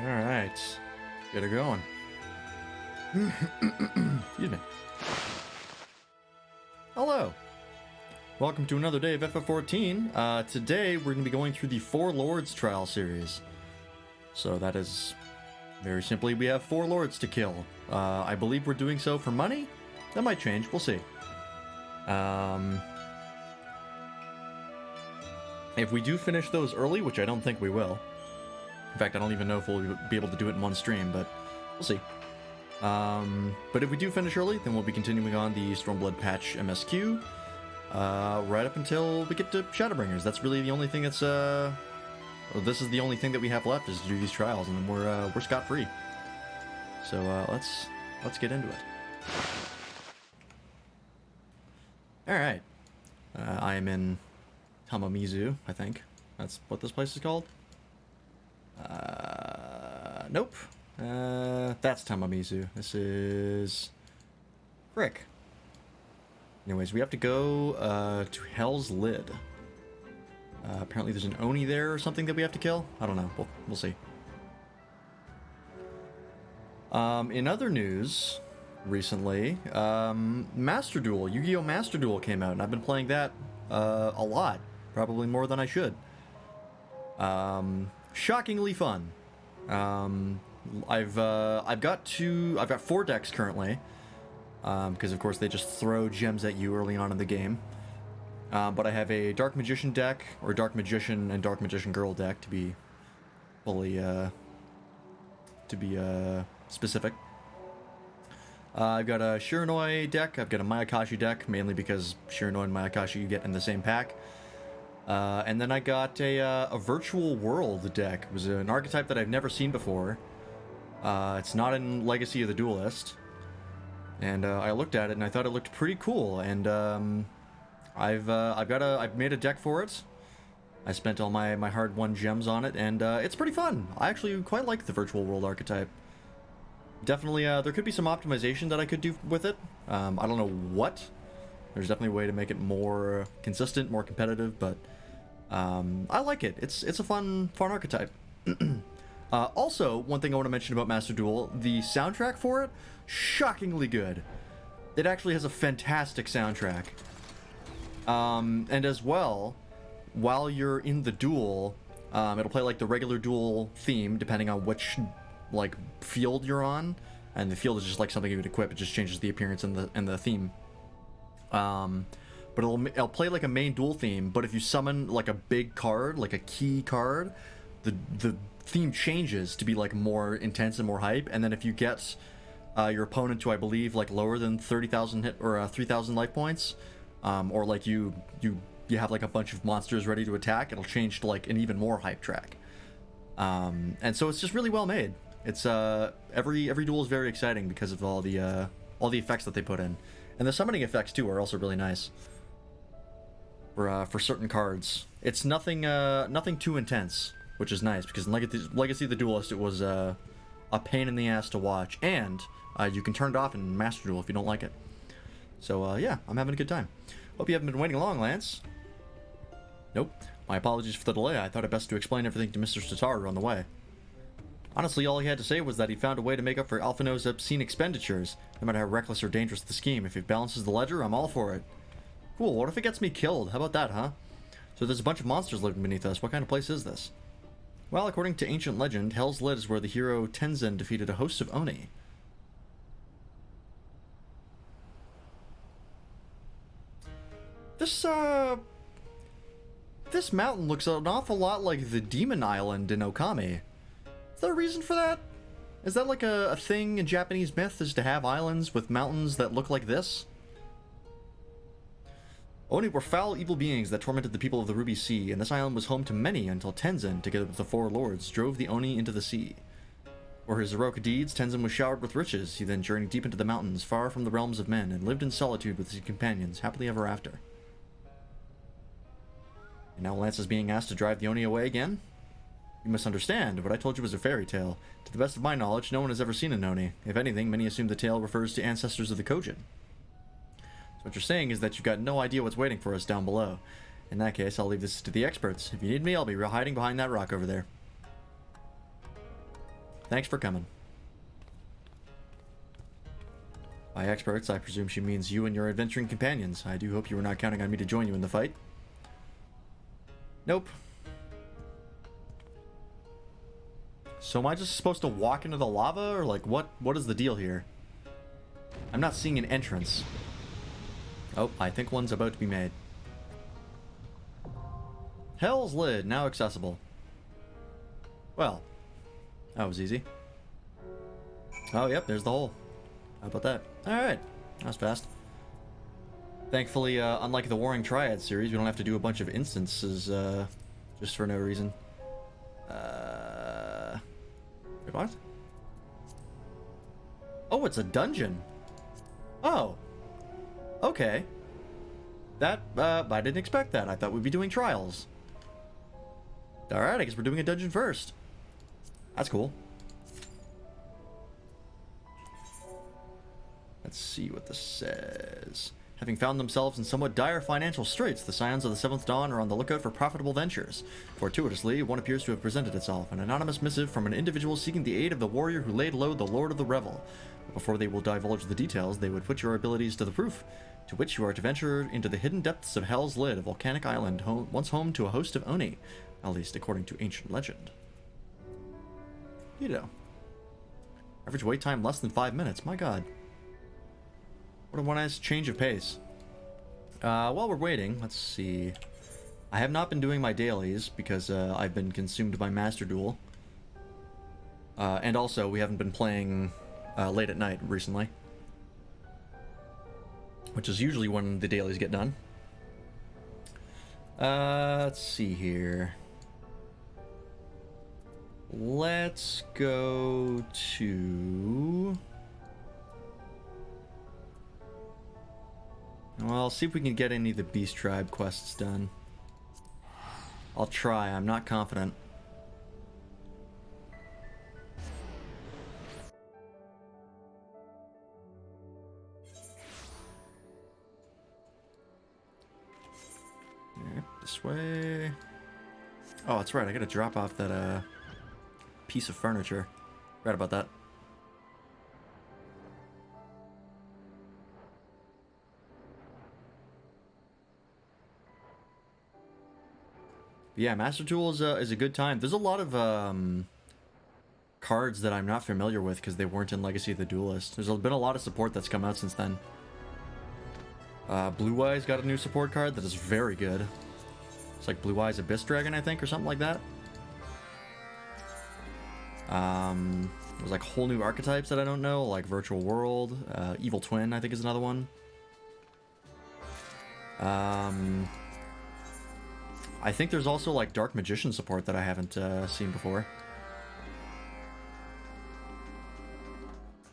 Alright. Get her going. Excuse me. Hello. Welcome to another day of FF14. Today we're going to be going through the Four Lords trial series. So that is, very simply, we have 4 lords to kill. I believe we're doing so for money? That might change, we'll see. If we do finish those early, which I don't think we will. In fact, I don't even know if we'll be able to do it in one stream, but we'll see. But if we do finish early, then we'll be continuing on the Stormblood patch MSQ. Right up until we get to Shadowbringers. That's really the only thing that's, this is the only thing that we have left, is to do these trials, and then we're scot-free. So, let's get into it. Alright. I am in Tamamizu, I think. That's what this place is called? Nope. That's Tamamizu. This is... Frick. Anyways, we have to go, to Hell's Lid. Apparently there's an Oni there or something that we have to kill? I don't know. We'll see. In other news, recently, Master Duel, Yu-Gi-Oh! Master Duel came out, and I've been playing that, a lot. Probably more than I should. Shockingly fun. I've got 4 decks currently. Because of course they just throw gems at you early on in the game. But I have a Dark Magician deck, or Dark Magician and Dark Magician Girl deck to be fully, specific. I've got a Shiranui deck, I've got a Mayakashi deck, mainly because Shiranui and Mayakashi you get in the same pack. And then I got a Virtual World deck. It was an archetype that I've never seen before. It's not in Legacy of the Duelist. And I looked at it and I thought it looked pretty cool, and I've made a deck for it. I spent all my hard-won gems on it, and it's pretty fun. I actually quite like the Virtual World archetype. Definitely, there could be some optimization that I could do with it. I don't know what. There's definitely a way to make it more consistent, more competitive, but I like it. It's a fun archetype. Also, one thing I want to mention about Master Duel, the soundtrack for it, shockingly good. It actually has a fantastic soundtrack. And as well, while you're in the duel, it'll play like the regular duel theme, depending on which like field you're on. And the field is just like something you would equip, it just changes the appearance and the theme. But it'll play like a main duel theme, but if you summon like a big card, like a key card, the theme changes to be like more intense and more hype, and then if you get your opponent to, I believe, like lower than 30,000 hit or 3,000 life points, or like you have like a bunch of monsters ready to attack, it'll change to like an even more hype track. And so it's just really well made. It's every duel is very exciting because of all the effects that they put in, and the summoning effects too are also really nice for certain cards. It's nothing too intense, which is nice, because in Legacy of the Duelist, it was a pain in the ass to watch, and you can turn it off in Master Duel if you don't like it. So, yeah, I'm having a good time. Hope you haven't been waiting long, Lance. Nope. My apologies for the delay. I thought it best to explain everything to Mr. Stataru on the way. Honestly, all he had to say was that he found a way to make up for Alphino's obscene expenditures, no matter how reckless or dangerous the scheme. If it balances the ledger, I'm all for it. Cool, what if it gets me killed? How about that, huh? So there's a bunch of monsters living beneath us. What kind of place is this? Well, according to ancient legend, Hell's Lid is where the hero Tenzin defeated a host of Oni. This mountain looks an awful lot like the Demon Island in Okami. Is there a reason for that? Is that like a thing in Japanese myth, is to have islands with mountains that look like this? Oni were foul, evil beings that tormented the people of the Ruby Sea, and this island was home to many until Tenzin, together with the 4 lords, drove the Oni into the sea. For his heroic deeds, Tenzin was showered with riches. He then journeyed deep into the mountains, far from the realms of men, and lived in solitude with his companions, happily ever after. And now Lance is being asked to drive the Oni away again? You misunderstand. What I told you was a fairy tale. To the best of my knowledge, no one has ever seen an Oni. If anything, many assume the tale refers to ancestors of the Kojin. What you're saying is that you've got no idea what's waiting for us down below. In that case, I'll leave this to the experts. If you need me, I'll be hiding behind that rock over there. Thanks for coming. By experts, I presume she means you and your adventuring companions. I do hope you were not counting on me to join you in the fight. Nope. So am I just supposed to walk into the lava, or like what is the deal here? I'm not seeing an entrance. Oh, I think one's about to be made. Hell's Lid, now accessible. Well, that was easy. Oh, yep, there's the hole. How about that? Alright, that was fast. Thankfully, unlike the Warring Triad series, we don't have to do a bunch of instances, just for no reason. Wait, what? Oh, it's a dungeon. Oh. Okay. That, I didn't expect that. I thought we'd be doing trials. Alright, I guess we're doing a dungeon first. That's cool. Let's see what this says. Having found themselves in somewhat dire financial straits, the Scions of the Seventh Dawn are on the lookout for profitable ventures. Fortuitously, one appears to have presented itself, an anonymous missive from an individual seeking the aid of the warrior who laid low the Lord of the Revel. But before they will divulge the details, they would put your abilities to the proof, to which you are to venture into the hidden depths of Hell's Lid, a volcanic island once home to a host of Oni, at least according to ancient legend. You know. Average wait time less than 5 minutes, my god. What a nice change of pace. While we're waiting, let's see. I have not been doing my dailies because I've been consumed by Master Duel. And also, we haven't been playing late at night recently. Which is usually when the dailies get done. Let's see here. Let's go to... Well, see if we can get any of the Beast Tribe quests done. I'll try, I'm not confident. Yep, this way. Oh, that's right, I gotta drop off that piece of furniture. Right about that. Yeah, Master Duel is a good time. There's a lot of cards that I'm not familiar with because they weren't in Legacy of the Duelist. There's been a lot of support that's come out since then. Blue Eyes got a new support card that is very good. It's like Blue Eyes Abyss Dragon, I think, or something like that. There's like whole new archetypes that I don't know, like Virtual World, Evil Twin, I think is another one. I think there's also like Dark Magician support that I haven't seen before.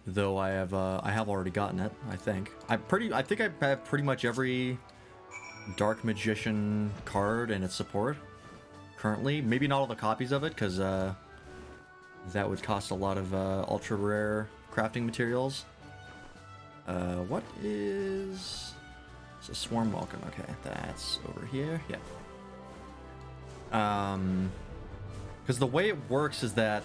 Though I have already gotten it, I think. I think I have pretty much every Dark Magician card and its support currently. Maybe not all the copies of it, because that would cost a lot of ultra rare crafting materials. What is... It's a Swarm Welcome. Okay, that's over here. Yeah. Because the way it works is that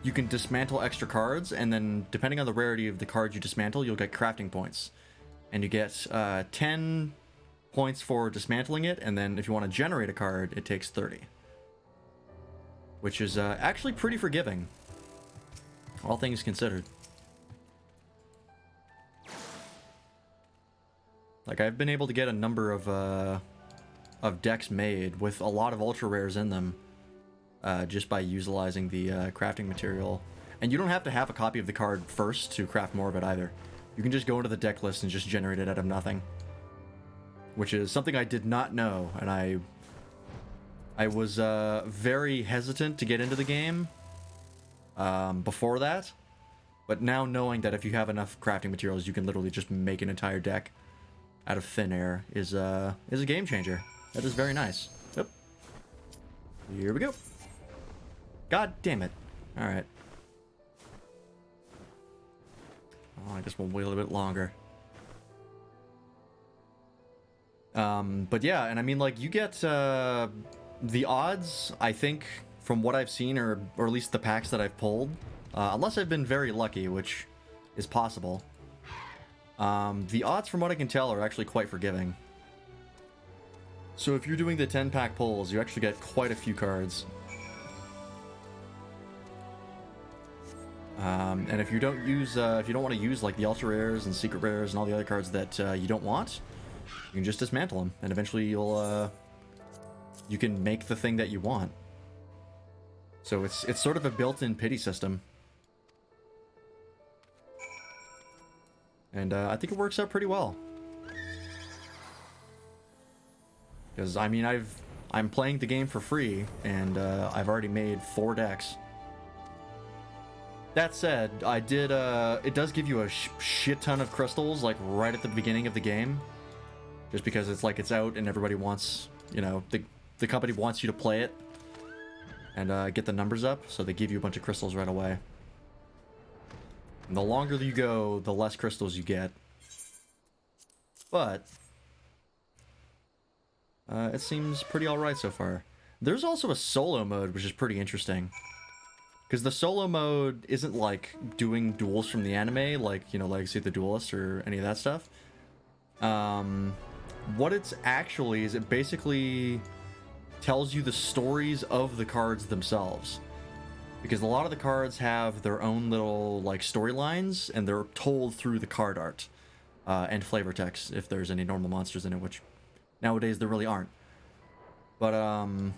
you can dismantle extra cards, and then depending on the rarity of the cards you dismantle, you'll get crafting points. And you get 10 points for dismantling it, and then if you want to generate a card, it takes 30. Which is actually pretty forgiving, all things considered. Like, I've been able to get a number of decks made with a lot of ultra rares in them, just by utilizing the crafting material. And you don't have to have a copy of the card first to craft more of it either. You can just go into the deck list and just generate it out of nothing, which is something I did not know, and I was very hesitant to get into the game before that, but now knowing that if you have enough crafting materials, you can literally just make an entire deck out of thin air is a game changer. That is very nice. Yep. Here we go. God damn it. Alright. Oh, I guess we'll wait a little bit longer. But yeah, and I mean, like, you get the odds, I think, from what I've seen, or at least the packs that I've pulled, unless I've been very lucky, which is possible. The odds, from what I can tell, are actually quite forgiving. So if you're doing the 10-pack pulls, you actually get quite a few cards. And if you don't use, if you don't want to use like the ultra rares and secret rares and all the other cards that you don't want, you can just dismantle them, and eventually you'll, you can make the thing that you want. So it's sort of a built-in pity system. And I think it works out pretty well. Because, I mean, I'm playing the game for free, and I've already made 4 decks. That said, I did, it does give you a shit ton of crystals, like, right at the beginning of the game. Just because it's like, it's out and everybody wants, you know, the company wants you to play it. And get the numbers up, so they give you a bunch of crystals right away. And the longer you go, the less crystals you get. But it seems pretty alright so far. There's also a solo mode, which is pretty interesting. Because the solo mode isn't like doing duels from the anime, like, you know, Legacy of the Duelist or any of that stuff. What it's actually is it basically tells you the stories of the cards themselves. Because a lot of the cards have their own little, like, storylines, and they're told through the card art. And flavor text, if there's any normal monsters in it, which nowadays there really aren't. But, and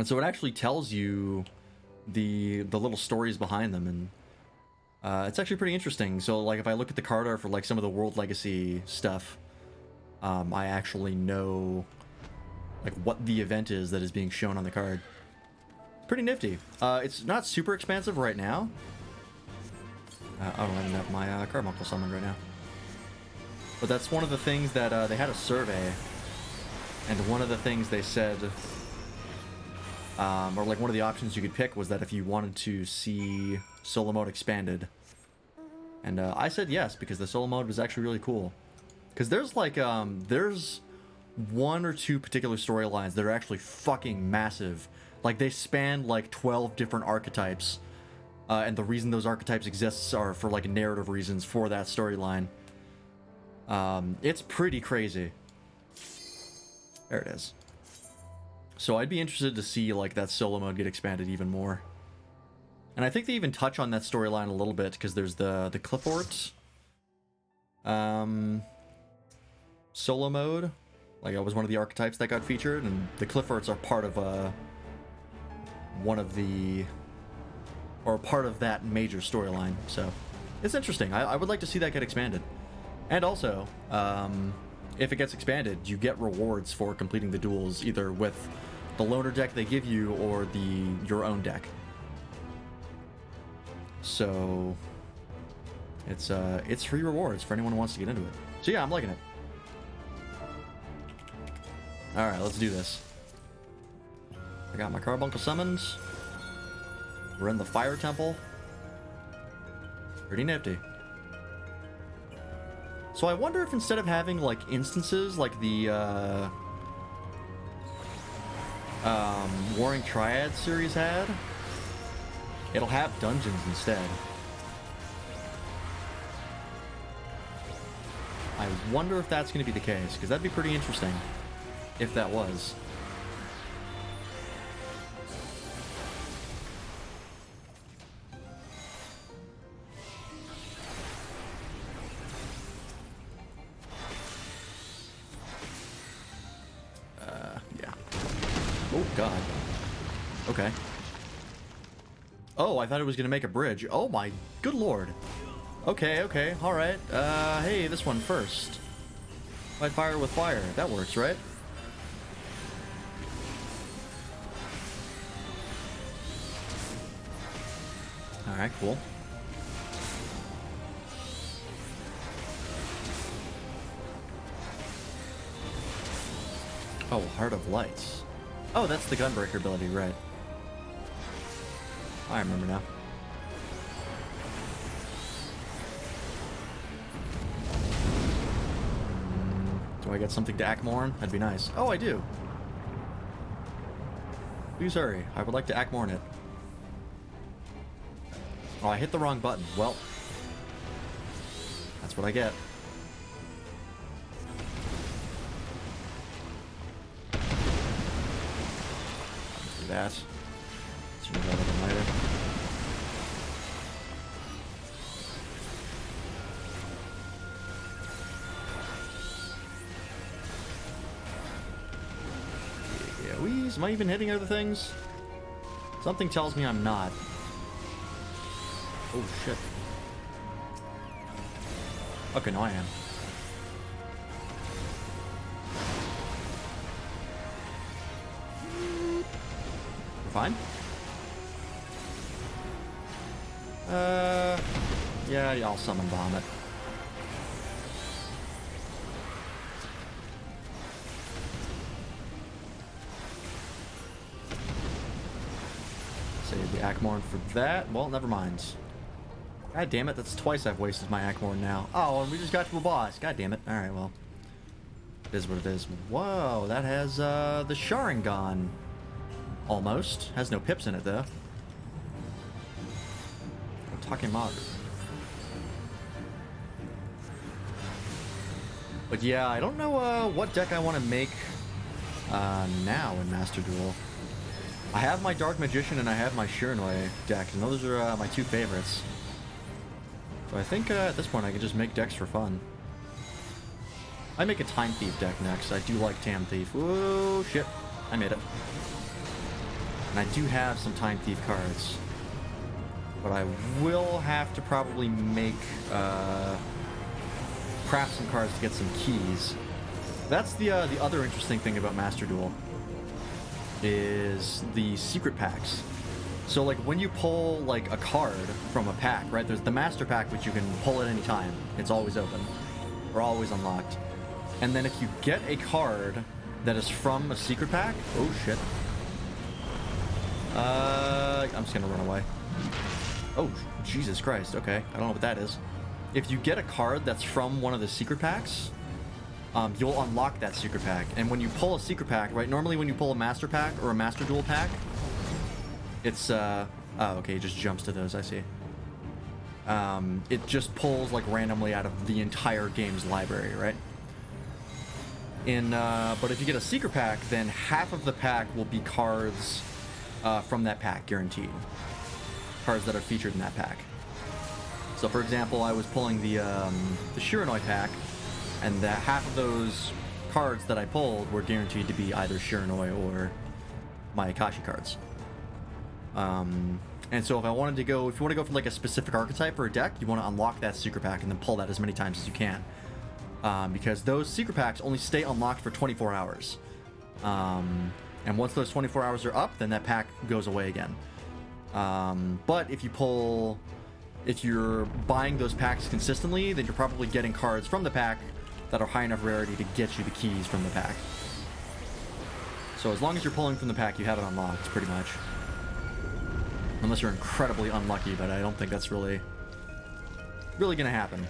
so it actually tells you the little stories behind them, and it's actually pretty interesting. So, like, if I look at the card art for, like, some of the World Legacy stuff, I actually know, like, what the event is that is being shown on the card. Pretty nifty. It's not super expansive right now. I don't even have my Carbuncle summoned right now. But that's one of the things that they had a survey, and one of the things they said, or like one of the options you could pick was that if you wanted to see solo mode expanded. And I said yes, because the solo mode was actually really cool. Because there's like, there's 1 or 2 particular storylines that are actually fucking massive. Like, they span like 12 different archetypes. And the reason those archetypes exist are for like narrative reasons for that storyline. It's pretty crazy. There it is. So I'd be interested to see like that solo mode get expanded even more. And I think they even touch on that storyline a little bit, because there's the Cliffort solo mode. Like, it was one of the archetypes that got featured, and the Clifforts are part of one of the, or part of that major storyline. So it's interesting. I would like to see that get expanded. And also, if it gets expanded, you get rewards for completing the duels, either with the loaner deck they give you or your own deck. So it's free rewards for anyone who wants to get into it. So yeah, I'm liking it. All right, let's do this. I got my Carbuncle summoned. We're in the Fire Temple. Pretty nifty. So I wonder if instead of having like instances like the Warring Triad series had, it'll have dungeons instead. I wonder if that's going to be the case, because that'd be pretty interesting if that was. Yeah. Oh, God. Okay. Oh, I thought it was going to make a bridge. Oh, my good lord. Okay, okay, alright. Hey, this one first. Fight fire with fire. That works, right? Alright, cool. Oh, Heart of Lights. Oh, that's the Gunbreaker ability, right. I remember now. Do I get something to Akmorn? That'd be nice. Oh, I do. Please hurry. I would like to Akmorn it. Oh, I hit the wrong button. Well, that's what I get. Do that. Sooner rather than later. Yeah, am I even hitting other things? Something tells me I'm not. Oh shit. Okay, no I am. We're fine? Yeah, I'll summon Vomit. Save the Akmorn for that. Well, never mind. God damn it, that's twice I've wasted my Akmorn now. Oh, and we just got to a boss. God damn it. Alright, well. It is what it is. Whoa, that has the Sharingan. Almost. Has no pips in it, though. Takemaru. But yeah, I don't know what deck I want to make now in Master Duel. I have my Dark Magician and I have my Shiranui deck, and those are my two favorites. So I think at this point I can just make decks for fun. I make a Time Thief deck next. I do like Time Thief. Whoa, shit. I made it. And I do have some Time Thief cards. But I will have to probably make, craft some cards to get some keys. That's the other interesting thing about Master Duel. Is the secret packs. So like when you pull like a card from a pack, right? There's the master pack, which you can pull at any time. It's always open or always unlocked. And then if you get a card that is from a secret pack, oh shit. I'm just gonna run away. Oh, Jesus Christ. Okay, I don't know what that is. If you get a card that's from one of the secret packs, you'll unlock that secret pack. And when you pull a secret pack, right? Normally when you pull a master pack or a Master Duel pack, it's, oh, okay, it just jumps to those, I see. It just pulls, like, randomly out of the entire game's library, right? But if you get a secret pack, then half of the pack will be cards from that pack, guaranteed. Cards that are featured in that pack. So, for example, I was pulling the Shiranui pack, and that half of those cards that I pulled were guaranteed to be either Shiranui or my Akashi cards. And so if you want to go for like a specific archetype or a deck, you want to unlock that secret pack and then pull that as many times as you can. Because those secret packs only stay unlocked for 24 hours. And once those 24 hours are up, then that pack goes away again. But if you're buying those packs consistently, then you're probably getting cards from the pack that are high enough rarity to get you the keys from the pack. So as long as you're pulling from the pack, you have it unlocked, pretty much. Unless you're incredibly unlucky, but I don't think that's really gonna happen.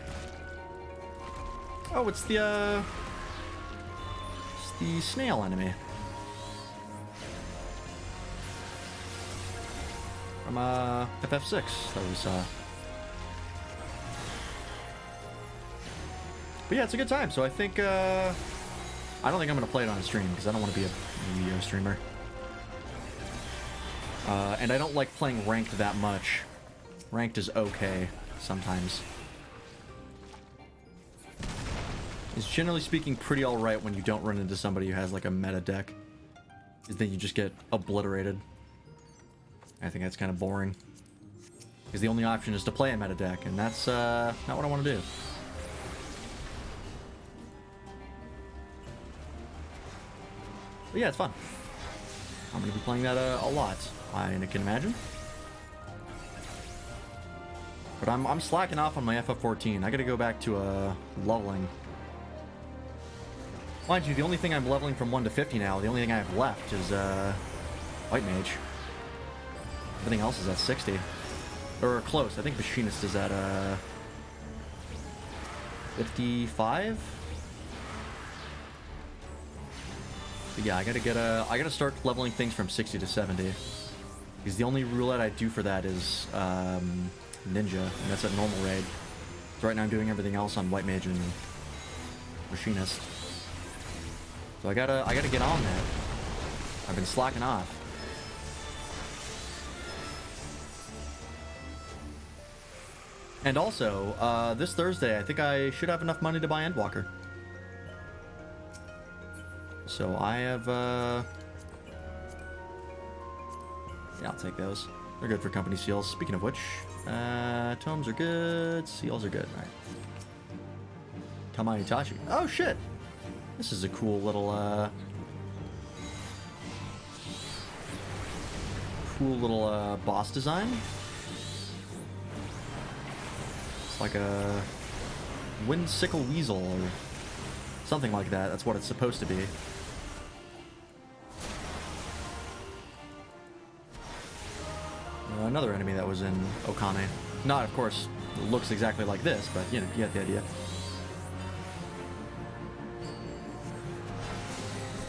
Oh, it's the snail enemy. From FF6 that we saw. But yeah, it's a good time. So I think I don't think I'm gonna play it on stream because I don't want to be a video streamer. And I don't like playing ranked that much. Ranked is okay sometimes. It's generally speaking pretty alright when you don't run into somebody who has like a meta deck. Is then you just get obliterated. I think that's kind of boring. Because the only option is to play a meta deck, and that's not what I want to do. But yeah, it's fun. I'm going to be playing that a lot, I can imagine. But I'm slacking off on my FF14. I got to go back to leveling. Mind you, the only thing I'm leveling from 1 to 50 now, the only thing I have left is White Mage. Everything else is at 60. Or close. I think Machinist is at 55? But yeah, I gotta start leveling things from 60 to 70. Because the only roulette I do for that is ninja, and that's at normal raid. So right now I'm doing everything else on white mage and machinist. So I gotta get on that. I've been slacking off. And also, this Thursday, I think I should have enough money to buy Endwalker. So I have, yeah, I'll take those. They're good for company seals. Speaking of which, tomes are good, seals are good. All right. Tamai Itachi. Oh, shit! This is a cool little, boss design. It's like a Windsickle Weasel or something like that. That's what it's supposed to be. Another enemy that was in Okame. Not, of course, looks exactly like this, but, you know, you get the idea.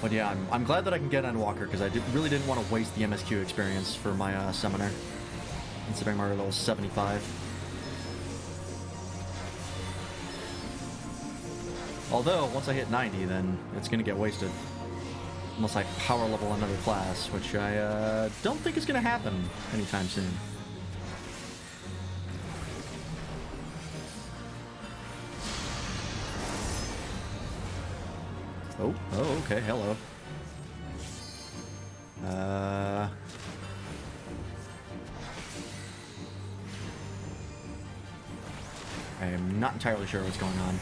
But yeah, I'm glad that I can get Endwalker, because I really didn't want to waste the MSQ experience for my summoner, considering my level 75. Although, once I hit 90, then it's going to get wasted. Unless I power level another class, which I don't think is going to happen anytime soon. Oh, okay, hello. I am not entirely sure what's going on.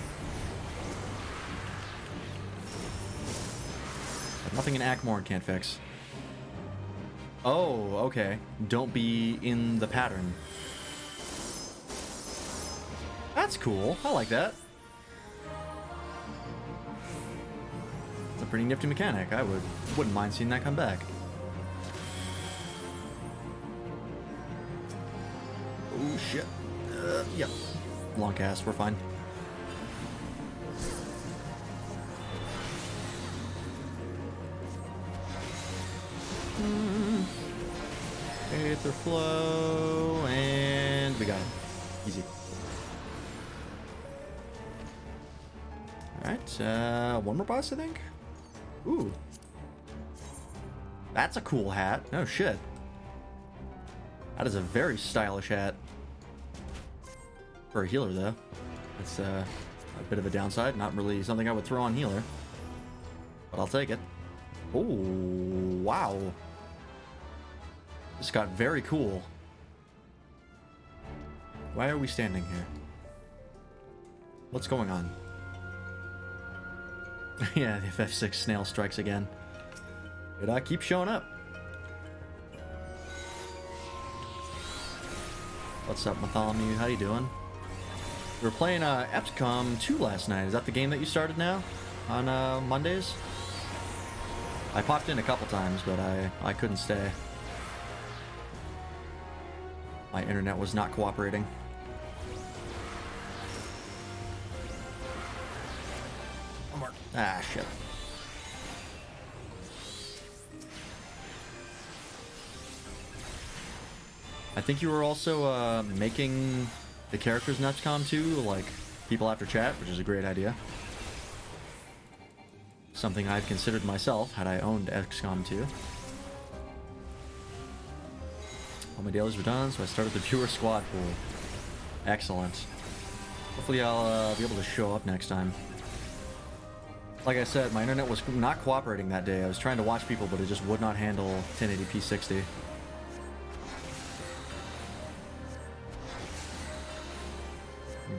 Nothing in Akmorn can't fix. Oh, okay. Don't be in the pattern. That's cool. I like that. It's a pretty nifty mechanic. I wouldn't mind seeing that come back. Oh shit. Yep. Long cast. We're fine. Aether flow, and we got it. Easy. Alright, one more boss, I think? Ooh. That's a cool hat. Oh, shit. That is a very stylish hat. For a healer, though. That's a bit of a downside. Not really something I would throw on healer. But I'll take it. Oh, wow. This got very cool. Why are we standing here? What's going on? Yeah, the FF6 snail strikes again. It keeps showing up. What's up, Bartholomew? How you doing? We were playing FFXIV 2 last night. Is that the game that you started now? On Mondays? I popped in a couple times, but I couldn't stay. My internet was not cooperating. One more. Ah, shit. I think you were also making the characters in FFXIV 2 like people after chat, which is a great idea. Something I've considered myself had I owned FFXIV 2. All my dailies were done, so I started the viewer squad pool. Excellent. Hopefully I'll be able to show up next time. Like I said, my internet was not cooperating that day. I was trying to watch people, but it just would not handle 1080p 60.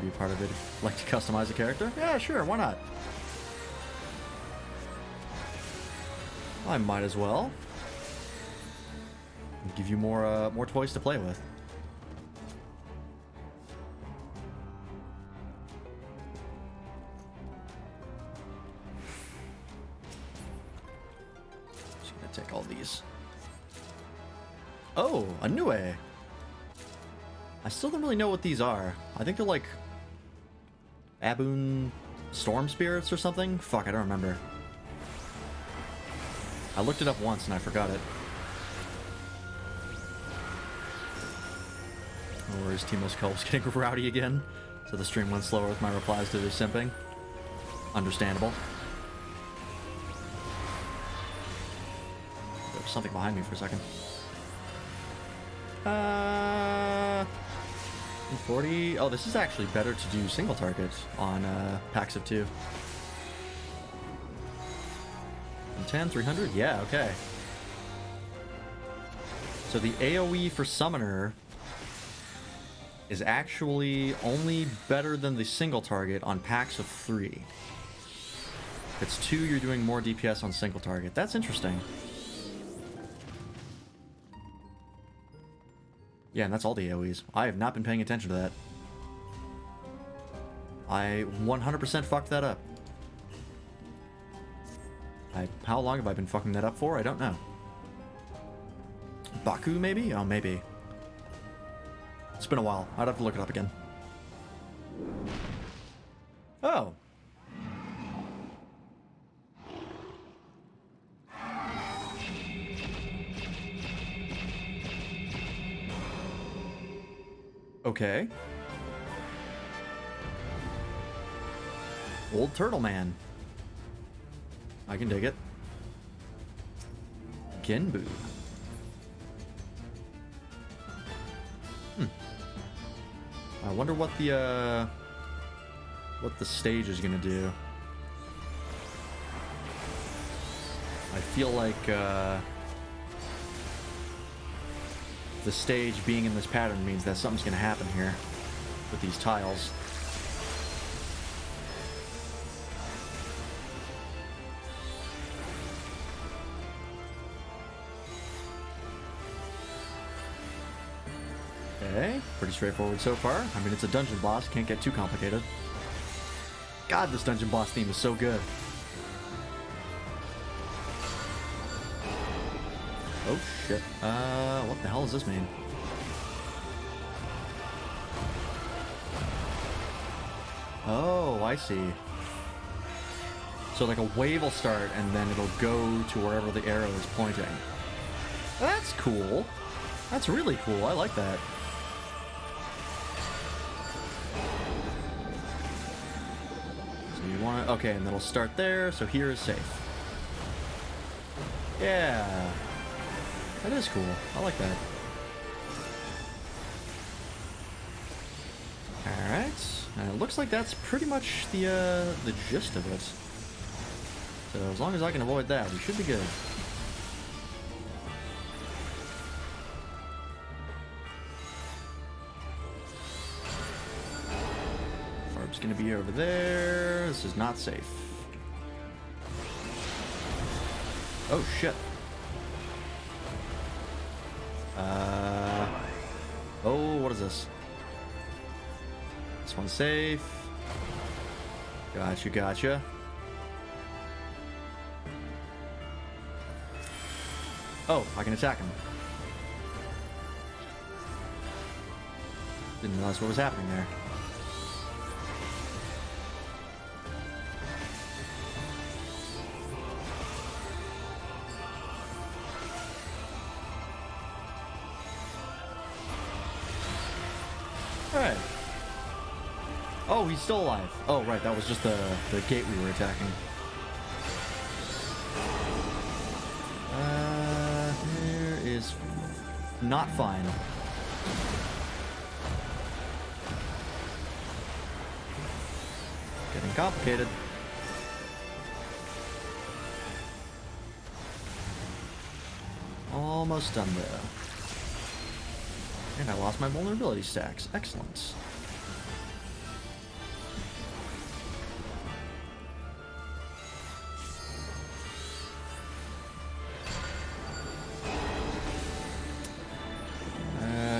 Be a part of it. Like to customize a character? Yeah, sure, why not? I might as well. Give you more toys to play with. Just gonna take all these. Oh, a Nue. I still don't really know what these are. I think they're like Aboon storm spirits or something? Fuck, I don't remember. I looked it up once and I forgot it. Or is Timo's Culp's getting rowdy again? So the stream went slower with my replies to their simping. Understandable. There was something behind me for a second. 40. Oh, this is actually better to do single target on packs of 2. 10, 300? Yeah, okay. So the AoE for Summoner is actually only better than the single target on packs of 3. If it's 2, you're doing more DPS on single target. That's interesting. Yeah, and that's all the AoEs. I have not been paying attention to that. I 100% fucked that up. How long have I been fucking that up for? I don't know. Baku, maybe? Oh, maybe. It's been a while. I'd have to look it up again. Oh. Okay. Old Turtle Man. I can dig it. Genbu. I wonder what the stage is gonna do. I feel like the stage being in this pattern means that something's gonna happen here with these tiles. Okay, pretty straightforward so far. I mean, it's a dungeon boss, can't get too complicated. God, this dungeon boss theme is so good. Oh shit. What the hell does this mean? Oh, I see. So like a wave will start and then it'll go to wherever the arrow is pointing. That's cool. That's really cool. I like that. Okay, and that'll start there, so here is safe. Yeah. That is cool. I like that. Alright. And it looks like that's pretty much the gist of it. So as long as I can avoid that, we should be good. Farb's gonna be over there. This is not safe. Oh shit. Oh, what is this? This one's safe. Gotcha, gotcha. Oh, I can attack him. Didn't realize what was happening there. Alright. Oh, he's still alive. Oh, right, that was just the gate we were attacking. Here is not fine. Getting complicated. Almost done though. And I lost my vulnerability stacks. Excellent.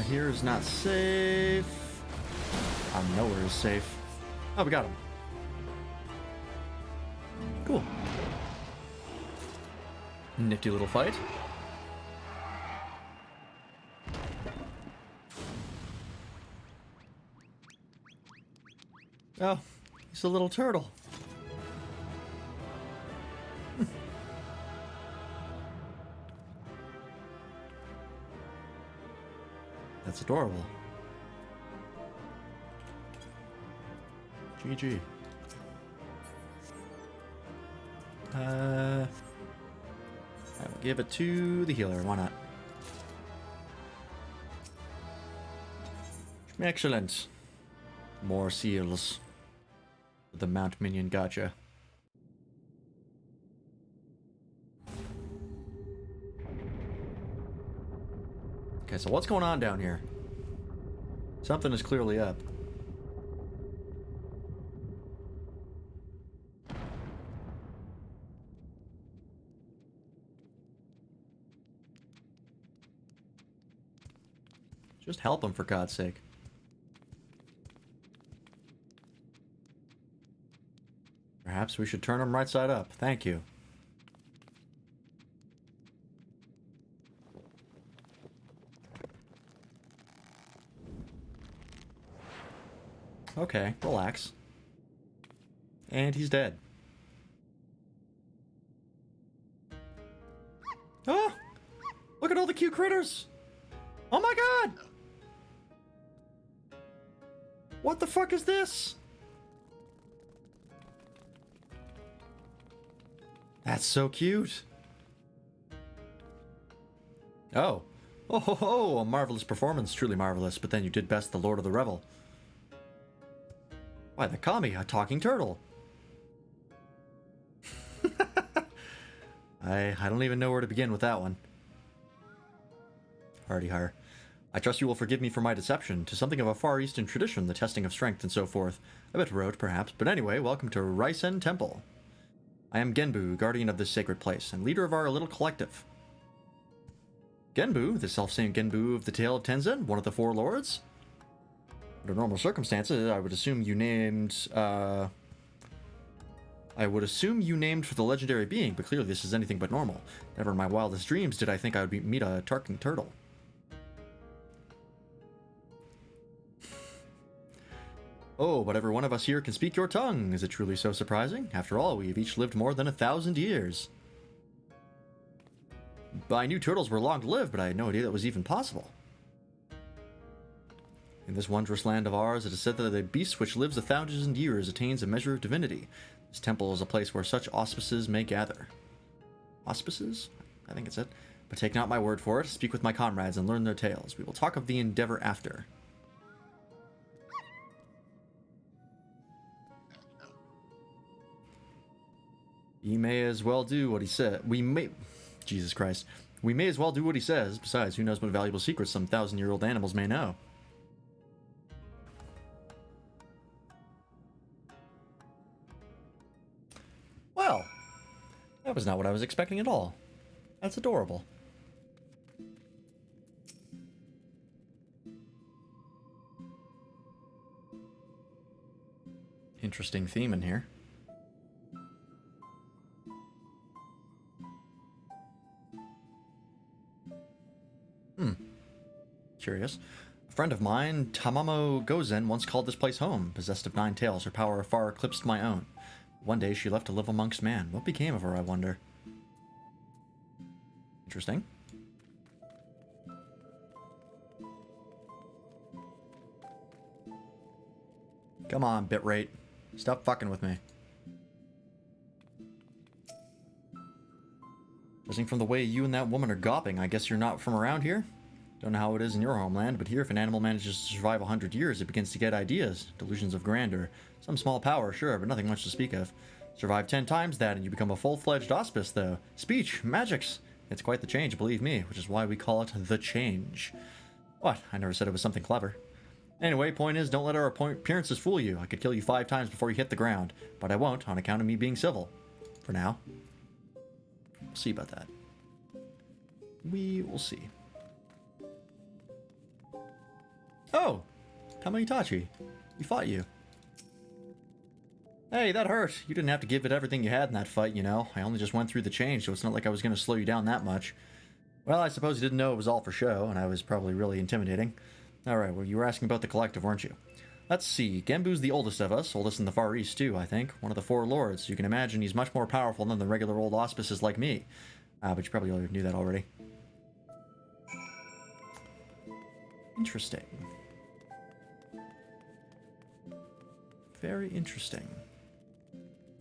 Here is not safe. Nowhere is safe. Oh, we got him. Cool. Nifty little fight. Oh, he's a little turtle. That's adorable. GG. I will give it to the healer. Why not? Excellent. More seals. The Mount Minion gotcha. Okay, so what's going on down here? Something is clearly up. Just help him, for God's sake. Perhaps we should turn him right side up. Thank you. Okay, relax. And he's dead. Oh! Look at all the cute critters! Oh my god! What the fuck is this? That's so cute. Oh. Oh ho ho! A marvelous performance, truly marvelous, but then you did best the Lord of the Revel. Why, the Kami, a talking turtle. I don't even know where to begin with that one. Hardy har. I trust you will forgive me for my deception to something of a Far Eastern tradition, the testing of strength and so forth. A bit rote, perhaps, but anyway, welcome to Raisen Temple. I am Genbu, guardian of this sacred place, and leader of our little collective. Genbu, the self-same Genbu of the Tale of Tenzin, one of the four lords? Under normal circumstances, I would assume you named, for the legendary being, but clearly this is anything but normal. Never in my wildest dreams did I think I would meet a talking turtle. Oh, but every one of us here can speak your tongue. Is it truly so surprising? After all, we have each lived more than 1,000 years. I knew turtles were long to live, but I had no idea that was even possible. In this wondrous land of ours, it is said that the beast which lives 1,000 years attains a measure of divinity. This temple is a place where such auspices may gather. Auspices? I think it's it. But take not my word for it. Speak with my comrades and learn their tales. We will talk of the endeavor after. He may as well do what he said. Jesus Christ. We may as well do what he says. Besides, who knows what valuable secrets some 1,000-year-old animals may know. Well, that was not what I was expecting at all. That's adorable. Interesting theme in here. Curious. A friend of mine, Tamamo Gozen, once called this place home. Possessed of 9 tails, her power far eclipsed my own. One day she left to live amongst man. What became of her, I wonder? Interesting. Come on, bitrate. Stop fucking with me. Judging from the way you and that woman are gopping, I guess you're not from around here? Don't know how it is in your homeland, but here if an animal manages to survive 100 years, it begins to get ideas, delusions of grandeur. Some small power, sure, but nothing much to speak of. Survive 10 times that and you become a full-fledged auspice, though. Speech, magics. It's quite the change, believe me, which is why we call it the change. What? I never said it was something clever. Anyway, point is, don't let our appearances fool you. I could kill you 5 times before you hit the ground, but I won't on account of me being civil. For now. We'll see about that. We will see. Oh! Kamaitachi. We fought you. Hey, that hurt. You didn't have to give it everything you had in that fight, you know. I only just went through the change, so it's not like I was going to slow you down that much. Well, I suppose you didn't know it was all for show, and I was probably really intimidating. Alright, well, you were asking about the collective, weren't you? Let's see. Genbu's the oldest of us, oldest in the Far East, too, I think. One of the 4 lords. You can imagine he's much more powerful than the regular old auspices like me. But you probably knew that already. Interesting. Very interesting.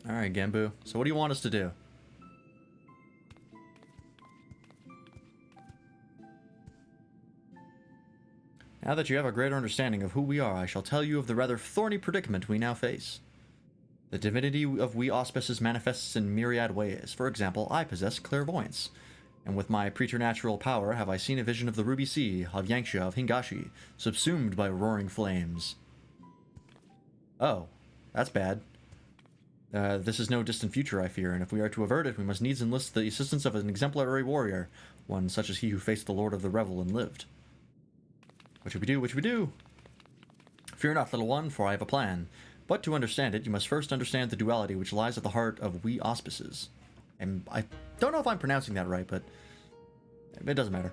Alright, Genbu. So what do you want us to do? Now that you have a greater understanding of who we are, I shall tell you of the rather thorny predicament we now face. The divinity of we auspices manifests in myriad ways. For example, I possess clairvoyance, and with my preternatural power have I seen a vision of the Ruby Sea, of Yangsha, of Hingashi, subsumed by roaring flames. Oh, that's bad. This is no distant future, I fear, and if we are to avert it, we must needs enlist the assistance of an exemplary warrior, one such as he who faced the Lord of the Revel and lived. What should we do? What should we do? Fear not, little one, for I have a plan. But to understand it, you must first understand the duality which lies at the heart of we auspices. And I don't know if I'm pronouncing that right, but it doesn't matter.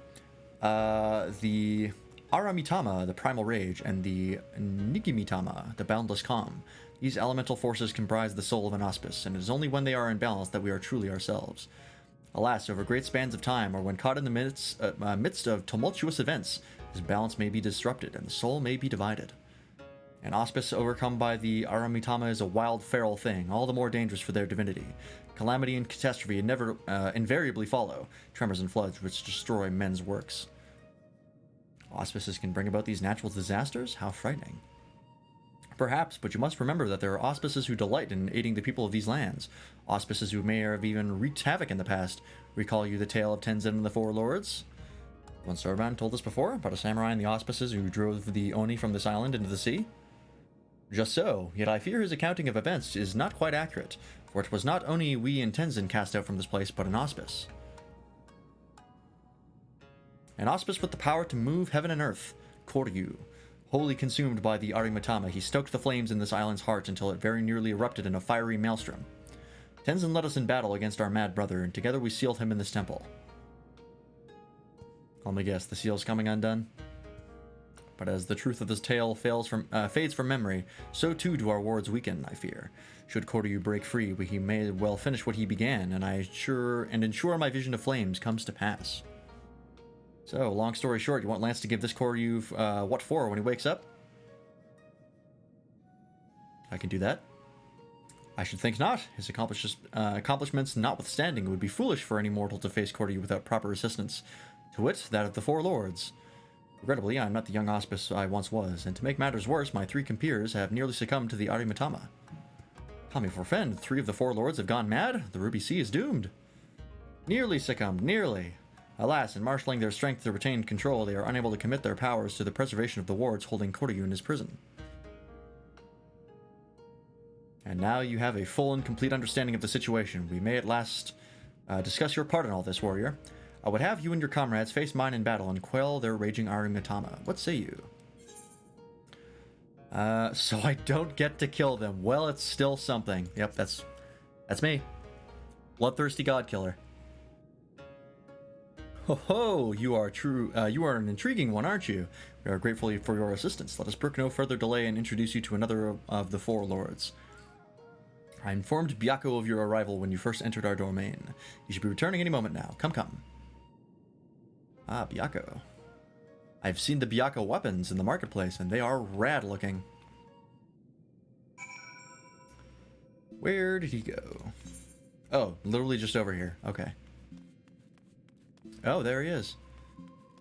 The Aramitama, the primal rage, and the Nigimitama, the boundless calm. These elemental forces comprise the soul of an auspice, and it is only when they are in balance that we are truly ourselves. Alas, over great spans of time, or when caught in the midst of tumultuous events, this balance may be disrupted, and the soul may be divided. An auspice overcome by the Aramitama is a wild, feral thing, all the more dangerous for their divinity. Calamity and catastrophe invariably follow, tremors and floods which destroy men's works. Auspices can bring about these natural disasters? How frightening. Perhaps, but you must remember that there are auspices who delight in aiding the people of these lands. Auspices who may have even wreaked havoc in the past. Recall you the tale of Tenzin and the Four Lords? One Swordman told us before about a samurai and the auspices who drove the Oni from this island into the sea? Just so, yet I fear his accounting of events is not quite accurate, for it was not only we and Tenzin cast out from this place, but an auspice. An auspice with the power to move heaven and earth, Koryu. Wholly consumed by the Arimitama, he stoked the flames in this island's heart until it very nearly erupted in a fiery maelstrom. Tenzin led us in battle against our mad brother, and together we sealed him in this temple. Call me guess, the seal's coming undone? But as the truth of this tale fades from memory, so too do our wards weaken, I fear. Should Koryu break free, he may well finish what he began, and ensure my vision of flames comes to pass. So, long story short, you want Lance to give this Koryu what for when he wakes up? I can do that. I should think not. His accomplishments notwithstanding, it would be foolish for any mortal to face Koryu without proper assistance. To wit, that of the Four Lords. Regrettably, I am not the young auspice I once was, and to make matters worse, my three compeers have nearly succumbed to the Arimitama. Call me forfend, 3 of the Four Lords have gone mad, the Ruby Sea is doomed. Nearly succumbed, nearly. Alas, in marshalling their strength to retain control, they are unable to commit their powers to the preservation of the wards holding Koryu in his prison. And now you have a full and complete understanding of the situation. We may at last discuss your part in all this, warrior. I would have you and your comrades face mine in battle and quell their raging Arimitama. What say you? So I don't get to kill them. Well, it's still something. Yep, that's me. Bloodthirsty God Killer. Ho ho! You are an intriguing one, aren't you? We are grateful for your assistance. Let us brook no further delay and introduce you to another of the Four Lords. I informed Byakko of your arrival when you first entered our domain. You should be returning any moment now. Come, come. Ah, Byakko. I've seen the Byakko weapons in the marketplace, and they are rad looking. Where did he go? Oh, literally just over here. Okay. Oh, there he is.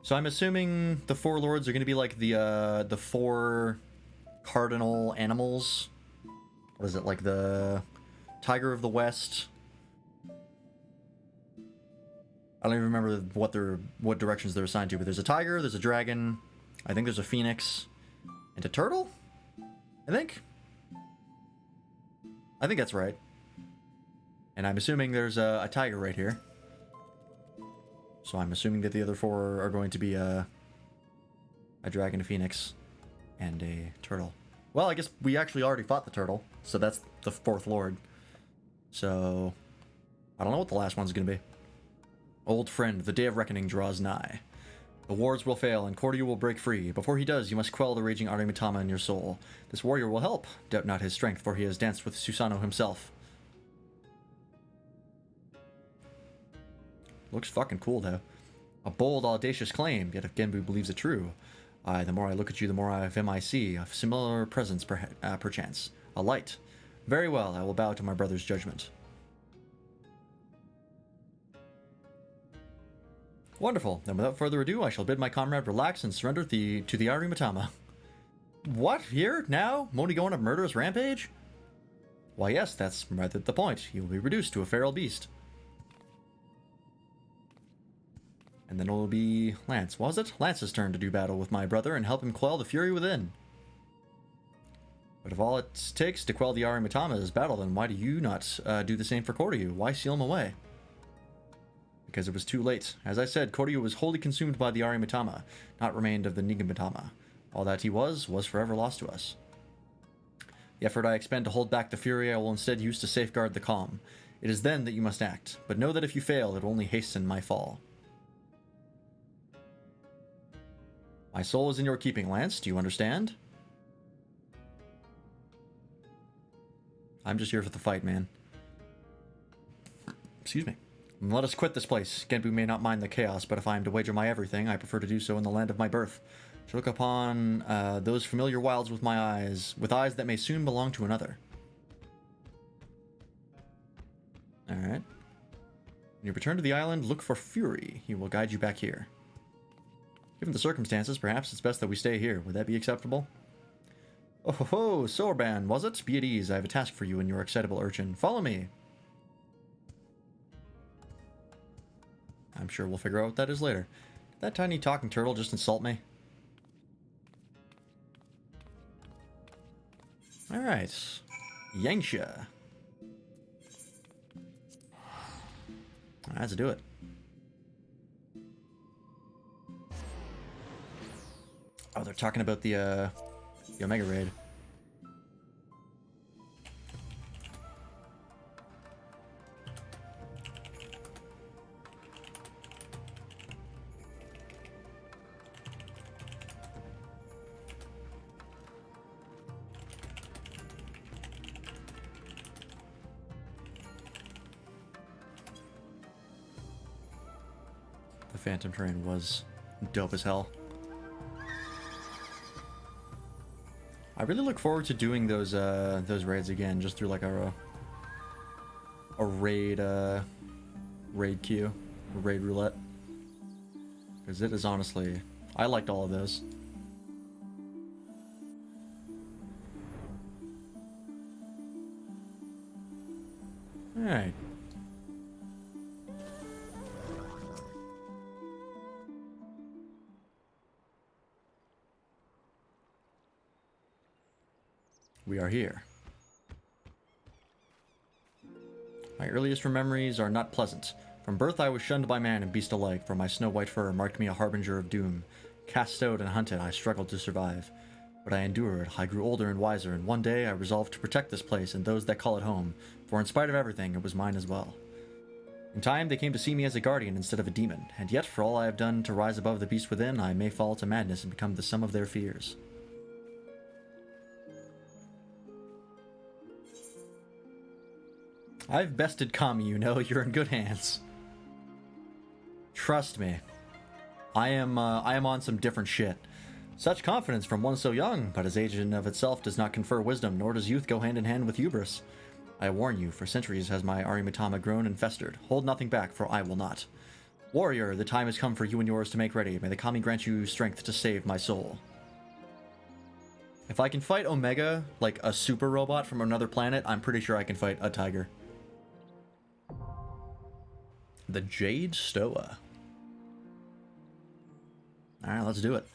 So I'm assuming the Four Lords are going to be like the 4 cardinal animals. What is it, like the Tiger of the West? I don't even remember what directions they're assigned to, but there's a tiger, there's a dragon, I think there's a phoenix, and a turtle? I think that's right. And I'm assuming there's a tiger right here. So I'm assuming that the other 4 are going to be a dragon, a phoenix, and a turtle. Well, I guess we actually already fought the turtle, so that's the 4th Lord. So I don't know what the last one's going to be. Old friend, the day of reckoning draws nigh. The wards will fail, and Koryu will break free. Before he does, you must quell the raging Arimitama in your soul. This warrior will help. Doubt not his strength, for he has danced with Susanoo himself. Looks fucking cool, though. A bold, audacious claim, yet if Genbu believes it true. Aye, the more I look at you, the more of him I see. A similar presence, perchance. A light. Very well, I will bow to my brother's judgment. Wonderful. Then without further ado, I shall bid my comrade relax and surrender to the Arimatama. What? Here? Now? Won't he go on a murderous rampage? Why yes, that's rather the point. He will be reduced to a feral beast. And then it will be Lance, was it? Lance's turn to do battle with my brother and help him quell the fury within. But if all it takes to quell the Arimatama is battle, then why do you not do the same for Koryu? Why seal him away? Because it was too late. As I said, Koryu was wholly consumed by the Arimatama, not remained of the Nigamatama. All that he was forever lost to us. The effort I expend to hold back the fury I will instead use to safeguard the calm. It is then that you must act, but know that if you fail, it will only hasten my fall. My soul is in your keeping, Lance. Do you understand? I'm just here for the fight, man. Excuse me. Let us quit this place. Genbu may not mind the chaos, but if I am to wager my everything, I prefer to do so in the land of my birth. To look upon those familiar wilds with my eyes, with eyes that may soon belong to another. Alright. When you return to the island, look for Fury. He will guide you back here. Given the circumstances, perhaps it's best that we stay here. Would that be acceptable? Oh ho ho, Sorban, was it? Be at ease. I have a task for you and your excitable urchin. Follow me. I'm sure we'll figure out what that is later. Did that tiny talking turtle just insult me? Alright. Yangsha. Let's do it. Oh, they're talking about the Omega Raid. The Phantom Train was dope as hell. I really look forward to doing those raids again, just through like a raid raid queue, a raid roulette, because it is honestly, I liked all of those. All right. We are here. My earliest memories are not pleasant. From birth I was shunned by man and beast alike, for my snow-white fur marked me a harbinger of doom. Cast out and hunted, I struggled to survive. But I endured, I grew older and wiser, and one day I resolved to protect this place and those that call it home, for in spite of everything, it was mine as well. In time, they came to see me as a guardian instead of a demon, and yet, for all I have done to rise above the beast within, I may fall to madness and become the sum of their fears. I've bested Kami, you know. You're in good hands. Trust me. I am on some different shit. Such confidence from one so young, but his age in of itself does not confer wisdom, nor does youth go hand in hand with hubris. I warn you, for centuries has my Arimatama grown and festered. Hold nothing back, for I will not. Warrior, the time has come for you and yours to make ready. May the Kami grant you strength to save my soul. If I can fight Omega, like a super robot from another planet, I'm pretty sure I can fight a tiger. The Jade Stoa. Alright, let's do it.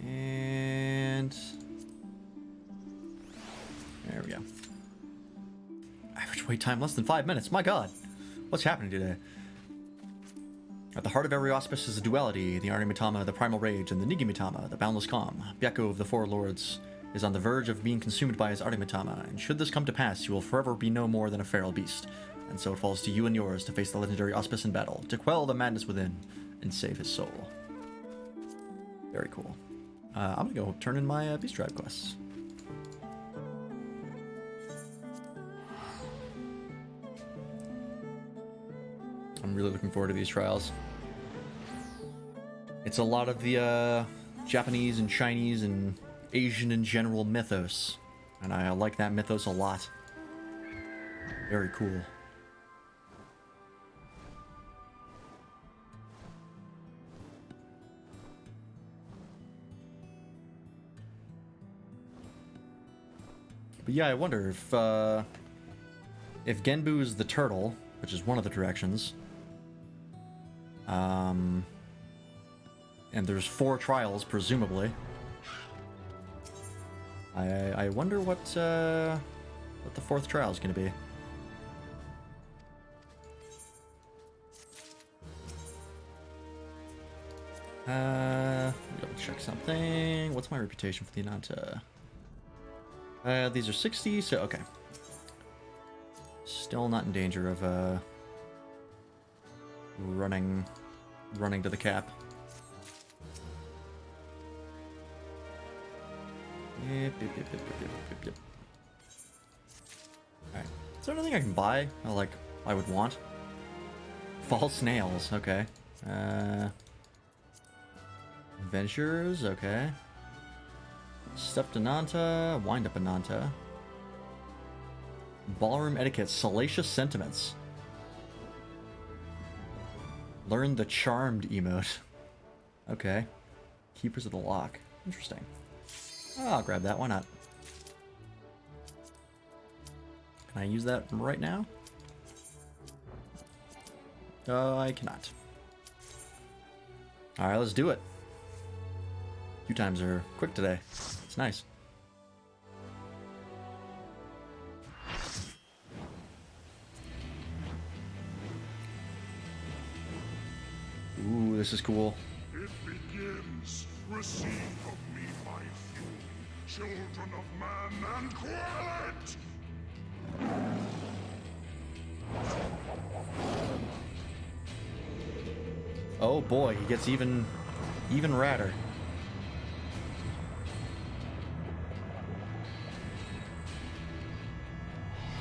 And there we go. Average wait time less than 5 minutes. My god. What's happening today? At the heart of every auspice is a duality, the Arimatama, the primal rage, and the Nigimatama, the boundless calm. Byaku of the Four Lords is on the verge of being consumed by his Arimatama, and should this come to pass, you will forever be no more than a feral beast. And so it falls to you and yours to face the legendary auspice in battle, to quell the madness within, and save his soul. Very cool. I'm gonna go turn in my Beast Tribe quests. I'm really looking forward to these trials. It's a lot of the Japanese and Chinese and Asian in general mythos. And I like that mythos a lot. Very cool. But yeah, I wonder if Genbu is the turtle, which is one of the directions. And there's 4 trials, presumably. I wonder what the 4th trial is going to be. Double check something. What's my reputation for the Ananta? These are 60, so okay. Still not in danger of running to the cap. Yep. Alright. Is there anything I can buy? I would want? False snails, okay. Adventures, okay. Stepped Ananta, Wind Up Ananta. Ballroom Etiquette, Salacious Sentiments. Learn the Charmed emote. Okay. Keepers of the Lock. Interesting. Oh, I'll grab that, why not? Can I use that right now? I cannot. Alright, let's do it. Queue times are quick today. It's nice. Ooh, this is cool. It begins. Receive of me my fury, children of man, and quell it! Oh boy, he gets even radder.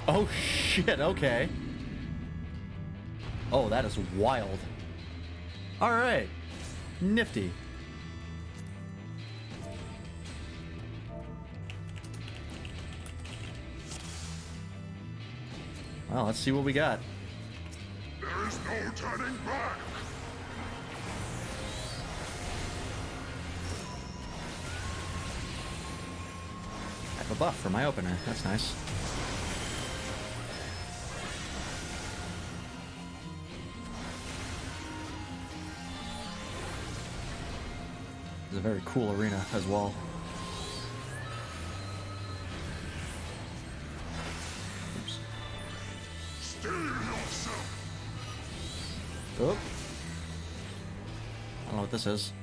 Oh shit, okay. Oh, that is wild. Alright. Nifty. Well, let's see what we got. There is no turning back! I have a buff for my opener. That's nice. It's a very cool arena as well. Oops. Steal yourself! Oh. I don't know what this is.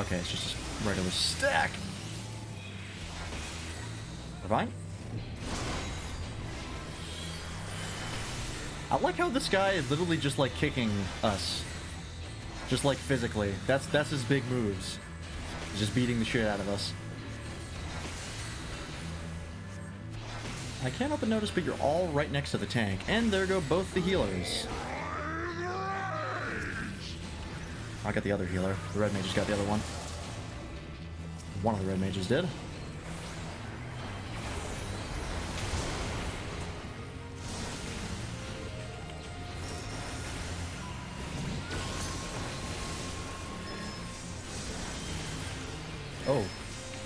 Okay, it's just a regular stack. We're fine. I like how this guy is literally just like kicking us. Just like physically. That's his big moves. He's just beating the shit out of us. I can't help but notice, but you're all right next to the tank. And there go both the healers. I got the other healer. The red mage just got the other one. One of the red mages did.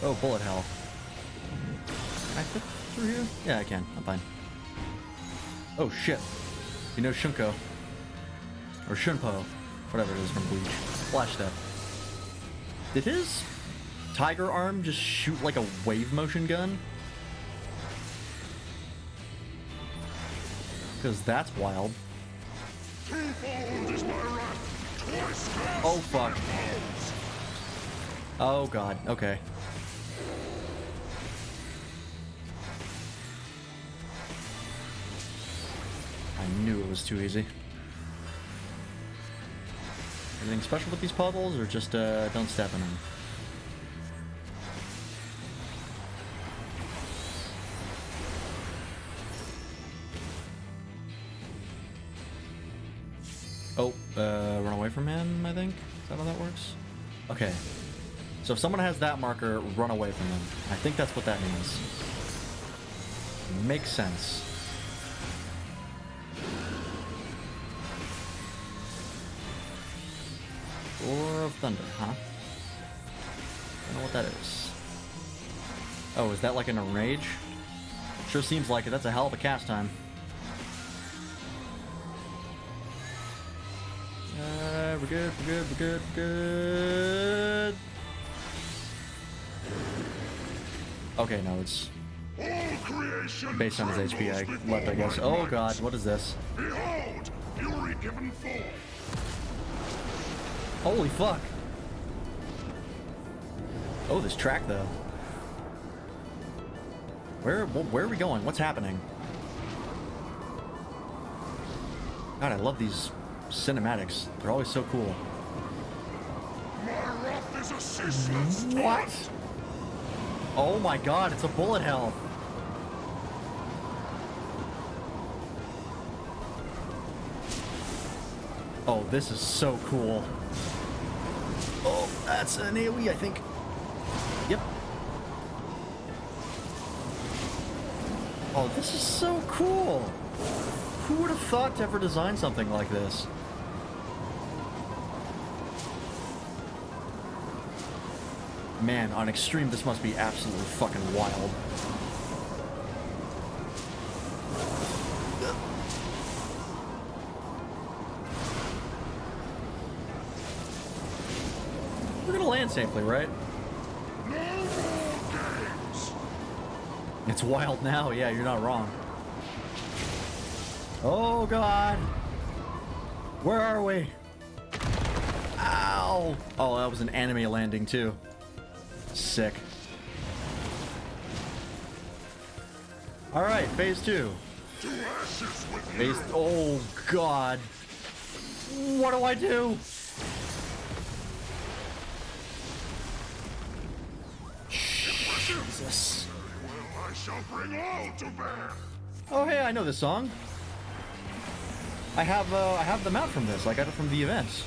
Oh, bullet hell. Can I fit through here? Yeah, I can. I'm fine. Oh, shit. You know Shunko. Or Shunpo. Whatever it is from Bleach. Flash step. Did his tiger arm just shoot like a wave motion gun? Because that's wild. Oh, fuck. Oh, God. Okay. I knew it was too easy. Anything special with these puddles, or just don't step in them? Oh, run away from him, I think? Is that how that works? Okay. So if someone has that marker, run away from them. I think that's what that means. Makes sense. Roar of Thunder, huh? I don't know what that is. Oh, is that like an enrage? Sure seems like it. That's a hell of a cast time. We're good, we're good, we're good, we're good. Okay, no, it's based on his HP, I left, I guess. Oh god, what is this? Behold, fury given forth. Holy fuck. Oh, this track, though. Where are we going? What's happening? God, I love these cinematics. They're always so cool. My wrath is a ceaseless What? Oh my god, it's a bullet hell. Oh, this is so cool. Oh, that's an AoE, I think. Yep. Oh, this is so cool. Who would have thought to ever design something like this? Man, on Extreme, this must be absolutely fucking wild. We're gonna land safely, right? No more games. It's wild now, yeah, you're not wrong. Oh god! Where are we? Ow! Oh, that was an anime landing too. Sick. Alright, phase 2. To ashes with Phase. you. Oh god. What do I do? Jesus. Well, I shall bring all to bear. Oh hey, I know this song. I have the mount from this. I got it from the events.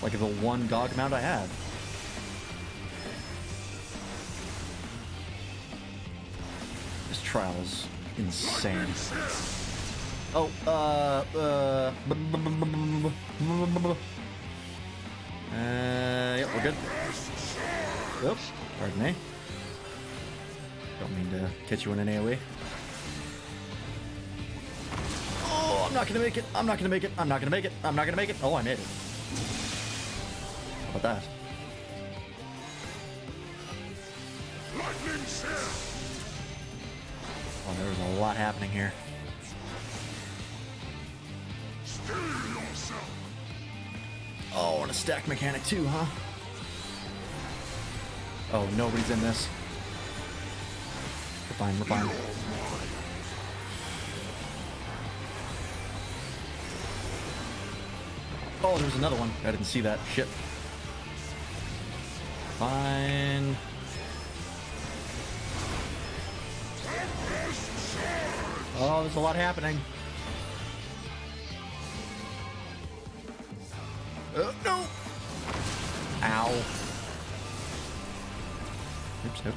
Like the one GOG mount I had. This trial is insane. Oh, yep, we're good. Oops, pardon me. Don't mean to catch you in an AoE. Oh, I'm not gonna make it. I'm not gonna make it. I'm not gonna make it. I'm not gonna make it. Oh, I made it. How about that? Lightning Seal. Oh, there was a lot happening here. Steel yourself. Oh, and a stack mechanic too, huh? Oh, nobody's in this. We're fine, we're fine. Oh, there's another one. I didn't see that. Shit. Fine. Oh, there's a lot happening. No! Ow. Oops, nope.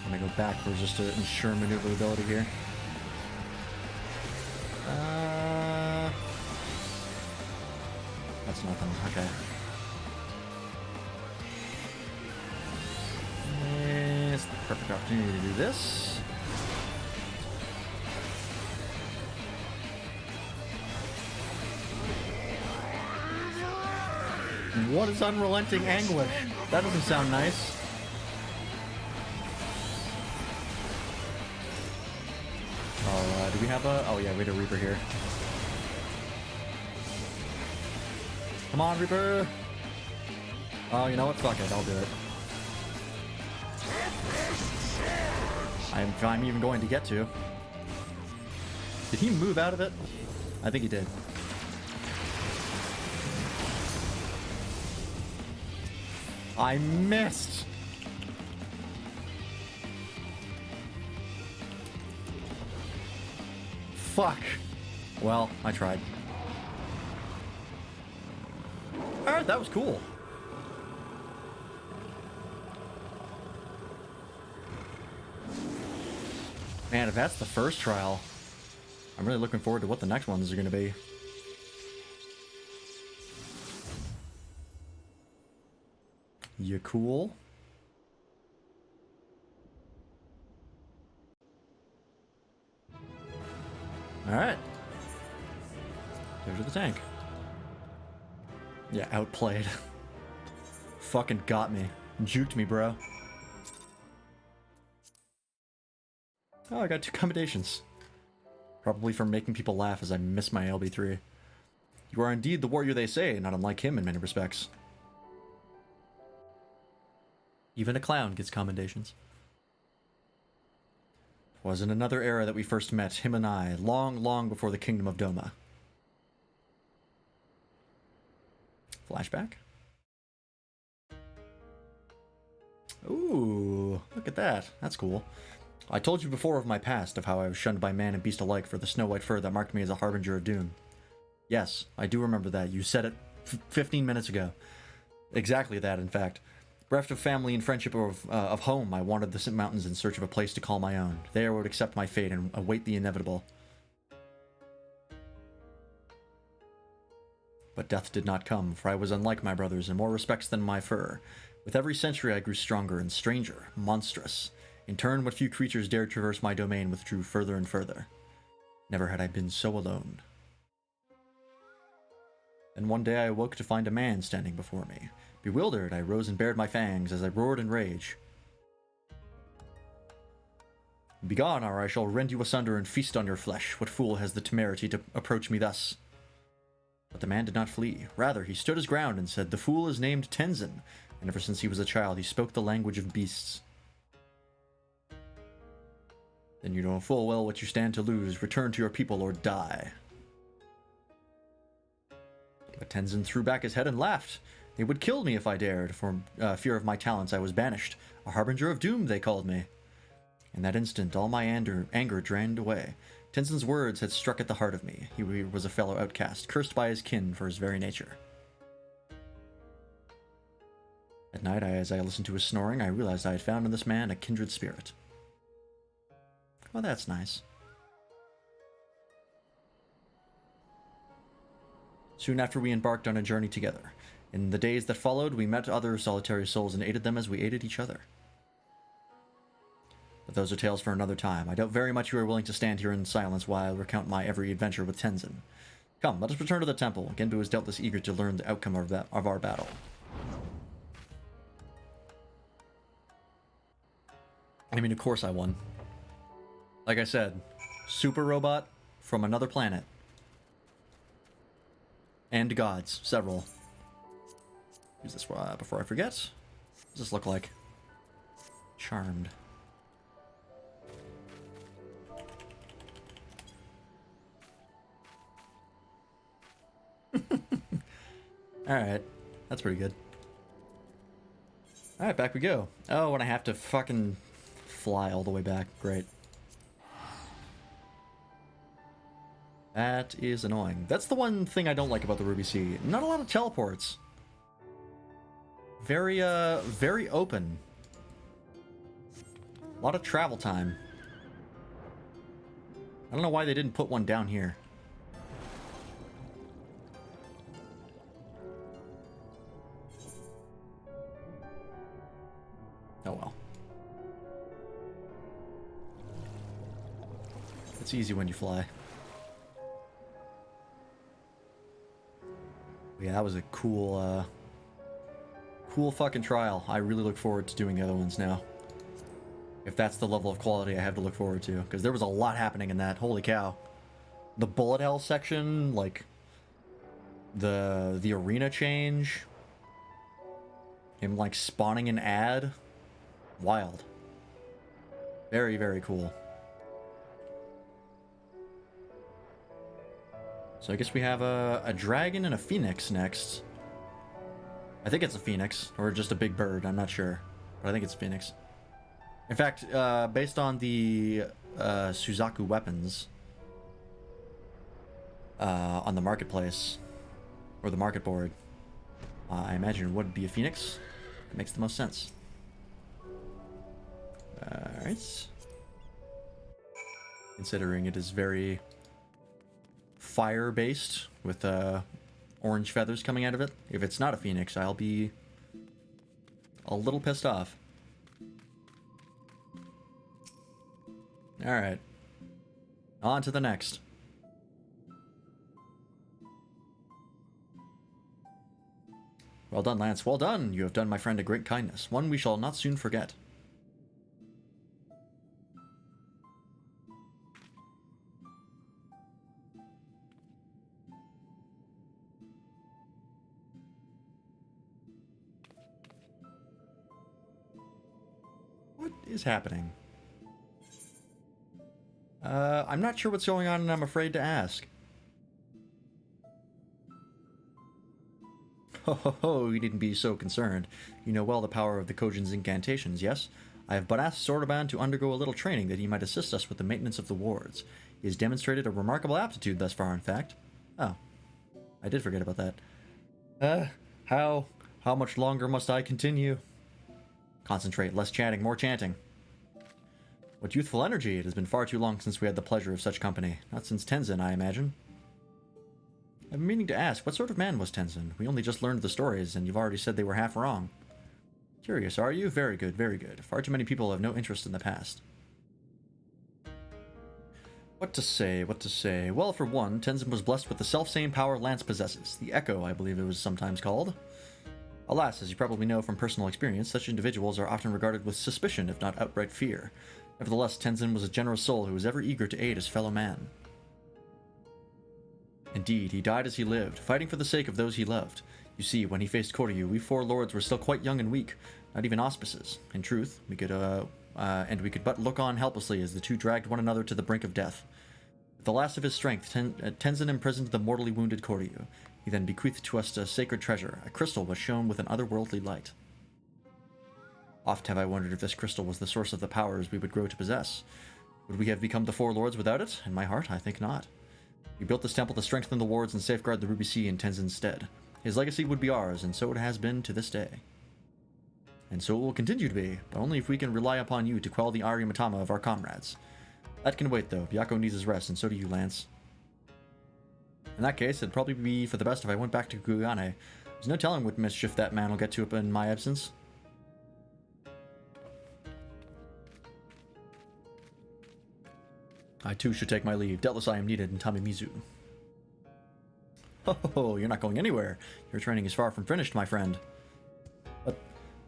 I'm gonna go backwards just to ensure maneuverability here. That's nothing. Okay. It's the perfect opportunity to do this. What is unrelenting anguish? That doesn't sound nice. Oh, do we have a... Oh yeah, we had a Reaper here. Come on, Reaper! Oh, you know what? Fuck it, I'll do it. I'm even going to get to. Did he move out of it? I think he did. I missed! Fuck. Well, I tried. Alright, that was cool. Man, if that's the first trial, I'm really looking forward to what the next ones are going to be. You cool? Alright. There's the tank. Yeah, outplayed. Fucking got me. Juked me, bro. Oh, I got 2 commendations. Probably for making people laugh as I miss my LB3. You are indeed the warrior they say, not unlike him in many respects. Even a clown gets commendations. It was in another era that we first met, him and I, long, long before the kingdom of Doma. Flashback? Ooh, look at that. That's cool. I told you before of my past, of how I was shunned by man and beast alike for the snow-white fur that marked me as a harbinger of doom. Yes, I do remember that. You said it 15 minutes ago. Exactly that, in fact. Bereft of family and friendship of home, I wandered the mountains in search of a place to call my own. There I would accept my fate and await the inevitable. But death did not come, for I was unlike my brothers in more respects than my fur. With every century I grew stronger and stranger, monstrous. In turn, what few creatures dared traverse my domain withdrew further and further. Never had I been so alone. Then one day I awoke to find a man standing before me. Bewildered, I rose and bared my fangs as I roared in rage. Begone, or I shall rend you asunder and feast on your flesh. What fool has the temerity to approach me thus? But the man did not flee. Rather, he stood his ground and said, "The fool is named Tenzin, and ever since he was a child he spoke the language of beasts." Then you know full well what you stand to lose. Return to your people or die. But Tenzin threw back his head and laughed. They would kill me if I dared. For fear of my talents I was banished. A harbinger of doom, they called me. In that instant, all my anger drained away. Tenzin's words had struck at the heart of me. He was a fellow outcast, cursed by his kin for his very nature. At night, as I listened to his snoring, I realized I had found in this man a kindred spirit. Well, that's nice. Soon after, we embarked on a journey together. In the days that followed, we met other solitary souls and aided them as we aided each other. But those are tales for another time. I doubt very much you are willing to stand here in silence while I recount my every adventure with Tenzin. Come, let us return to the temple. Genbu is doubtless eager to learn the outcome of our battle. I mean, of course I won. Like I said, super robot from another planet. And gods, several. Use this before I forget. What does this look like? Charmed. Alright, that's pretty good. Alright, back we go. Oh, and I have to fucking fly all the way back. Great. That is annoying. That's the one thing I don't like about the Ruby Sea. Not a lot of teleports. Very open. A lot of travel time. I don't know why they didn't put one down here. Oh well. It's easy when you fly. Yeah, that was a cool, cool fucking trial. I really look forward to doing the other ones now. If that's the level of quality I have to look forward to. Because there was a lot happening in that. Holy cow. The bullet hell section, like... The arena change. Him, like, spawning an ad. Wild. Very, very cool. So I guess we have a dragon and a phoenix next. I think it's a phoenix, or just a big bird, I'm not sure. But I think it's a phoenix. In fact, based on the Suzaku weapons, on the marketplace, or the market board, I imagine it would be a phoenix. It makes the most sense. Alright. Considering it is very fire-based, with orange feathers coming out of it. If it's not a phoenix, I'll be a little pissed off. Alright. On to the next. Well done, Lance. Well done. You have done my friend a great kindness, one we shall not soon forget. What is happening? I'm not sure what's going on, and I'm afraid to ask. Ho ho ho, you needn't be so concerned. You know well the power of the Kojin's incantations, yes? I have but asked Soraban to undergo a little training that he might assist us with the maintenance of the wards. He has demonstrated a remarkable aptitude thus far, in fact. Oh. I did forget about that. How much longer must I continue? Concentrate, less chatting, more chanting. What youthful energy! It has been far too long since we had the pleasure of such company. Not since Tenzin, I imagine. I've been meaning to ask, what sort of man was Tenzin? We only just learned the stories, and you've already said they were half wrong. Curious, are you? Very good, very good. Far too many people have no interest in the past. What to say, what to say? Well, for one, Tenzin was blessed with the self-same power Lance possesses. The Echo, I believe it was sometimes called. Alas, as you probably know from personal experience, such individuals are often regarded with suspicion, if not outright fear. Nevertheless, Tenzin was a generous soul who was ever eager to aid his fellow man. Indeed, he died as he lived, fighting for the sake of those he loved. You see, when he faced Koryu, we four lords were still quite young and weak, not even auspices. In truth, we could but look on helplessly as the two dragged one another to the brink of death. With the last of his strength, Tenzin imprisoned the mortally wounded Koryu. He then bequeathed to us a sacred treasure, a crystal which shone with an otherworldly light. Oft have I wondered if this crystal was the source of the powers we would grow to possess. Would we have become the four lords without it? In my heart, I think not. We built this temple to strengthen the wards and safeguard the Ruby Sea in Tenzin's stead. His legacy would be ours, and so it has been to this day. And so it will continue to be, but only if we can rely upon you to quell the Ari Matama of our comrades. That can wait, though. Byakko needs his rest, and so do you, Lance. In that case, it'd probably be for the best if I went back to Kugane. There's no telling what mischief that man will get to in my absence. I too should take my leave. Doubtless I am needed in Tamamizu. Oh, you're not going anywhere. Your training is far from finished, my friend.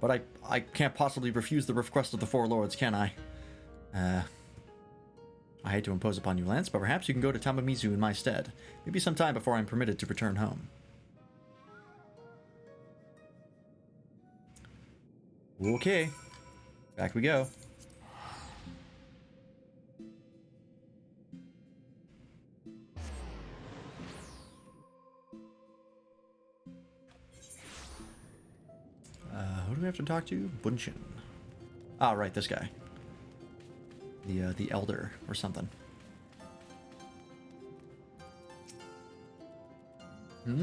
But I can't possibly refuse the request of the four lords, can I? I hate to impose upon you, Lance, but perhaps you can go to Tamamizu in my stead. Maybe some time before I'm permitted to return home. Okay. Back we go. Who do we have to talk to? Bunshin. Ah, right, this guy. The elder or something.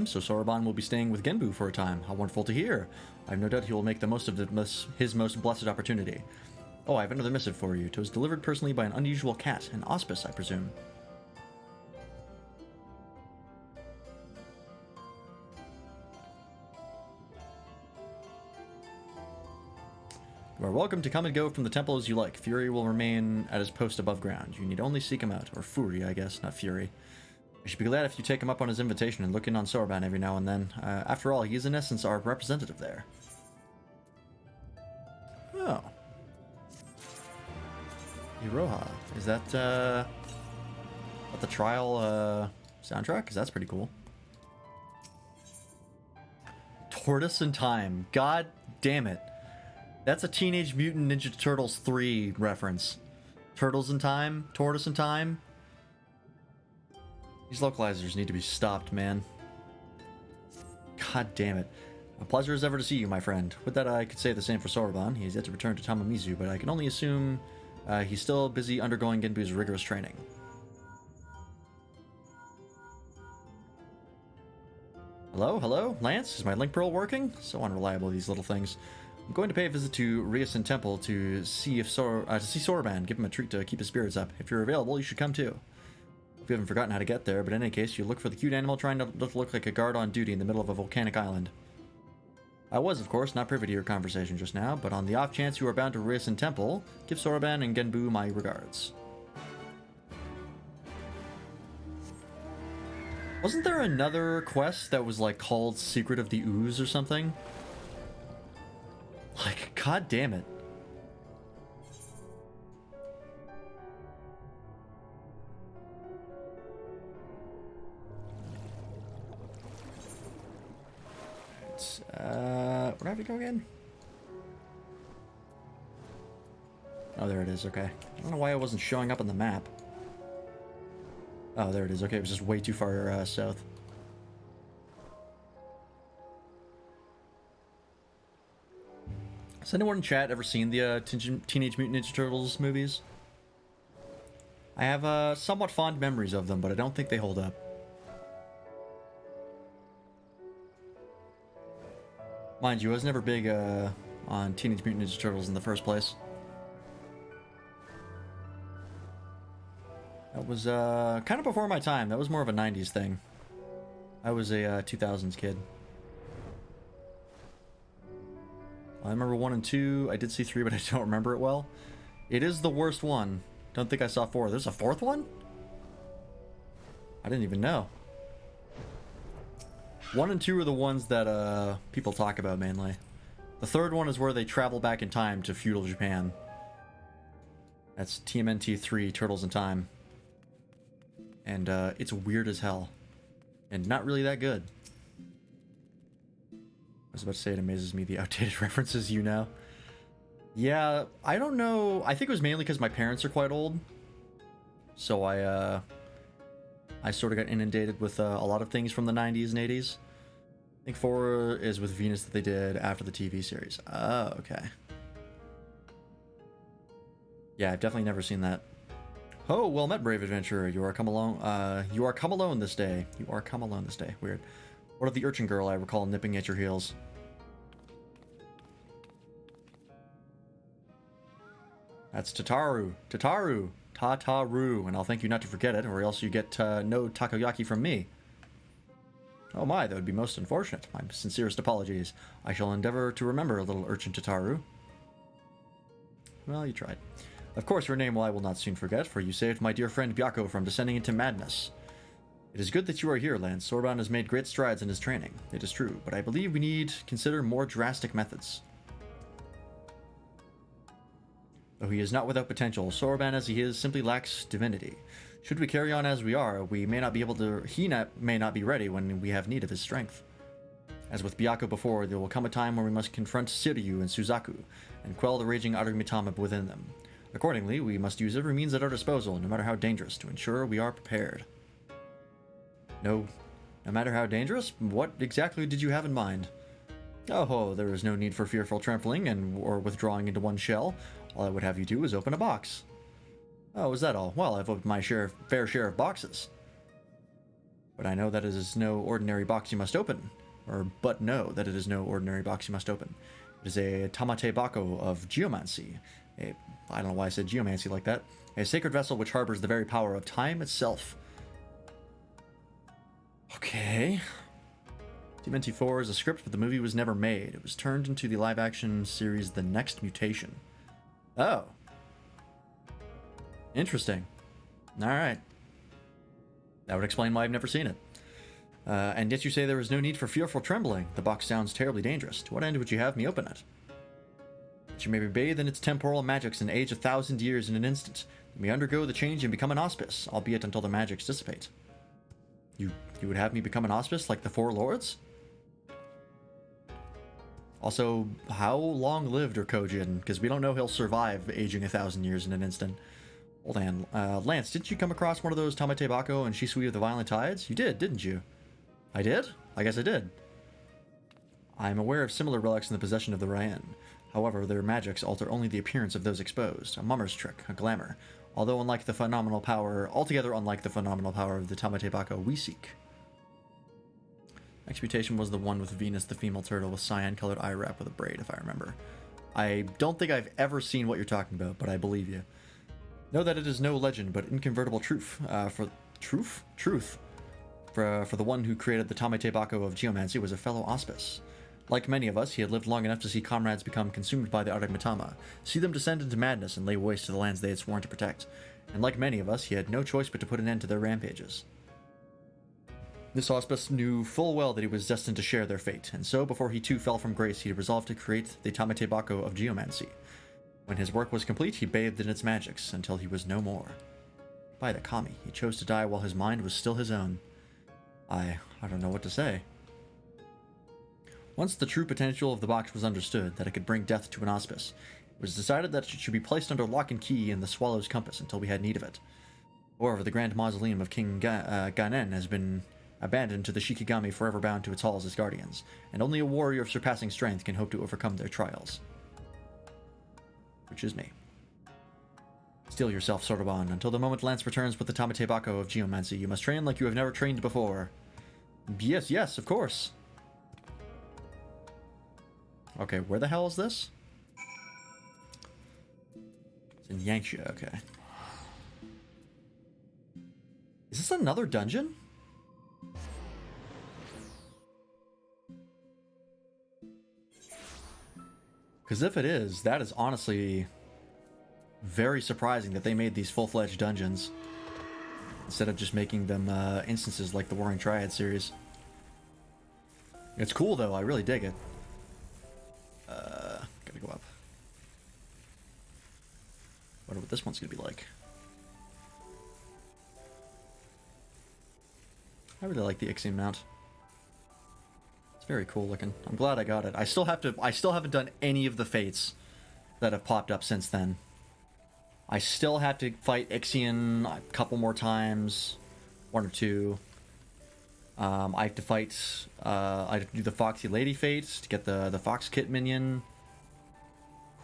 So Soraban will be staying with Genbu for a time. How wonderful to hear. I have no doubt he will make the most of his most blessed opportunity. Oh, I have another missive for you. It was delivered personally by an unusual cat, an auspice, I presume. You are welcome to come and go from the temple as you like. Fury will remain at his post above ground. You need only seek him out. Or Fury, I guess, not Fury. I should be glad if you take him up on his invitation and look in on Soraban every now and then. After all, he is in essence our representative there. Oh. Iroha. Is that the trial soundtrack? Because that's pretty cool. Tortoise in Time. God damn it. That's a Teenage Mutant Ninja Turtles 3 reference. Turtles in Time? Tortoise in Time? These localizers need to be stopped, man. God damn it. A pleasure as ever to see you, my friend. With that, I could say the same for Soraban. He has yet to return to Tamamizu, but I can only assume he's still busy undergoing Genbu's rigorous training. Hello, hello, Lance? Is my link pearl working? So unreliable, these little things. I'm going to pay a visit to Ryasin Temple to see Soroban. Give him a treat to keep his spirits up. If you're available, you should come too. Hope you haven't forgotten how to get there, but in any case, you look for the cute animal trying to look like a guard on duty in the middle of a volcanic island. I was, of course, not privy to your conversation just now, but on the off chance you are bound to Ryasin Temple, give Soroban and Genbu my regards. Wasn't there another quest that was like called Secret of the Ooze or something? Like, god damn it. Where do I have to go again? Oh, there it is, okay. I don't know why it wasn't showing up on the map. Oh, there it is. Okay, it was just way too far south. Has anyone in chat ever seen the Teenage Mutant Ninja Turtles movies? I have somewhat fond memories of them, but I don't think they hold up. Mind you, I was never big on Teenage Mutant Ninja Turtles in the first place. That was kind of before my time. That was more of a 90s thing. I was a 2000s kid. I remember 1 and 2. I did see 3, but I don't remember it well. It is the worst one. Don't think I saw 4. There's a 4th one? I didn't even know. 1 and 2 are the ones that people talk about mainly. The 3rd one is where they travel back in time to feudal Japan. That's TMNT 3, Turtles in Time. And it's weird as hell. And not really that good. I was about to say it amazes me the outdated references you know. Yeah, I don't know. I think it was mainly because my parents are quite old. So I sort of got inundated with a lot of things from the 90s and 80s. I think 4 is with Venus that they did after the TV series. Oh, okay. Yeah, I've definitely never seen that. Oh, well met, brave adventurer. You are come alone. You are come alone this day. You are come alone this day. Weird. What of the urchin girl I recall nipping at your heels? That's Tataru. Tataru. Tataru. And I'll thank you not to forget it, or else you get no takoyaki from me. Oh my, that would be most unfortunate. My sincerest apologies. I shall endeavor to remember, little urchin Tataru. Well, you tried. Of course, your name I will not soon forget, for you saved my dear friend Byakko from descending into madness. It is good that you are here, Lance. Soroban has made great strides in his training. It is true, but I believe we need to consider more drastic methods. Though he is not without potential, Soroban as he is simply lacks divinity. Should we carry on as we are, we may not be able to. May not be ready when we have need of his strength. As with Byakko before, there will come a time when we must confront Shiryu and Suzaku, and quell the raging Arumitama within them. Accordingly, we must use every means at our disposal, no matter how dangerous, to ensure we are prepared. No matter how dangerous? What exactly did you have in mind? Oh, there is no need for fearful trembling or withdrawing into one shell. All I would have you do is open a box. Oh, is that all? Well, I've opened my fair share of boxes. But I know that it is no ordinary box you must open. But know that it is no ordinary box you must open. It is a tamate bako of geomancy. I don't know why I said geomancy like that. A sacred vessel which harbors the very power of time itself. Okay. TMNT 4 is a script, but the movie was never made. It was turned into the live-action series The Next Mutation. Oh. Interesting. Alright. That would explain why I've never seen it. And yet you say there is no need for fearful trembling. The box sounds terribly dangerous. To what end would you have me open it? That you may be bathed in its temporal magics and age 1,000 years in an instant. You may undergo the change and become an auspice, albeit until the magics dissipate. You would have me become an auspice like the Four Lords? Also, how long-lived are Kojin? Because we don't know he'll survive aging 1,000 years in an instant. Hold on. Lance, didn't you come across one of those Tamate Bako and Shisui of the Violent Tides? You did, didn't you? I did? I guess I did. I am aware of similar relics in the possession of the Ryan. However, their magics alter only the appearance of those exposed. A mummer's trick, a glamour. Altogether unlike the phenomenal power of the Tamate Bako we seek. Next mutation was the one with Venus, the female turtle, with cyan-colored eye wrap with a braid, if I remember. I don't think I've ever seen what you're talking about, but I believe you. Know that it is no legend, but inconvertible truth. Truth. For the one who created the Tamete Bako of geomancy was a fellow Auspice. Like many of us, he had lived long enough to see comrades become consumed by the Automatama, see them descend into madness and lay waste to the lands they had sworn to protect. And like many of us, he had no choice but to put an end to their rampages. This Auspice knew full well that he was destined to share their fate, and so before he too fell from grace, he resolved to create the Tamete Bako of geomancy. When his work was complete, he bathed in its magics until he was no more. By the kami, he chose to die while his mind was still his own. I don't know what to say. Once the true potential of the box was understood, that it could bring death to an Auspice, it was decided that it should be placed under lock and key in the Swallow's Compass until we had need of it. However, the Grand Mausoleum of King Ganen has been abandoned to the Shikigami, forever bound to its halls as guardians, and only a warrior of surpassing strength can hope to overcome their trials. Which is me. Steel yourself, Sotoban. Until the moment Lance returns with the Tamete Bako of geomancy, you must train like you have never trained before. Yes, of course. Okay, where the hell is this? It's in Yangxia, okay. Is this another dungeon? Because if it is, that is honestly very surprising that they made these full-fledged dungeons instead of just making them instances like the Warring Triad series. It's cool though, I really dig it. Gotta go up. Wonder what this one's gonna be like. I really like the Ixion mount. It's very cool looking. I'm glad I got it. I still haven't done any of the fates that have popped up since then. I still have to fight Ixion a couple more times. One or two. I have to fight I have to do the Foxy Lady Fate to get the Fox Kit minion.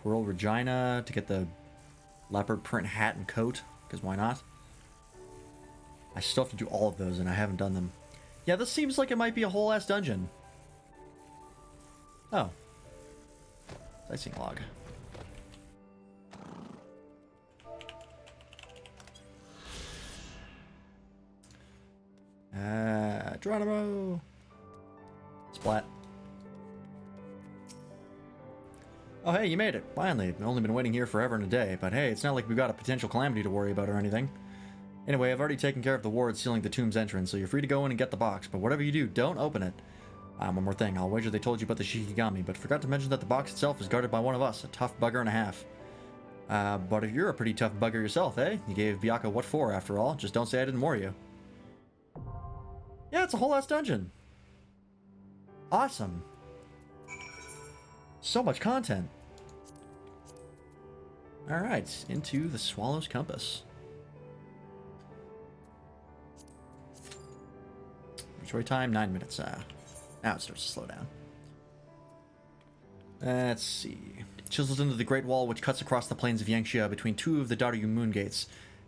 Whirl Regina to get the leopard print hat and coat, because why not? I still have to do all of those and I haven't done them. Yeah, this seems like it might be a whole ass dungeon. Oh. Sightseeing log. Geronimo! Splat. Oh hey, you made it. Finally. I've only been waiting here forever and a day, but hey, it's not like we've got a potential calamity to worry about or anything. Anyway, I've already taken care of the ward sealing the tomb's entrance, so you're free to go in and get the box, but whatever you do, don't open it. One more thing, I'll wager they told you about the Shikigami, but forgot to mention that the box itself is guarded by one of us, a tough bugger and a half. But if you're a pretty tough bugger yourself, eh? You gave Byaka what for, after all. Just don't say I didn't warn you. Yeah, it's a whole ass dungeon. Awesome. So much content. Alright, into the Swallow's Compass. Inventory time, 9 minutes. Now it starts to slow down. Let's see. Chiseled into the Great Wall which cuts across the plains of Yangxia between two of the Daryu Moon Gates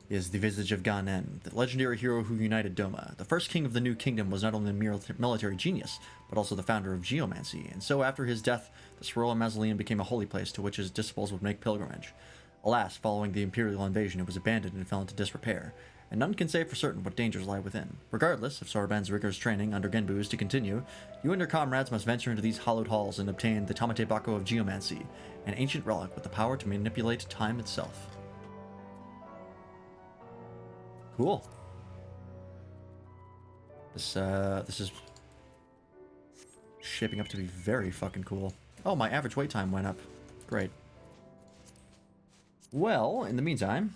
is the visage of Ganen, the legendary hero who united Doma. The first king of the new kingdom was not only a military genius, but also the founder of geomancy, and so after his death, the Swirl Mausoleum became a holy place to which his disciples would make pilgrimage. Alas, following the imperial invasion, it was abandoned and fell into disrepair, and none can say for certain what dangers lie within. Regardless, if Soroban's rigorous training under Genbu is to continue, you and your comrades must venture into these hallowed halls and obtain the Tamete Bako of geomancy, an ancient relic with the power to manipulate time itself. Cool. This is shaping up to be very fucking cool. Oh, my average wait time went up. Great. Well, in the meantime,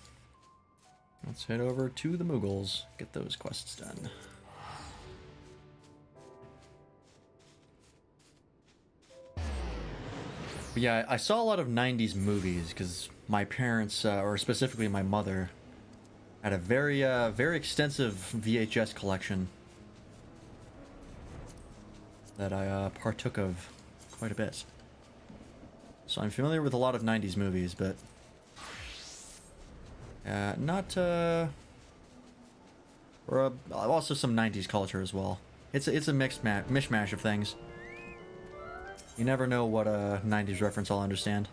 let's head over to the Mughals, get those quests done. But yeah, I saw a lot of 90s movies because my parents, or specifically my mother, had a very extensive VHS collection that I partook of quite a bit. So I'm familiar with a lot of 90s movies, but not or also some 90s culture as well. It's a mixed mishmash of things. You never know what a 90s reference I'll understand.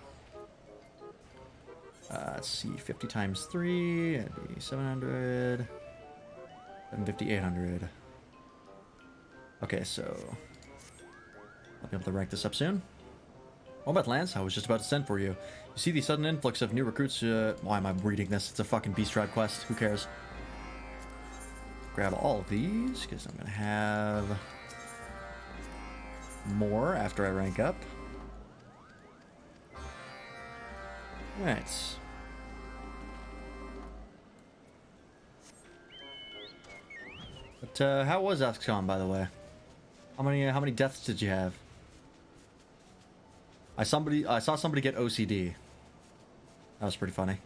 Let's see, 50 times 3, that'd be 700. 750, 800. Okay, so I'll be able to rank this up soon. Oh, about Lance, I was just about to send for you. You see the sudden influx of new recruits. Why am I reading this? It's a fucking Beast Tribe quest. Who cares? Grab all of these, because I'm going to have more after I rank up. Alright. But, how was XCOM, by the way? How many deaths did you have? I saw somebody get OCD. That was pretty funny.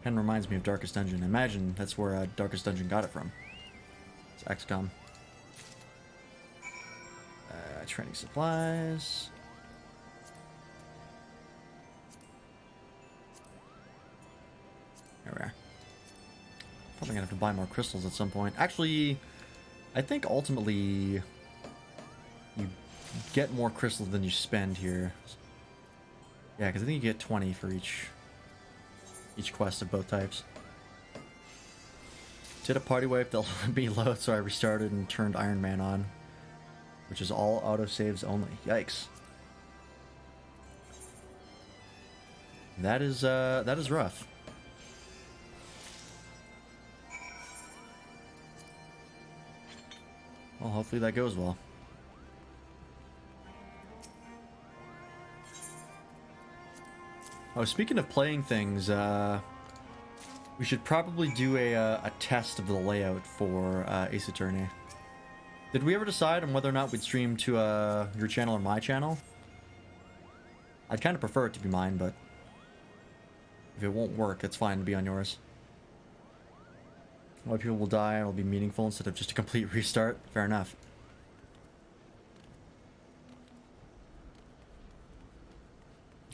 Kind of reminds me of Darkest Dungeon. Imagine that's where Darkest Dungeon got it from. It's XCOM. Training supplies. There we are. Probably gonna have to buy more crystals at some point. Actually, I think ultimately you get more crystals than you spend here. Yeah, because I think you get 20 for each quest of both types. Did a party wipe, they'll be low, so I restarted and turned Iron Man on, which is all autosaves only. Yikes. That is rough. Well, hopefully that goes well. Oh, speaking of playing things, we should probably do a test of the layout for Ace Attorney. Did we ever decide on whether or not we'd stream to your channel or my channel? I'd kind of prefer it to be mine, but if it won't work, it's fine to be on yours. A lot of people will die and it'll be meaningful instead of just a complete restart. Fair enough.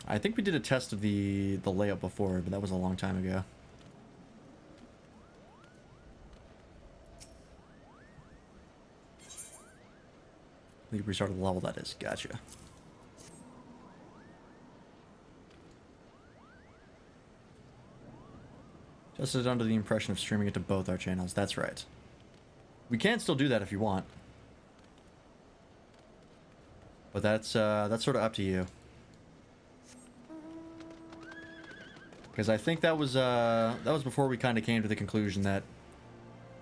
I think we did a test of the layout before, but that was a long time ago. You restarted the level, that is. Gotcha. Just as under the impression of streaming it to both our channels. That's right. We can still do that if you want. But that's sort of up to you. Because I think that was before we kind of came to the conclusion that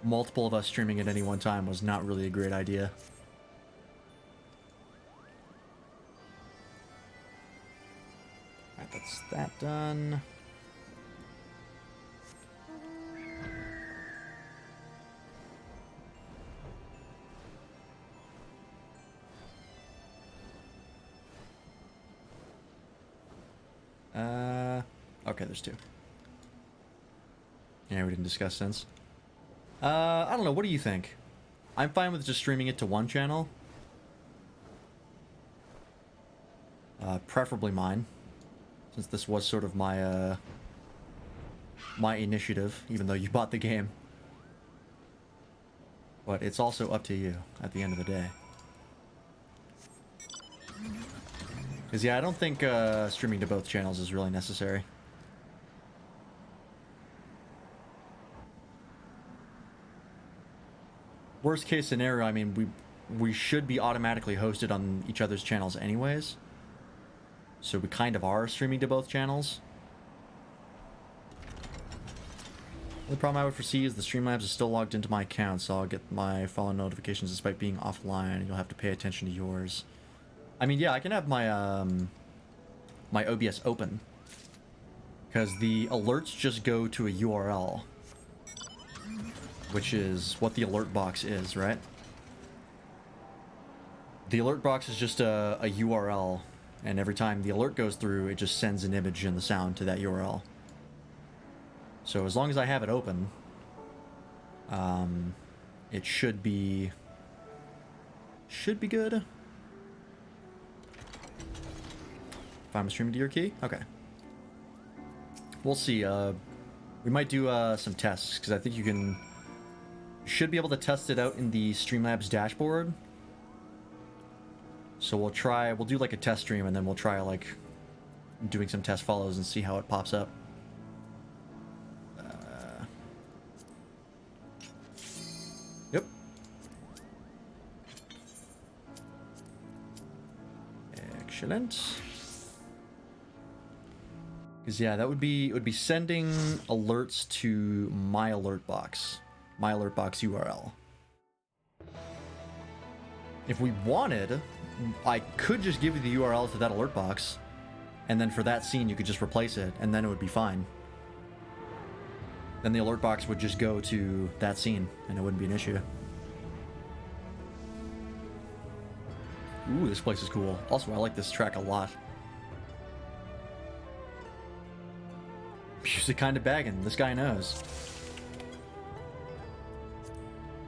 multiple of us streaming at any one time was not really a great idea. Alright, that's that done. Okay, there's two. Yeah, we didn't discuss since. I don't know, what do you think? I'm fine with just streaming it to one channel. Preferably mine, since this was sort of my, my initiative, even though you bought the game. But it's also up to you at the end of the day. Because, yeah, I don't think streaming to both channels is really necessary. Worst case scenario, I mean, we should be automatically hosted on each other's channels anyways. So we kind of are streaming to both channels. The problem I would foresee is the Streamlabs is still logged into my account, so I'll get my follow notifications despite being offline, and you'll have to pay attention to yours. I mean, yeah, I can have my my OBS open, because the alerts just go to a URL, which is what the alert box is, right? The alert box is just a URL, and every time the alert goes through, it just sends an image and the sound to that URL. So as long as I have it open, it should be good. If I'm streaming to your key? Okay. we'll see. We might do some tests, because I think you should be able to test it out in the Streamlabs dashboard. So we'll do like a test stream, and then we'll try like doing some test follows and see how it pops up. Yep. Excellent. Because yeah, it would be sending alerts to my alert box URL. If we wanted, I could just give you the URL to that alert box, and then for that scene you could just replace it, and then it would be fine. Then the alert box would just go to that scene, and it wouldn't be an issue. Ooh, this place is cool. Also, I like this track a lot. Music kind of bagging. This guy knows.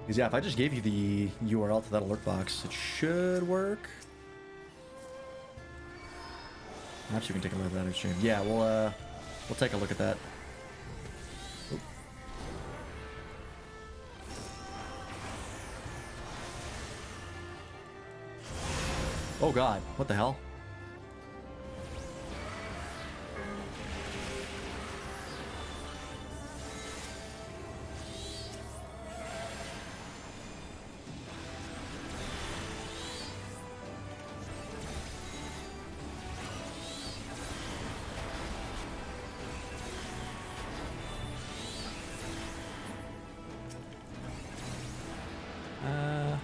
Because yeah, if I just gave you the URL to that alert box, it should work. Perhaps you can take a look at that stream. Yeah, we'll take a look at that. Oop. Oh god, what the hell?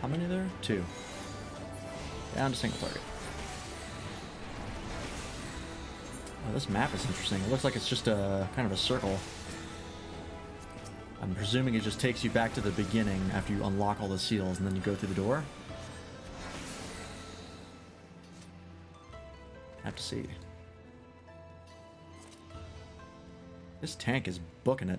How many there? 2. Down to single target. Oh, this map is interesting. It looks like it's just a kind of a circle. I'm presuming it just takes you back to the beginning after you unlock all the seals and then you go through the door. I have to see. This tank is booking it.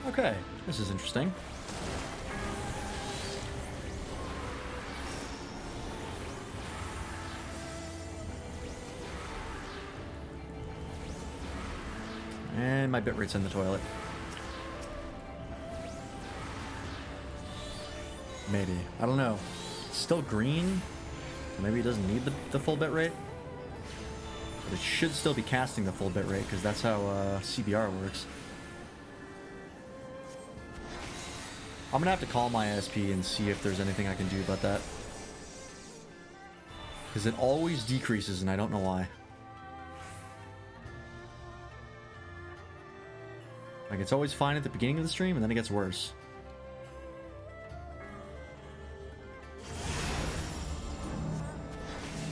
Okay, this is interesting. And my bitrate's in the toilet. Maybe. I don't know. It's still green. Maybe it doesn't need the full bitrate. But it should still be casting the full bitrate because that's how CBR works. I'm gonna have to call my ISP and see if there's anything I can do about that. Because it always decreases and I don't know why. Like, it's always fine at the beginning of the stream and then it gets worse.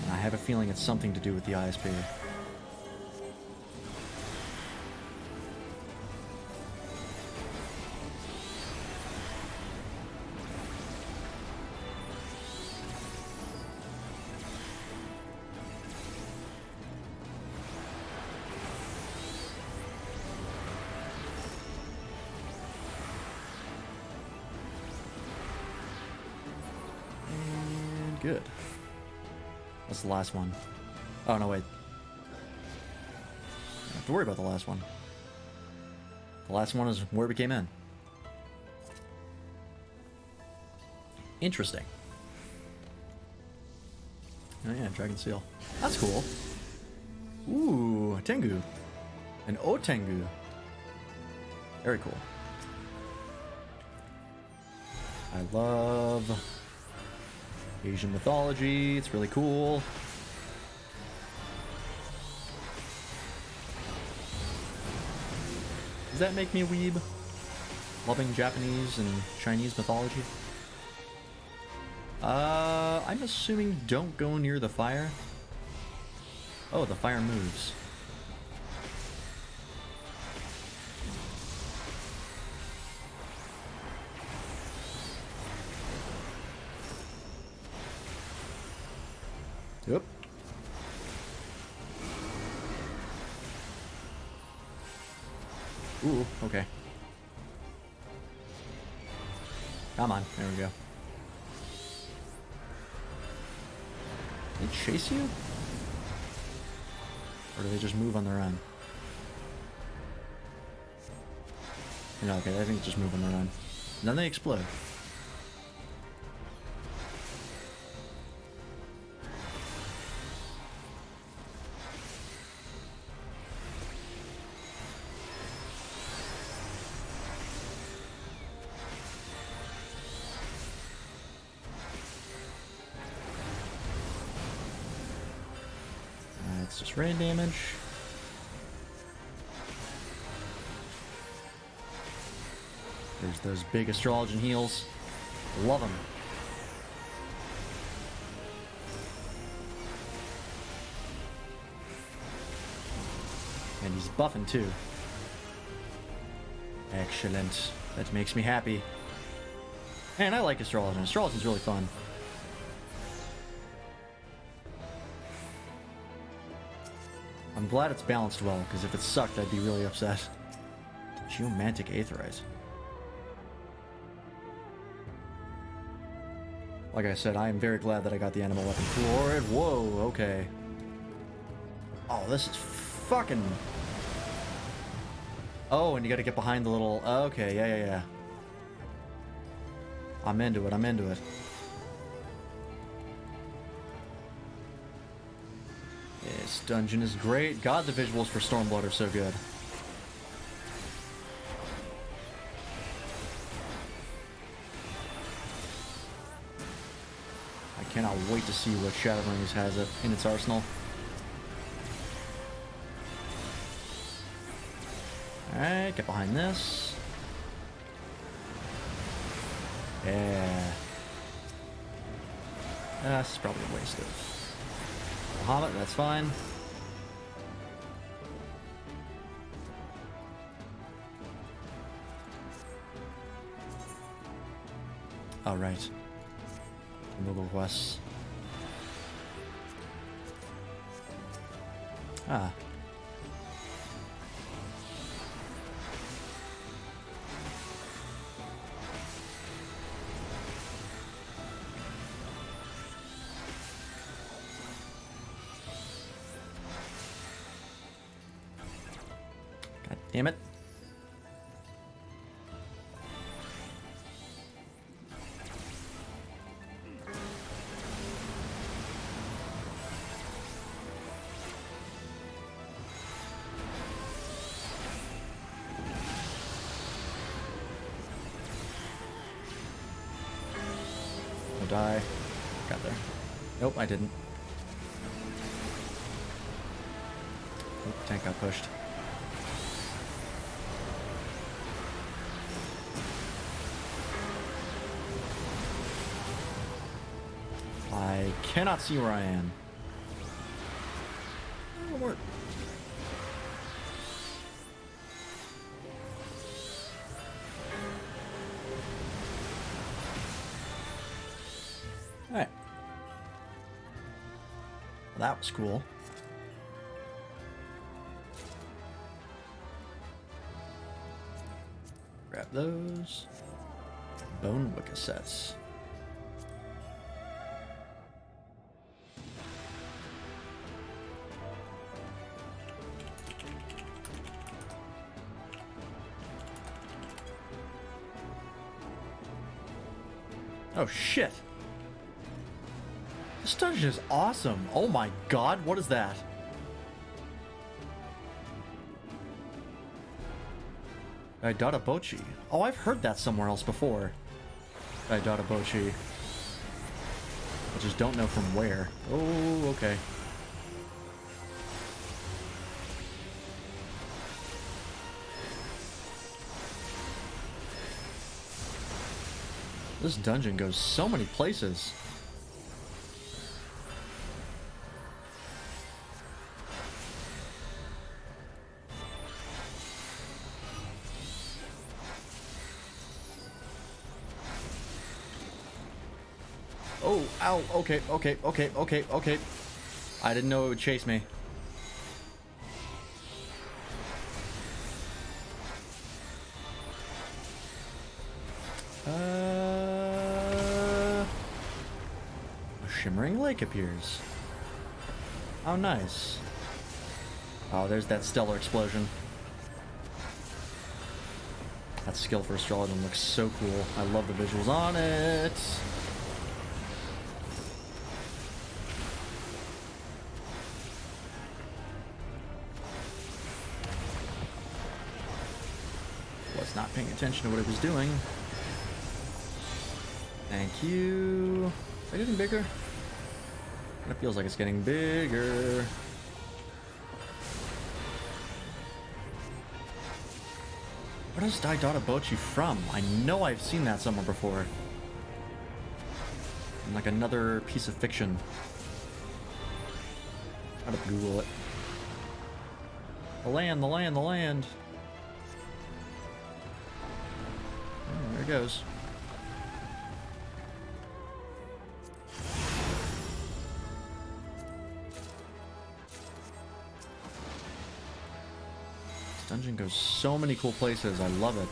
And I have a feeling it's something to do with the ISP. Good. That's the last one. Oh, no, wait. Don't have to worry about the last one. The last one is where we came in. Interesting. Oh, yeah, Dragon Seal. That's cool. Ooh, a Tengu. An O-Tengu. Very cool. I love Asian mythology. It's really cool. Does that make me a weeb? Loving Japanese and Chinese mythology? I'm assuming don't go near the fire. Oh, the fire moves. Yep. Ooh, okay. Come on, there we go. they chase you? Or do they just move on their own? No, okay, I think they just move on their own. And then they explode. It's just rain damage. There's those big astrologian heals. Love them. And he's buffing too. Excellent. That makes me happy. Man, I like astrologian. Astrologian's really fun. I'm glad it's balanced well, because if it sucked, I'd be really upset. Geomantic Aetheryte. Like I said, I am very glad that I got the animal weapon for it. Whoa, okay. Oh, this is fucking... Oh, and you gotta get behind the little... Okay, yeah. I'm into it. This dungeon is great. God, the visuals for Stormblood are so good. I cannot wait to see what Shadowbringers has in its arsenal. Alright, get behind this. Yeah. This is probably a waste of... Hobbit, that's fine. All right. Removal quests. Ah. God damn it. I'll die. Got there. Nope, I didn't. Oop, tank got pushed. I cannot see where I am. Oh, where? Alright. Well, that was cool. Grab those. Bone Wicca sets. Oh shit! This dungeon is awesome! Oh my god, what is that? Idata Bochi. Oh, I've heard that somewhere else before. Idata Bochi. I just don't know from where. Oh, okay. This dungeon goes so many places. Oh, ow, okay. I didn't know it would chase me. A shimmering lake appears. Oh, nice. Oh, there's that stellar explosion. That skill for Astrologian looks so cool. I love the visuals on it. Was not paying attention to what it was doing. Thank you. Is that getting bigger? It feels like it's getting bigger. Where does Daidata Bochi from? I know I've seen that somewhere before. In like another piece of fiction. Gotta Google it. The land, the land, the land. Oh, there it goes. This dungeon goes so many cool places. I love it.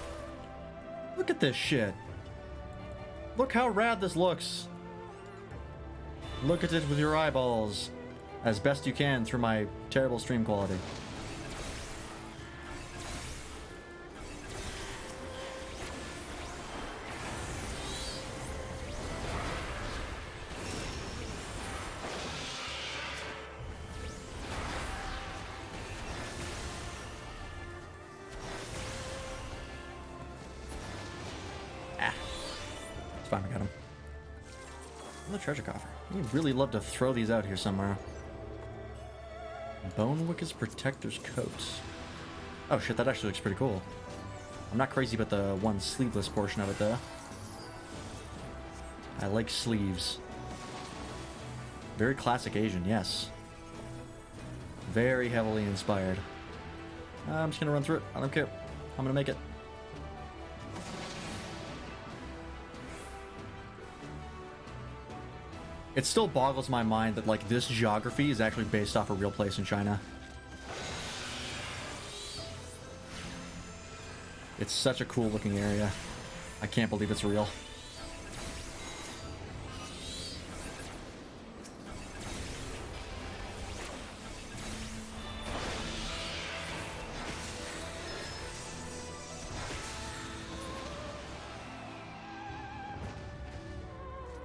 Look at this shit. Look how rad this looks. Look at it with your eyeballs. As best you can through my terrible stream quality. Fine, we got him. Another treasure coffer. I'd really love to throw these out here somewhere. Bone Wicked's Protector's Coat. Oh shit, that actually looks pretty cool. I'm not crazy about the one sleeveless portion of it though. I like sleeves. Very classic Asian, yes. Very heavily inspired. I'm just gonna run through it. I don't care. I'm gonna make it. It still boggles my mind that, like, this geography is actually based off a real place in China. It's such a cool looking area. I can't believe it's real.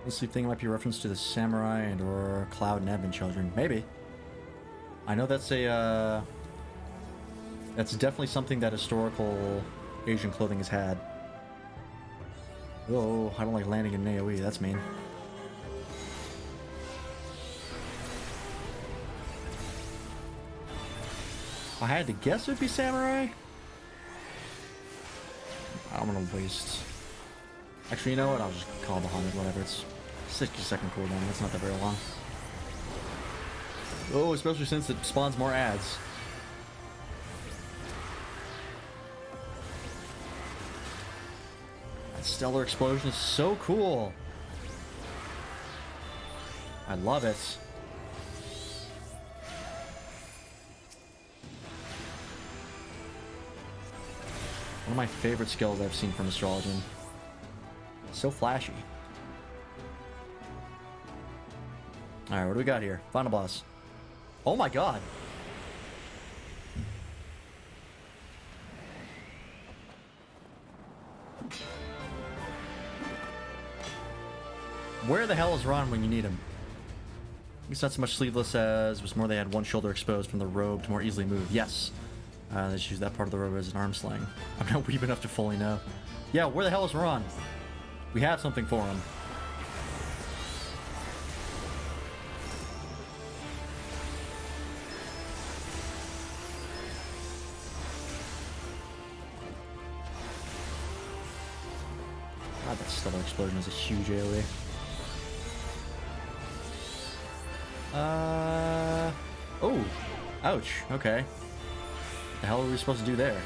This thing might be a reference to the samurai and or Cloud and Advent children. Maybe. I know that's a that's definitely something that historical Asian clothing has had. Oh, I don't like landing in AoE, that's mean. If I had to guess, it would be samurai. I don't want to waste. Actually, you know what? I'll just call the 100, whatever. It's 60-second cooldown. That's not that very long. Oh, especially since it spawns more ads. That stellar explosion is so cool. I love it. One of my favorite skills I've seen from Astrologian. So flashy. Alright, what do we got here? Final boss. Oh my god! Where the hell is Ron when you need him? It's not so much sleeveless as it was more they had one shoulder exposed from the robe to more easily move. Yes. They just use that part of the robe as an arm sling. I'm not weeb enough to fully know. Yeah, where the hell is Ron? We have something for him. God, that stellar explosion is a huge AoE. Oh! Ouch, okay. What the hell are we supposed to do there?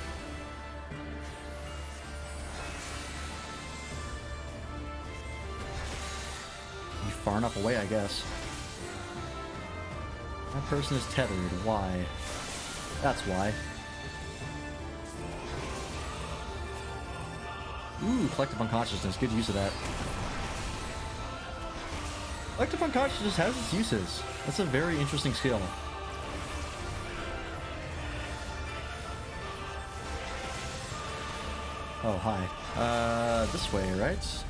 Be far enough away, I guess. That person is tethered. Why? That's why. Ooh, Collective Unconsciousness. Good use of that. Collective Unconsciousness has its uses. That's a very interesting skill. Oh, hi. This way, right?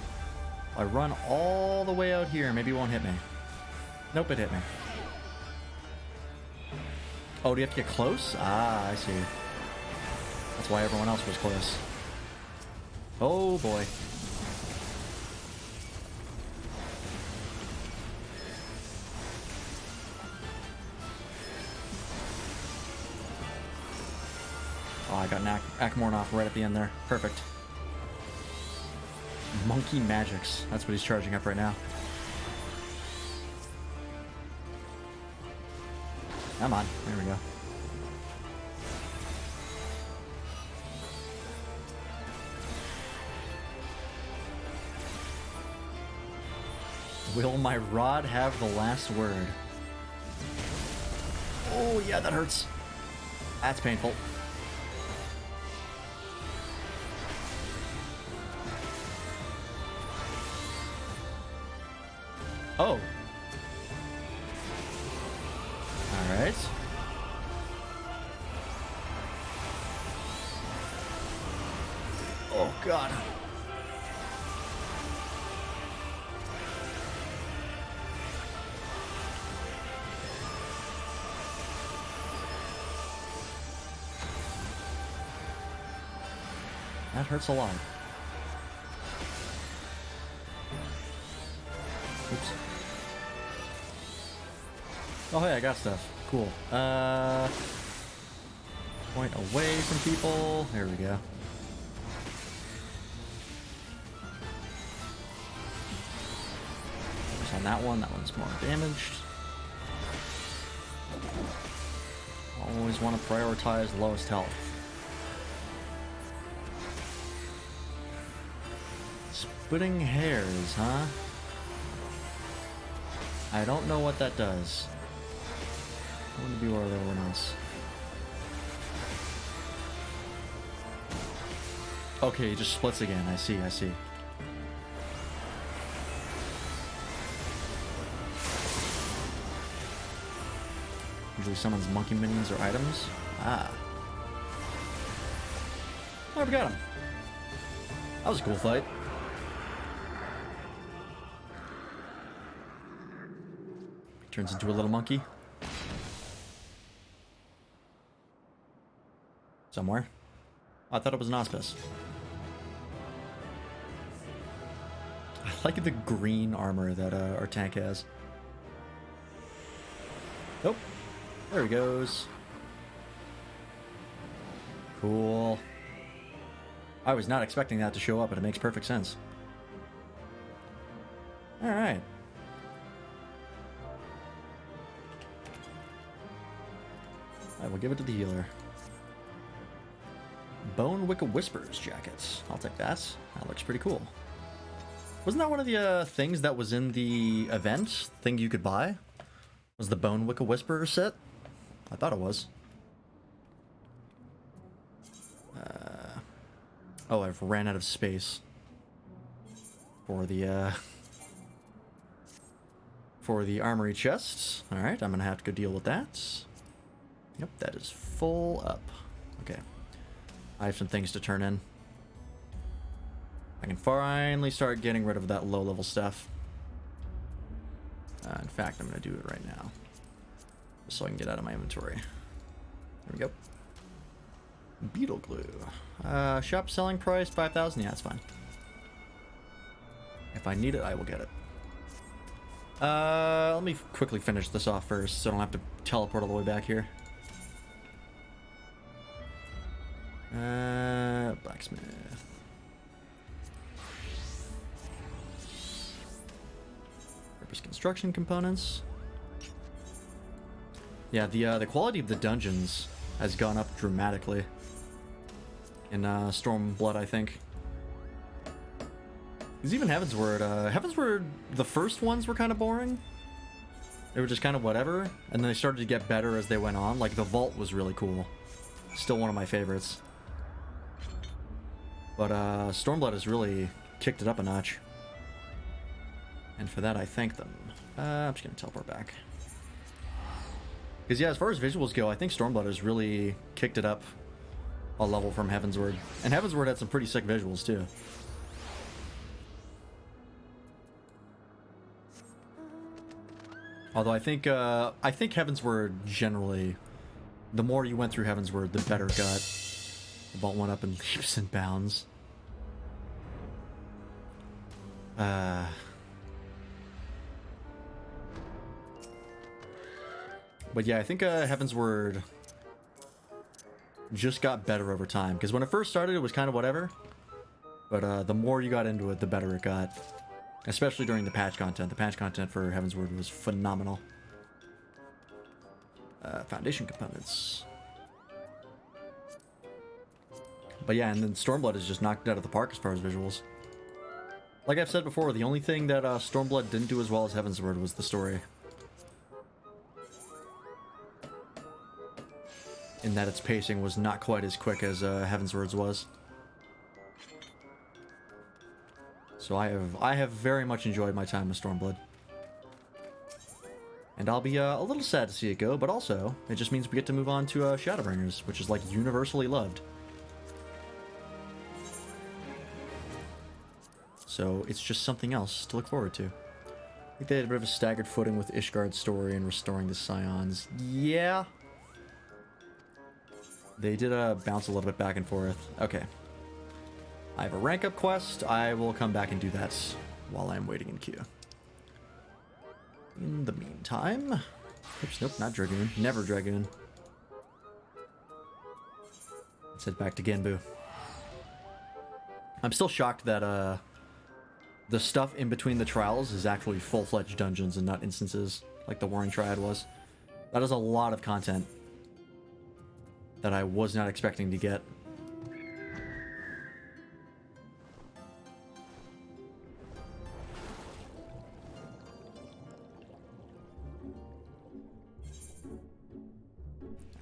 I run all the way out here. Maybe it won't hit me. Nope, it hit me. Oh, do you have to get close? Ah, I see. That's why everyone else was close. Oh, boy. Oh, I got Akmornoff right at the end there. Perfect. Monkey Magics. That's what he's charging up right now. Come on. There we go. Will my rod have the last word? Oh, yeah, that hurts. That's painful. Oh. Alright. Oh, God. That hurts a lot. Oops. Oh, hey, I got stuff. Cool. Point away from people. There we go. Focus on that one. That one's more damaged. Always want to prioritize lowest health. Splitting hairs, huh? I don't know what that does. I want to be where everyone else. Okay, he just splits again. I see, I see. Usually summons monkey minions or items. Ah. Oh, we got him. That was a cool fight. Turns into a little monkey. Somewhere. Oh, I thought it was an auspice. I like the green armor that our tank has. Oh, there he goes. Cool. I was not expecting that to show up, but it makes perfect sense. Alright. I will give it to the healer. Bone Wicca Whispers jackets. I'll take that. That looks pretty cool. Wasn't that one of the things that was in the event thing you could buy? Was the Bone Wicca Whisperer set? I thought it was. Oh, I've ran out of space for the armory chests. All right, I'm gonna have to go deal with that. Yep, that is full up. Okay, I have some things to turn in. I can finally start getting rid of that low-level stuff. In fact, I'm gonna do it right now, just so I can get out of my inventory. There we go. Beetle glue. Shop selling price 5,000. Yeah, that's fine. If I need it, I will get it. Let me quickly finish this off first, so I don't have to teleport all the way back here. Blacksmith. Purpose construction components. Yeah, the quality of the dungeons has gone up dramatically in Stormblood, I think. Because even Heavensward, the first ones were kind of boring. They were just kind of whatever, and then they started to get better as they went on. Like, the Vault was really cool. Still one of my favorites. But Stormblood has really kicked it up a notch. And for that, I thank them. I'm just going to teleport back. Because, yeah, as far as visuals go, I think Stormblood has really kicked it up a level from Heavensward. And Heavensward had some pretty sick visuals too. Although I think Heavensward generally, the more you went through Heavensward, the better it got. The vault went up in leaps and bounds. But yeah, I think Heavensward just got better over time. Because when it first started, it was kind of whatever. But the more you got into it, the better it got. Especially during the patch content. The patch content for Heavensward was phenomenal. Foundation components. But yeah, and then Stormblood is just knocked it out of the park as far as visuals. Like I've said before, the only thing that Stormblood didn't do as well as Heavensward was the story. In that its pacing was not quite as quick as Heavensward's was. So I have very much enjoyed my time with Stormblood. And I'll be a little sad to see it go, but also, it just means we get to move on to Shadowbringers, which is like universally loved. So it's just something else to look forward to. I think they had a bit of a staggered footing with Ishgard's story and restoring the Scions. Yeah. They did bounce a little bit back and forth. Okay. I have a rank up quest. I will come back and do that while I'm waiting in queue. In the meantime... Oops, nope, not Dragoon. Never Dragoon. Let's head back to Genbu. I'm still shocked that the stuff in between the trials is actually full-fledged dungeons and not instances like the Warring Triad was. That is a lot of content that I was not expecting to get.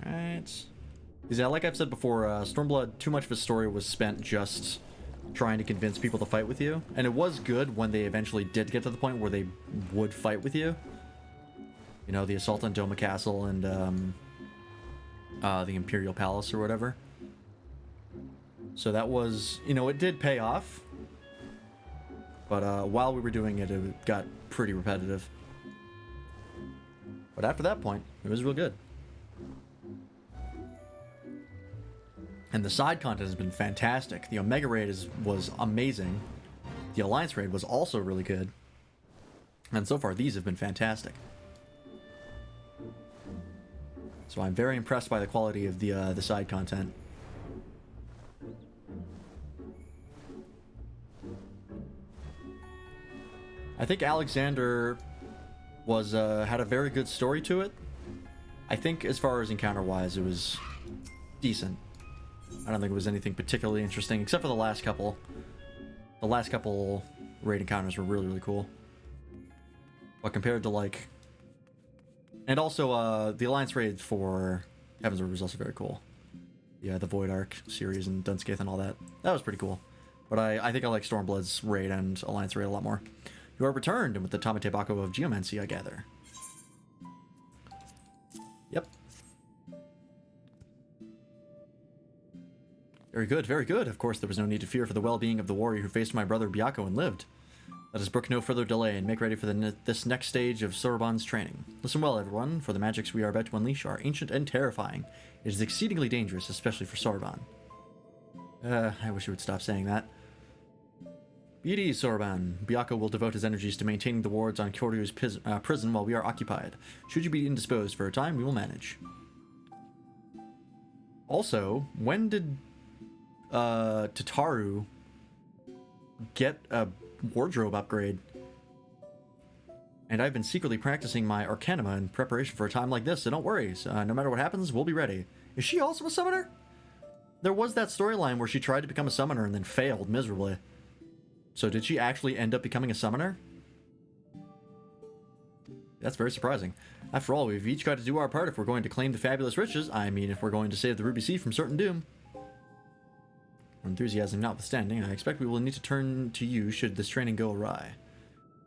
Alright. Yeah, like I've said before, Stormblood, too much of his story was spent just trying to convince people to fight with you. And it was good when they eventually did get to the point where they would fight with you. You know, the assault on Doma Castle and the Imperial Palace or whatever. So that was, you know, it did pay off. But while we were doing it, it got pretty repetitive. But after that point, it was real good. And the side content has been fantastic. The Omega Raid was amazing. The Alliance Raid was also really good. And so far, these have been fantastic. So I'm very impressed by the quality of the side content. I think Alexander was had a very good story to it. I think as far as encounter-wise, it was decent. I don't think it was anything particularly interesting, except for the last couple. The last couple raid encounters were really, really cool. But compared to, like... And also, the Alliance raid for Heavensward was also very cool. Yeah, the Void Arc series and Dunscaith and all that. That was pretty cool. But I think I like Stormblood's raid and Alliance raid a lot more. You are returned with the Tamate Bako of Geomancy, I gather. Yep. Very good, very good. Of course, there was no need to fear for the well-being of the warrior who faced my brother Byakko and lived. Let us brook no further delay and make ready for this next stage of Sorbonne's training. Listen well, everyone, for the magics we are about to unleash are ancient and terrifying. It is exceedingly dangerous, especially for Sorbonne. I wish you would stop saying that. Be at ease, Sorbonne. Byakko will devote his energies to maintaining the wards on Kyoryu's prison while we are occupied. Should you be indisposed for a time, we will manage. Also, when did Tataru get a wardrobe upgrade? And I've been secretly practicing my Arcanima in preparation for a time like this, so don't worry. No matter what happens, we'll be ready. Is she also a summoner? There was that storyline where she tried to become a summoner and then failed miserably. So did she actually end up becoming a summoner? That's very surprising. After all, we've each got to do our part if we're going to claim the fabulous riches. I mean, if we're going to save the Ruby Sea from certain doom. Enthusiasm notwithstanding, I expect we will need to turn to you should this training go awry.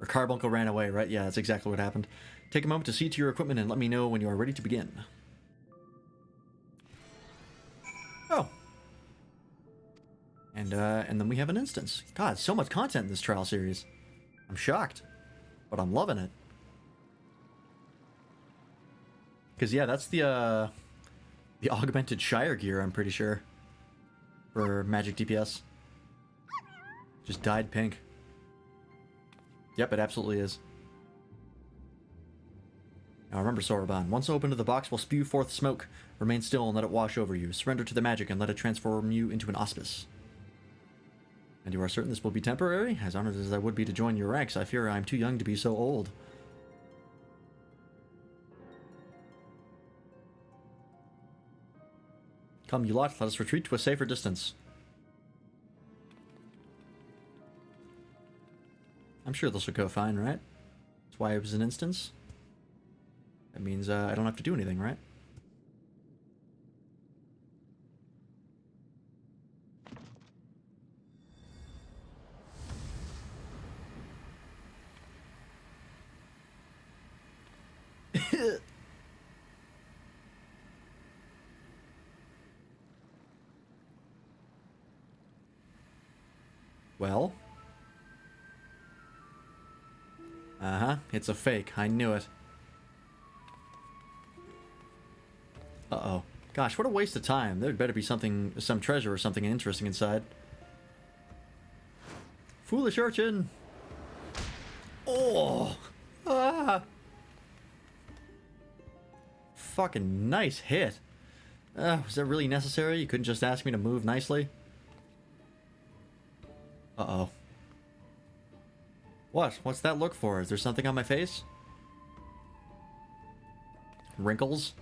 Or Carbuncle ran away, right? Yeah, that's exactly what happened. Take a moment to see to your equipment and let me know when you are ready to begin. Oh. And then we have an instance. God, so much content in this trial series. I'm shocked, but I'm loving it. Because yeah, that's the augmented Shire gear, I'm pretty sure, for magic DPS. Just dyed pink. Yep, it absolutely is. Now remember, Soroban, once opened, the box will spew forth smoke. Remain still and let it wash over you. Surrender to the magic and let it transform you into an auspice. And you are certain this will be temporary? As honored as I would be to join your ranks, I fear I am too young to be so old. Come, you lot, let us retreat to a safer distance. I'm sure this will go fine, right? That's why it was an instance. That means I don't have to do anything, right? Well? Uh-huh, it's a fake. I knew it. Uh-oh. Gosh, what a waste of time. There'd better be something, some treasure or something interesting inside. Foolish urchin! Oh! Ah! Fucking nice hit. Was that really necessary? You couldn't just ask me to move nicely? Uh-oh. What? What's that look for? Is there something on my face? Wrinkles?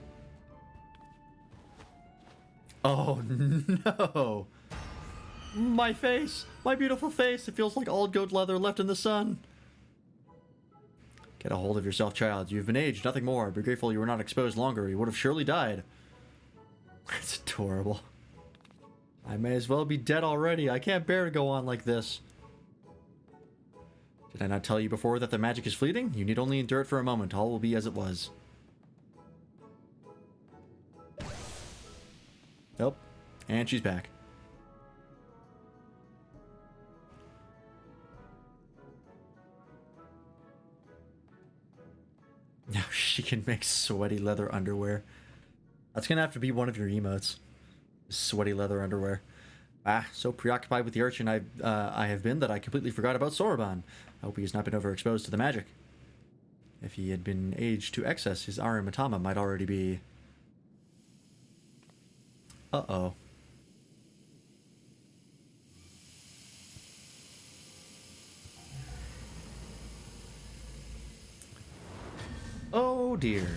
Oh, no! My face! My beautiful face! It feels like old goat leather left in the sun! Get a hold of yourself, child. You've been aged, nothing more. Be grateful you were not exposed longer. You would have surely died. That's adorable. I may as well be dead already. I can't bear to go on like this. Did I not tell you before that the magic is fleeting? You need only endure it for a moment. All will be as it was. Nope. And she's back. Now she can make sweaty leather underwear. That's gonna have to be one of your emotes. Sweaty leather underwear. Ah, so preoccupied with the urchin I have been that I completely forgot about Soroban. I hope he has not been overexposed to the magic. If he had been aged to excess, his Arimatama might already be... Uh-oh. Oh dear.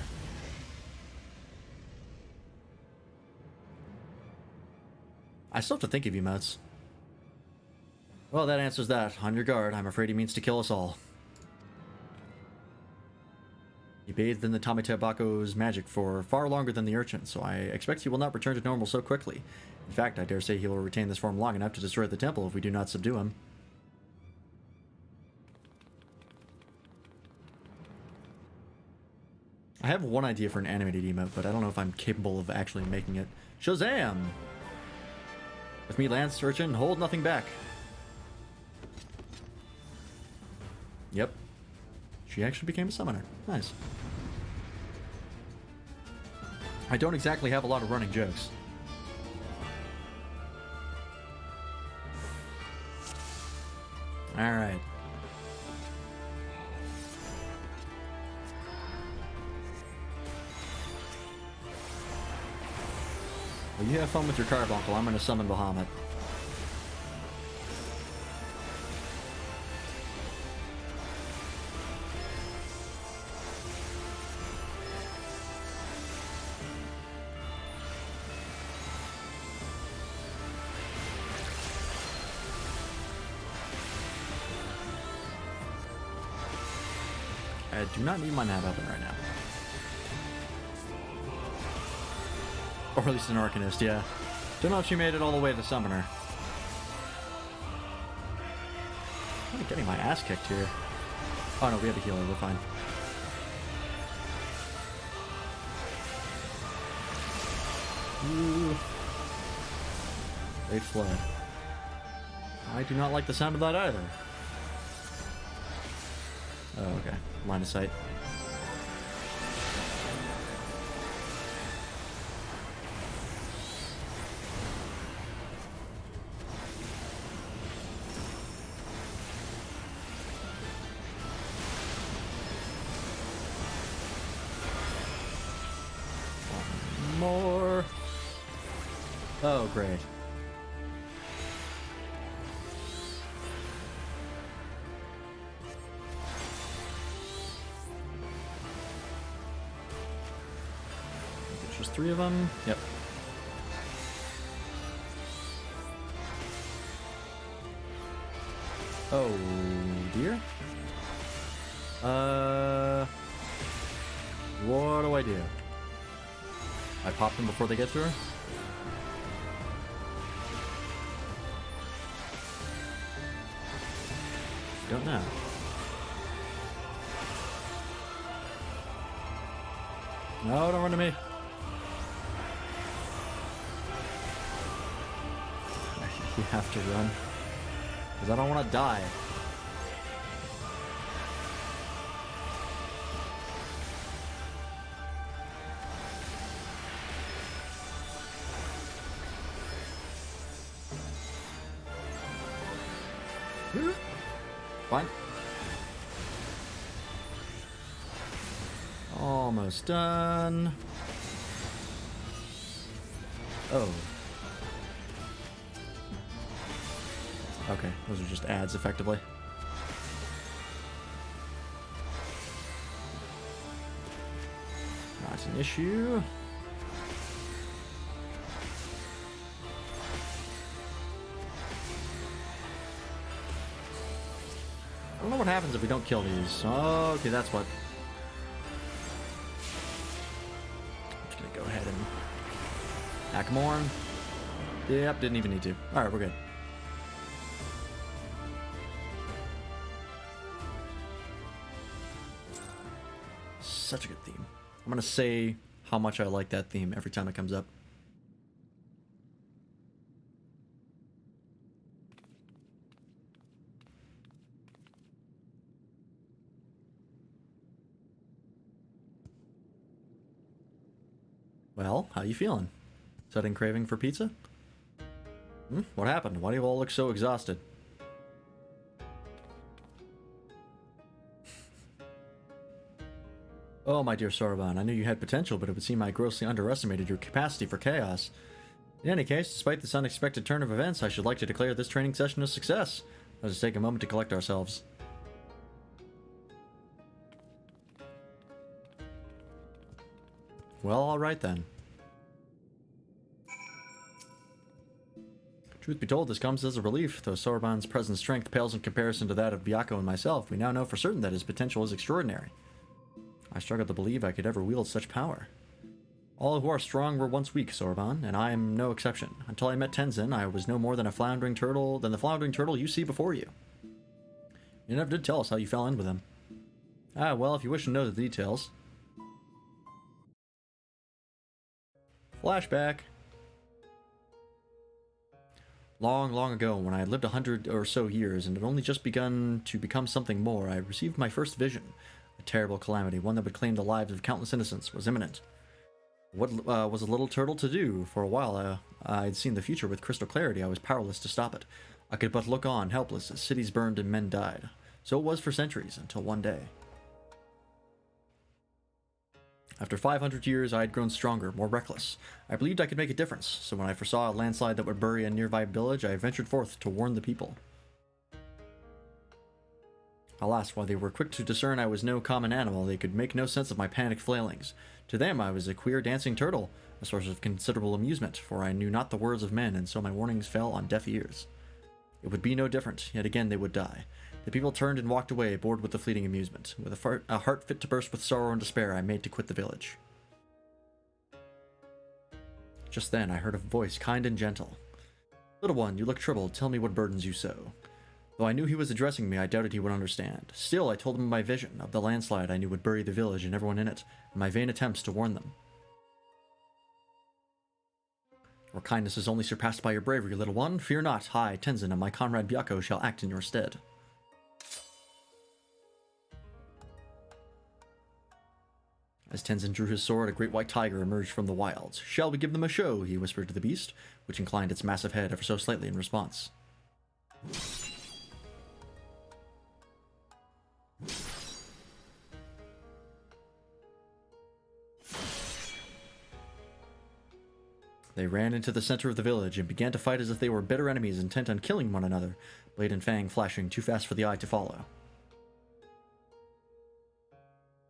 I still have to think of emotes. Well, that answers that. On your guard. I'm afraid he means to kill us all. He bathed in the Tamitabako's magic for far longer than the urchin, so I expect he will not return to normal so quickly. In fact, I dare say he will retain this form long enough to destroy the temple if we do not subdue him. I have one idea for an animated emote, but I don't know if I'm capable of actually making it. Shazam! With me, Lance, urchin, hold nothing back. Yep. She actually became a summoner. Nice. I don't exactly have a lot of running jokes. Alright. Well, you have fun with your carbuncle. I'm going to summon Bahamut. I do not need my nav open right now. Or at least an Arcanist, yeah. Don't know if she made it all the way to Summoner. I'm getting my ass kicked here. Oh no, we have a healer, we're fine. Ooh. Great flood. I do not like the sound of that either. Oh, okay. Line of sight. One more. Oh, great. Just 3 of them. Yep. Oh dear. What do I do? I pop them before they get through her? Don't know. No, don't run to me. You have to run. Because I don't want to die. Fine. Almost done. Oh. Okay, those are just ads, effectively. Not an issue. I don't know what happens if we don't kill these. Oh, okay, that's what. I'm just gonna go ahead and hack more. Yep, didn't even need to. Alright, we're good. Such a good theme. I'm gonna say how much I like that theme every time it comes up. Well, how you feeling? Sudden craving for pizza? What happened? Why do you all look so exhausted? Oh, my dear Soraban, I knew you had potential, but it would seem I grossly underestimated your capacity for chaos. In any case, despite this unexpected turn of events, I should like to declare this training session a success. Let us take a moment to collect ourselves. Well, alright then. Truth be told, this comes as a relief. Though Soraban's present strength pales in comparison to that of Byakko and myself, we now know for certain that his potential is extraordinary. I struggle to believe I could ever wield such power. All who are strong were once weak, Soraban, and I am no exception. Until I met Tenzin, I was no more than the floundering turtle you see before you. You never did tell us how you fell in with him. Ah, well, if you wish to know the details. Flashback. Long, long ago, when I had lived 100 or so years and had only just begun to become something more, I received my first vision. A terrible calamity, one that would claim the lives of countless innocents, was imminent. What was a little turtle to do? For a while, I had seen the future with crystal clarity. I was powerless to stop it. I could but look on, helpless, as cities burned and men died. So it was for centuries, until one day. After 500 years, I had grown stronger, more reckless. I believed I could make a difference, so when I foresaw a landslide that would bury a nearby village, I ventured forth to warn the people. Alas, while they were quick to discern I was no common animal, they could make no sense of my panicked flailings. To them, I was a queer dancing turtle, a source of considerable amusement, for I knew not the words of men, and so my warnings fell on deaf ears. It would be no different, yet again they would die. The people turned and walked away, bored with the fleeting amusement. With a heart fit to burst with sorrow and despair, I made to quit the village. Just then, I heard a voice, kind and gentle. "Little one, you look troubled. Tell me what burdens you so." Though I knew he was addressing me, I doubted he would understand. Still, I told him my vision of the landslide I knew would bury the village and everyone in it, and my vain attempts to warn them. Your kindness is only surpassed by your bravery, little one. Fear not, I, Tenzin, and my comrade Byakko shall act in your stead. As Tenzin drew his sword, a great white tiger emerged from the wilds. Shall we give them a show? He whispered to the beast, which inclined its massive head ever so slightly in response. They ran into the center of the village and began to fight as if they were bitter enemies intent on killing one another, blade and fang flashing too fast for the eye to follow.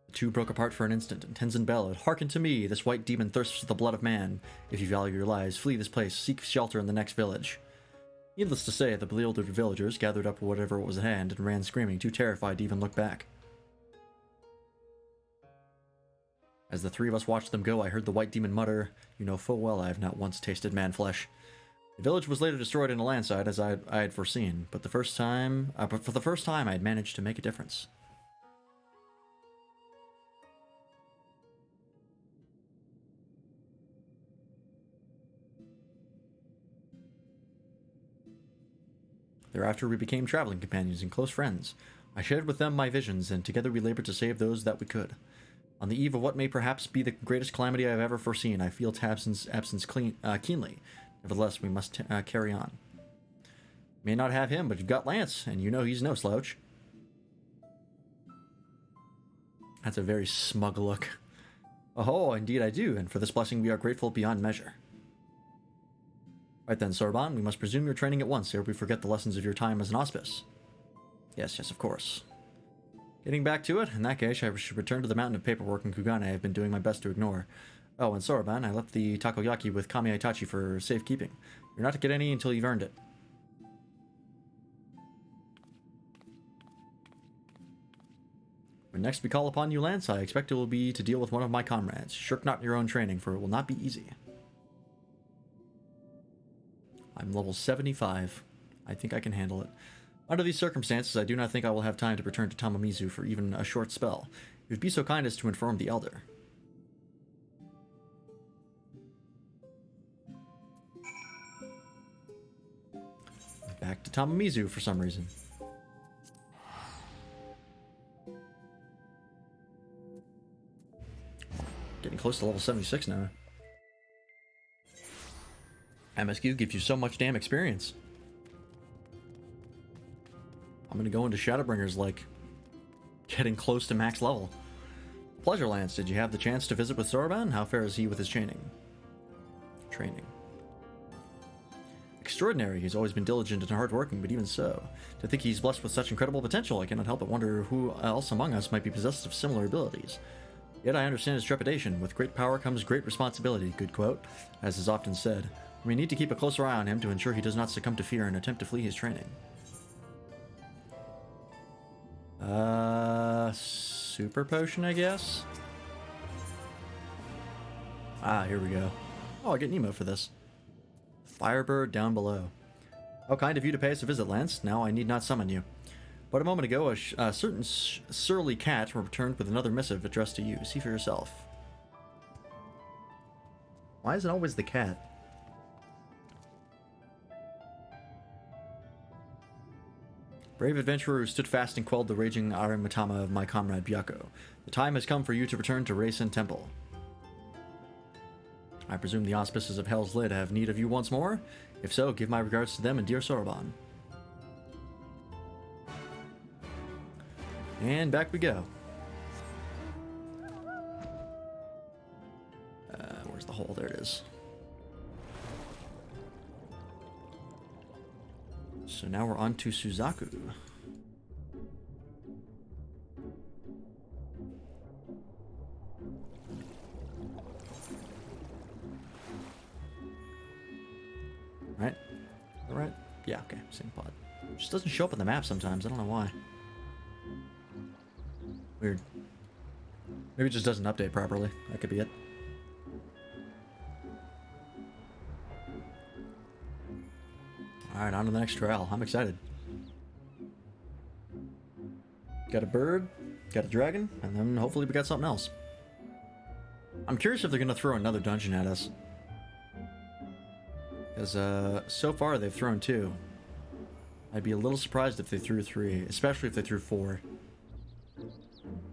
The two broke apart for an instant, and Tenzin bellowed, "Hearken to me! This white demon thirsts for the blood of man. If you value your lives, flee this place, seek shelter in the next village." Needless to say, the bewildered villagers gathered up whatever was at hand and ran screaming, too terrified to even look back. As the three of us watched them go, I heard the white demon mutter, "You know full well I have not once tasted man flesh." The village was later destroyed in a landslide, as I had foreseen, but for the first time I had managed to make a difference. Thereafter we became traveling companions and close friends. I shared with them my visions, and together we labored to save those that we could. On the eve of what may perhaps be the greatest calamity I have ever foreseen, I feel Tabson's absence keenly. Nevertheless, we must carry on. May not have him, but you've got Lance, and you know he's no slouch. That's a very smug look. Oh, indeed I do, and for this blessing we are grateful beyond measure. Right then, Sorbonne, we must resume your training at once, ere we forget the lessons of your time as an auspice. Yes, of course. Getting back to it, in that case, I should return to the mountain of paperwork in Kugane I have been doing my best to ignore. Oh, and Sorbonne, I left the takoyaki with Kami Itachi for safekeeping. You're not to get any until you've earned it. When next we call upon you, Lance, I expect it will be to deal with one of my comrades. Shirk not your own training, for it will not be easy. I'm level 75. I think I can handle it. Under these circumstances, I do not think I will have time to return to Tamamizu for even a short spell. You would be so kind as to inform the Elder. Back to Tamamizu for some reason. Getting close to level 76 now. MSQ gives you so much damn experience. I'm gonna go into Shadowbringers like getting close to max level. Pleasure, Lance. Did you have the chance to visit with Sorbonne? How fares he with his training? Extraordinary. He's always been diligent and hardworking, but even so, to think he's blessed with such incredible potential, I cannot help but wonder who else among us might be possessed of similar abilities. Yet I understand his trepidation. With great power comes great responsibility, good quote, as is often said. We need to keep a closer eye on him to ensure he does not succumb to fear and attempt to flee his training. Super potion, I guess? Ah, here we go. Oh, I get Nemo for this. Firebird down below. How kind of you to pay us a visit, Lance. Now I need not summon you. But a moment ago, a certain surly cat returned with another missive addressed to you. See for yourself. Why is it always the cat? Brave adventurer who stood fast and quelled the raging Arimatama of my comrade Byakko. The time has come for you to return to Reisen Temple. I presume the auspices of Hell's Lid have need of you once more? If so, give my regards to them and dear Sorbonne. And back we go. Where's the hole? There it is. So now we're on to Suzaku. Right? Right? Yeah, okay. Same pod. It just doesn't show up on the map sometimes. I don't know why. Weird. Maybe it just doesn't update properly. That could be it. Alright, on to the next trial. I'm excited. Got a bird, got a dragon, and then hopefully we got something else. I'm curious if they're going to throw another dungeon at us. Because so far they've thrown 2. I'd be a little surprised if they threw 3, especially if they threw 4.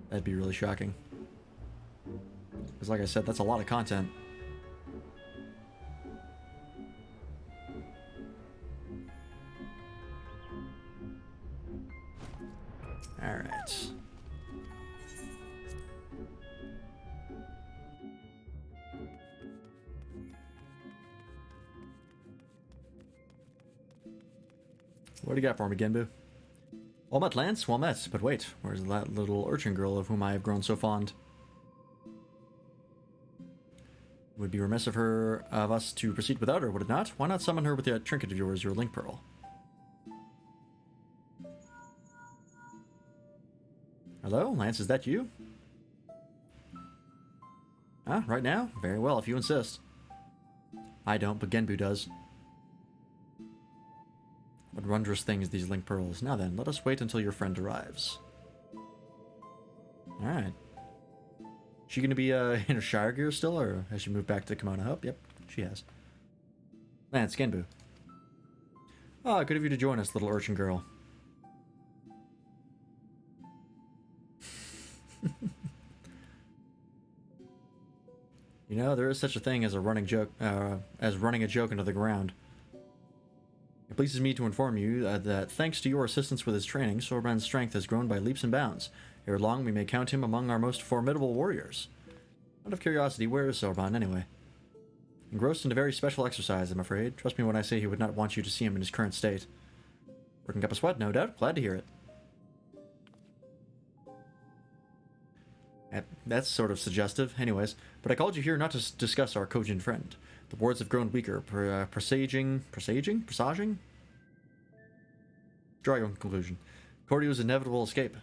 That'd be really shocking. Because like I said, that's a lot of content. Alright. What do you got for me, Genbu? Well met, Lance, well met. But wait, where's that little urchin girl of whom I have grown so fond? It would be remiss of us to proceed without her, would it not? Why not summon her with that trinket of yours, your link pearl? Hello, Lance, is that you? Ah, right now? Very well, if you insist. I don't, but Genbu does. What wondrous things these link pearls. Now then, let us wait until your friend arrives. Alright. She gonna be in her Shire gear still, or has she moved back to Kimono Hub? Yep, she has. Lance, Genbu. Ah, good of you to join us, little urchin girl. You know, there is such a thing as a running joke, as running a joke into the ground. It pleases me to inform you that thanks to your assistance with his training, Sorban's strength has grown by leaps and bounds. Ere long, we may count him among our most formidable warriors. Out of curiosity, where is Sorban, anyway? Engrossed in a very special exercise, I'm afraid. Trust me when I say he would not want you to see him in his current state. Working up a sweat, no doubt. Glad to hear it. That's sort of suggestive. Anyways, but I called you here not to discuss our cogent friend. The wards have grown weaker, presaging? Draw your own conclusion. Cordio's inevitable escape.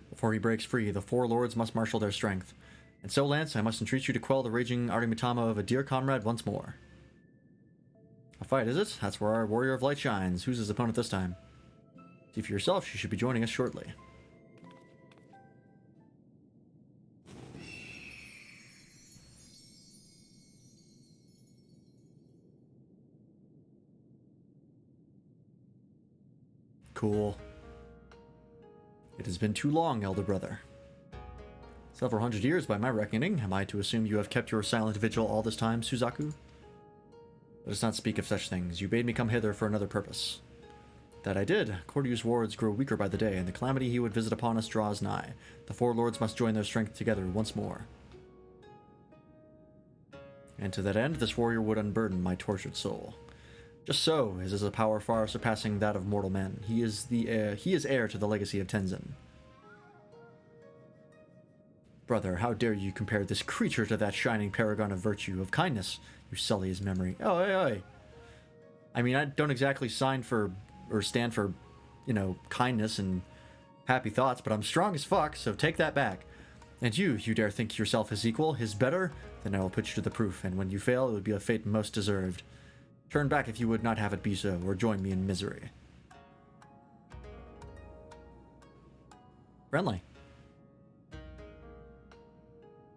Before he breaks free, the 4 lords must marshal their strength. And so, Lance, I must entreat you to quell the raging Artemitama of a dear comrade once more. A fight, is it? That's where our warrior of light shines. Who's his opponent this time? See for yourself, she should be joining us shortly. Cool. It has been too long, elder brother. Several hundred years by my reckoning. Am I to assume you have kept your silent vigil all this time, Suzaku? Let us not speak of such things. You bade me come hither for another purpose. That I did. Cordio's wards grow weaker by the day, and the calamity he would visit upon us draws nigh. The 4 lords must join their strength together once more. And to that end, this warrior would unburden my tortured soul. Just so, his is a power far surpassing that of mortal men. He is heir to the legacy of Tenzin. Brother, how dare you compare this creature to that shining paragon of virtue, of kindness? You sully his memory. Oh, hey. I mean, I don't exactly stand for, you know, kindness and happy thoughts, but I'm strong as fuck, so take that back. And you dare think yourself his equal, his better? Then I will put you to the proof, and when you fail, it would be a fate most deserved. Turn back if you would not have it be so, or join me in misery. Friendly.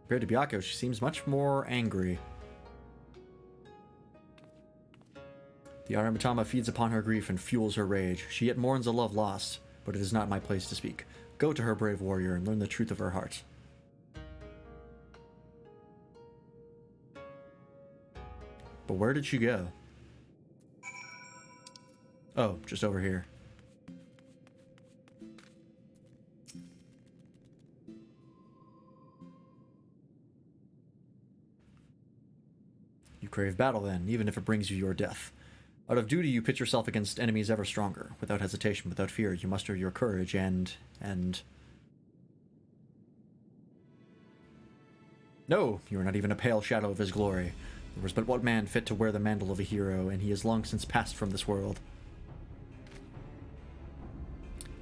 Compared to Byakko, she seems much more angry. The Aramitama feeds upon her grief and fuels her rage. She yet mourns a love lost, but it is not my place to speak. Go to her, brave warrior, and learn the truth of her heart. But where did she go? Oh, just over here. You crave battle then, even if it brings you your death. Out of duty, you pit yourself against enemies ever stronger. Without hesitation, without fear, you muster your courage and... No, you are not even a pale shadow of his glory. There was but one man fit to wear the mantle of a hero, and he is long since passed from this world.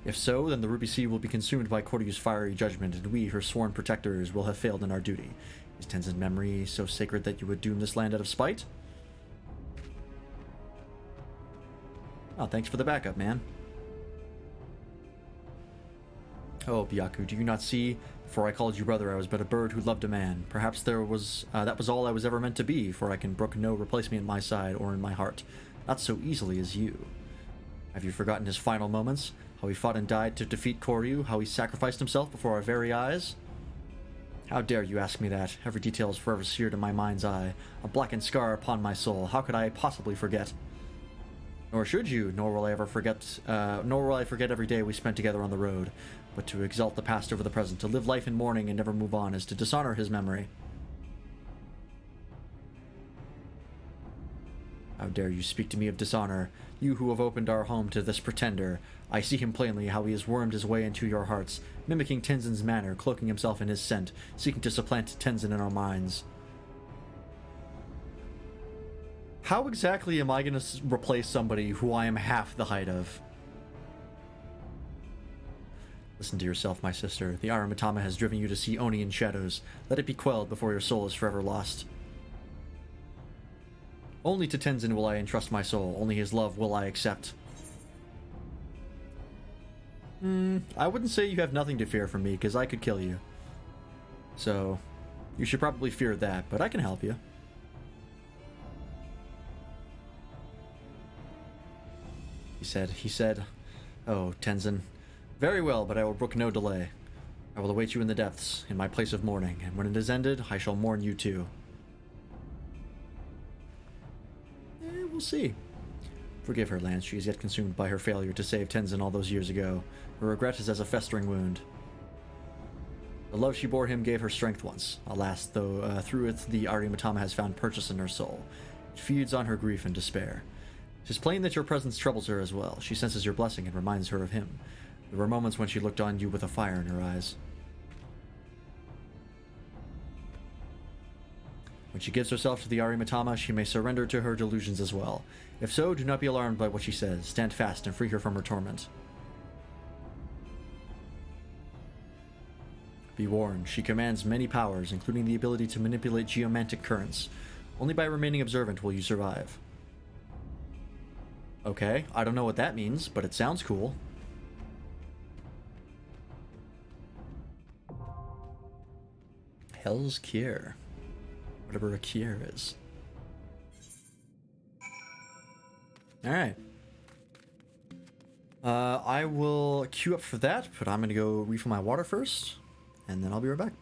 If so, then the Ruby Sea will be consumed by Cordio's fiery judgment, and we, her sworn protectors, will have failed in our duty. Is Tenzin's memory so sacred that you would doom this land out of spite? Oh, thanks for the backup, man. Oh, Byakko, do you not see? Before I called you brother, I was but a bird who loved a man. Perhaps that was all I was ever meant to be, for I can brook no replacement at my side or in my heart. Not so easily as you. Have you forgotten his final moments? How he fought and died to defeat Koryu? How he sacrificed himself before our very eyes? How dare you ask me that? Every detail is forever seared in my mind's eye, a blackened scar upon my soul. How could I possibly forget? Nor should you, nor will I forget every day we spent together on the road. But to exalt the past over the present, to live life in mourning and never move on, is to dishonor his memory. How dare you speak to me of dishonor, you who have opened our home to this pretender? I see him plainly, how he has wormed his way into your hearts, mimicking Tenzin's manner, cloaking himself in his scent, seeking to supplant Tenzin in our minds. How exactly am I going to replace somebody who I am half the height of? Listen to yourself, my sister. The Aramitama has driven you to see Oni in shadows. Let it be quelled before your soul is forever lost. Only to Tenzin will I entrust my soul. Only his love will I accept. I wouldn't say you have nothing to fear from me, because I could kill you. So, you should probably fear that, but I can help you. He said, oh, Tenzin, very well, but I will brook no delay. I will await you in the depths, in my place of mourning, and when it is ended, I shall mourn you too. We'll see. Forgive her, Lance. She is yet consumed by her failure to save Tenzin all those years ago. Her regret is as a festering wound. The love she bore him gave her strength once. Alas, though, through it the Arimatama has found purchase in her soul. It feeds on her grief and despair. 'Tis plain that your presence troubles her as well. She senses your blessing and reminds her of him. There were moments when she looked on you with a fire in her eyes. When she gives herself to the Arimatama, she may surrender to her delusions as well. If so, do not be alarmed by what she says. Stand fast and free her from her torment. Be warned, she commands many powers, including the ability to manipulate geomantic currents. Only by remaining observant will you survive. Okay, I don't know what that means, but it sounds cool. Hell's Cure. Whatever a cure is. Alright. I will queue up for that, but I'm gonna go refill my water first, and then I'll be right back.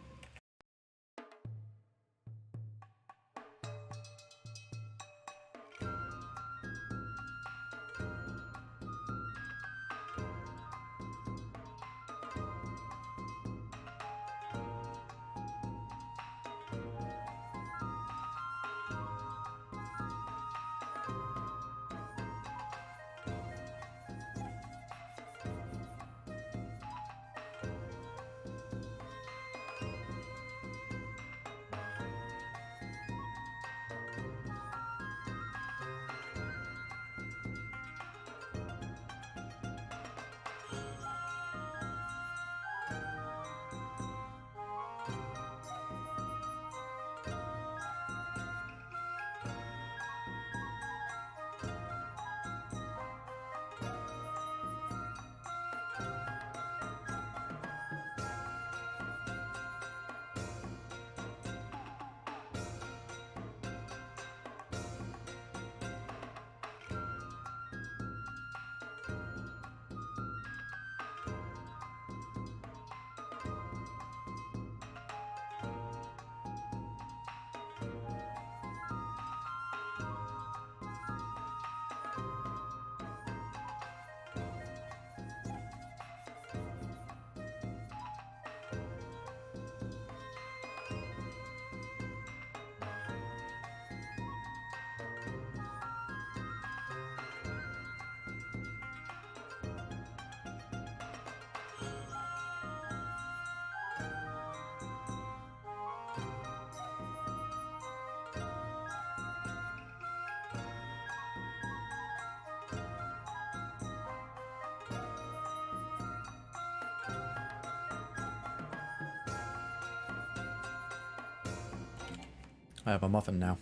I have a muffin now.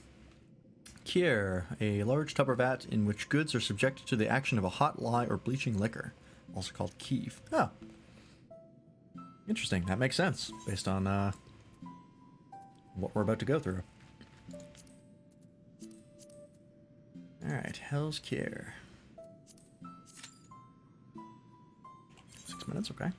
Cure, a large tub or vat in which goods are subjected to the action of a hot lye or bleaching liquor, also called Kiev. Oh. Interesting. That makes sense based on what we're about to go through. Alright, Hell's Care. 6 minutes, okay.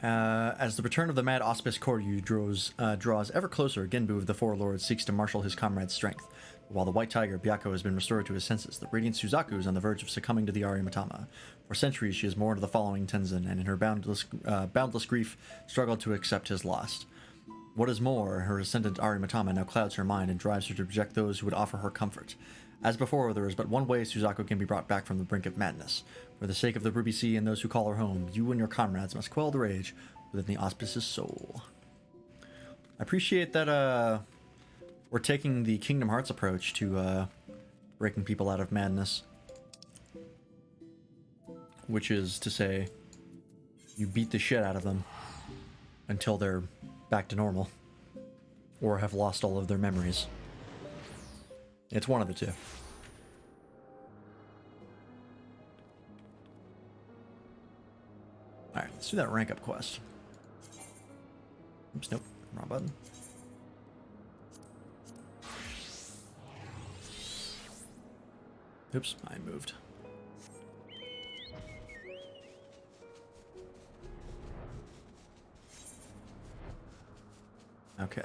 As the return of the Mad Auspice Koryu draws ever closer, Genbu of the Four Lords seeks to marshal his comrade's strength. While the White Tiger, Byakko, has been restored to his senses, the radiant Suzaku is on the verge of succumbing to the Arimatama. For centuries, she has mourned the following Tenzin, and in her boundless grief, struggled to accept his loss. What is more, her ascendant Arimatama now clouds her mind and drives her to reject those who would offer her comfort. As before, there is but one way Suzaku can be brought back from the brink of madness. For the sake of the Ruby Sea and those who call her home, you and your comrades must quell the rage within the Auspice's soul. I appreciate that we're taking the Kingdom Hearts approach to breaking people out of madness. Which is to say, you beat the shit out of them until they're back to normal. Or have lost all of their memories. It's one of the two. Alright, let's do that rank up quest. Oops, nope. Wrong button. Oops, I moved. Okay.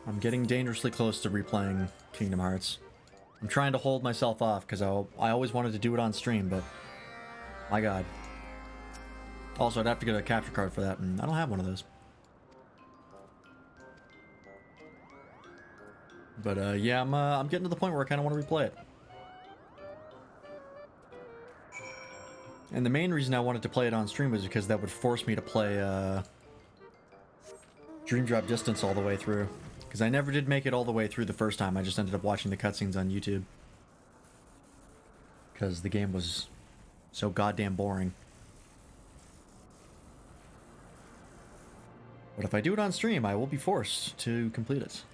I'm getting dangerously close to replaying Kingdom Hearts. I'm trying to hold myself off because I always wanted to do it on stream, but my god. Also, I'd have to get a capture card for that, and I don't have one of those. But yeah, I'm getting to the point where I kind of want to replay it. And the main reason I wanted to play it on stream was because that would force me to play Dream Drop Distance all the way through. Because I never did make it all the way through the first time, I just ended up watching the cutscenes on YouTube. Because the game was so goddamn boring. But if I do it on stream, I will be forced to complete it.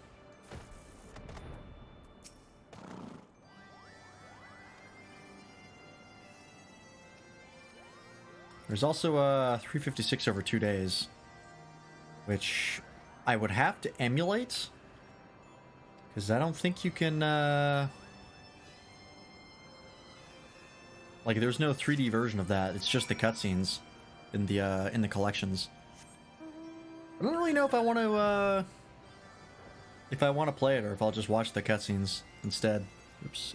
There's also 356 over 2 days, which I would have to emulate, because I don't think you can, like, there's no 3D version of that. It's just the cutscenes in the collections. I don't really know if I want to play it or if I'll just watch the cutscenes instead. Oops.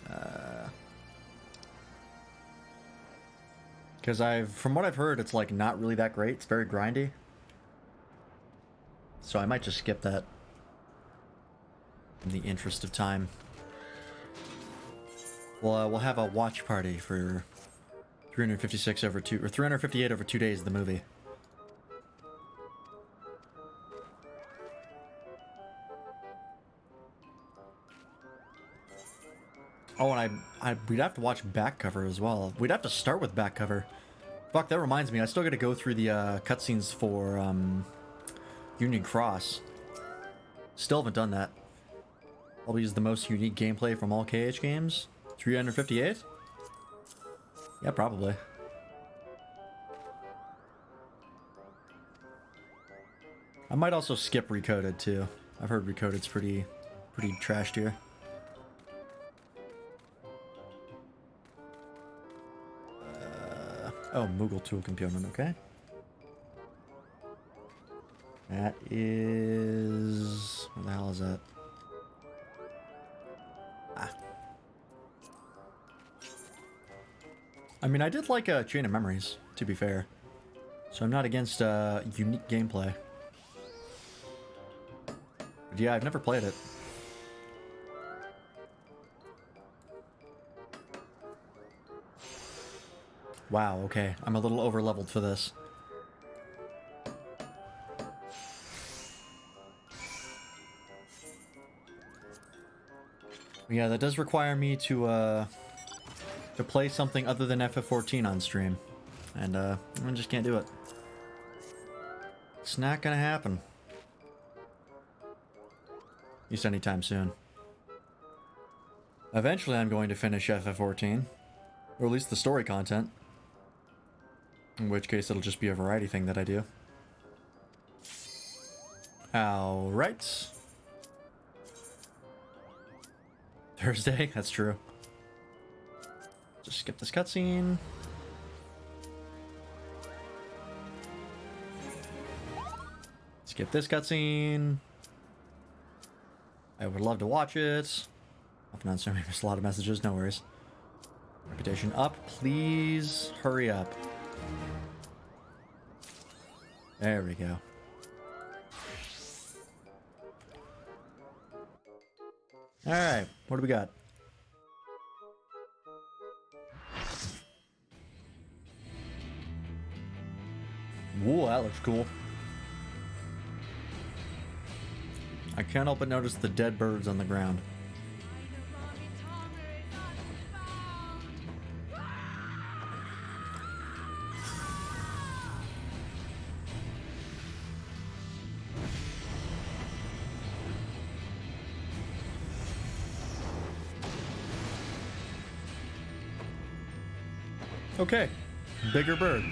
Because from what I've heard, it's like not really that great. It's very grindy. So I might just skip that in the interest of time. Well, we'll have a watch party for 356 over 2 or 358 over 2 days of the movie. Oh, and we'd have to watch back cover as well. We'd have to start with back cover. Fuck, that reminds me. I still got to go through the cutscenes for Union Cross. Still haven't done that. Probably is the most unique gameplay from all KH games. 358? Yeah, probably. I might also skip Recoded too. I've heard Recoded's pretty trashed here. Oh, Moogle tool component, okay. That is... Where the hell is that? Ah. I mean, I did like Chain of Memories, to be fair. So I'm not against unique gameplay. But yeah, I've never played it. Wow, okay. I'm a little over-leveled for this. Yeah, that does require me to play something other than FF14 on stream. And, I just can't do it. It's not gonna happen. At least anytime soon. Eventually I'm going to finish FF14. Or at least the story content. In which case it'll just be a variety thing that I do. Alright. Thursday, that's true. Just skip this cutscene. Skip this cutscene. I would love to watch it. Often on stream, there's a lot of messages, no worries. Reputation up, please hurry up. There we go. Alright, what do we got? Whoa, that looks cool. I can't help but notice the dead birds on the ground. Okay, bigger bird.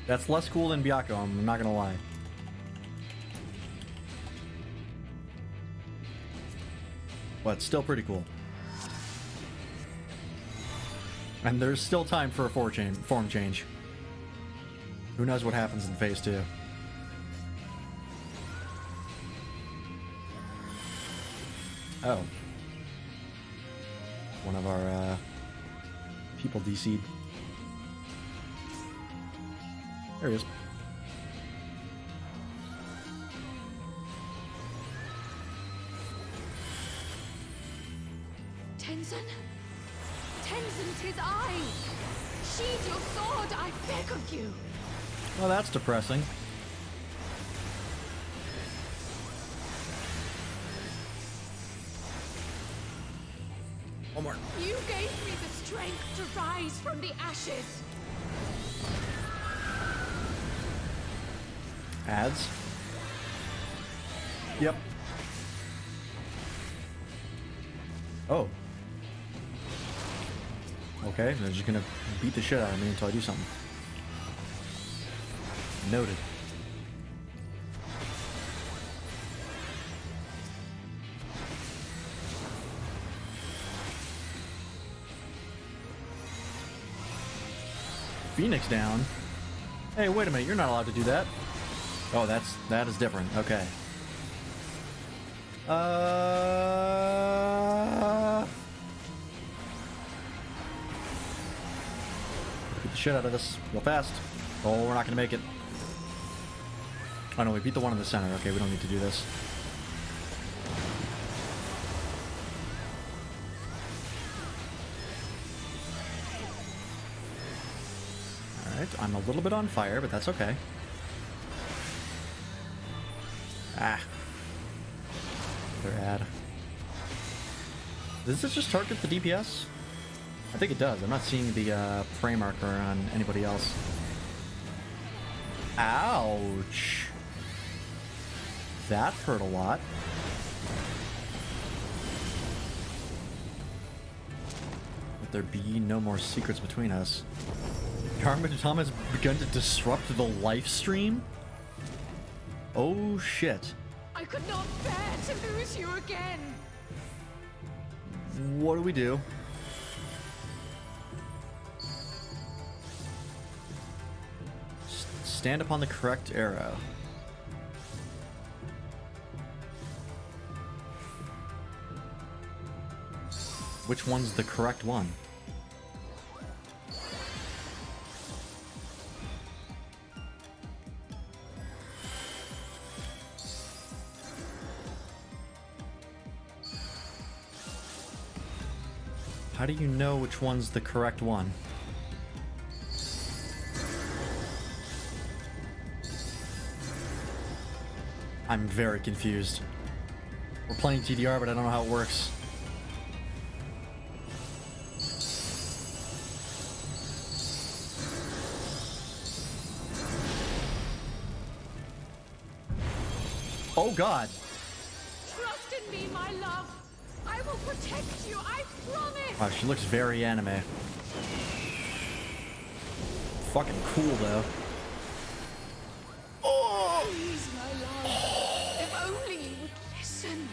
That's less cool than Byakko, I'm not gonna lie. But still pretty cool. And there's still time for a form change. Who knows what happens in Phase 2. Oh. One of our people DC'd. There he is. Tenzin? Tenzin, 'tis I! Sheathe your sword, I beg of you! Well, that's depressing. One more. You gave me the strength to rise from the ashes! Ads. Yep. Oh. Okay, they're just gonna beat the shit out of me until I do something. Noted. Phoenix down? Hey, wait a minute, you're not allowed to do that. Oh, that is different. Okay. Beat the shit out of this real fast. Oh, we're not gonna make it. Oh no, we beat the one in the center. Okay, we don't need to do this. Alright, I'm a little bit on fire, but that's okay. Ah. They're ad. Does this just target the DPS? I think it does. I'm not seeing the frame marker on anybody else. Ouch. That hurt a lot. Let there be no more secrets between us. Tom has begun to disrupt the live stream? Oh shit. I could not bear to lose you again! What do we do? Stand upon the correct arrow. Which one's the correct one? How do you know which one's the correct one? I'm very confused. We're playing TDR, but I don't know how it works. Oh god! Trust will protect you, I promise! Wow, she looks very anime. Fucking cool, though. Oh! Please, my love. If only you would listen.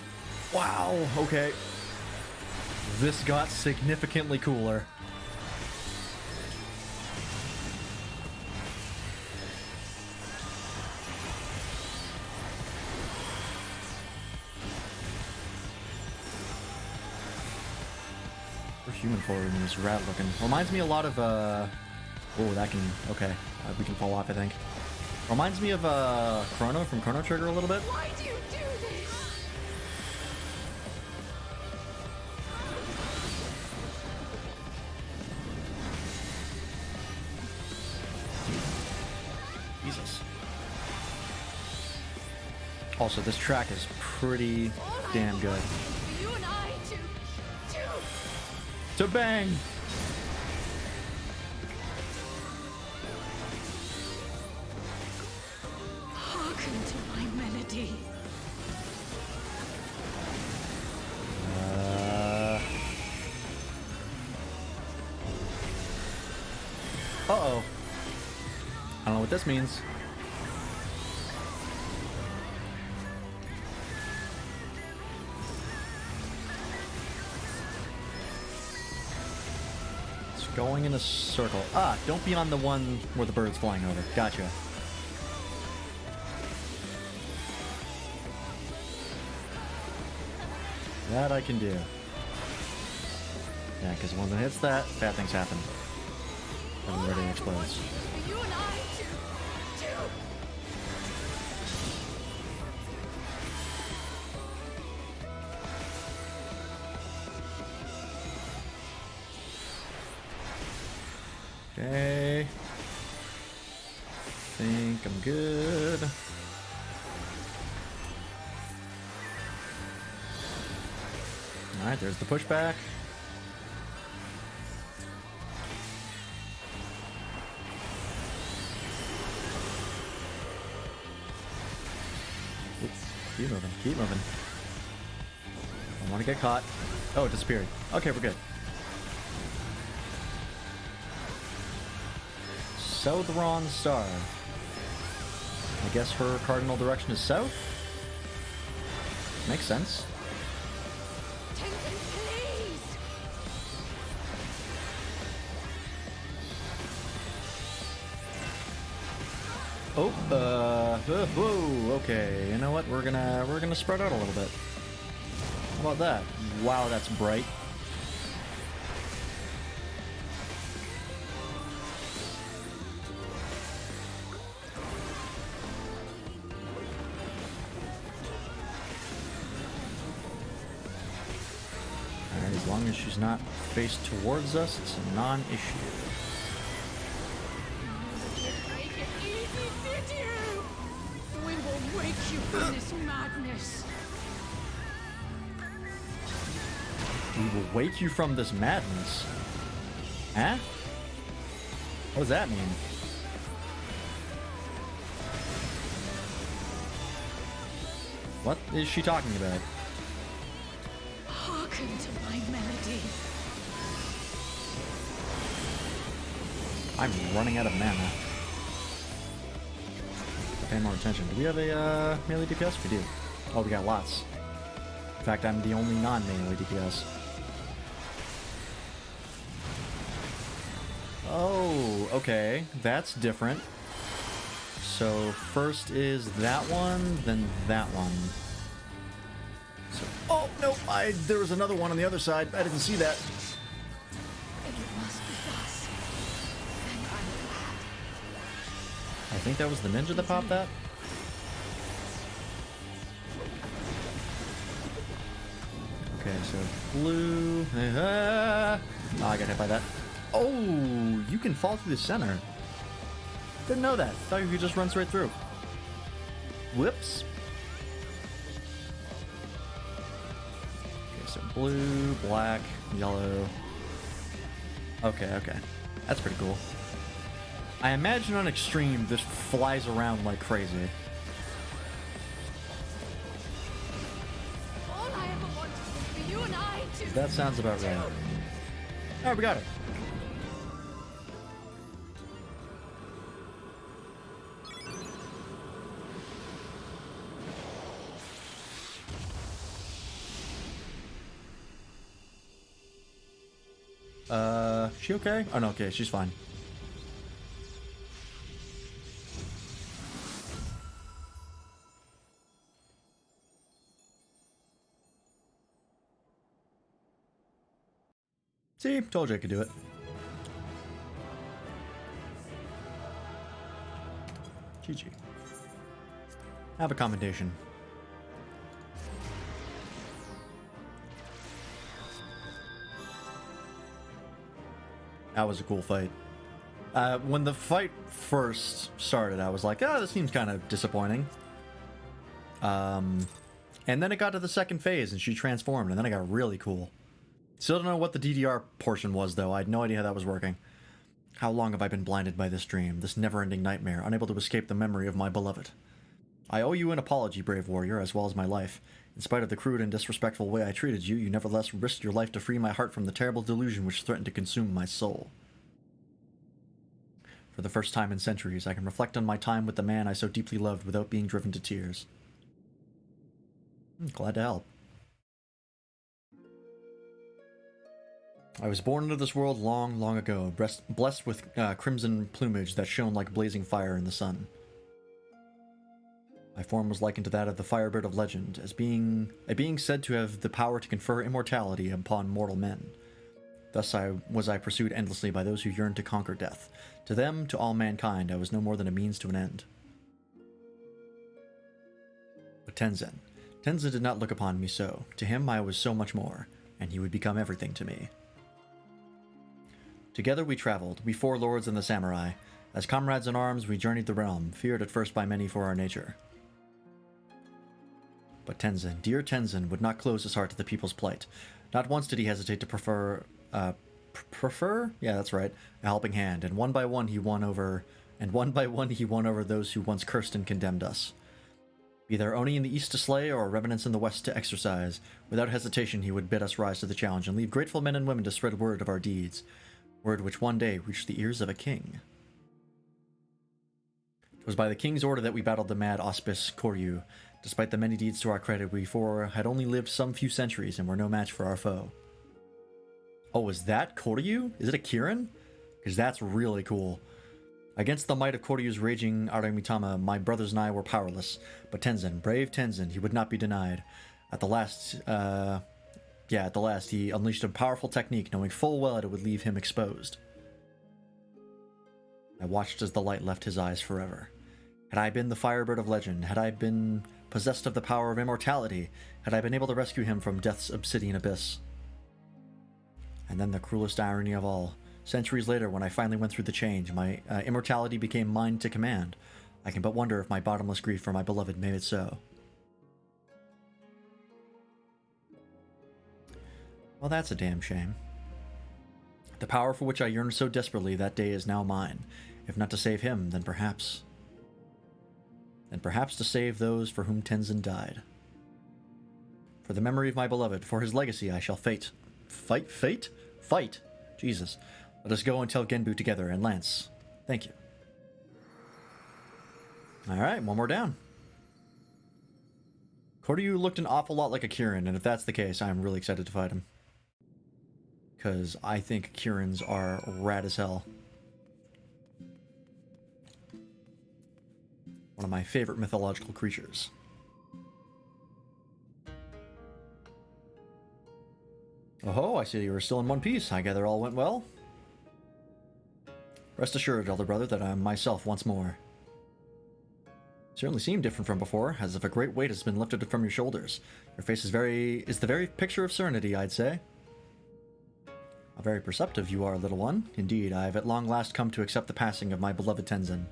Wow, okay. This got significantly cooler. Her human form is rad looking. Reminds me a lot of, oh, that can, okay. We can fall off, I think. Reminds me of, Chrono from Chrono Trigger a little bit. Why do you do this? Jesus. Also, this track is pretty All I damn ever good. wanted was for you and I To bang! hearken to my melody. Uh-oh. I don't know what this means. It's going in a circle. Ah, don't be on the one where the bird's flying over. Gotcha. That I can do. Yeah, because when it hits that, bad things happen. Everybody explodes. For you and I to Okay. Think I'm good. Alright, there's the pushback. Oops. Keep moving, keep moving. I want to get caught. Oh, it disappeared. Okay, we're good. Southron Star. I guess her cardinal direction is south? Makes sense. Tenzin, please. Oh, whoa, okay. You know what? We're gonna spread out a little bit. How about that? Wow, that's bright. Alright, as long as she's not faced towards us, it's a non-issue. Make it easy, did you? We will wake you from this madness. We will wake you from this madness. Huh? What does that mean? What is she talking about? Hearken to my melody. I'm running out of mana. Pay more attention. Do we have a melee DPS? We do. Oh, we got lots. In fact, I'm the only non-melee DPS. Oh, okay. That's different. So first is that one, then that one. So, oh no! There was another one on the other side. I didn't see that. It must be thus. Then I'm glad. I think that was the ninja that popped that. Okay, so blue. Oh, I got hit by that. Oh, you can fall through the center. Didn't know that. Thought you could just run straight through. Whoops. Okay, so blue, black, yellow. Okay, okay. That's pretty cool. I imagine on extreme, this flies around like crazy. All I ever wanted was for you and I That sounds about right. Oh, we got it. She okay? Oh, no, okay, she's fine. See, told you I could do it. GG. Have a commendation. That was a cool fight. When the fight first started, I was like, oh, this seems kind of disappointing. And then it got to the second phase, and she transformed, and then it got really cool. Still don't know what the DDR portion was, though. I had no idea how that was working. How long have I been blinded by this dream, this never-ending nightmare, unable to escape the memory of my beloved? I owe you an apology, brave warrior, as well as my life. In spite of the crude and disrespectful way I treated you, you nevertheless risked your life to free my heart from the terrible delusion which threatened to consume my soul. For the first time in centuries, I can reflect on my time with the man I so deeply loved without being driven to tears. Glad to help. I was born into this world long, long ago, blessed with crimson plumage that shone like blazing fire in the sun. My form was likened to that of the firebird of legend, as being said to have the power to confer immortality upon mortal men. Thus was I pursued endlessly by those who yearned to conquer death. To them, to all mankind, I was no more than a means to an end. But Tenzin did not look upon me so. To him I was so much more, and he would become everything to me. Together we traveled, we four lords and the samurai. As comrades in arms, we journeyed the realm, feared at first by many for our nature. But Tenzin, dear Tenzin, would not close his heart to the people's plight. Not once did he hesitate to prefer? Yeah, that's right, a helping hand, and one by one he won over those who once cursed and condemned us. Be there Oni in the east to slay, or revenants in the west to exorcise, without hesitation he would bid us rise to the challenge, and leave grateful men and women to spread word of our deeds, word which one day reached the ears of a king. It was by the king's order that we battled the mad Auspice Koryu. Despite the many deeds to our credit, we four had only lived some few centuries and were no match for our foe. Oh, is that Koryu? Is it a Kirin? Because that's really cool. Against the might of Koryu's raging Aramitama, my brothers and I were powerless. But Tenzin, brave Tenzin, he would not be denied. At the last, he unleashed a powerful technique, knowing full well it would leave him exposed. I watched as the light left his eyes forever. Had I been the firebird of legend, had I been possessed of the power of immortality, had I been able to rescue him from death's obsidian abyss. And then the cruelest irony of all. Centuries later, when I finally went through the change, my immortality became mine to command. I can but wonder if my bottomless grief for my beloved made it so. Well, that's a damn shame. The power for which I yearned so desperately that day is now mine. If not to save him, then perhaps to save those for whom Tenzin died. For the memory of my beloved, for his legacy, I shall fight. Fight? Jesus. Let us go and tell Genbu together, and Lance, thank you. Alright, one more down. Koryu looked an awful lot like a Kirin, and if that's the case, I'm really excited to fight him. Because I think Kirins are rad as hell. One of my favorite mythological creatures. Oh, I see you were still in one piece. I gather all went well. Rest assured, elder brother, that I am myself once more. Certainly seem different from before, as if a great weight has been lifted from your shoulders. Your face is the very picture of serenity, I'd say. How very perceptive you are, little one. Indeed, I have at long last come to accept the passing of my beloved Tenzin.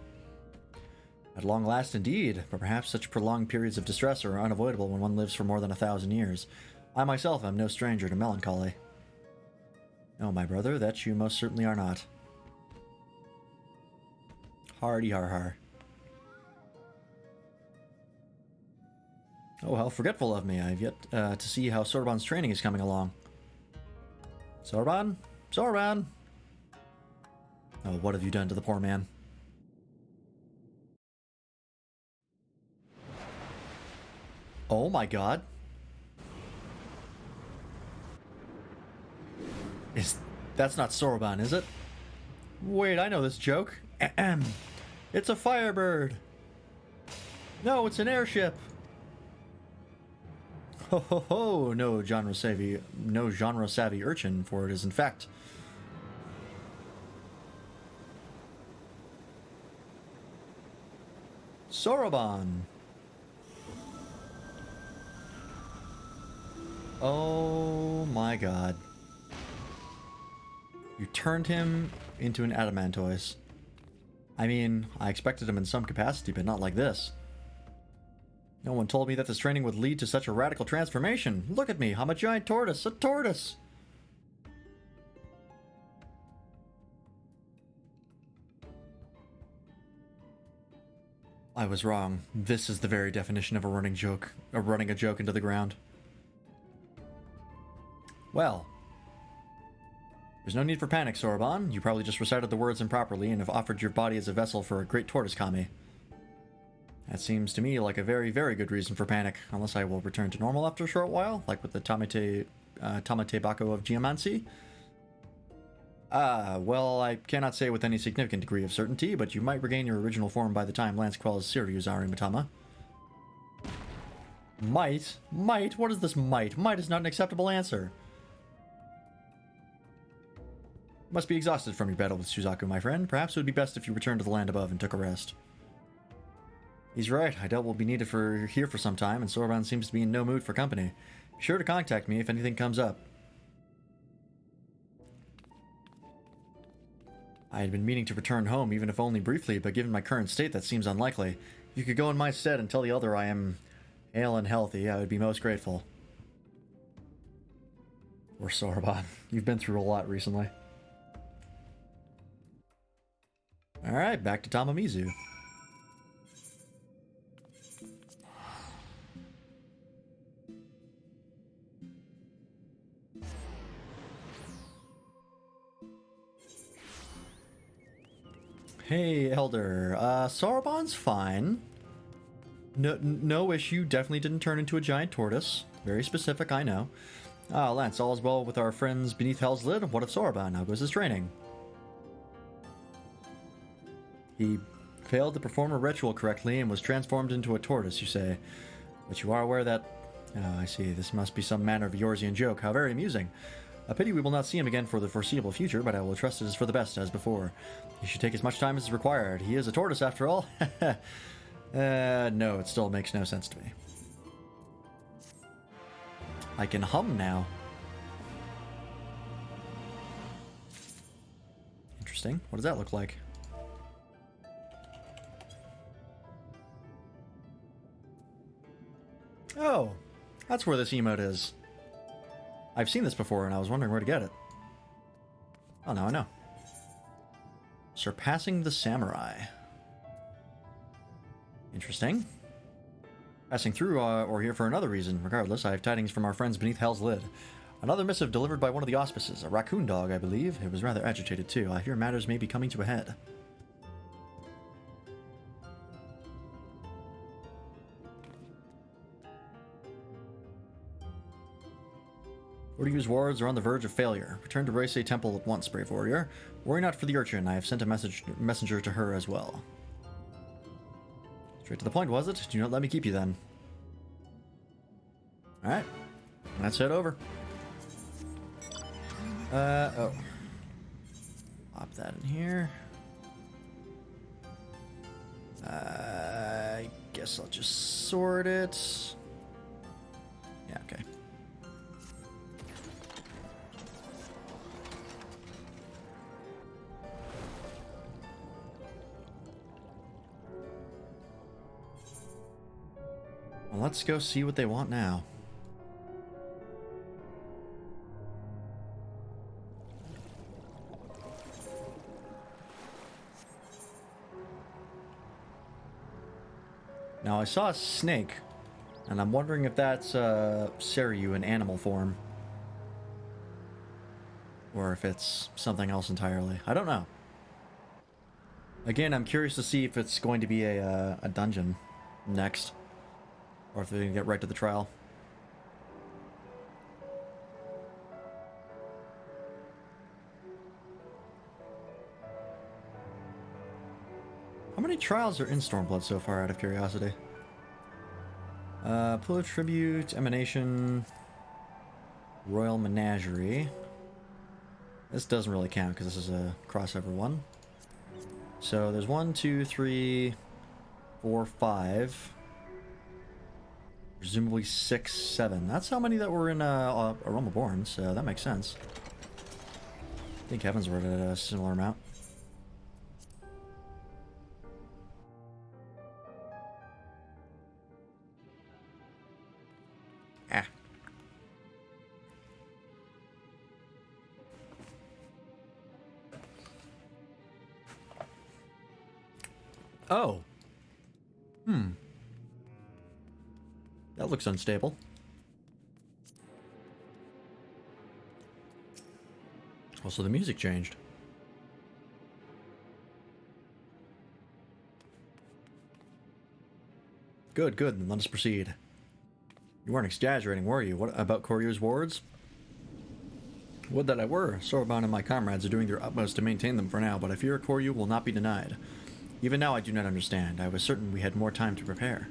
At long last, indeed, but perhaps such prolonged periods of distress are unavoidable when one lives for more than 1,000 years. I myself am no stranger to melancholy. No, my brother, that you most certainly are not. Hardy har har. Oh, how forgetful of me. I have yet to see how Sorbonne's training is coming along. Soroban? Soroban! Oh, what have you done to the poor man? Oh my god. That's not Soroban, is it? Wait, I know this joke. Ahem. It's a firebird. No, it's an airship. Ho ho ho! No genre savvy urchin, for it is in fact Soroban. Oh my god. You turned him into an adamantoise. I mean, I expected him in some capacity, but not like this. No one told me that this training would lead to such a radical transformation. Look at me, I'm a giant tortoise, a tortoise! I was wrong. This is the very definition of a running a joke into the ground. Well, there's no need for panic, Soroban. You probably just recited the words improperly and have offered your body as a vessel for a great tortoise kami. That seems to me like a very, very good reason for panic, unless I will return to normal after a short while, like with the Tamate Bako of Geomancy. Well, I cannot say with any significant degree of certainty, but you might regain your original form by the time Lance quells Siryuzari Matama. Might? Might? What is this might? Might is not an acceptable answer. You must be exhausted from your battle with Suzaku, my friend. Perhaps it would be best if you returned to the land above and took a rest. He's right. I doubt we'll be needed here for some time, and Soroban seems to be in no mood for company. Be sure to contact me if anything comes up. I had been meaning to return home, even if only briefly, but given my current state, that seems unlikely. If you could go in my stead and tell the elder I am hale and healthy, I would be most grateful. Poor Soroban. You've been through a lot recently. Alright, back to Tamamizu. Hey, Elder. Soroban's fine. No issue. Definitely didn't turn into a giant tortoise. Very specific, I know. Lance, all is well with our friends beneath Hell's Lid. What of Soroban? How goes his training? He failed to perform a ritual correctly and was transformed into a tortoise, you say. But you are aware that... Oh, I see. This must be some manner of Eorzean joke. How very amusing. A pity we will not see him again for the foreseeable future, but I will trust it is for the best, as before. He should take as much time as is required. He is a tortoise, after all. No, it still makes no sense to me. I can hum now. Interesting. What does that look like? Oh, that's where this emote is. I've seen this before, and I was wondering where to get it. Oh, now I know. Surpassing the Samurai. Interesting. Passing through, or here for another reason. Regardless, I have tidings from our friends beneath Hell's Lid. Another missive delivered by one of the auspices. A raccoon dog, I believe. It was rather agitated, too. I hear matters may be coming to a head. Uryu's wards are on the verge of failure. Return to Reisei Temple at once, brave warrior. Worry not for the urchin. I have sent a messenger to her as well. Straight to the point, was it? Do not let me keep you then. Alright. Let's head over. Oh. Pop that in here. I guess I'll just sort it. Yeah, okay. Well, let's go see what they want now. Now, I saw a snake, and I'm wondering if that's Seryu in animal form. or if it's something else entirely. I don't know. Again, I'm curious to see if it's going to be a dungeon next, or if they're going to get right to the trial. How many trials are in Stormblood so far, out of curiosity? Pool of Tribute, Emanation, Royal Menagerie. This doesn't really count because this is a crossover one. So there's 1, 2, 3, 4, 5. Presumably 6, 7. That's how many that were in Aroma Born, so that makes sense. I think Heavens were at a similar amount. Ah. Oh. That looks unstable. Also, the music changed. Good, good, then let us proceed. You weren't exaggerating, were you? What about Koryu's wards? Would that I were. Sorbound and my comrades are doing their utmost to maintain them for now, but I fear Koryu will not be denied. Even now I do not understand. I was certain we had more time to prepare.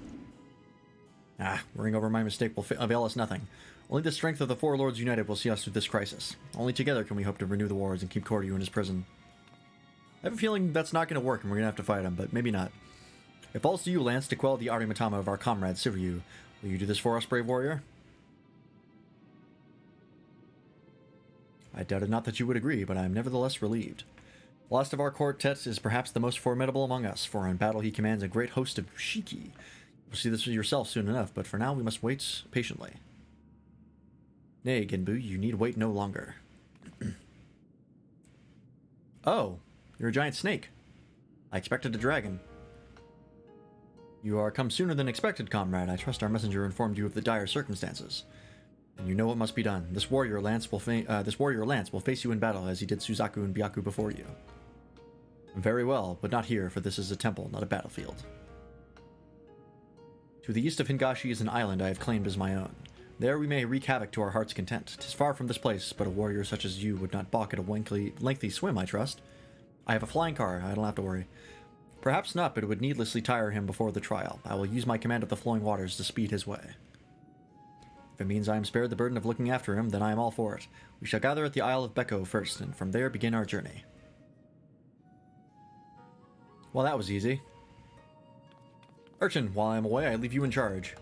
Worrying over my mistake will avail us nothing. Only the strength of the four lords united will see us through this crisis. Only together can we hope to renew the wars and keep Koryu in his prison. I have a feeling that's not going to work and we're going to have to fight him, but maybe not. It falls to you, Lance, to quell the Arimatama of our comrade Siryu. Will you do this for us, brave warrior? I doubted not that you would agree, but I am nevertheless relieved. The last of our quartet is perhaps the most formidable among us, for in battle he commands a great host of Shiki. You'll see this for yourself soon enough, but for now we must wait patiently. Nay, Genbu, you need wait no longer. Oh, you're a giant snake. I expected a dragon. You are come sooner than expected, comrade. I trust our messenger informed you of the dire circumstances. And you know what must be done. This warrior Lance will face you in battle as he did Suzaku and Byaku before you. Very well, but not here, for this is a temple, not a battlefield. To the east of Hingashi is an island I have claimed as my own. There we may wreak havoc to our heart's content. 'Tis far from this place, but a warrior such as you would not balk at a lengthy swim, I trust. I have a flying car, I don't have to worry. Perhaps not, but it would needlessly tire him before the trial. I will use my command of the flowing waters to speed his way. If it means I am spared the burden of looking after him, then I am all for it. We shall gather at the Isle of Beko first, and from there begin our journey. Well, that was easy. Urchin, while I am away, I leave you in charge.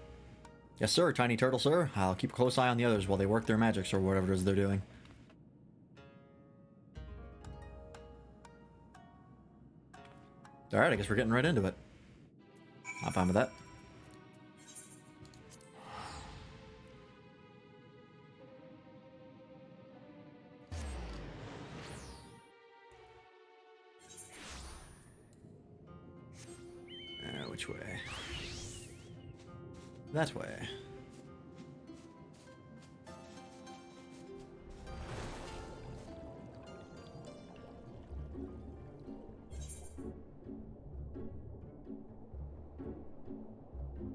Yes, sir, Tiny Turtle, sir. I'll keep a close eye on the others while they work their magics or whatever it is they're doing. Alright, I guess we're getting right into it. I'm fine with that. Which way? That way.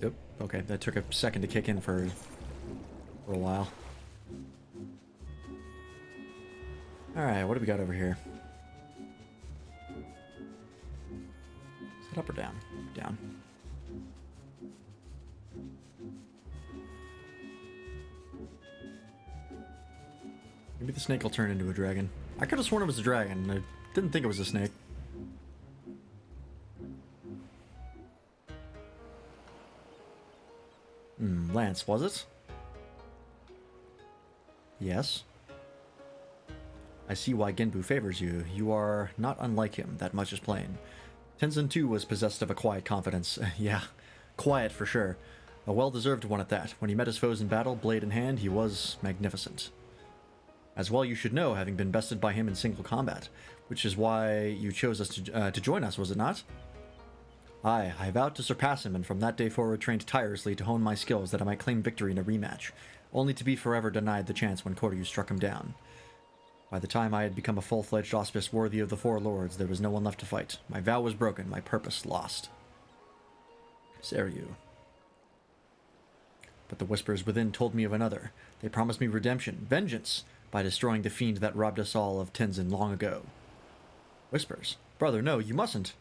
Yep. Okay, that took a second to kick in for a while. Alright, what do we got over here? Is it up or down? Down. Maybe the snake will turn into a dragon. I could have sworn it was a dragon. I didn't think it was a snake. Lance, was it? Yes. I see why Genbu favors you. You are not unlike him, that much is plain. Tenzin too was possessed of a quiet confidence. Yeah, quiet for sure. A well-deserved one at that. When he met his foes in battle, blade in hand, he was magnificent. As well you should know, having been bested by him in single combat, which is why you chose us to join us, was it not? Aye, I vowed to surpass him, and from that day forward trained tirelessly to hone my skills that I might claim victory in a rematch, only to be forever denied the chance when Koryu struck him down. By the time I had become a full-fledged auspice worthy of the four lords, there was no one left to fight. My vow was broken, my purpose lost. Seryu. But the whispers within told me of another. They promised me redemption, vengeance, by destroying the fiend that robbed us all of Tenzin long ago. Whispers. Brother, no, you mustn't.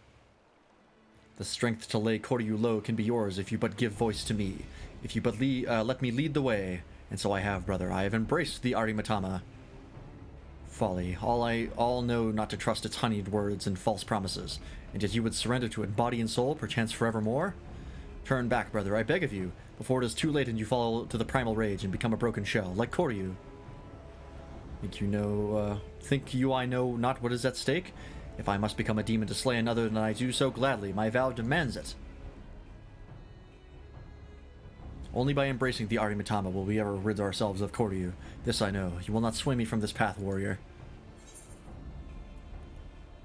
The strength to lay Koryu low can be yours if you but give voice to me. If you but let me lead the way. And so I have, brother. I have embraced the Arimatama. Folly. All know not to trust its honeyed words and false promises. And yet you would surrender to it body and soul, perchance forevermore? Turn back, brother, I beg of you, before it is too late and you fall to the primal rage and become a broken shell, like Koryu. Think you I know not what is at stake? If I must become a demon to slay another, then I do so gladly. My vow demands it. Only by embracing the Arimatama will we ever rid ourselves of Koryu. This I know. You will not sway me from this path, warrior.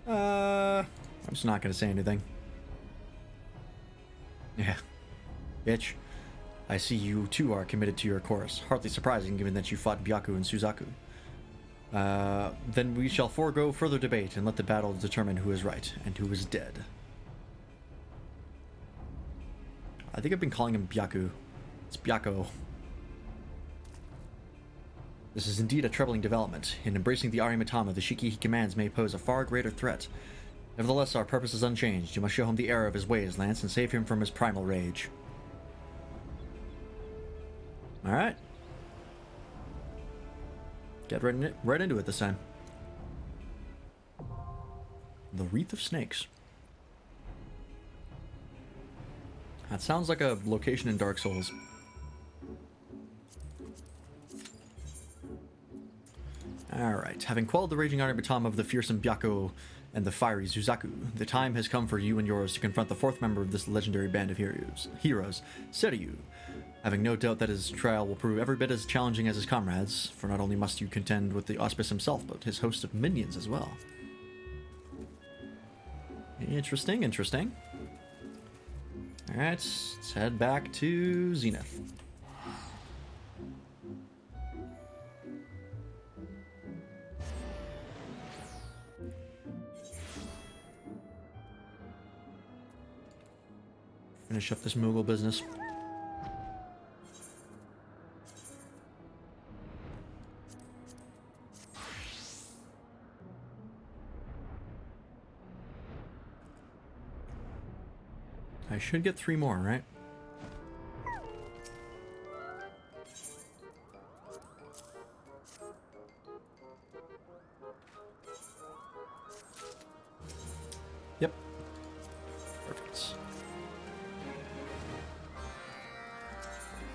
I'm just not gonna say anything. Yeah. Bitch. I see you too are committed to your course. Hardly surprising given that you fought Byaku and Suzaku. Then we shall forego further debate and let the battle determine who is right and who is dead. I think I've been calling him Byaku. It's Byako. This is indeed a troubling development. In embracing the Arimatama, the Shiki he commands may pose a far greater threat. Nevertheless, our purpose is unchanged. You must show him the error of his ways, Lance, and save him from his primal rage. Alright. Get right into it this time. The Wreath of Snakes. That sounds like a location in Dark Souls. Alright, having quelled the raging Arimatama of the fearsome Byako and the fiery Suzaku, the time has come for you and yours to confront the fourth member of this legendary band of heroes, Seryu. Having no doubt that his trial will prove every bit as challenging as his comrades, for not only must you contend with the auspice himself, but his host of minions as well. Interesting, interesting. Alright, let's head back to Zenith. Finish up this Moogle business. I should get 3 more, right? Yep. Perfect.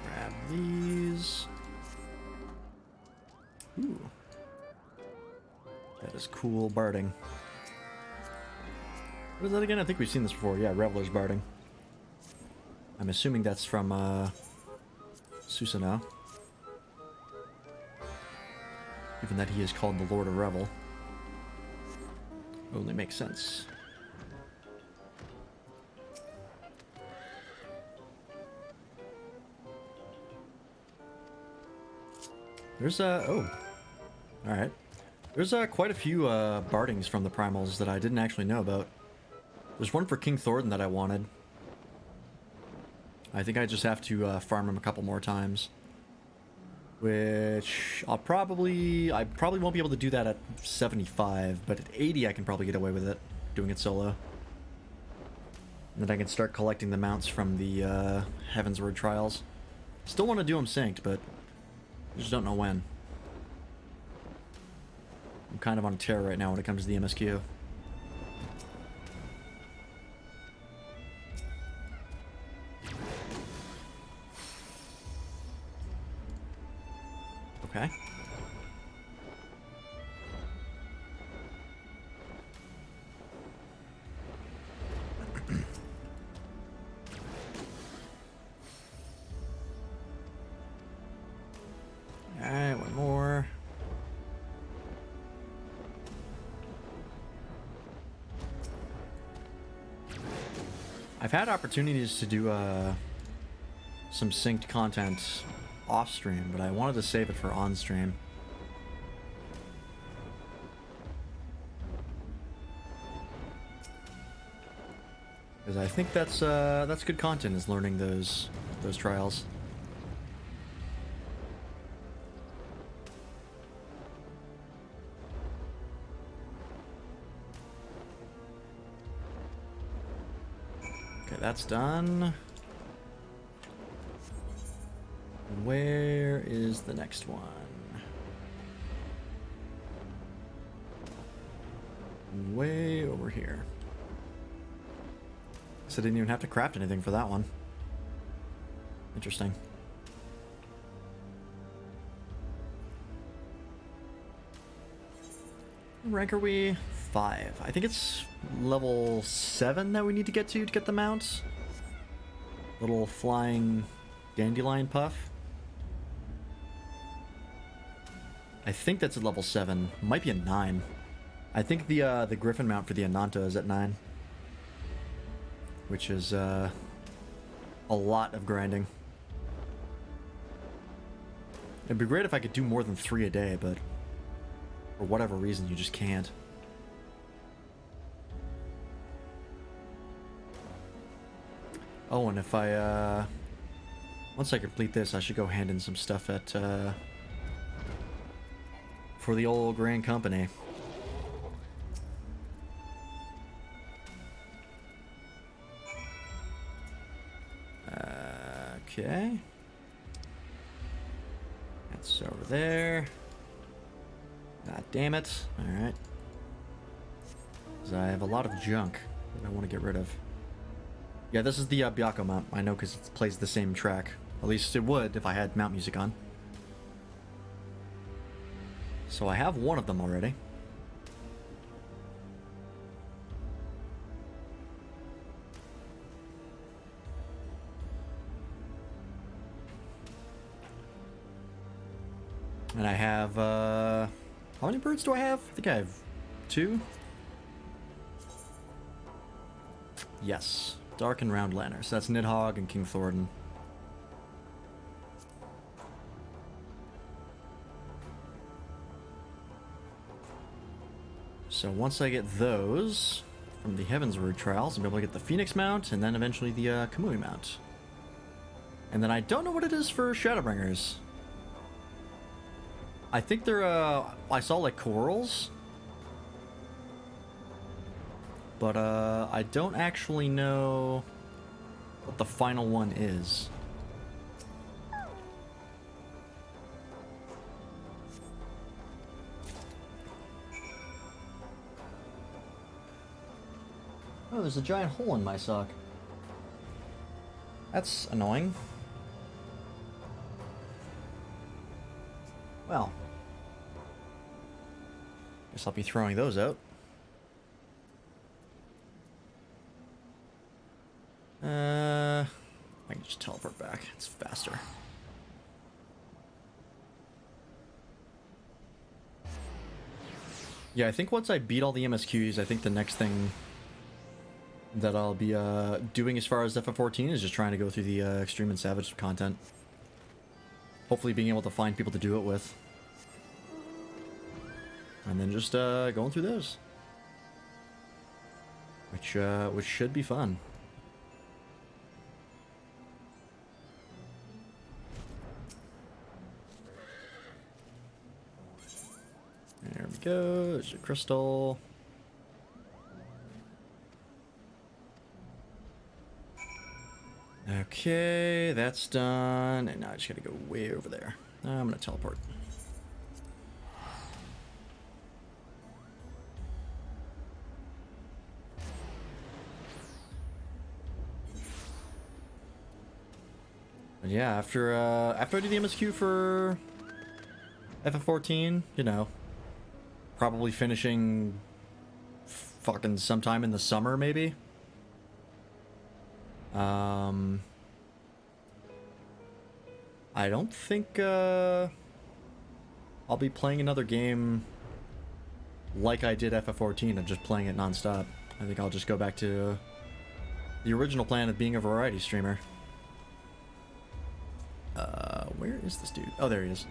Grab these. Ooh. That is cool barding. What is that again? I think we've seen this before. Yeah, Reveler's barding. I'm assuming that's from, Susanoo. Given that he is called the Lord of Revel. Only makes sense. There's, oh. Alright. There's, quite a few, bardings from the Primals that I didn't actually know about. There's one for King Thornton that I wanted. I think I just have to farm him a couple more times. Which I probably won't be able to do that at 75, but at 80 I can probably get away with it, doing it solo. And then I can start collecting the mounts from the Heavensward trials. Still want to do them synced, but I just don't know when. I'm kind of on a tear right now when it comes to the MSQ. Okay. Alright, one more. I've had opportunities to do some synced content off stream, but I wanted to save it for on stream. Because I think that's good content, is learning those trials. Okay, that's done. Where is the next one? Way over here. So I didn't even have to craft anything for that one. Interesting. What rank are we? 5. I think it's level 7 that we need to get the mounts. Little flying dandelion puff. I think that's at level 7. Might be a 9. I think the Griffin mount for the Ananta is at 9. Which is a lot of grinding. It'd be great if I could do more than 3 a day, but for whatever reason you just can't. Oh, and if I once I complete this, I should go hand in some stuff at for the old Grand Company. Okay. That's over there. God damn it. Alright. Because I have a lot of junk that I want to get rid of. Yeah, this is the Byakko mount. I know because it plays the same track. At least it would if I had mount music on. So I have one of them already. And I have, how many birds do I have? I think I have 2. Yes. Dark and Round Lantern. So that's Nidhogg and King Thornton. So once I get those from the Heavensward trials, I'll be able to get the Phoenix mount and then eventually the Kamui mount. And then I don't know what it is for Shadowbringers. I think they're, I saw like corals. But, I don't actually know what the final one is. Oh, there's a giant hole in my sock. That's annoying. Well, guess I'll be throwing those out. I can just teleport back. It's faster. Yeah, I think once I beat all the MSQs, I think the next thing that I'll be doing as far as FF14 is just trying to go through the Extreme and Savage content. Hopefully being able to find people to do it with. And then just going through those. Which should be fun. There we go. There's your crystal. Okay, that's done. And now I just gotta go way over there. I'm gonna teleport. But yeah, after I do the MSQ for FF14, you know, probably finishing fucking sometime in the summer, maybe. I don't think I'll be playing another game like I did FF14 and just playing it non-stop. I think I'll just go back to the original plan of being a variety streamer. Where is this dude? Oh, there he is.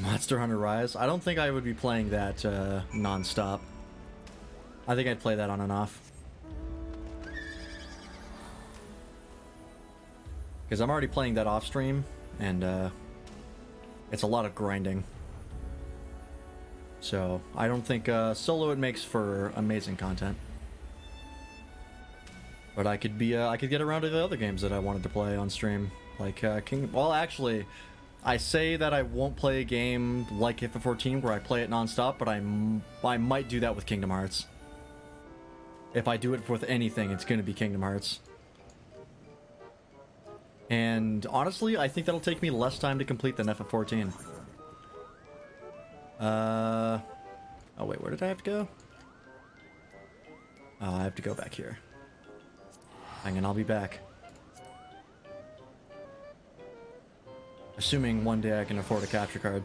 Monster Hunter Rise. I don't think I would be playing that non-stop. I think I'd play that on and off. Because I'm already playing that off stream, and it's a lot of grinding. So I don't think solo it makes for amazing content. But I could get around to the other games that I wanted to play on stream, like Well, actually, I say that I won't play a game like FF14 where I play it nonstop, but I might do that with Kingdom Hearts. If I do it with anything, it's going to be Kingdom Hearts. And honestly, I think that'll take me less time to complete than FF14. Oh wait, where did I have to go? Oh, I have to go back here. Hang on, I'll be back. Assuming one day I can afford a capture card.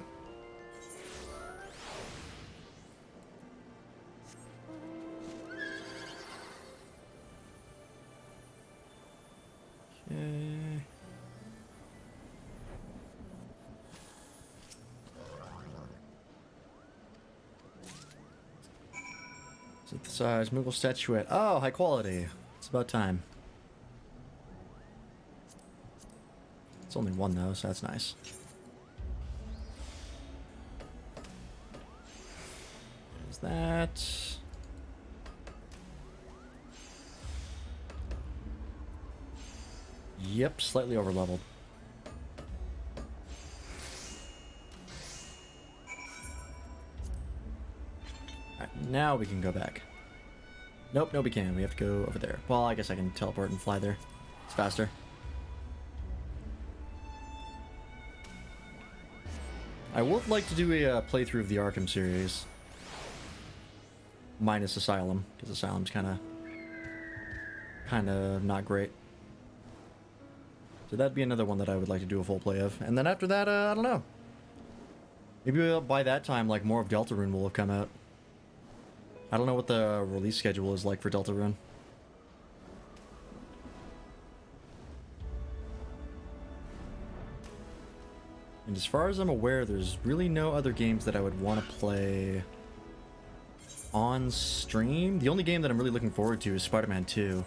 Okay. Synthesize Moogle statuette. Oh, high quality. It's about time. It's only one though, so that's nice. There's that. Yep, slightly over leveled. Alright, now we can go back. Nope, no we can't. We have to go over there. Well, I guess I can teleport and fly there. It's faster. I would like to do a playthrough of the Arkham series. Minus Asylum, because Asylum's kinda not great. So that'd be another one that I would like to do a full play of. And then after that, I don't know. Maybe by that time, like, more of Deltarune will have come out. I don't know what the release schedule is like for Deltarune. And as far as I'm aware, there's really no other games that I would want to play on stream. The only game that I'm really looking forward to is Spider-Man 2.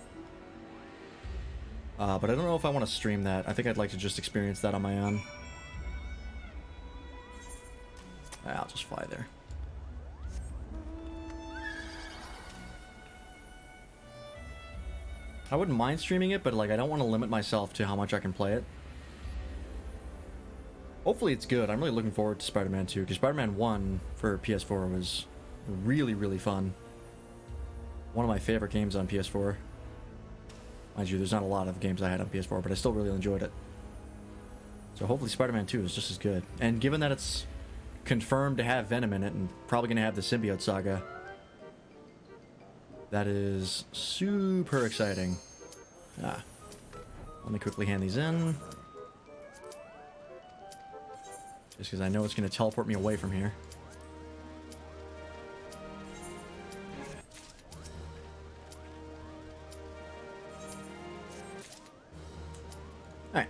But I don't know if I want to stream that. I think I'd like to just experience that on my own. I'll just fly there. I wouldn't mind streaming it, but like I don't want to limit myself to how much I can play it. Hopefully it's good. I'm really looking forward to Spider-Man 2, because Spider-Man 1 for PS4 was really, really fun. One of my favorite games on PS4. Mind you, there's not a lot of games I had on PS4, but I still really enjoyed it. So hopefully Spider-Man 2 is just as good. And given that it's confirmed to have Venom in it, and probably going to have the Symbiote Saga, that is super exciting. Let me quickly hand these in. Just because I know it's going to teleport me away from here. Alright.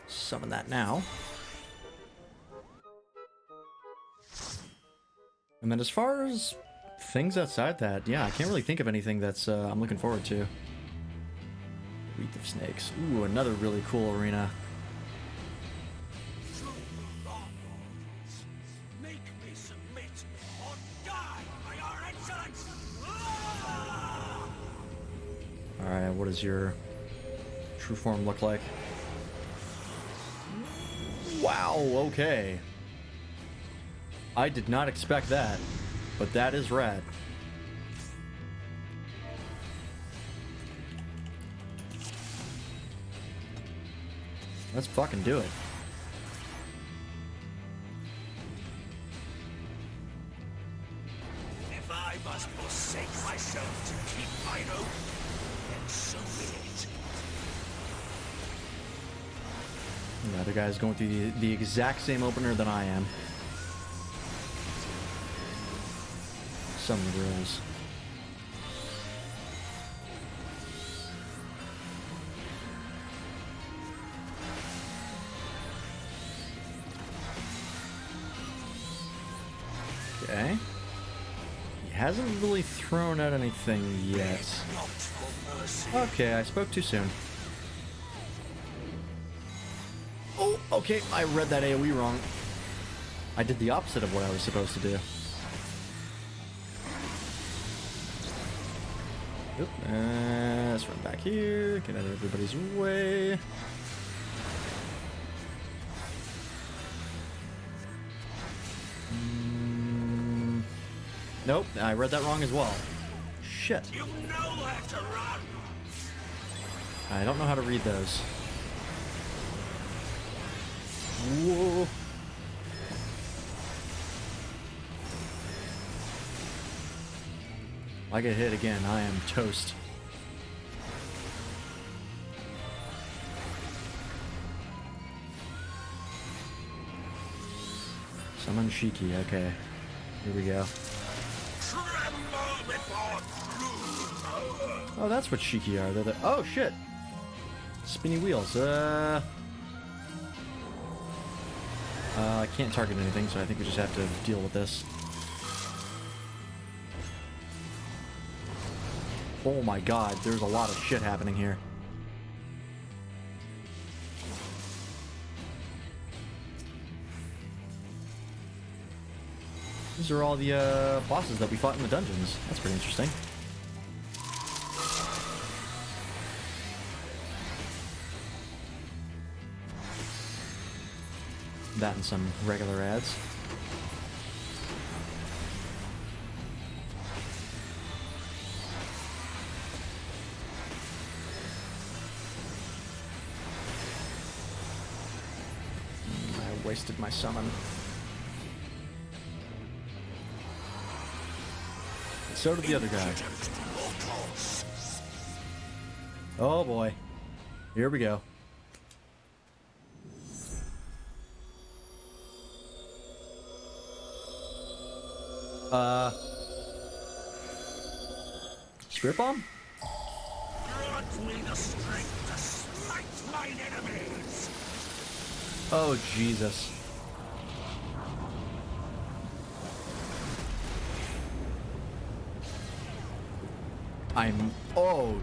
Summon that now. And then as far as things outside that, yeah, I can't really think of anything that's I'm looking forward to. Wreath of Snakes. Ooh, another really cool arena. Make me submit or die by your excellence. Alright, what does your true form look like? Wow, okay. I did not expect that, but that is rad. Let's fucking do it. If I must forsake myself to keep my oath, then so be it. The other guy's going through the exact same opener that I am. Some rules. Okay. He hasn't really thrown out anything yet. Okay, I spoke too soon. Oh, okay, I read that AoE wrong. I did the opposite of what I was supposed to do. Oop, let's run back here, get out of everybody's way. Nope, I read that wrong as well. Shit. You know how to run. I don't know how to read those. Whoa. If I get hit again, I am toast. Summon Shiki, okay. Here we go. Oh, that's what Shiki are. They're the... Oh, shit! Spinny wheels. I can't target anything, so I think we just have to deal with this. Oh my god, there's a lot of shit happening here. These are all the bosses that we fought in the dungeons. That's pretty interesting. That and some regular ads. I wasted my summon. So did the other guy. Oh boy. Here we go. Spirit Bomb? Grant me the strength to smite mine enemies. Oh, Jesus. Oh.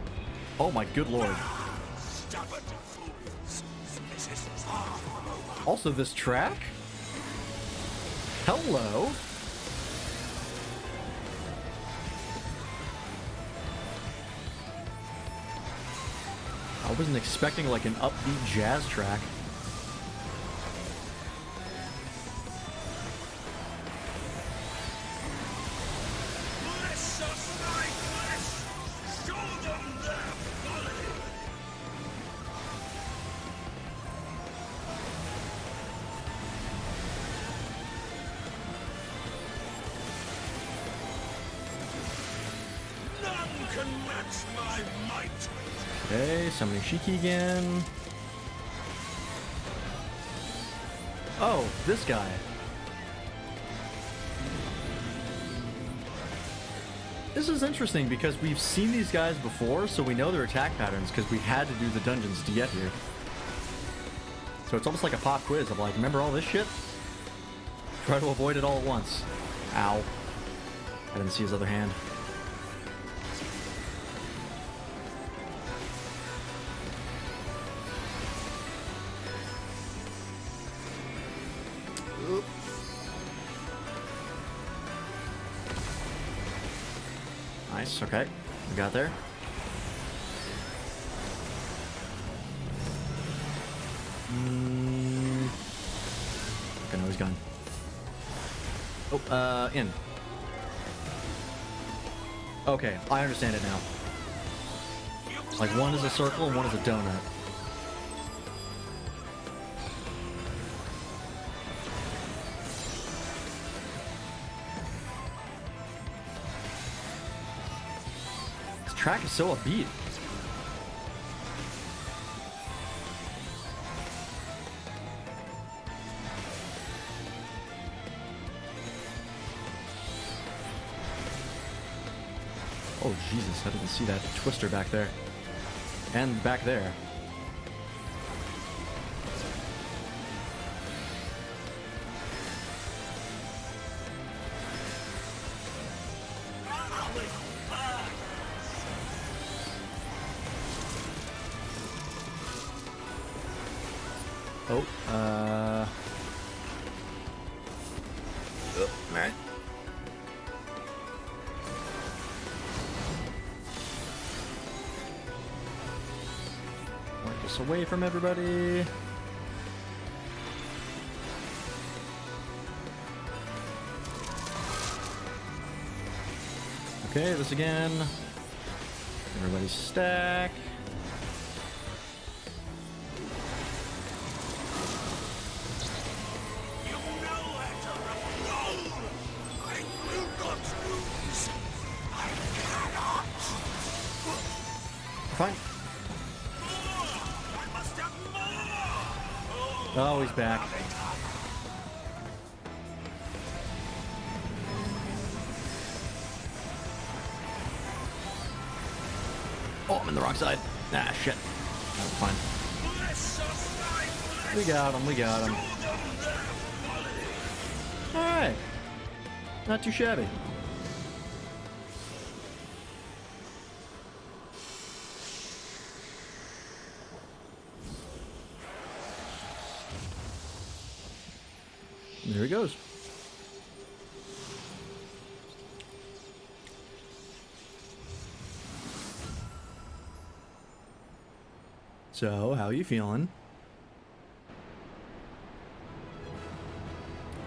Oh my good lord. Stubborn fools. This is far from over. Also, this track? Hello? I wasn't expecting like an upbeat jazz track. Bless us, my flesh. Show them their folly. None can match my might. Okay, summoning Shiki again. Oh, this guy. This is interesting because we've seen these guys before, so we know their attack patterns because we had to do the dungeons to get here. So it's almost like a pop quiz of like, remember all this shit? Try to avoid it all at once. Ow. I didn't see his other hand. Oop. Nice, okay. We got there. Okay, no, he's gone. Oh, in. Okay, I understand it now. Like, one is a circle and one is a donut. This track is so upbeat. Oh, Jesus, I didn't see that twister back there. And back there. Oh, alright. Work this away from everybody. Okay, this again. Everybody stack. You know how to roll. I will not lose. I cannot. Fine. I must have more. Oh, he's back. Oh, I'm in the wrong side. Ah, shit. That's fine. Bless us, I bless. We got him, we got him. Alright. Not too shabby. There he goes. So, how you feeling?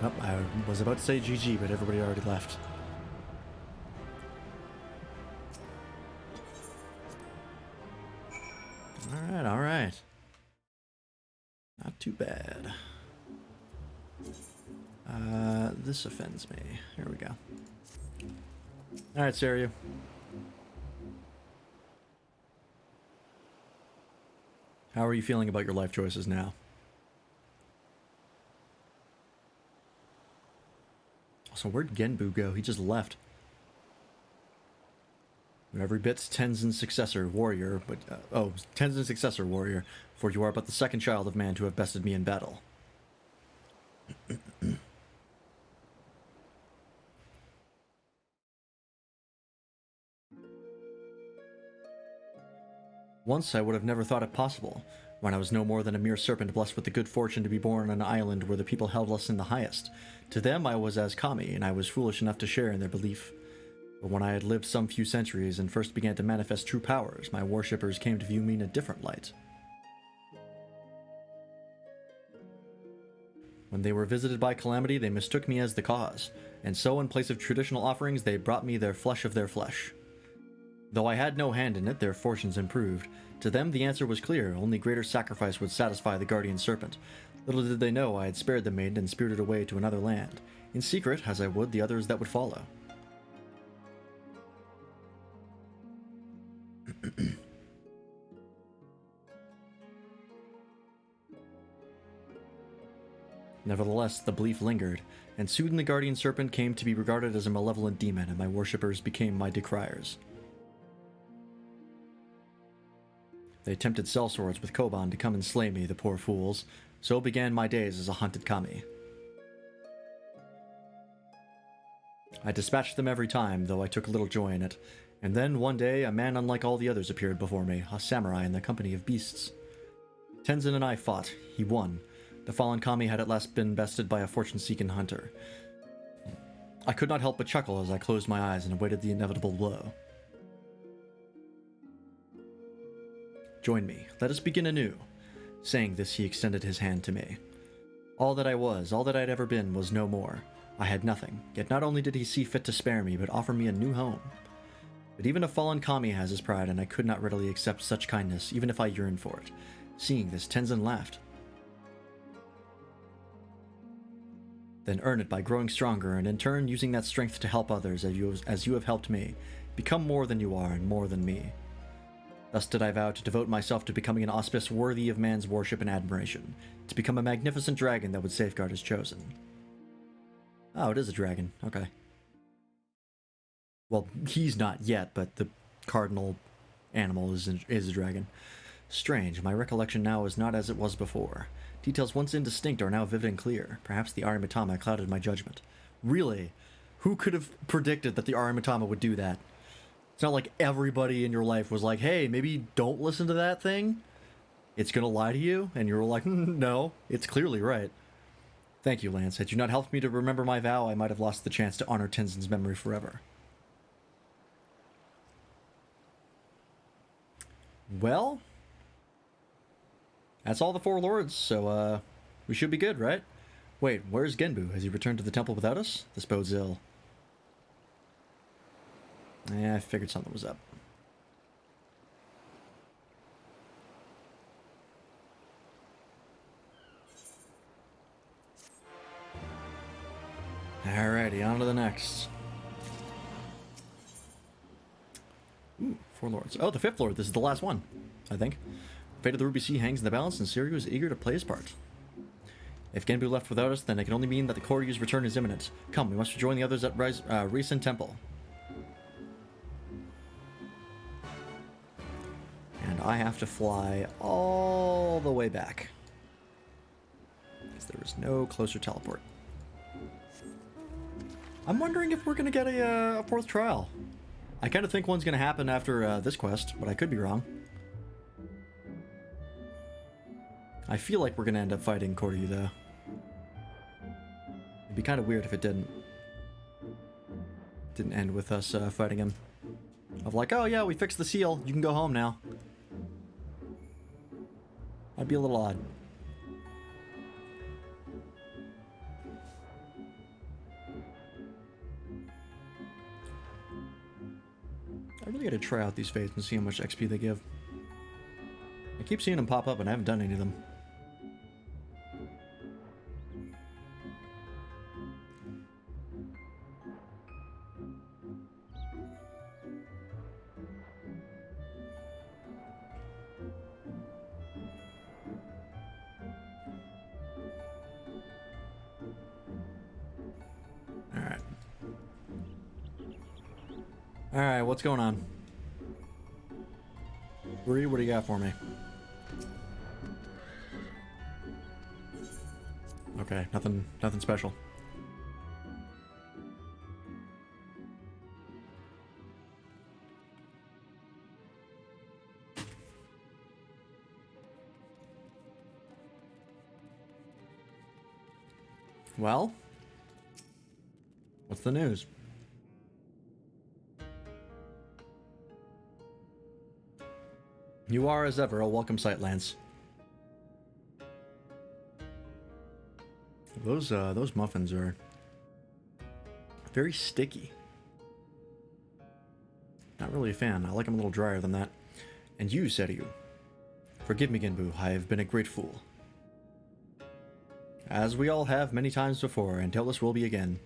Oh, I was about to say GG, but everybody already left. Alright, alright. Not too bad. This offends me. Here we go. Alright, Saryu. How are you feeling about your life choices now? So where'd Genbu go? He just left. Every bit's Tenzin's successor warrior, but Tenzin's successor warrior, for you are but the second child of man to have bested me in battle. Once I would have never thought it possible, when I was no more than a mere serpent blessed with the good fortune to be born on an island where the people held us in the highest. To them I was as kami, and I was foolish enough to share in their belief. But when I had lived some few centuries and first began to manifest true powers, my worshippers came to view me in a different light. When they were visited by calamity, they mistook me as the cause, and so in place of traditional offerings, they brought me their flesh of their flesh. Though I had no hand in it, their fortunes improved. To them, the answer was clear. Only greater sacrifice would satisfy the guardian serpent. Little did they know I had spared the maiden and spirited away to another land, in secret, as I would the others that would follow. Nevertheless, the belief lingered, and soon the guardian serpent came to be regarded as a malevolent demon, and my worshippers became my decriers. They tempted sellswords with Koban to come and slay me, the poor fools. So began my days as a hunted kami. I dispatched them every time, though I took little joy in it. And then, one day, a man unlike all the others appeared before me, a samurai in the company of beasts. Tenzin and I fought. He won. The fallen kami had at last been bested by a fortune-seeking hunter. I could not help but chuckle as I closed my eyes and awaited the inevitable blow. Join me. Let us begin anew. Saying this, he extended his hand to me. All that I was, all that I'd ever been, was no more. I had nothing, yet not only did he see fit to spare me, but offer me a new home. But even a fallen kami has his pride, and I could not readily accept such kindness, even if I yearned for it. Seeing this, Tenzin laughed. Then earn it by growing stronger, and in turn using that strength to help others as you have helped me. Become more than you are, and more than me. Thus did I vow to devote myself to becoming an auspice worthy of man's worship and admiration, to become a magnificent dragon that would safeguard his chosen. Oh, it is a dragon. Okay. Well, he's not yet, but the cardinal animal is a dragon. Strange, my recollection now is not as it was before. Details once indistinct are now vivid and clear. Perhaps the Arimitama clouded my judgment. Really? Who could have predicted that the Arimitama would do that? It's not like everybody in your life was like, hey, maybe don't listen to that thing. it's gonna lie to you, and you're like, no, it's clearly right. Thank you, Lance. Had you not helped me to remember my vow, I might have lost the chance to honor Tenzin's memory forever. Well, that's all the 4 lords, so, we should be good, right? Wait, where's Genbu? Has he returned to the temple without us? This bodes ill. Yeah, I figured something was up. Alrighty, on to the next. Ooh, 4 lords. Oh, the 5th lord. This is the last one, I think. Fate of the Ruby Sea hangs in the balance, and Siryu is eager to play his part. If Genbu left without us, then it can only mean that the Koryu's return is imminent. Come, we must rejoin the others at Risen Temple. And I have to fly all the way back, because there is no closer teleport. I'm wondering if we're going to get a 4th trial. I kind of think one's going to happen after this quest, but I could be wrong. I feel like we're going to end up fighting Koryu, though. It'd be kind of weird if it didn't end with us fighting him. Of like, oh yeah, we fixed the seal, you can go home now. That'd be a little odd. I really gotta try out these fates and see how much XP they give. I keep seeing them pop up and I haven't done any of them. Alright, what's going on? Bree, what do you got for me? Okay, nothing special. Well, what's the news? You are, as ever, a welcome sight, Lance. Those muffins are very sticky. Not really a fan. I like them a little drier than that. And you, Seryu. Forgive me, Genbu. I have been a great fool. As we all have many times before, and doubtless will be again.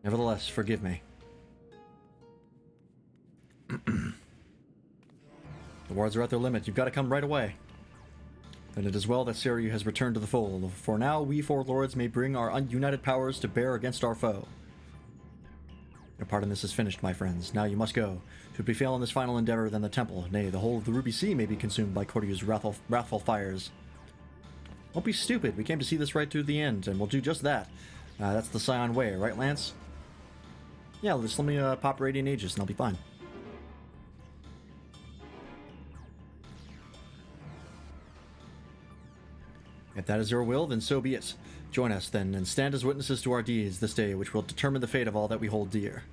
Nevertheless, forgive me. The wards are at their limit. You've got to come right away. Then it is well that Siryu has returned to the fold. For now, we 4 lords may bring our united powers to bear against our foe. Your part in this is finished, my friends. Now you must go. Should we fail in this final endeavor, then the temple, nay, the whole of the Ruby Sea may be consumed by Koryu's wrathful fires. Don't be stupid. We came to see this right through the end, and we'll do just that. That's the Scion way, right, Lance? Yeah, just let me pop Radiant Aegis, and I'll be fine. If that is your will, then so be it. Join us, then, and stand as witnesses to our deeds this day, which will determine the fate of all that we hold dear.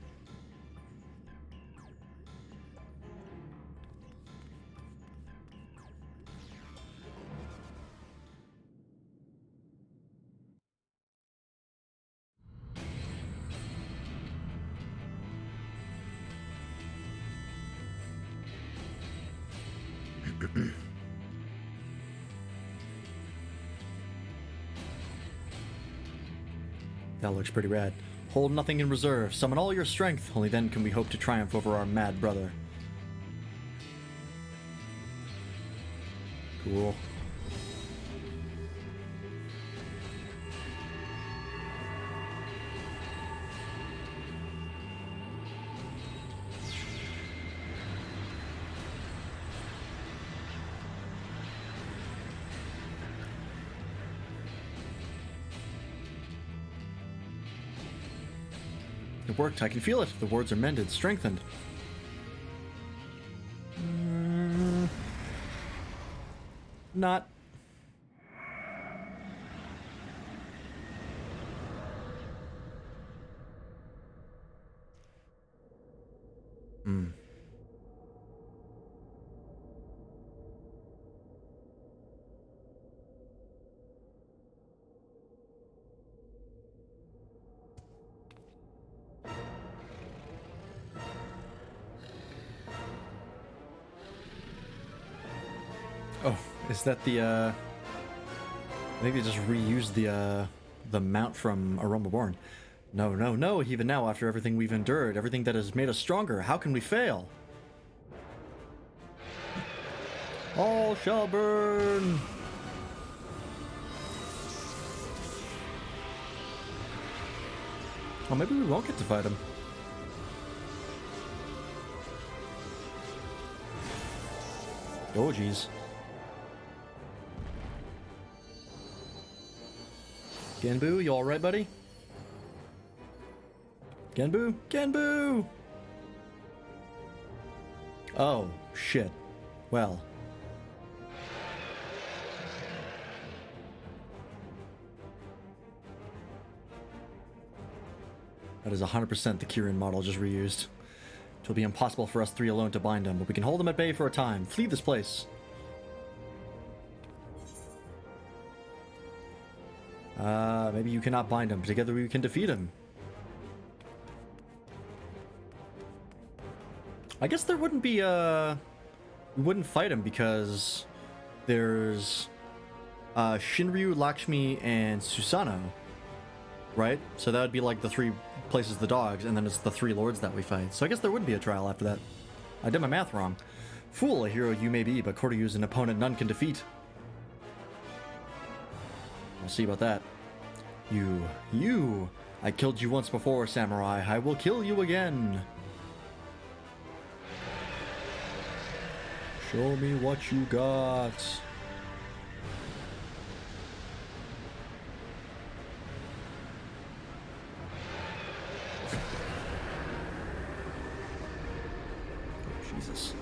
That looks pretty rad. Hold nothing in reserve. Summon all your strength. Only then can we hope to triumph over our mad brother. Cool. It worked. I can feel it. The wards are mended, strengthened. not. Hmm. Oh, is that the, I think they just reused the mount from A Realm Reborn. No, no, no, even now, after everything we've endured, everything that has made us stronger, how can we fail? All shall burn! Oh, maybe we won't get to fight him. Oh, jeez. Genbu, you alright, buddy? Genbu? Genbu! Oh, shit. Well. That is 100% the Kirin model just reused. It will be impossible for us three alone to bind him, but we can hold him at bay for a time. Flee this place. Maybe you cannot bind him. Together we can defeat him. I guess there wouldn't be, we wouldn't fight him because there's, Shinryu, Lakshmi, and Susanoo, right? So that would be like the three places the dogs, and then it's the three lords that we fight. So I guess there would be a trial after that. I did my math wrong. Fool, a hero you may be, but Koryu is an opponent none can defeat. We'll see about that. You! I killed you once before, samurai. I will kill you again. Show me what you got. Oh, Jesus.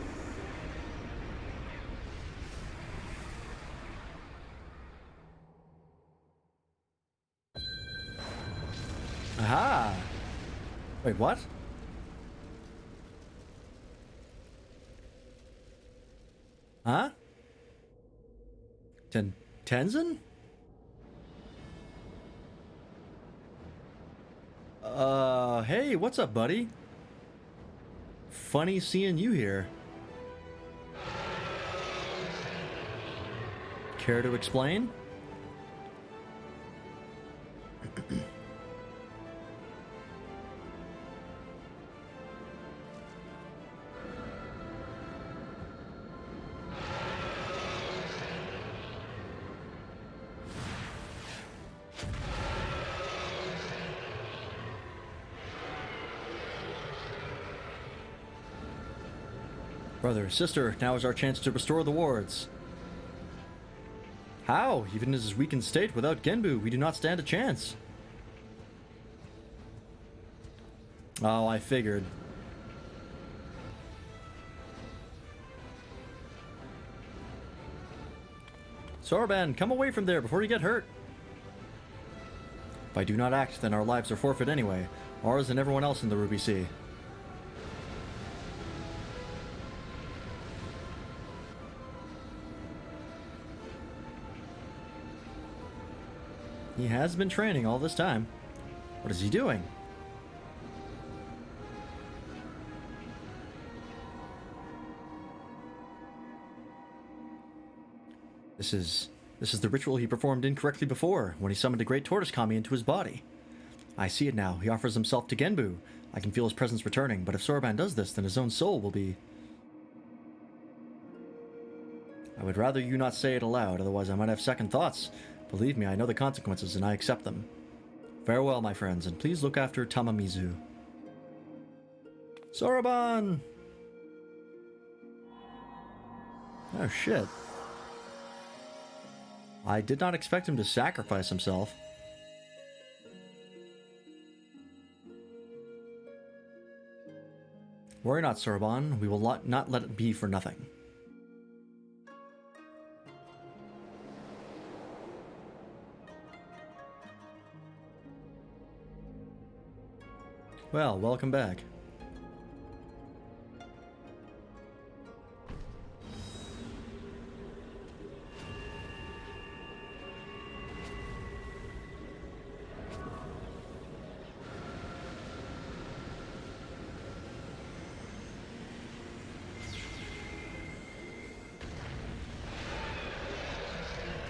Aha! Wait, what? Huh? Tenzin? Hey, what's up, buddy? Funny seeing you here. Care to explain? Brother, sister, now is our chance to restore the wards. How? Even in his weakened state, without Genbu, we do not stand a chance. Oh, I figured. Soroban, come away from there before you get hurt. If I do not act, then our lives are forfeit anyway. Ours and everyone else in the Ruby Sea. He has been training all this time. What is he doing? This is the ritual he performed incorrectly before, when he summoned a great tortoise kami into his body. I see it now. He offers himself to Genbu. I can feel his presence returning, but if Soroban does this, then his own soul will be... I would rather you not say it aloud, otherwise I might have second thoughts. Believe me, I know the consequences, and I accept them. Farewell, my friends, and please look after Tamamizu. Soroban! Oh, shit. I did not expect him to sacrifice himself. Worry not, Soroban. We will not let it be for nothing. Well, welcome back.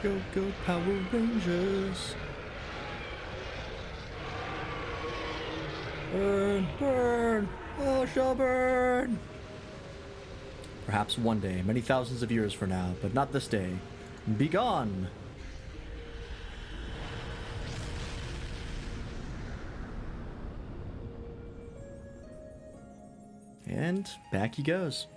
Go, go, Power Rangers! Burn, burn! Oh, shall burn! Perhaps one day, many thousands of years from now, but not this day. Begone! And back he goes.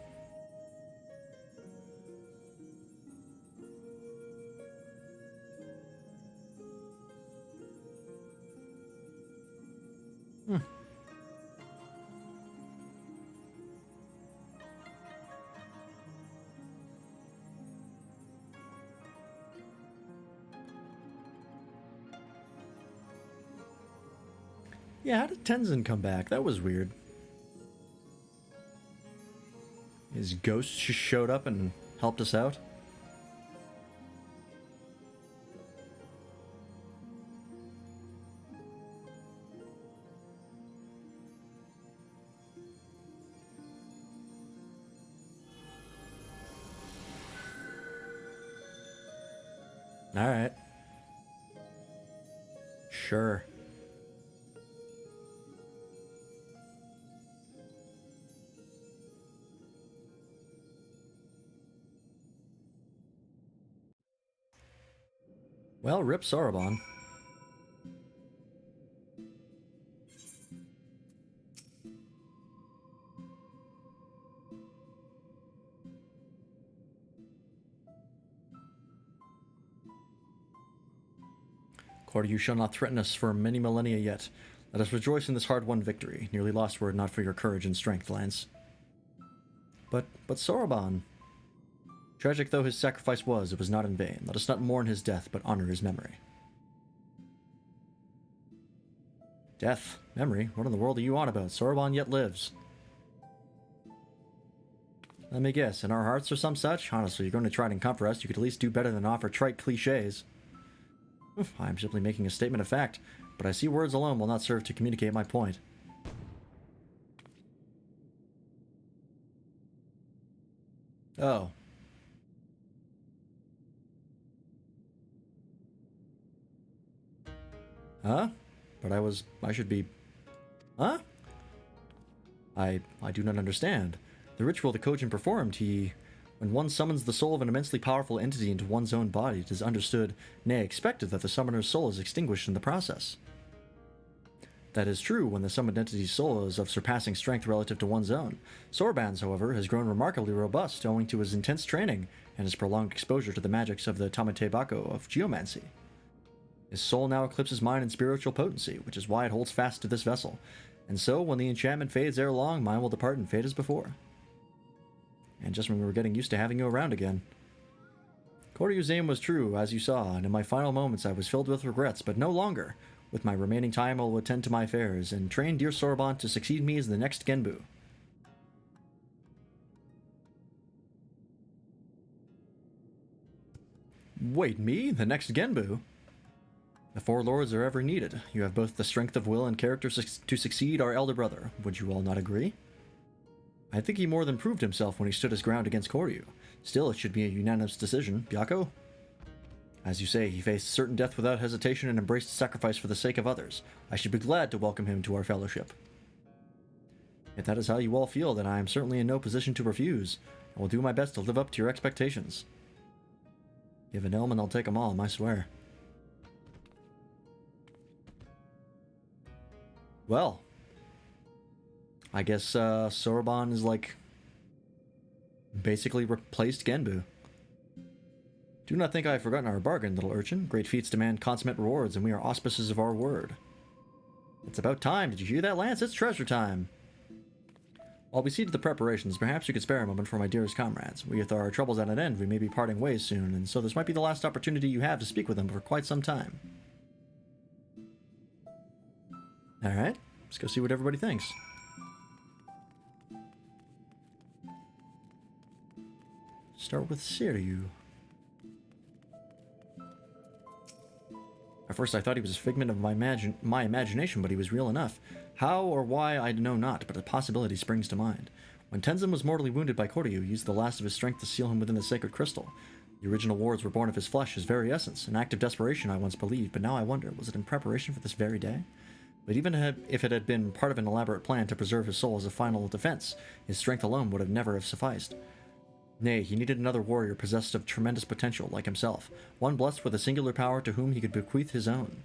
Yeah, how did Tenzin come back? That was weird. His ghost just showed up and helped us out? Alright. Sure. Well, rip Soroban. Lord, you shall not threaten us for many millennia yet. Let us rejoice in this hard-won victory. Nearly lost were it not for your courage and strength, Lance. But Soroban... Tragic though his sacrifice was, it was not in vain. Let us not mourn his death, but honor his memory. Death? Memory? What in the world are you on about? Soroban yet lives. Let me guess, in our hearts or some such? Honestly, you're going to try and comfort us. You could at least do better than offer trite cliches. I am simply making a statement of fact, but I see words alone will not serve to communicate my point. Oh. Huh? But I should be... Huh? I do not understand. The ritual the Kojin performed, when one summons the soul of an immensely powerful entity into one's own body, it is understood, nay expected, that the summoner's soul is extinguished in the process. That is true when the summoned entity's soul is of surpassing strength relative to one's own. Soroban's, however, has grown remarkably robust owing to his intense training and his prolonged exposure to the magics of the Tamate Bako of geomancy. His soul now eclipses mine in spiritual potency, which is why it holds fast to this vessel. And so, when the enchantment fades ere long, mine will depart and fade as before. And just when we were getting used to having you around again. Koryu's aim was true, as you saw, and in my final moments I was filled with regrets, but no longer. With my remaining time I will attend to my affairs, and train dear Soroban to succeed me as the next Genbu. Wait, me? The next Genbu? The four lords are ever needed. You have both the strength of will and character to succeed our elder brother. Would you all not agree? I think he more than proved himself when he stood his ground against Koryu. Still, it should be a unanimous decision. Byakko? As you say, he faced certain death without hesitation and embraced sacrifice for the sake of others. I should be glad to welcome him to our fellowship. If that is how you all feel, then I am certainly in no position to refuse. I will do my best to live up to your expectations. Give an elm and I'll take them all, I swear. Well, I guess Soroban is like basically replaced Genbu. Do not think I have forgotten our bargain, little urchin. Great feats demand consummate rewards, and we are auspices of our word. It's about time. Did you hear that, Lance? It's treasure time. While we see to the preparations, perhaps you could spare a moment for my dearest comrades. With our troubles at an end, we may be parting ways soon, and so this might be the last opportunity you have to speak with them for quite some time. Alright. Let's go see what everybody thinks. Start with Siryu. At first I thought he was a figment of my imagination, but he was real enough. How or why I know not, but a possibility springs to mind. When Tenzin was mortally wounded by Koryu, he used the last of his strength to seal him within the sacred crystal. The original wards were born of his flesh, his very essence, an act of desperation I once believed, but now I wonder, was it in preparation for this very day? But even if it had been part of an elaborate plan to preserve his soul as a final defense, his strength alone would have never have sufficed. Nay, he needed another warrior possessed of tremendous potential, like himself, one blessed with a singular power to whom he could bequeath his own.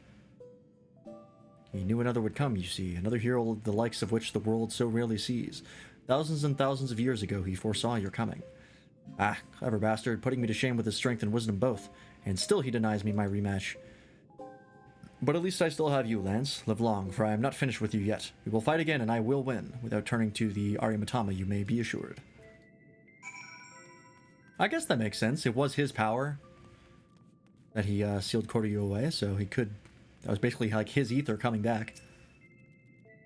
He knew another would come, you see, another hero the likes of which the world so rarely sees. Thousands and thousands of years ago he foresaw your coming. Ah, clever bastard, putting me to shame with his strength and wisdom both, and still he denies me my rematch. But at least I still have you, Lance. Live long, for I am not finished with you yet. We will fight again, and I will win. Without turning to the Ariamatama, you may be assured. I guess that makes sense. It was his power that he sealed Koryu away, so he could... That was basically like his ether coming back.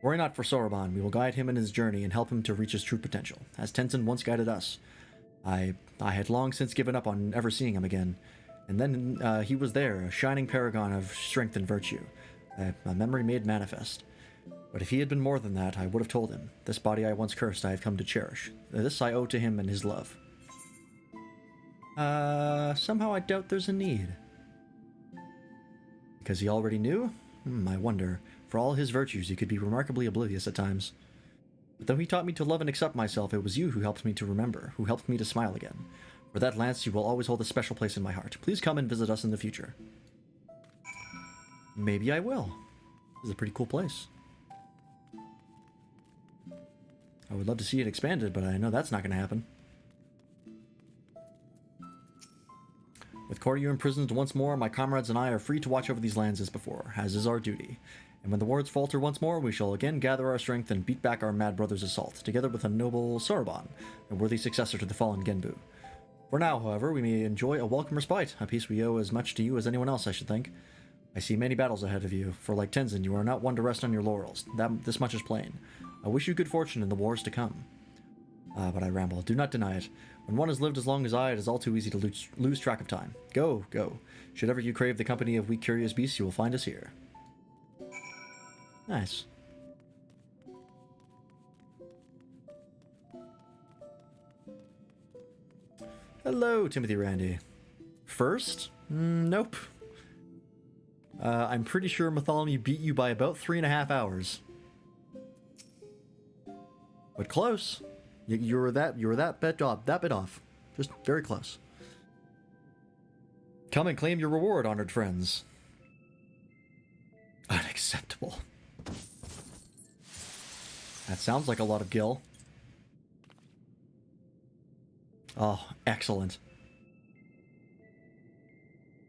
Worry not for Soroban. We will guide him in his journey and help him to reach his true potential, as Tenzin once guided us. I had long since given up on ever seeing him again. And then he was there, a shining paragon of strength and virtue, a memory made manifest. But if he had been more than that, I would have told him. This body I once cursed I have come to cherish. This I owe to him and his love. Somehow I doubt there's a need. Because he already knew? I wonder. For all his virtues, he could be remarkably oblivious at times. But though he taught me to love and accept myself, it was you who helped me to remember, who helped me to smile again. For that, Lance, you will always hold a special place in my heart. Please come and visit us in the future. Maybe I will. This is a pretty cool place. I would love to see it expanded, but I know that's not going to happen. With Koryu imprisoned once more, my comrades and I are free to watch over these lands as before, as is our duty. And when the wards falter once more, we shall again gather our strength and beat back our mad brother's assault, together with a noble Soroban, a worthy successor to the fallen Genbu. For now, however, we may enjoy a welcome respite, a peace we owe as much to you as anyone else, I should think. I see many battles ahead of you, for like Tenzin, you are not one to rest on your laurels. This much is plain. I wish you good fortune in the wars to come. But I ramble. Do not deny it. When one has lived as long as I, it is all too easy to lose track of time. Go, go. Should ever you crave the company of weak, curious beasts, you will find us here. Nice. Hello, Timothy Randy. First? Nope. I'm pretty sure Bartholomew beat you by about 3.5 hours. But close. You were that bit off. Just very close. Come and claim your reward, honored friends. Unacceptable. That sounds like a lot of gil. Oh, excellent.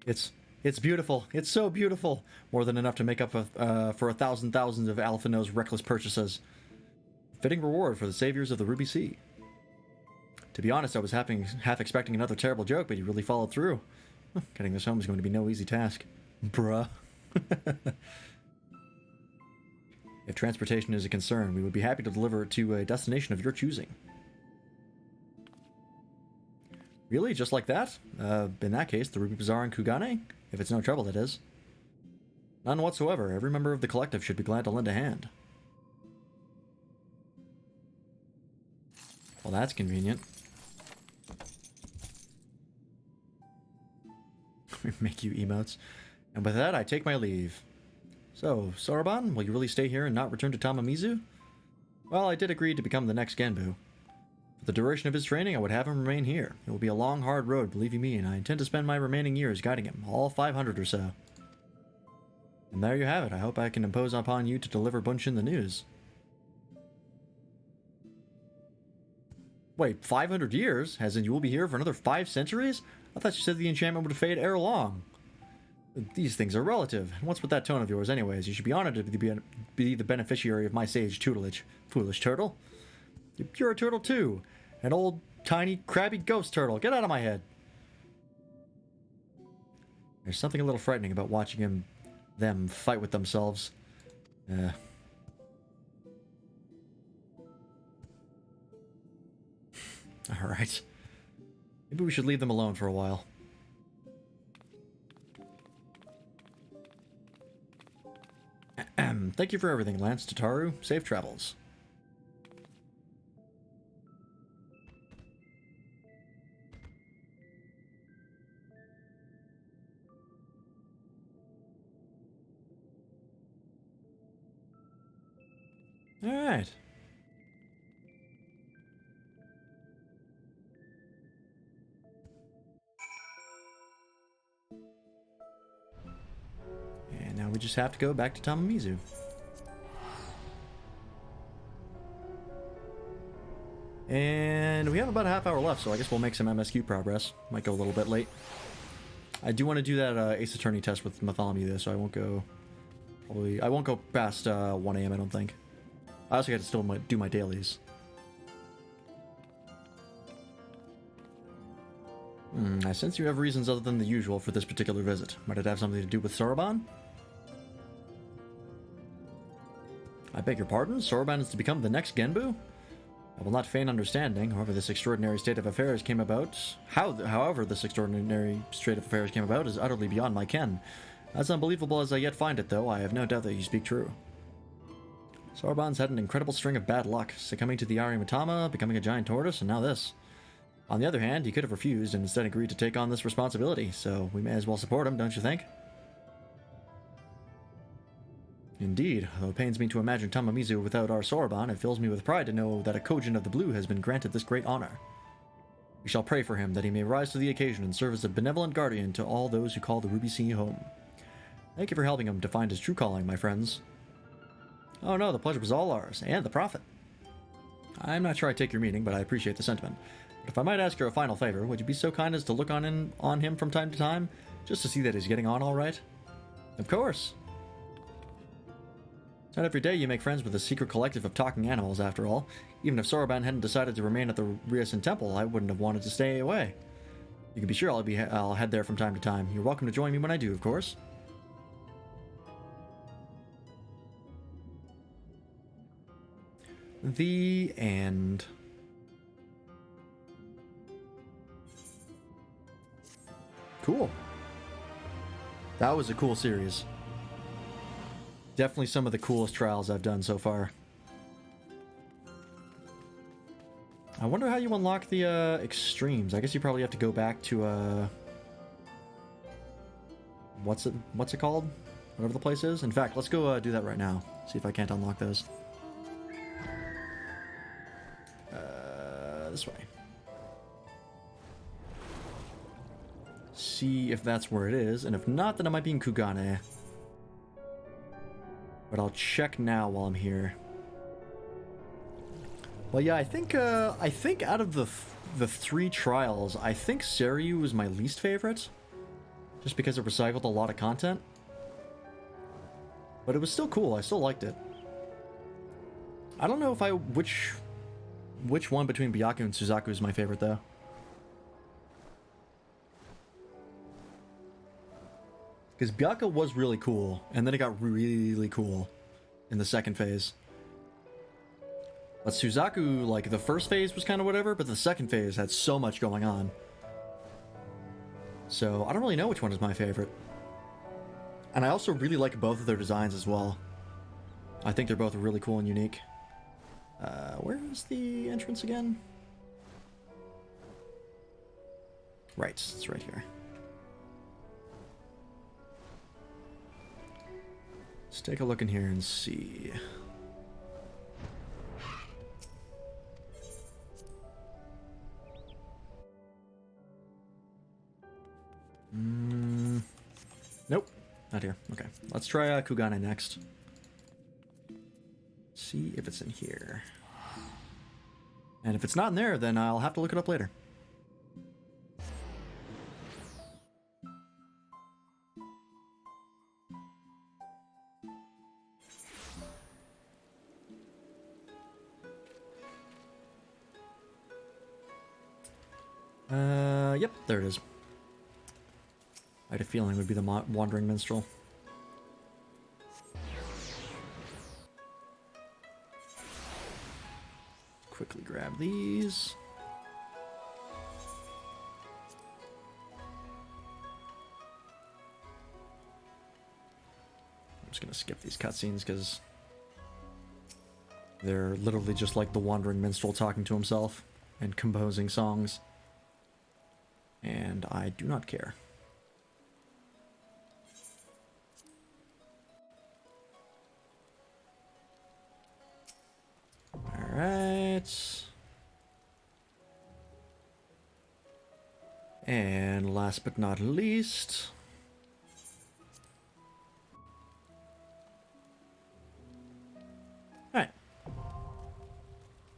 It's beautiful. It's so beautiful. More than enough to make up for thousands of Alphino's reckless purchases. Fitting reward for the saviors of the Ruby Sea. To be honest, I was half expecting another terrible joke, but you really followed through. Getting this home is going to be no easy task. Bruh. If transportation is a concern, we would be happy to deliver it to a destination of your choosing. Really? Just like that? In that case, the Ruby Bazaar in Kugane? If it's no trouble, that is. None whatsoever. Every member of the collective should be glad to lend a hand. Well, that's convenient. Make you emotes. And with that, I take my leave. So, Soroban, will you really stay here and not return to Tamamizu? Well, I did agree to become the next Genbu. For the duration of his training, I would have him remain here. It will be a long, hard road, believe you me, and I intend to spend my remaining years guiding him, all 500 or so. And there you have it. I hope I can impose upon you to deliver Bunshin the news. Wait, 500 years? As in you will be here for another 5 centuries? I thought you said the enchantment would fade ere long. These things are relative. And what's with that tone of yours anyways? You should be honored to be the beneficiary of my sage tutelage. Foolish turtle. You're a turtle too. An old, tiny, crabby ghost turtle. Get out of my head. There's something a little frightening about watching them fight with themselves. Alright. Maybe we should leave them alone for a while. Thank you for everything, Lance. Tataru, safe travels. Alright. And now we just have to go back to Tamamizu. And we have about a half hour left, so I guess we'll make some MSQ progress. Might go a little bit late. I do want to do that Ace Attorney test with Matholomew though, so I won't go... I won't go past 1 AM, I don't think. I also got to still do my dailies. I sense you have reasons other than the usual for this particular visit. Might it have something to do with Soroban? I beg your pardon? Soroban is to become the next Genbu? I will not feign understanding, however this extraordinary state of affairs came about. However this extraordinary state of affairs came about is utterly beyond my ken. As unbelievable as I yet find it, though, I have no doubt that you speak true. Soroban's had an incredible string of bad luck, succumbing to the Arimatama, becoming a giant tortoise, and now this. On the other hand, he could have refused and instead agreed to take on this responsibility, so we may as well support him, don't you think? Indeed, though it pains me to imagine Tamamizu without our Soroban, it fills me with pride to know that a Kojin of the Blue has been granted this great honor. We shall pray for him, that he may rise to the occasion and serve as a benevolent guardian to all those who call the Ruby Sea home. Thank you for helping him to find his true calling, my friends. Oh no, the pleasure was all ours, and the Prophet. I'm not sure I take your meaning, but I appreciate the sentiment. But if I might ask you a final favor, would you be so kind as to look on him from time to time, just to see that he's getting on all right? Of course. Not every day you make friends with a secret collective of talking animals, after all. Even if Soroban hadn't decided to remain at the Ryosen Temple, I wouldn't have wanted to stay away. You can be sure I'll head there from time to time. You're welcome to join me when I do, of course. The end. Cool. That was a cool series. Definitely some of the coolest trials I've done so far. I wonder how you unlock the extremes. I guess you probably have to go back to what's it called? Whatever the place is. In fact, let's go do that right now. See if I can't unlock those. This way. See if that's where it is, and if not, then it might be in Kugane. But I'll check now while I'm here. Well, yeah, I think out of the 3 trials, I think Seiryu was my least favorite, just because it recycled a lot of content. But it was still cool. I still liked it. I don't know if which one between Byaku and Suzaku is my favorite, though. Because Byaku was really cool, and then it got really cool in the second phase. But Suzaku, like, the first phase was kind of whatever, but the second phase had so much going on. So, I don't really know which one is my favorite. And I also really like both of their designs as well. I think they're both really cool and unique. Where is the entrance again? Right, it's right here. Let's take a look in here and see. Nope, not here. Okay, let's try Kugane next. See if it's in here. And if it's not in there, then I'll have to look it up later. Yep, there it is. I had a feeling it would be the Wandering Minstrel. Quickly grab these. just gonna skip these cutscenes because they're literally just like the wandering minstrel talking to himself and composing songs. And I do not care. Alright. And last but not least... Alright.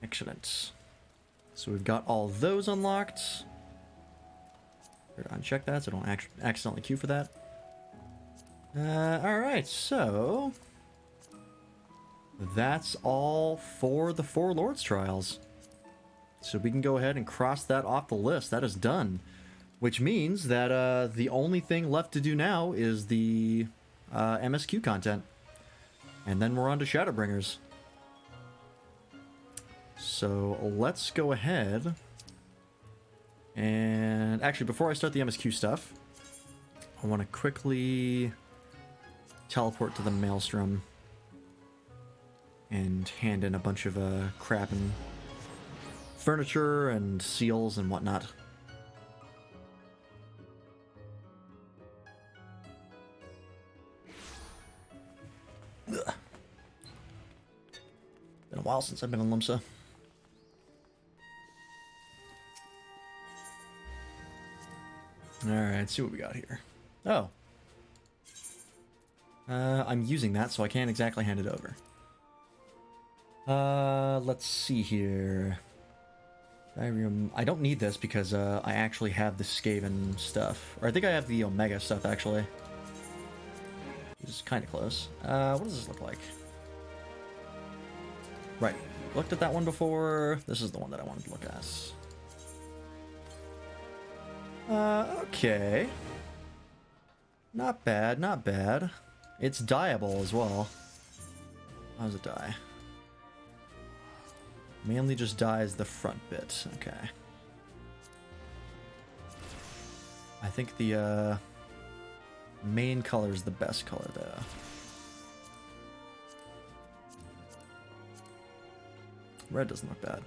Excellent. So we've got all those unlocked. Better uncheck that so I don't accidentally queue for that. Alright, so... that's all for the 4 Lords Trials. So we can go ahead and cross that off the list. That is done. Which means that the only thing left to do now is the MSQ content. And then we're on to Shadowbringers. So let's go ahead. And actually, before I start the MSQ stuff, I want to quickly teleport to the Maelstrom and hand in a bunch of crap and furniture and seals and whatnot. Ugh. Been a while since I've been in Limsa. Alright, let's see what we got here. Oh. I'm using that, so I can't exactly hand it over. Let's see here. I don't need this because I actually have the Skaven stuff. Or I think I have the Omega stuff, actually. Which is kind of close. What does this look like? Right. Looked at that one before. This is the one that I wanted to look at. Okay. Not bad, not bad. It's dyeable as well. How does it dye? Mainly just dyes the front bit. Okay. I think the main color is the best color though. Red doesn't look bad.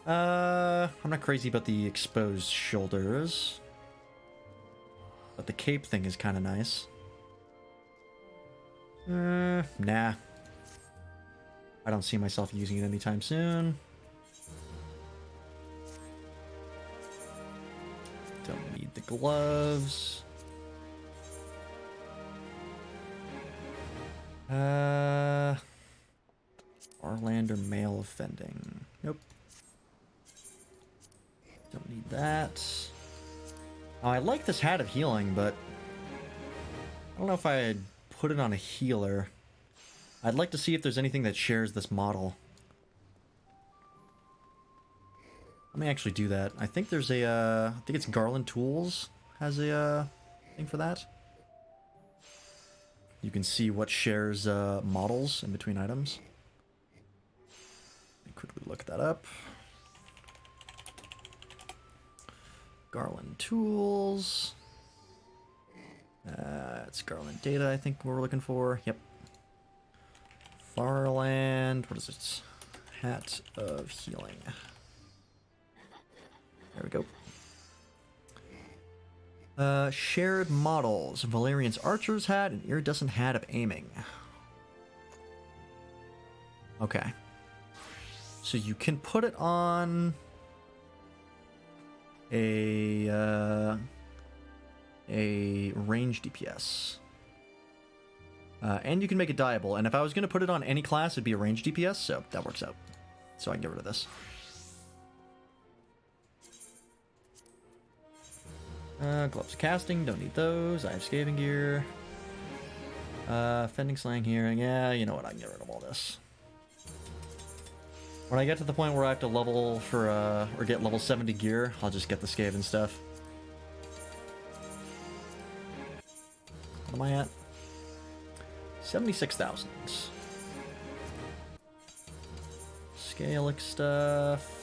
I'm not crazy about the exposed shoulders, but the cape thing is kind of nice. Nah. I don't see myself using it anytime soon. Don't need the gloves. Orlander male offending. Nope. Don't need that. Oh, I like this hat of healing, but I don't know if I'd put it on a healer. I'd like to see if there's anything that shares this model. Let me actually do that. I think there's a, I think it's Garland Tools has a thing for that. You can see what shares models in between items. Let me quickly look that up. Garland Tools. It's Garland Data, I think we're looking for. Yep. Farland. What is it? Hat of Healing. There we go. Shared models. Valerian's Archer's hat and Iridescent Hat of Aiming. Okay. So you can put it on a range DPS. And you can make it dyeable. And if I was going to put it on any class, it'd be a range DPS, so that works out. So I can get rid of this. Gloves of Casting, don't need those. I have Skaven Gear. Fending Slang Hearing. Yeah, you know what, I can get rid of all this. When I get to the point where I have to level for, or get level 70 gear, I'll just get the Skaven stuff. What am I at? 76,000. Scalic stuff.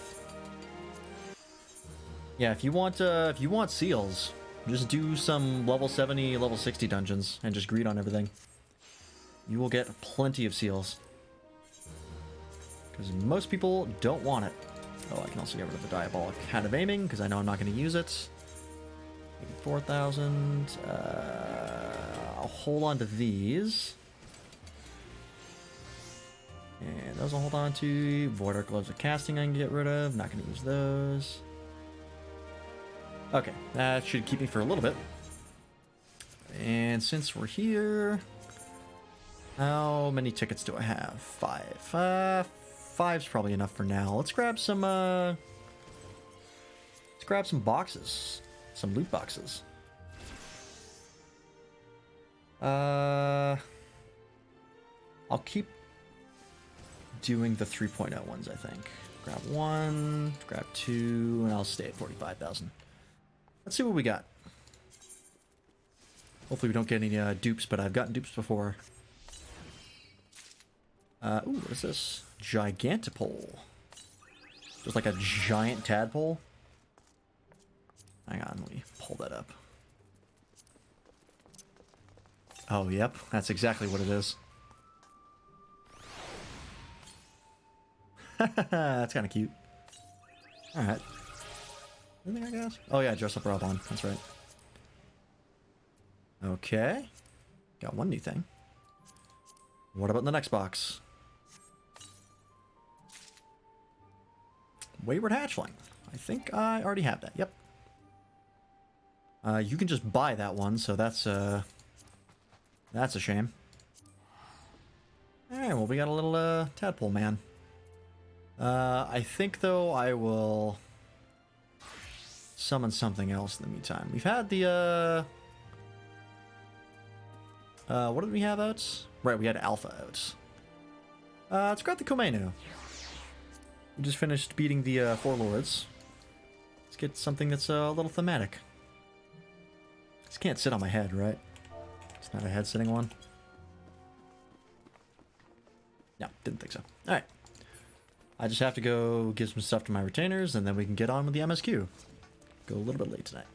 Yeah, if you want seals, just do some level 70, level 60 dungeons and just greed on everything. You will get plenty of seals. Because most people don't want it. Oh, I can also get rid of the diabolic kind of aiming, because I know I'm not going to use it. 4,000. I'll hold on to these. And those I'll hold on to. Void Arc Gloves of Casting I can get rid of. Not going to use those. Okay, that should keep me for a little bit. And since we're here... How many tickets do I have? 5. 5's probably enough for now. Let's grab some boxes. Some loot boxes. I'll keep doing the 3.0 ones, I think. Grab 1, grab 2, and I'll stay at 45,000. Let's see what we got. Hopefully we don't get any dupes, but I've gotten dupes before. Ooh, what is this? Gigantopole. Just like a giant tadpole. Hang on, let me pull that up. Oh, yep, that's exactly what it is. That's kind of cute. Alright. Anything I guess? Oh yeah, dress up Rob on. That's right. Okay. Got one new thing. What about the next box? Wayward Hatchling. I think I already have that. Yep. You can just buy that one, so that's a shame. Alright, well, we got a little tadpole man. I think, though, I will summon something else in the meantime. We've had the, what did we have out? Right, we had Alpha out. Let's grab the Komenu. We just finished beating the 4 lords. Let's get something that's a little thematic. This can't sit on my head, right? It's not a head-sitting one. No, didn't think so. Alright. I just have to go give some stuff to my retainers, and then we can get on with the MSQ. Go a little bit late tonight.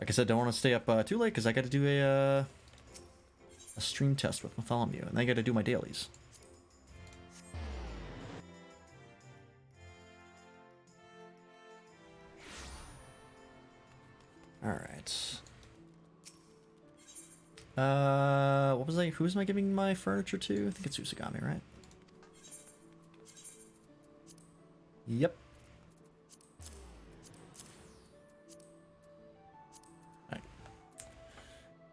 Like I said, don't want to stay up too late, because I got to do a stream test with Bartholomew, and then I got to do my dailies. Alright. What was I? Who was I giving my furniture to? I think it's Usagami, right? Yep. Right.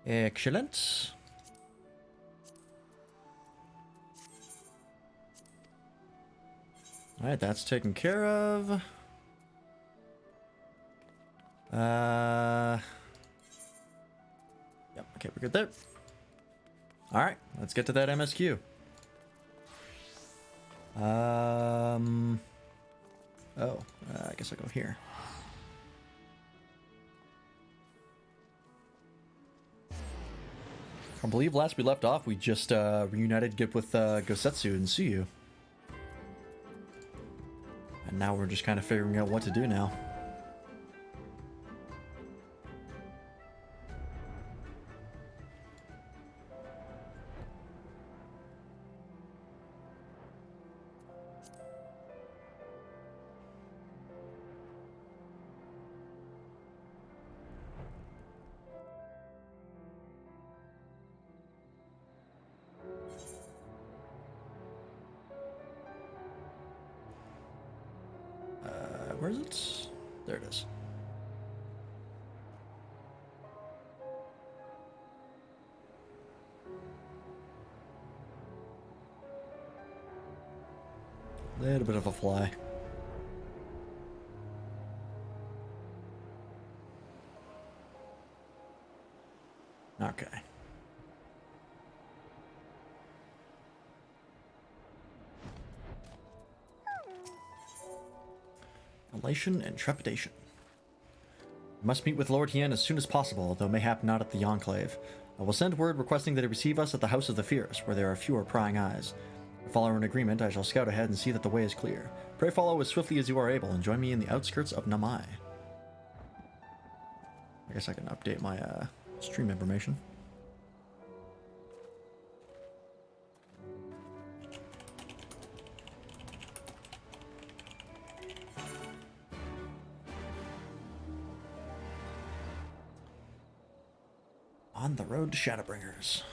Excellent. Alright, that's taken care of. Yep, okay, we're good there. Alright, let's get to that MSQ. I guess I'll go here. I believe last we left off, we just reunited with Gosetsu and Suyu. And now we're just kind of figuring out what to do now. Where is it? There it is. Little bit of a fly. Okay. Elation and trepidation. We must meet with Lord Hien as soon as possible, though mayhap not at the Enclave. I will send word requesting that he receive us at the House of the Fierce, where there are fewer prying eyes. If all are in agreement, I shall scout ahead and see that the way is clear. Pray follow as swiftly as you are able, and join me in the outskirts of Namai. I guess I can update my stream information. On the road to Shadowbringers.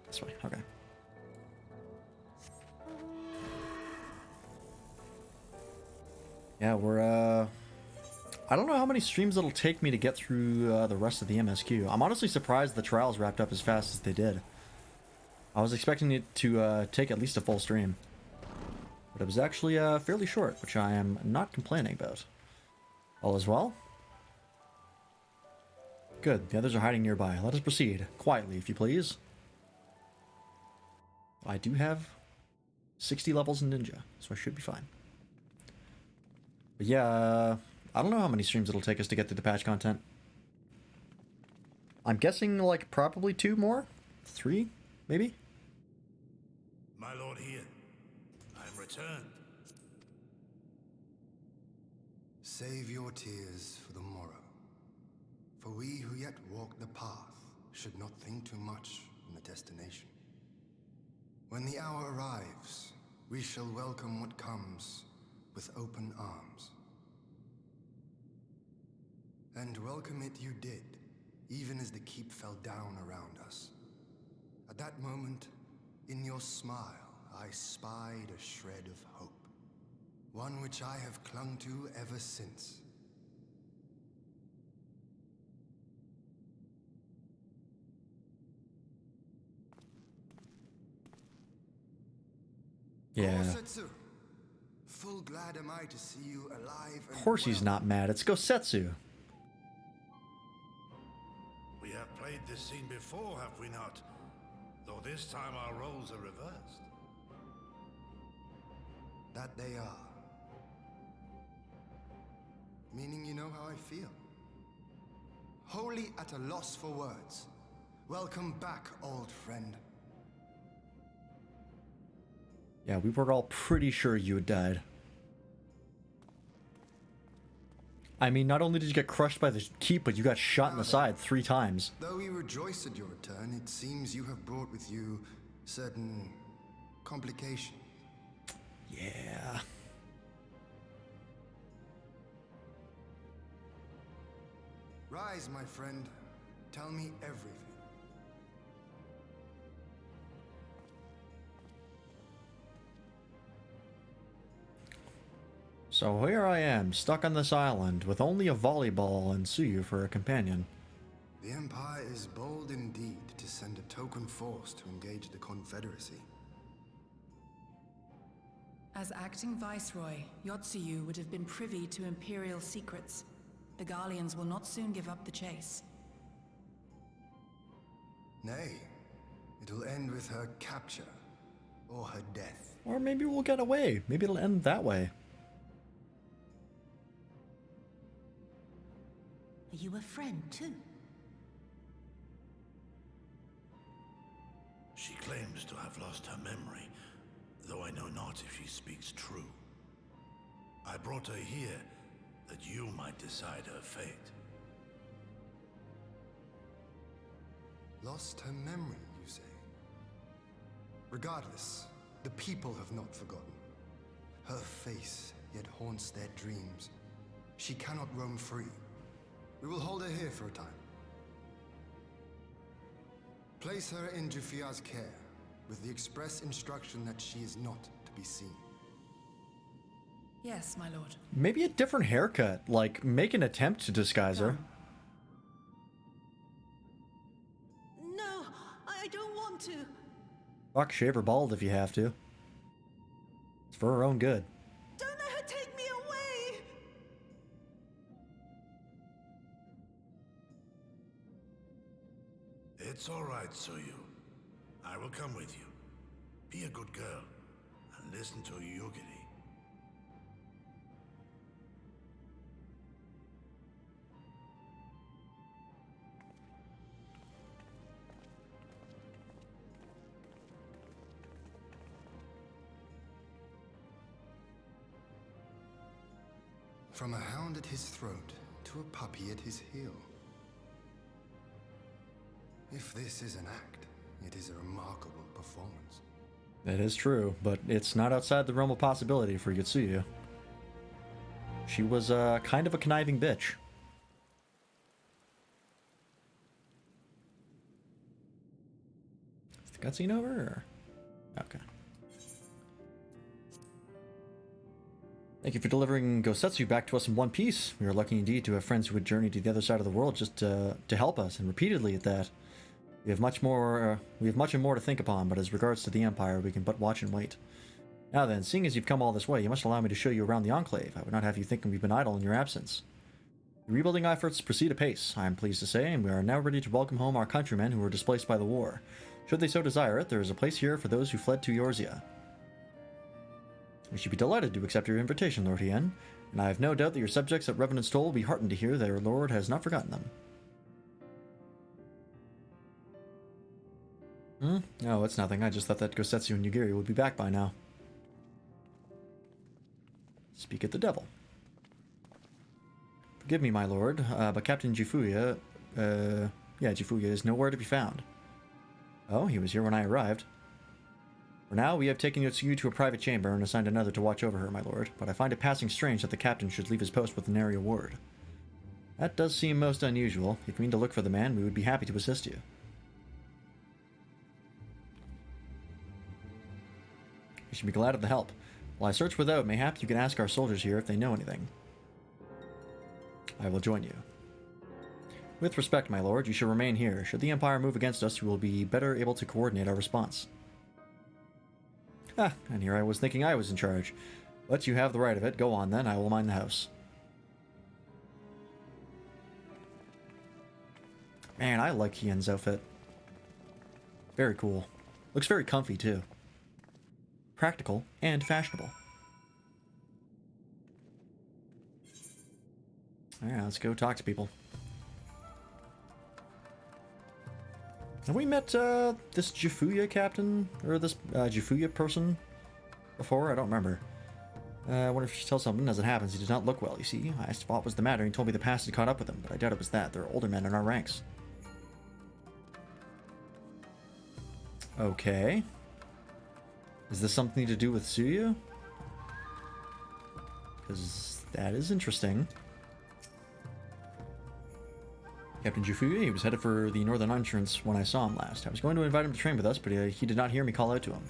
This way, okay. Yeah, we're, I don't know how many streams it'll take me to get through the rest of the MSQ. I'm honestly surprised the trials wrapped up as fast as they did. I was expecting it to take at least a full stream. But it was actually fairly short, which I am not complaining about. All is well? Good, the others are hiding nearby. Let us proceed. Quietly, if you please. I do have 60 levels in Ninja, so I should be fine. But yeah, I don't know how many streams it'll take us to get through the patch content. I'm guessing, like, probably 2 more? 3, maybe? My lord here, I'm returned. Save your tears for the morrow. For we who yet walk the path should not think too much on the destination. When the hour arrives, we shall welcome what comes with open arms. And welcome it you did, even as the keep fell down around us. At that moment, in your smile, I spied a shred of hope. One which I have clung to ever since. Yeah. Gosetsu, full glad am I to see you alive and Of course he's well. not mad. It's Gosetsu. We have played this scene before, have we not? Though this time our roles are reversed. That they are. Meaning you know how I feel. Wholly at a loss for words. Welcome back, old friend. Yeah, we were all pretty sure you had died. I mean, not only did you get crushed by the keep, but you got shot in the side 3 times. Though we rejoice at your return, it seems you have brought with you certain complications. Yeah. Rise, my friend. Tell me everything. So here I am, stuck on this island, with only a volleyball and Suyu for a companion. The Empire is bold indeed to send a token force to engage the Confederacy. As acting Viceroy, Yotsuyu would have been privy to Imperial secrets. The Garleans will not soon give up the chase. Nay, it will end with her capture, or her death. Or maybe we'll get away. Maybe it'll end that way. Are you a friend, too? She claims to have lost her memory, though I know not if she speaks true. I brought her here that you might decide her fate. Lost her memory, you say? Regardless, the people have not forgotten. Her face yet haunts their dreams. She cannot roam free. We will hold her here for a time. Place her in Jufia's care, with the express instruction that she is not to be seen. Yes, my lord. Maybe a different haircut. Like, make an attempt to disguise her. No, I don't want to. Fuck, shave her bald if you have to. It's for her own good. Don't let her take me away. It's all right, Suyu. I will come with you. Be a good girl and listen to Yugiri. From a hound at his throat to a puppy at his heel. If this is an act, it is a remarkable performance. That is true, but it's not outside the realm of possibility for Yotsuyu. She was kind of a conniving bitch. Is the cutscene over? Or? Okay. Thank you for delivering Gosetsu back to us in one piece. We are lucky indeed to have friends who would journey to the other side of the world just to help us, and repeatedly at that. We have much and more to think upon, but as regards to the Empire, we can but watch and wait. Now then, seeing as you've come all this way, you must allow me to show you around the Enclave. I would not have you thinking we've been idle in your absence. The rebuilding efforts proceed apace, I am pleased to say, and we are now ready to welcome home our countrymen who were displaced by the war. Should they so desire it, there is a place here for those who fled to Eorzea. We should be delighted to accept your invitation, Lord Hien, and I have no doubt that your subjects at Revenant's Toll will be heartened to hear that their lord has not forgotten them. No, it's nothing. I just thought that Gosetsu and Yugiri would be back by now. Speak at the devil. Forgive me, my lord, but Captain Jifuya, Jifuya is nowhere to be found. Oh, he was here when I arrived. For now, we have taken Yotsuyu to a private chamber and assigned another to watch over her, my lord, but I find it passing strange that the captain should leave his post with nary a word. That does seem most unusual. If you mean to look for the man, we would be happy to assist you. You should be glad of the help. While I search without, mayhap you can ask our soldiers here if they know anything. I will join you. With respect, my lord, you should remain here. Should the Empire move against us, we will be better able to coordinate our response. Ah, and here I was thinking I was in charge. But you have the right of it. Go on then, I will mind the house. Man, I like Hien's outfit. Very cool. Looks very comfy, too. Practical and fashionable. Alright, let's go talk to people. Have we met this Jifuya captain? Or this Jifuya person before? I don't remember. I wonder if she tells something. As it happens, he did not look well, you see. I asked what was the matter, and he told me the past had caught up with him, but I doubt it was that. There are older men in our ranks. Okay. Is this something to do with Tsuyu? Because that is interesting. Captain Jifuya, he was headed for the northern entrance when I saw him last. I was going to invite him to train with us, but he did not hear me call out to him.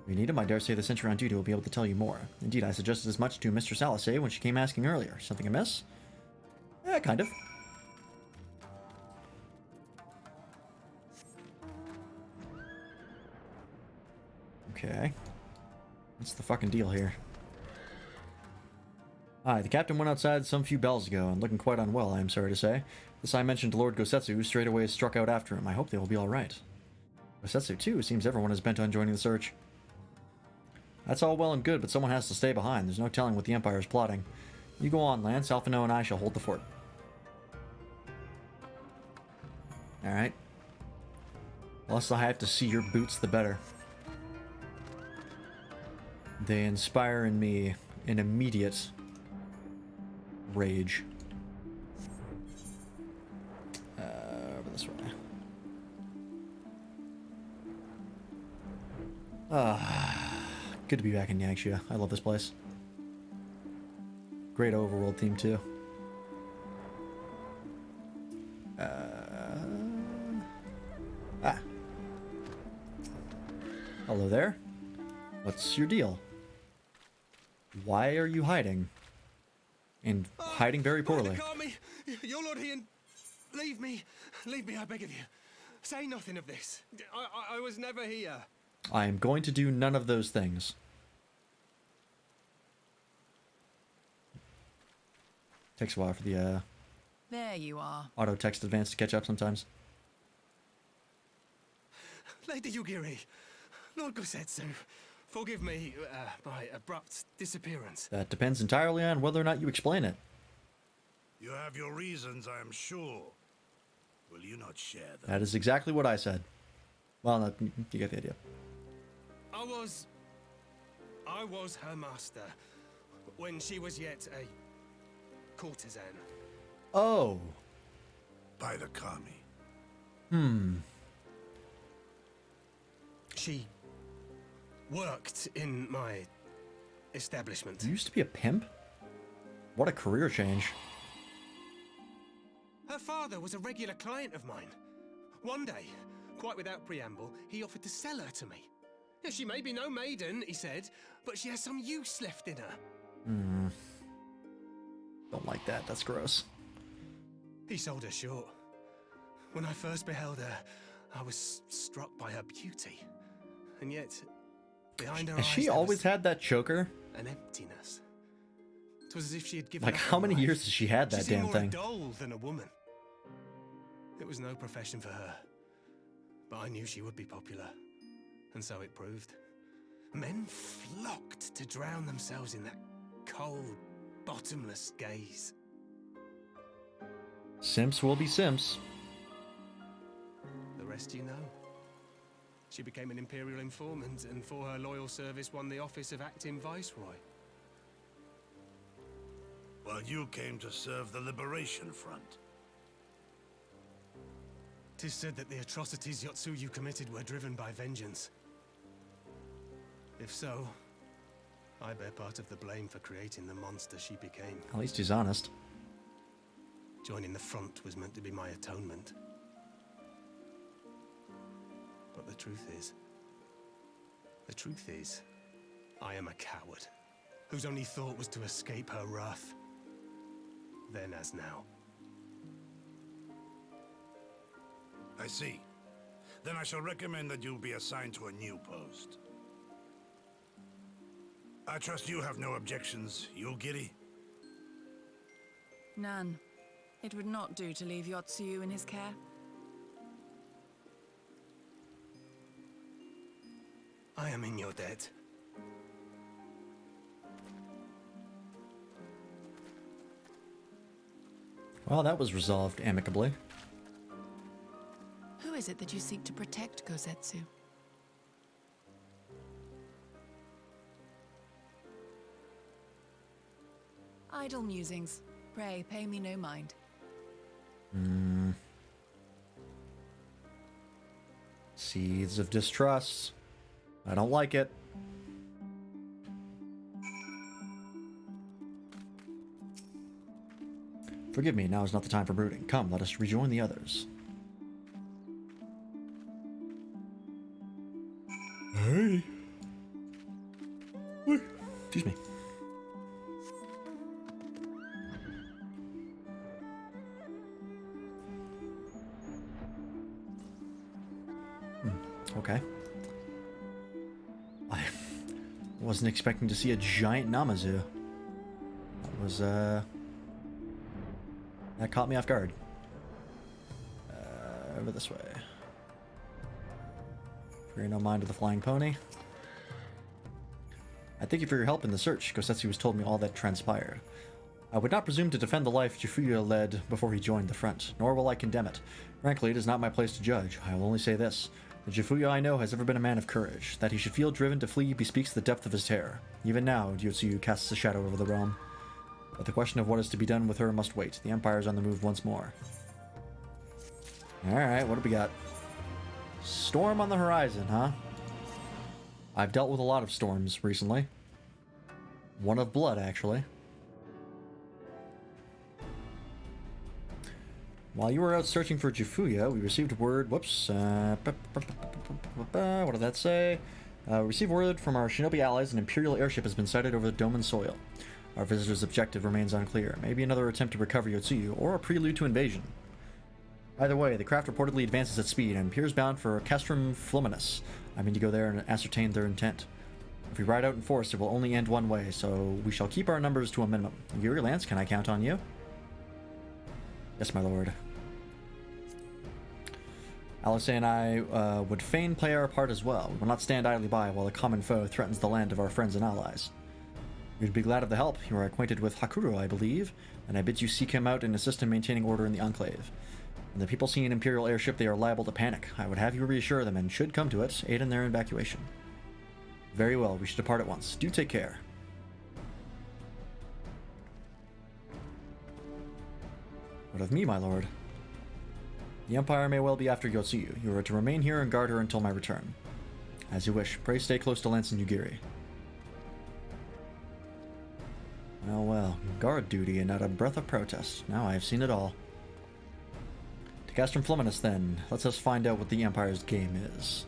If you need him, I dare say the sentry on duty will be able to tell you more. Indeed, I suggested as much to Mistress Alice when she came asking earlier. Something amiss? Kind of. Okay. What's the fucking deal here? Hi, the captain went outside some few bells ago, and looking quite unwell, I am sorry to say. This I mentioned to Lord Gosetsu, who straightway struck out after him. I hope they will be alright. Gosetsu, too. Seems everyone is bent on joining the search. That's all well and good, but someone has to stay behind. There's no telling what the Empire is plotting. You go on, Lance. Alphino and I shall hold the fort. Alright. The less I have to see your boots, the better. They inspire in me an immediate rage. Over this way. Good to be back in Yangxia. I love this place. Great overworld theme too. Hello there. What's your deal? Why are you hiding? And hiding very poorly. Your Lord Hien, leave me, I beg of you. Say nothing of this. I was never here. I am going to do none of those things. Takes a while for the There you are. auto text advance to catch up sometimes. Lady Yugiri, Lord Gosetsu, forgive me my abrupt disappearance. That depends entirely on whether or not you explain it. You have your reasons, I am sure. Will you not share them? That is exactly what I said. Well, no, you get the idea. I was her master when she was yet a courtesan. Oh. By the Kami. worked in my establishment. You used to be a pimp? What a career change. Her father was a regular client of mine. One day, quite without preamble, he offered to sell her to me. Yeah, she may be no maiden, he said, but she has some use left in her. Don't like that. That's gross. He sold her short. When I first beheld her, I was struck by her beauty. And yet, behind her Has eyes, she there always was had that choker? an emptiness. It was as if she had given Like, up how on many life. years has she had She that seemed damn more thing? a doll than a woman. It was no profession for her. But I knew she would be popular. And so it proved. Men flocked to drown themselves in that cold, bottomless gaze. Simps will be simps. The rest you know. She became an Imperial informant, and for her loyal service won the office of Acting Viceroy. While you came to serve the Liberation Front. 'Tis said that the atrocities Yotsuyu committed were driven by vengeance. If so, I bear part of the blame for creating the monster she became. At least he's honest. Joining the front was meant to be my atonement. But the truth is, I am a coward, whose only thought was to escape her wrath. Then as now. I see. Then I shall recommend that you be assigned to a new post. I trust you have no objections, Yulgiri? None. It would not do to leave Yotsuyu in his care. I am in your debt. Well, that was resolved amicably. Who is it that you seek to protect, Kozetsu? Idle musings. Pray, pay me no mind. Seeds of distrust. I don't like it. Forgive me, now is not the time for brooding. Come, let us rejoin the others. Hey. Excuse me. Okay. I wasn't expecting to see a giant Namazu. That was, that caught me off guard. Over this way. Pay no mind to the flying pony. I thank you for your help in the search. Kosetsu has told me all that transpired. I would not presume to defend the life Jifuya led before he joined the front, nor will I condemn it. Frankly, it is not my place to judge. I will only say this. The Jifuya I know has ever been a man of courage. That he should feel driven to flee bespeaks the depth of his terror. Even now, Yotsuyu casts a shadow over the realm. But the question of what is to be done with her must wait. The Empire is on the move once more. Alright, what do we got? Storm on the horizon, huh? I've dealt with a lot of storms recently. One of blood, actually. While you were out searching for Jifuya, we received word... Whoops. What did that say? We received word from our shinobi allies an Imperial airship has been sighted over the Doman soil. Our visitor's objective remains unclear. Maybe another attempt to recover Yotsuyu, or a prelude to invasion. Either way, the craft reportedly advances at speed and appears bound for Castrum Fluminus. I mean to go there and ascertain their intent. If we ride out in force, it will only end one way, so we shall keep our numbers to a minimum. Yuri Lance, can I count on you? Yes, my lord. Alice and I would fain play our part as well. We will not stand idly by while a common foe threatens the land of our friends and allies. You'd be glad of the help. You are acquainted with Hakuro, I believe, and I bid you seek him out and assist in maintaining order in the Enclave. When the people see an Imperial airship, they are liable to panic. I would have you reassure them, and should come to it, aid in their evacuation. Very well, we should depart at once. Do take care. What of me, my lord? The Empire may well be after Yotsuyu. You are to remain here and guard her until my return. As you wish. Pray stay close to Lance and Yugiri. Well, well. Guard duty and not a breath of protest. Now I have seen it all. To Castrum Fluminus, then. Let's us find out what the Empire's game is.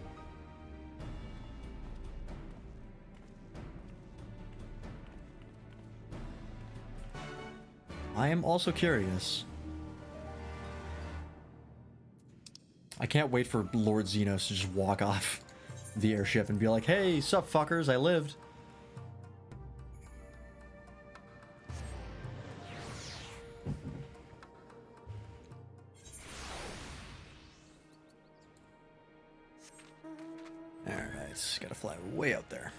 I am also curious. I can't wait for Lord Xenos to just walk off the airship and be like, hey, sup fuckers, I lived. Alright, gotta fly way out there.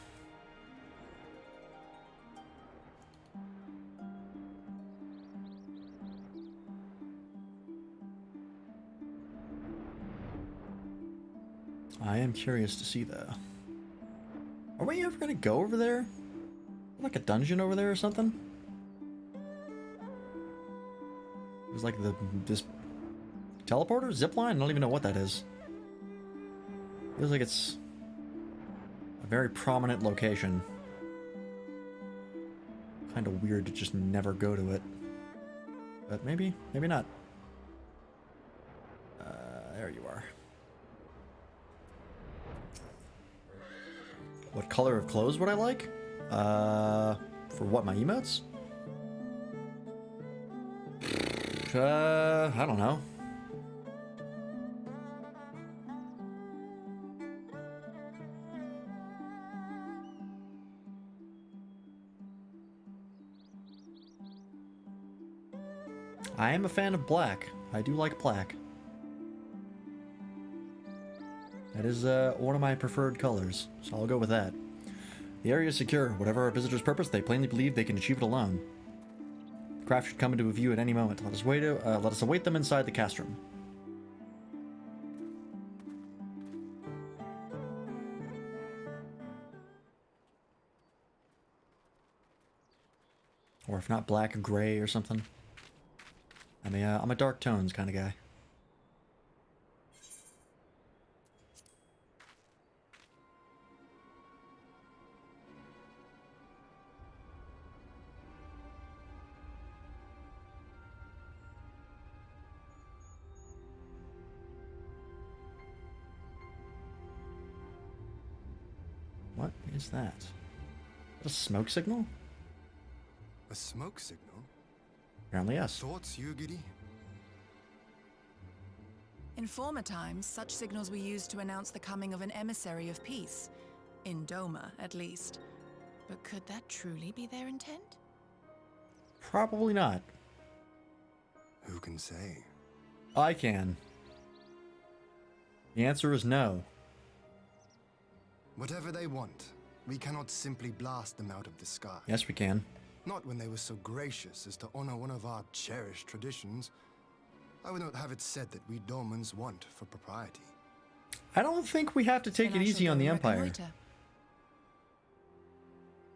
I am curious to see though. Are we ever gonna go over there? Like a dungeon over there or something? There's like this teleporter? Zipline? I don't even know what that is. Feels like it's a very prominent location. Kind of weird to just never go to it. But maybe, maybe not. There you are. What color of clothes would I like? For what, my emotes? I don't know. I am a fan of black. I do like black. That is one of my preferred colors, so I'll go with that. The area is secure. Whatever our visitors' purpose, they plainly believe they can achieve it alone. The craft should come into view at any moment. Let us await them inside the castrum. Or if not, black, gray, or something. I mean, I'm a dark tones kind of guy. What is that? Is that a smoke signal? A smoke signal? Apparently, yes. Thoughts, Yugiri? In former times, such signals were used to announce the coming of an emissary of peace. In Doma, at least. But could that truly be their intent? Probably not. Who can say? I can. The answer is no. Whatever they want, we cannot simply blast them out of the sky. Yes, we can. Not when they were so gracious as to honor one of our cherished traditions. I would not have it said that we Domans want for propriety. I don't think we have to take Then it I easy shall on go the and Empire. reconnoiter.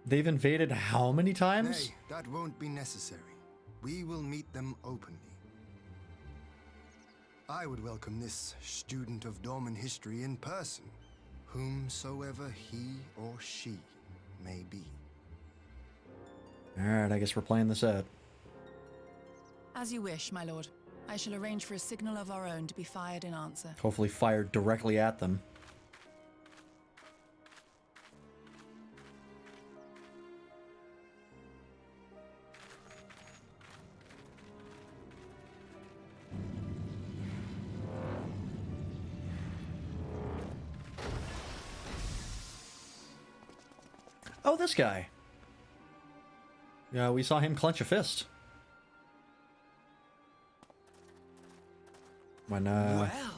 They've invaded how many times? Nay, that won't be necessary. We will meet them openly. I would welcome this student of Doman history in person, whomsoever he or she may be. Alright, I guess we're playing this out. As you wish, my lord. I shall arrange for a signal of our own to be fired in answer. Hopefully fired directly at them. Oh, this guy. Yeah, we saw him clench a fist. When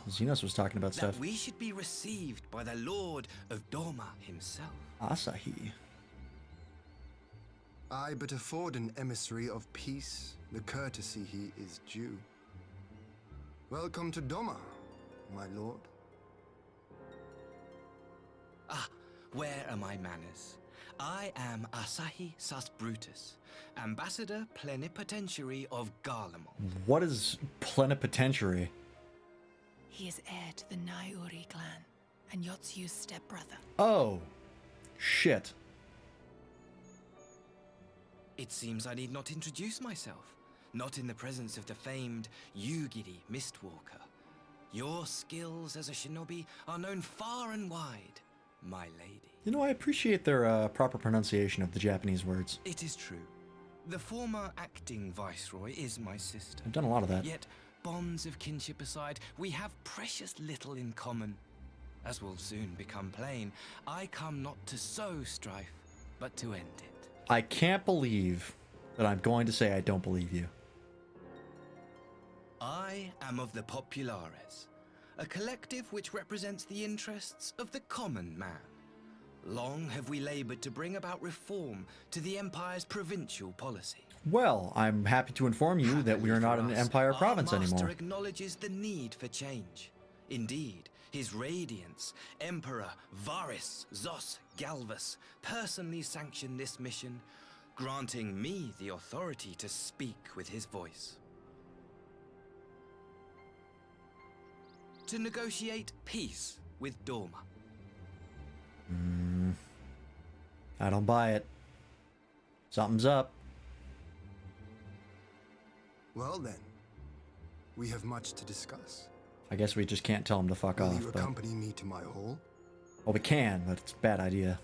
Xenos was talking about stuff. That we should be received by the Lord of Doma himself. Asahi. I but afford an emissary of peace the courtesy he is due. Welcome to Doma, my lord. Ah, where are my manners? I am Asahi Sas Brutus, Ambassador Plenipotentiary of Garlemald. What is plenipotentiary? He is heir to the Naiuri clan. and Yotsu's stepbrother. Oh, shit. It seems I need not introduce myself. Not in the presence of the famed Yugiri Mistwalker. Your skills as a shinobi are known far and wide, my lady. You know, I appreciate their proper pronunciation of the Japanese words. It is true. The former acting viceroy is my sister. I've done a lot of that. Yet, bonds of kinship aside, we have precious little in common. As will soon become plain, I come not to sow strife, but to end it. I can't believe that I'm going to say I don't believe you. I am of the Populares, a collective which represents the interests of the common man. Long have we labored to bring about reform to the Empire's provincial policy. Well, I'm happy to inform you that we are not an Empire province Our master anymore. acknowledges the need for change. Indeed, His Radiance, Emperor Varys Zos Galvus, personally sanctioned this mission, granting me the authority to speak with his voice. To negotiate peace with Dorma. I don't buy it. Something's up. Well then, we have much to discuss. I guess we just can't tell him to fuck Will off. you But... accompany me to my hall? Well, we can, but it's a bad idea.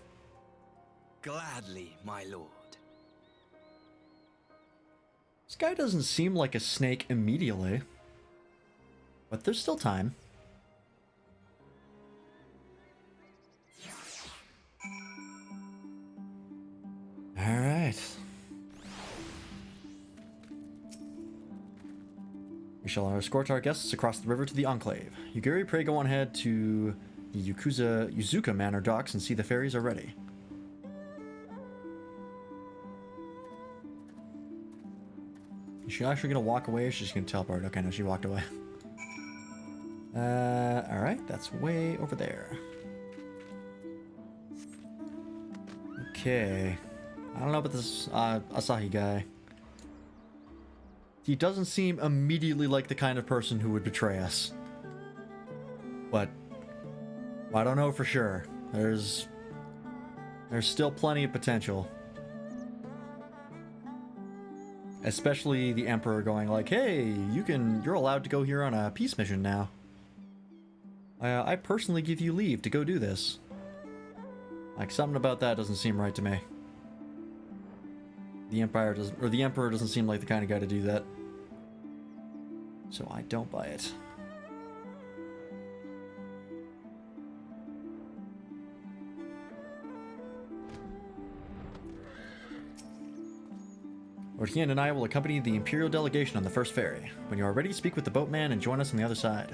Gladly, my lord. This guy doesn't seem like a snake immediately. But there's still time. Alright. We shall escort our guests across the river to the Enclave. Yugiri, pray go on ahead to the Yuzuka Manor docks and see the ferries are ready. Is she actually gonna walk away or is she just gonna teleport? Okay, no, she walked away. Alright, that's way over there. Okay. I don't know about this Asahi guy. He doesn't seem immediately like the kind of person who would betray us. But I don't know for sure. There's still plenty of potential. Especially the Emperor going like, "Hey, you're allowed to go here on a peace mission now. I personally give you leave to go do this." Like, something about that doesn't seem right to me. The Emperor doesn't seem like the kind of guy to do that. So I don't buy it. Lord Hien and I will accompany the Imperial delegation on the first ferry. When you are ready, speak with the boatman and join us on the other side.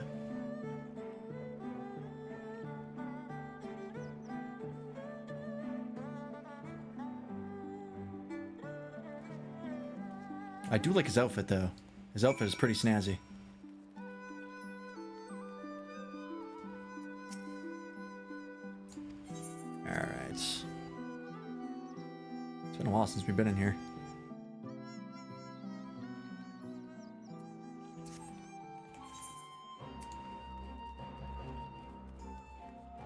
I do like his outfit, though. His outfit is pretty snazzy. Alright. It's been a while since we've been in here.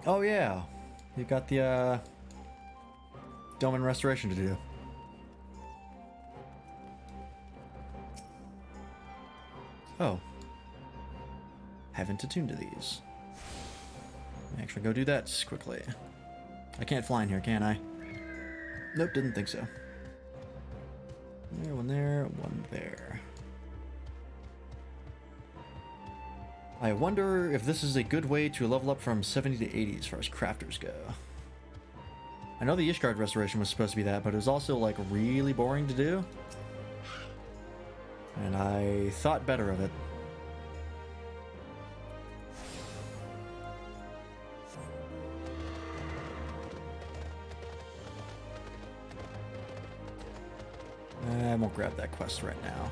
Oh yeah, you got the Domain restoration to do. Oh, haven't attuned to these. Actually, go do that quickly. I can't fly in here, can I? Nope, didn't think so. There, one there, one there. I wonder if this is a good way to level up from 70 to 80 as far as crafters go. I know the Ishgard restoration was supposed to be that, but it was also like really boring to do. And I thought better of it. I won't grab that quest right now.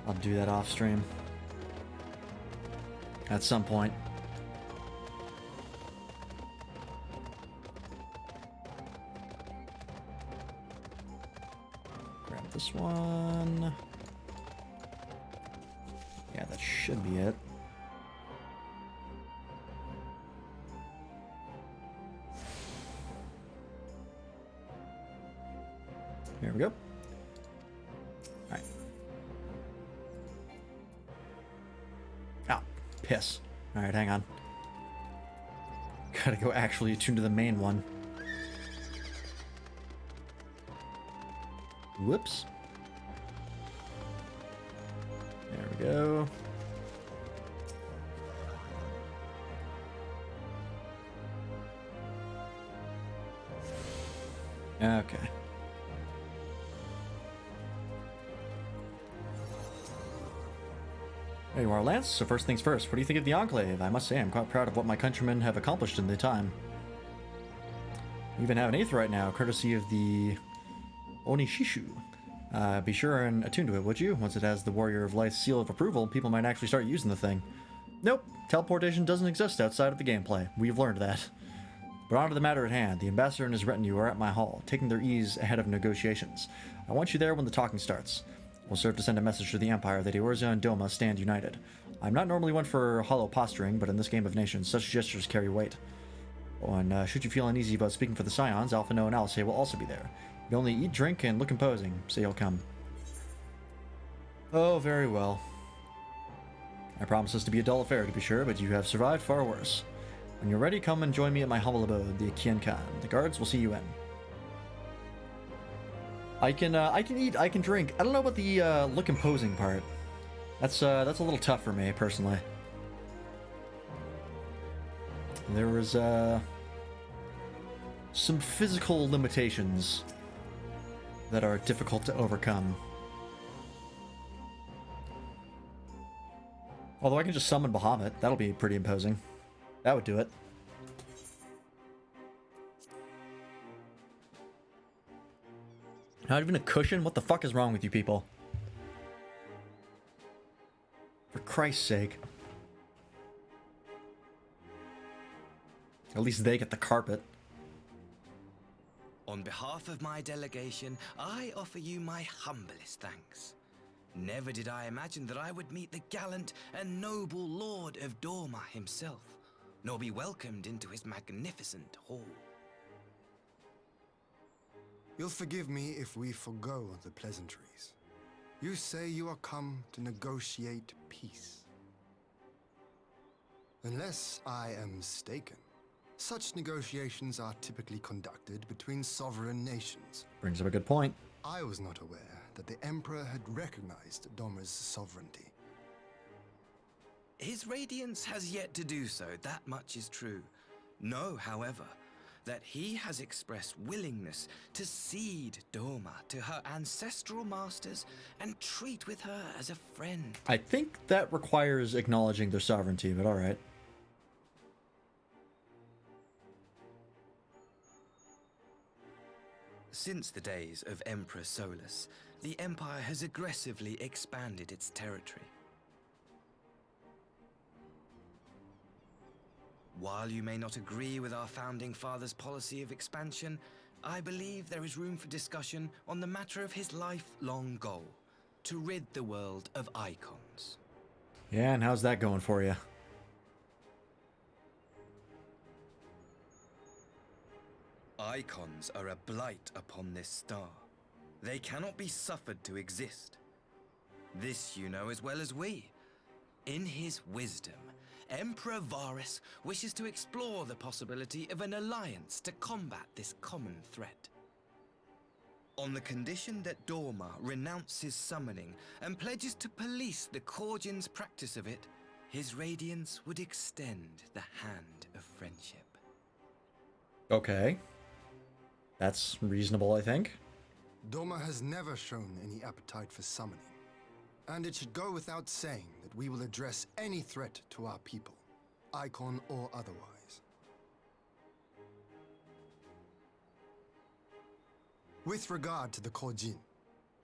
I'll do that off stream. At some point. Grab this one. Yeah, that should be it. we go. Alright. Ah, piss. Alright, hang on. Gotta go actually attune to the main one. Whoops. There we go. Okay. There you are, Lance. So first things first, what do you think of the Enclave? I must say I'm quite proud of what my countrymen have accomplished in the time. We even have an 8th right now, courtesy of the Onishishu. Be sure and attune to it, would you? Once it has the Warrior of Light's seal of approval, people might actually start using the thing. Nope, teleportation doesn't exist outside of the gameplay. We've learned that. But on to the matter at hand. The ambassador and his retinue are at my hall, taking their ease ahead of negotiations. I want you there when the talking starts. Will serve to send a message to the Empire that Eorzea and Doma stand united. I'm not normally one for hollow posturing, but in this game of nations, such gestures carry weight. Oh, and should you feel uneasy about speaking for the Scions, Alphino and Alice will also be there. You only eat, drink, and look imposing, so you'll come. Oh, very well. I promise this to be a dull affair, to be sure, but you have survived far worse. When you're ready, come and join me at my humble abode, the Kian Khan. The guards will see you in. I can eat, I can drink. I don't know about the look imposing part. That's a little tough for me personally. There was some physical limitations that are difficult to overcome. Although I can just summon Bahamut, that'll be pretty imposing. That would do it. Not even a cushion? What the fuck is wrong with you people? For Christ's sake. At least they get the carpet. On behalf of my delegation, I offer you my humblest thanks. Never did I imagine that I would meet the gallant and noble Lord of Doma himself, nor be welcomed into his magnificent hall. You'll forgive me if we forgo the pleasantries. You say you are come to negotiate peace. Unless I am mistaken, such negotiations are typically conducted between sovereign nations. Brings up a good point. I was not aware that the Emperor had recognized Doma's sovereignty. His Radiance has yet to do so, that much is true. Know, however, that he has expressed willingness to cede Doma to her ancestral masters and treat with her as a friend. I think that requires acknowledging their sovereignty, but alright. Since the days of Emperor Solus, the Empire has aggressively expanded its territory. While you may not agree with our founding father's policy of expansion, I believe there is room for discussion on the matter of his lifelong goal, to rid the world of icons. Yeah, and how's that going for you? Icons are a blight upon this star. They cannot be suffered to exist. This you know as well as we. In his wisdom, Emperor Varus wishes to explore the possibility of an alliance to combat this common threat. On the condition that Doma renounces summoning and pledges to police the Korjin's practice of it, his Radiance would extend the hand of friendship. Okay. That's reasonable, I think. Doma has never shown any appetite for summoning. And it should go without saying that we will address any threat to our people, icon or otherwise. With regard to the Korjin,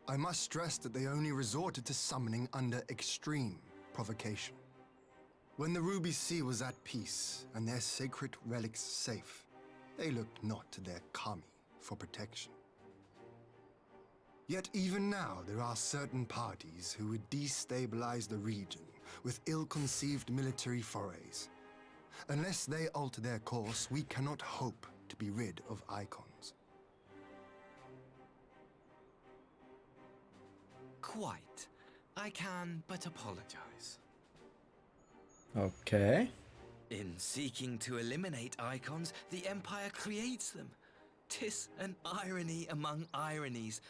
I must stress that they only resorted to summoning under extreme provocation. When the Ruby Sea was at peace and their sacred relics safe, they looked not to their kami for protection. Yet even now, there are certain parties who would destabilize the region with ill-conceived military forays. Unless they alter their course, we cannot hope to be rid of icons. quite. I can but apologize. Okay. In seeking to eliminate icons, the Empire creates them. 'Tis an irony among ironies,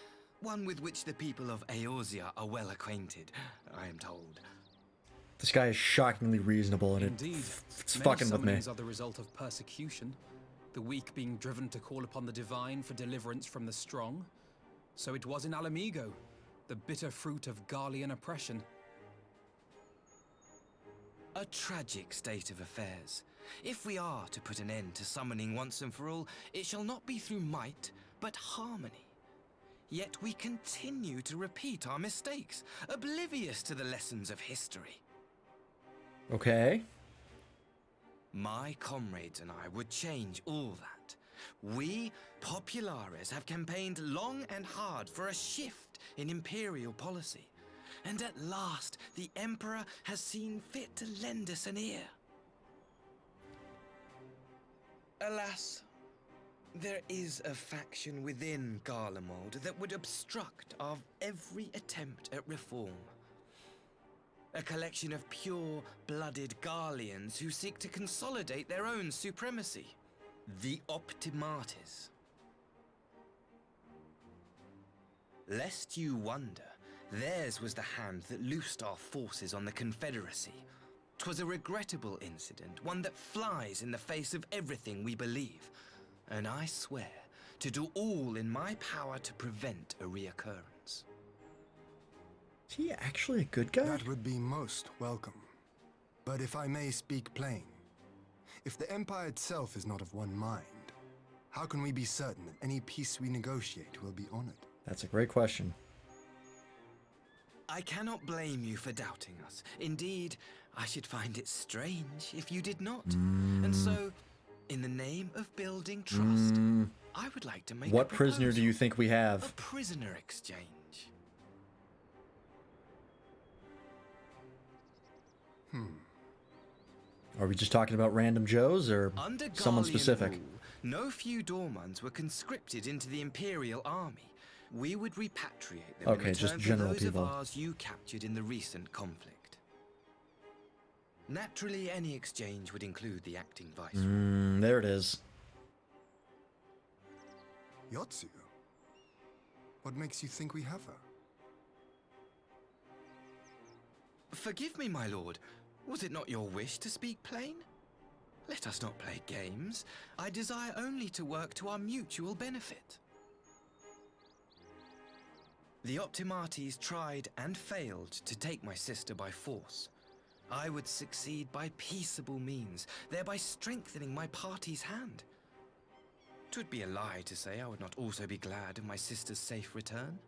one with which the people of Eorzea are well acquainted, I am told. This guy is shockingly reasonable, and Indeed, it's many fucking with me. summonings are the result of persecution, the weak being driven to call upon the divine for deliverance from the strong. So it was in Alamigo, the bitter fruit of Garlean oppression. A tragic state of affairs. If we are to put an end to summoning once and for all, it shall not be through might, but harmony. Yet we continue to repeat our mistakes, oblivious to the lessons of history. Okay. My comrades and I would change all that. We, Populares, have campaigned long and hard for a shift in imperial policy. And at last, the Emperor has seen fit to lend us an ear. Alas, there is a faction within Garlemald that would obstruct our every attempt at reform. A collection of pure-blooded Garleans who seek to consolidate their own supremacy. The Optimates. Lest you wonder, theirs was the hand that loosed our forces on the Confederacy. 'Twas a regrettable incident, one that flies in the face of everything we believe. And I swear to do all in my power to prevent a reoccurrence. Is he actually a good guy? That would be most welcome. But if I may speak plain, if the Empire itself is not of one mind, how can we be certain that any peace we negotiate will be honored? That's a great question. I cannot blame you for doubting us. Indeed, I should find it strange if you did not. And so, in the name of building trust, I would like to make What a prisoner do you think we a have? prisoner exchange. Are we just talking about random Joes or Under someone Garlean specific? rule, no few Dormans were conscripted into the Imperial Army. We would repatriate them Okay, in just return general for those people. of ours you captured in the recent conflict. Naturally, any exchange would include the acting viceroy. There it is. Yotsu? What makes you think we have her? Forgive me, my lord. Was it not your wish to speak plain? Let us not play games. I desire only to work to our mutual benefit. The Optimates tried and failed to take my sister by force. I would succeed by peaceable means, thereby strengthening my party's hand. 'Twould be a lie to say I would not also be glad of my sister's safe return.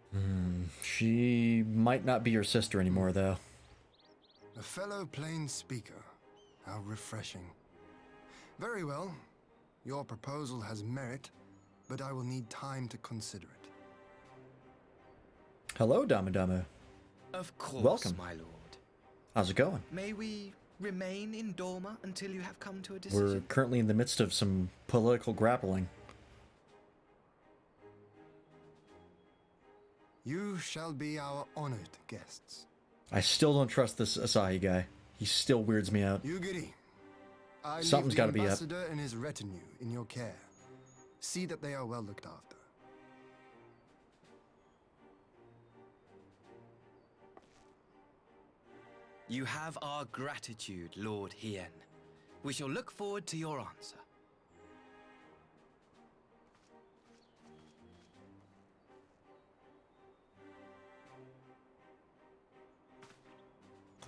She might not be your sister anymore, though. A fellow plain speaker. How refreshing. Very well. Your proposal has merit, but I will need time to consider it. Hello, Damadama. Of course, Welcome. my lord. How's it going? May we remain in Dorma until you have come to a We're decision? currently in the midst of some political grappling. You shall be our honored guests. I still don't trust this Asahi guy. He still weirds me out. Yugiri, I Something's leave gotta the be up. ambassador and his retinue in your care. See that they are well looked after. You have our gratitude, Lord Hien. We shall look forward to your answer.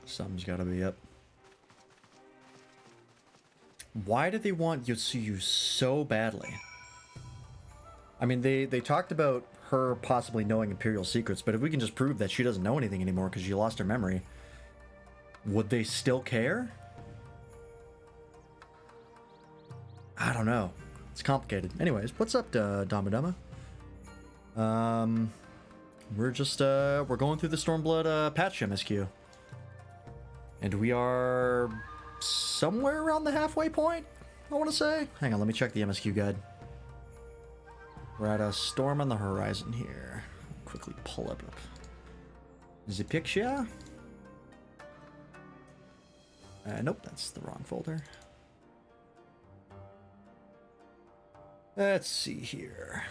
Something's gotta be up. Why did they want Yotsuyu so badly? I mean, they talked about her possibly knowing Imperial secrets, but if we can just prove that she doesn't know anything anymore because she lost her memory, would they still care? I don't know. It's complicated. Anyways, what's up, Damadama? We're just, we're going through the Stormblood, patch MSQ. And we are somewhere around the halfway point, I want to say. Hang on, let me check the MSQ guide. We're at a storm on the horizon here. Quickly pull up. The picture? Nope, that's the wrong folder. Let's see here.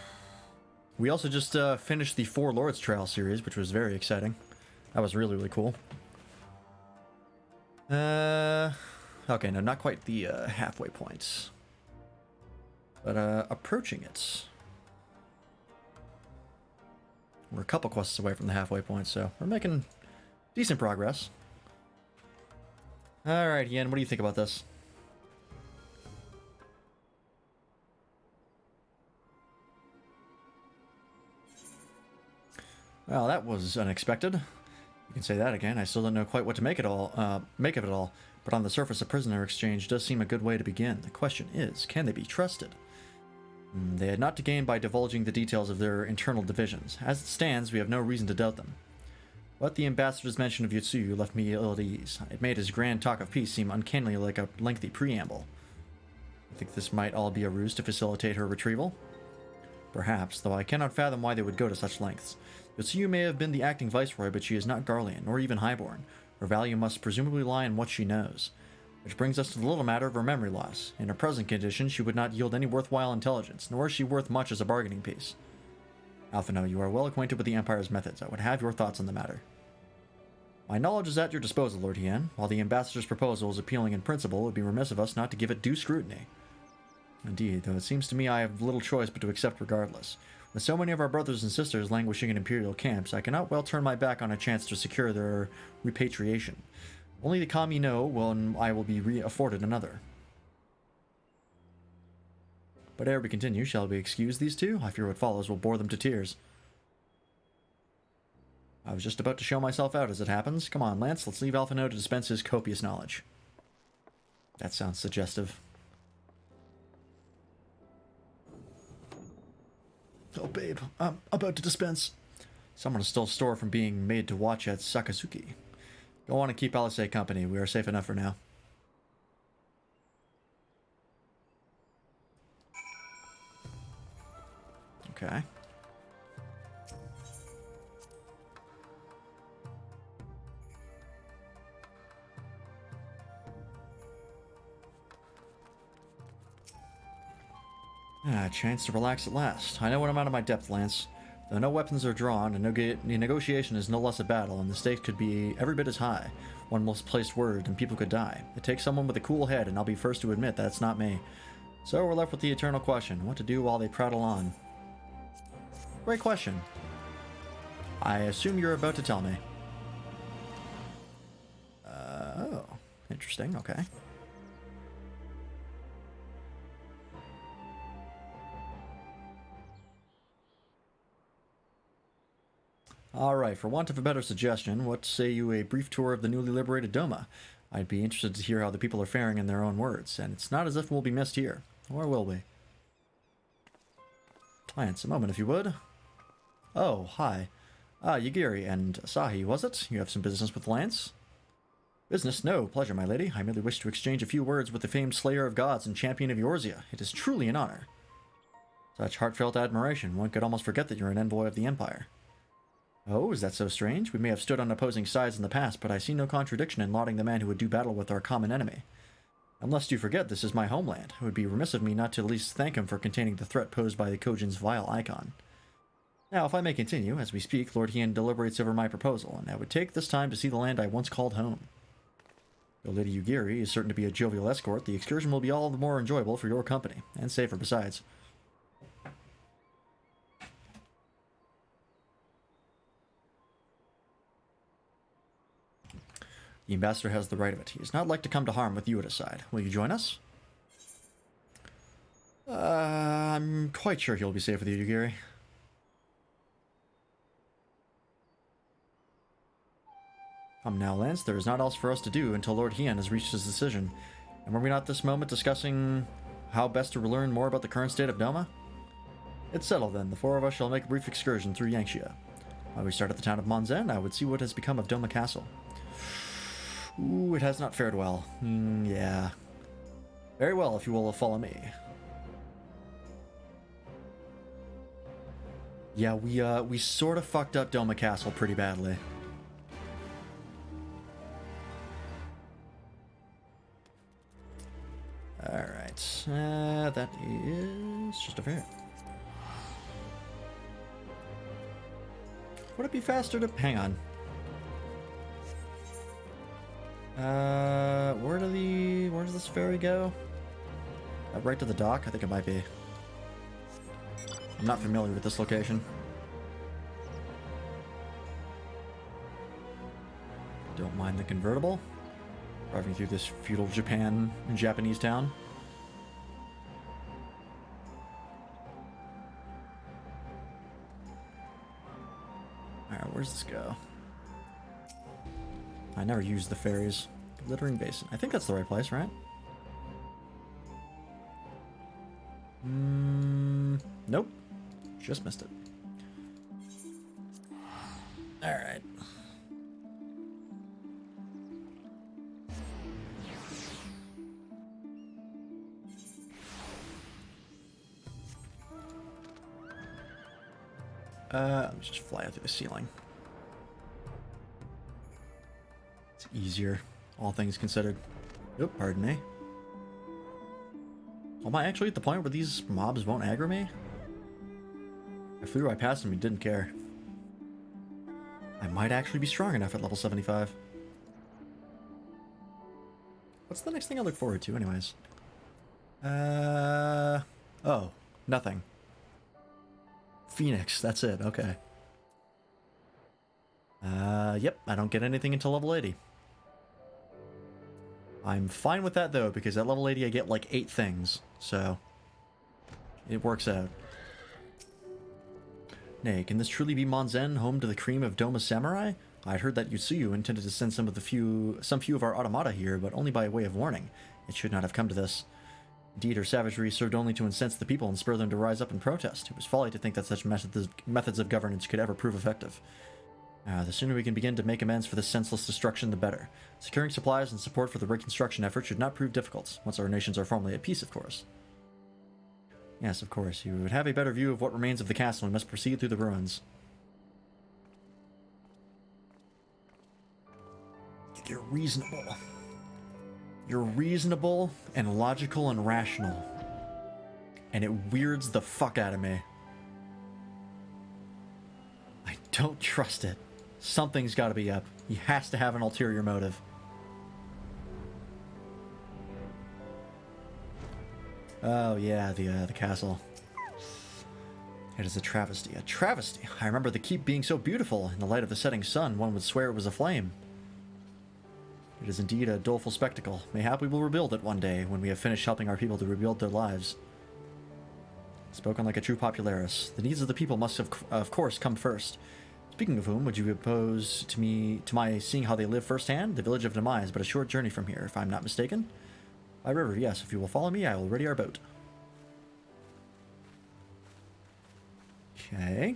We also just finished the Four Lords Trail series, which was very exciting. That was really, really cool. Okay, no, not quite the halfway point. But approaching it. We're a couple quests away from the halfway point, so we're making decent progress. Alright, Yen, what do you think about this? Well, that was unexpected. You can say that again. I still don't know quite what to make of it all. But on the surface, a prisoner exchange does seem a good way to begin. The question is, can they be trusted? They had not to gain by divulging the details of their internal divisions. As it stands, we have no reason to doubt them. But the ambassador's mention of Yotsuyu left me ill at ease. It made his grand talk of peace seem uncannily like a lengthy preamble. I think this might all be a ruse to facilitate her retrieval. Perhaps, though I cannot fathom why they would go to such lengths. Yotsuyu may have been the acting viceroy, but she is not Garlean, nor even highborn. Her value must presumably lie in what she knows. Which brings us to the little matter of her memory loss. In her present condition, she would not yield any worthwhile intelligence, nor is she worth much as a bargaining piece. Alphino, you are well acquainted with the Empire's methods. I would have your thoughts on the matter. My knowledge is at your disposal, Lord Hien. While the ambassador's proposal is appealing in principle, it would be remiss of us not to give it due scrutiny. Indeed, though it seems to me I have little choice but to accept regardless. With so many of our brothers and sisters languishing in Imperial camps, I cannot well turn my back on a chance to secure their repatriation. Only the Kami know when I will be afforded another. But ere we continue, shall we excuse these two? I fear what follows will bore them to tears. I was just about to show myself out as it happens. Come on, Lance, let's leave Alphino to dispense his copious knowledge. That sounds suggestive. Oh, babe, I'm about to dispense. Someone is still store from being made to watch at Sakazuki. Go on and keep Alice company. We are safe enough for now. Okay. Ah, a chance to relax at last. I know when I'm out of my depth, Lance. Though no weapons are drawn, and the negotiation is no less a battle, and the stakes could be every bit as high. One misplaced word, and people could die. It takes someone with a cool head, and I'll be first to admit that's not me. So we're left with the eternal question, what to do while they prattle on. Great question. I assume you're about to tell me. Oh, interesting, okay. Alright, for want of a better suggestion, what say you a brief tour of the newly liberated Doma? I'd be interested to hear how the people are faring in their own words, and it's not as if we'll be missed here. Or will we? Lance, a moment if you would. Oh, hi. Yagiri and Asahi, was it? You have some business with Lance? Business? No, pleasure, my lady. I merely wish to exchange a few words with the famed slayer of gods and champion of Eorzea. It is truly an honor. Such heartfelt admiration, one could almost forget that you're an envoy of the Empire. Oh, is that so strange? We may have stood on opposing sides in the past, but I see no contradiction in lauding the man who would do battle with our common enemy. Unless you forget, this is my homeland. It would be remiss of me not to at least thank him for containing the threat posed by the Kojin's vile icon. Now, if I may continue, as we speak, Lord Hien deliberates over my proposal, and I would take this time to see the land I once called home. Though Lady Yugiri is certain to be a jovial escort, the excursion will be all the more enjoyable for your company, and safer besides. The ambassador has the right of it. He is not like to come to harm with you at his side. Will you join us? I'm quite sure he'll be safe with you, Yugiri. Come now, Lance, there is not else for us to do until Lord Hien has reached his decision. And were we not this moment discussing how best to learn more about the current state of Doma? It's settled then. The four of us shall make a brief excursion through Yangxia. While we start at the town of Monzen, I would see what has become of Doma Castle. Ooh, it has not fared well. Yeah. Very well, if you will follow me. Yeah, we sort of fucked up Doma Castle pretty badly. Alright, that is just over here. Would it be faster to... Hang on. Where does this ferry go? Right to the dock? I think it might be. I'm not familiar with this location. Don't mind the convertible. Driving through this feudal Japanese town. Alright, where's this go? I never used the ferries. Glittering Basin. I think that's the right place, right? Nope. Just missed it. Alright. Let me just fly out through the ceiling. It's easier, all things considered. Oh, pardon me. Am I actually at the point where these mobs won't aggro me? I flew right past them and didn't care. I might actually be strong enough at level 75. What's the next thing I look forward to anyways? Oh, nothing. Phoenix, that's it, okay. Yep, I don't get anything until level 80. I'm fine with that though, because at level 80 I get like 8 things, so it works out. Nay, can this truly be Monzen, home to the cream of Doma Samurai? I'd heard that Yutsuyu intended to send some few of our automata here, but only by way of warning. It should not have come to this. Indeed, her savagery served only to incense the people and spur them to rise up and protest. It was folly to think that such methods of governance could ever prove effective. The sooner we can begin to make amends for this senseless destruction, the better. Securing supplies and support for the reconstruction effort should not prove difficult, once our nations are formally at peace, of course. Yes, of course. You would have a better view of what remains of the castle and must proceed through the ruins. You're reasonable. You're reasonable and logical and rational. And it weirds the fuck out of me. I don't trust it. Something's got to be up. He has to have an ulterior motive. Oh yeah, the castle. It is a travesty. A travesty. I remember the keep being so beautiful. In the light of the setting sun, one would swear it was aflame. It is indeed a doleful spectacle. Mayhap we will rebuild it one day, when we have finished helping our people to rebuild their lives. Spoken like a true popularis. The needs of the people must of course come first. Speaking of whom, would you oppose to my seeing how they live firsthand? The village of Demise, but a short journey from here, if I'm not mistaken. By river, yes. If you will follow me, I will ready our boat. Okay.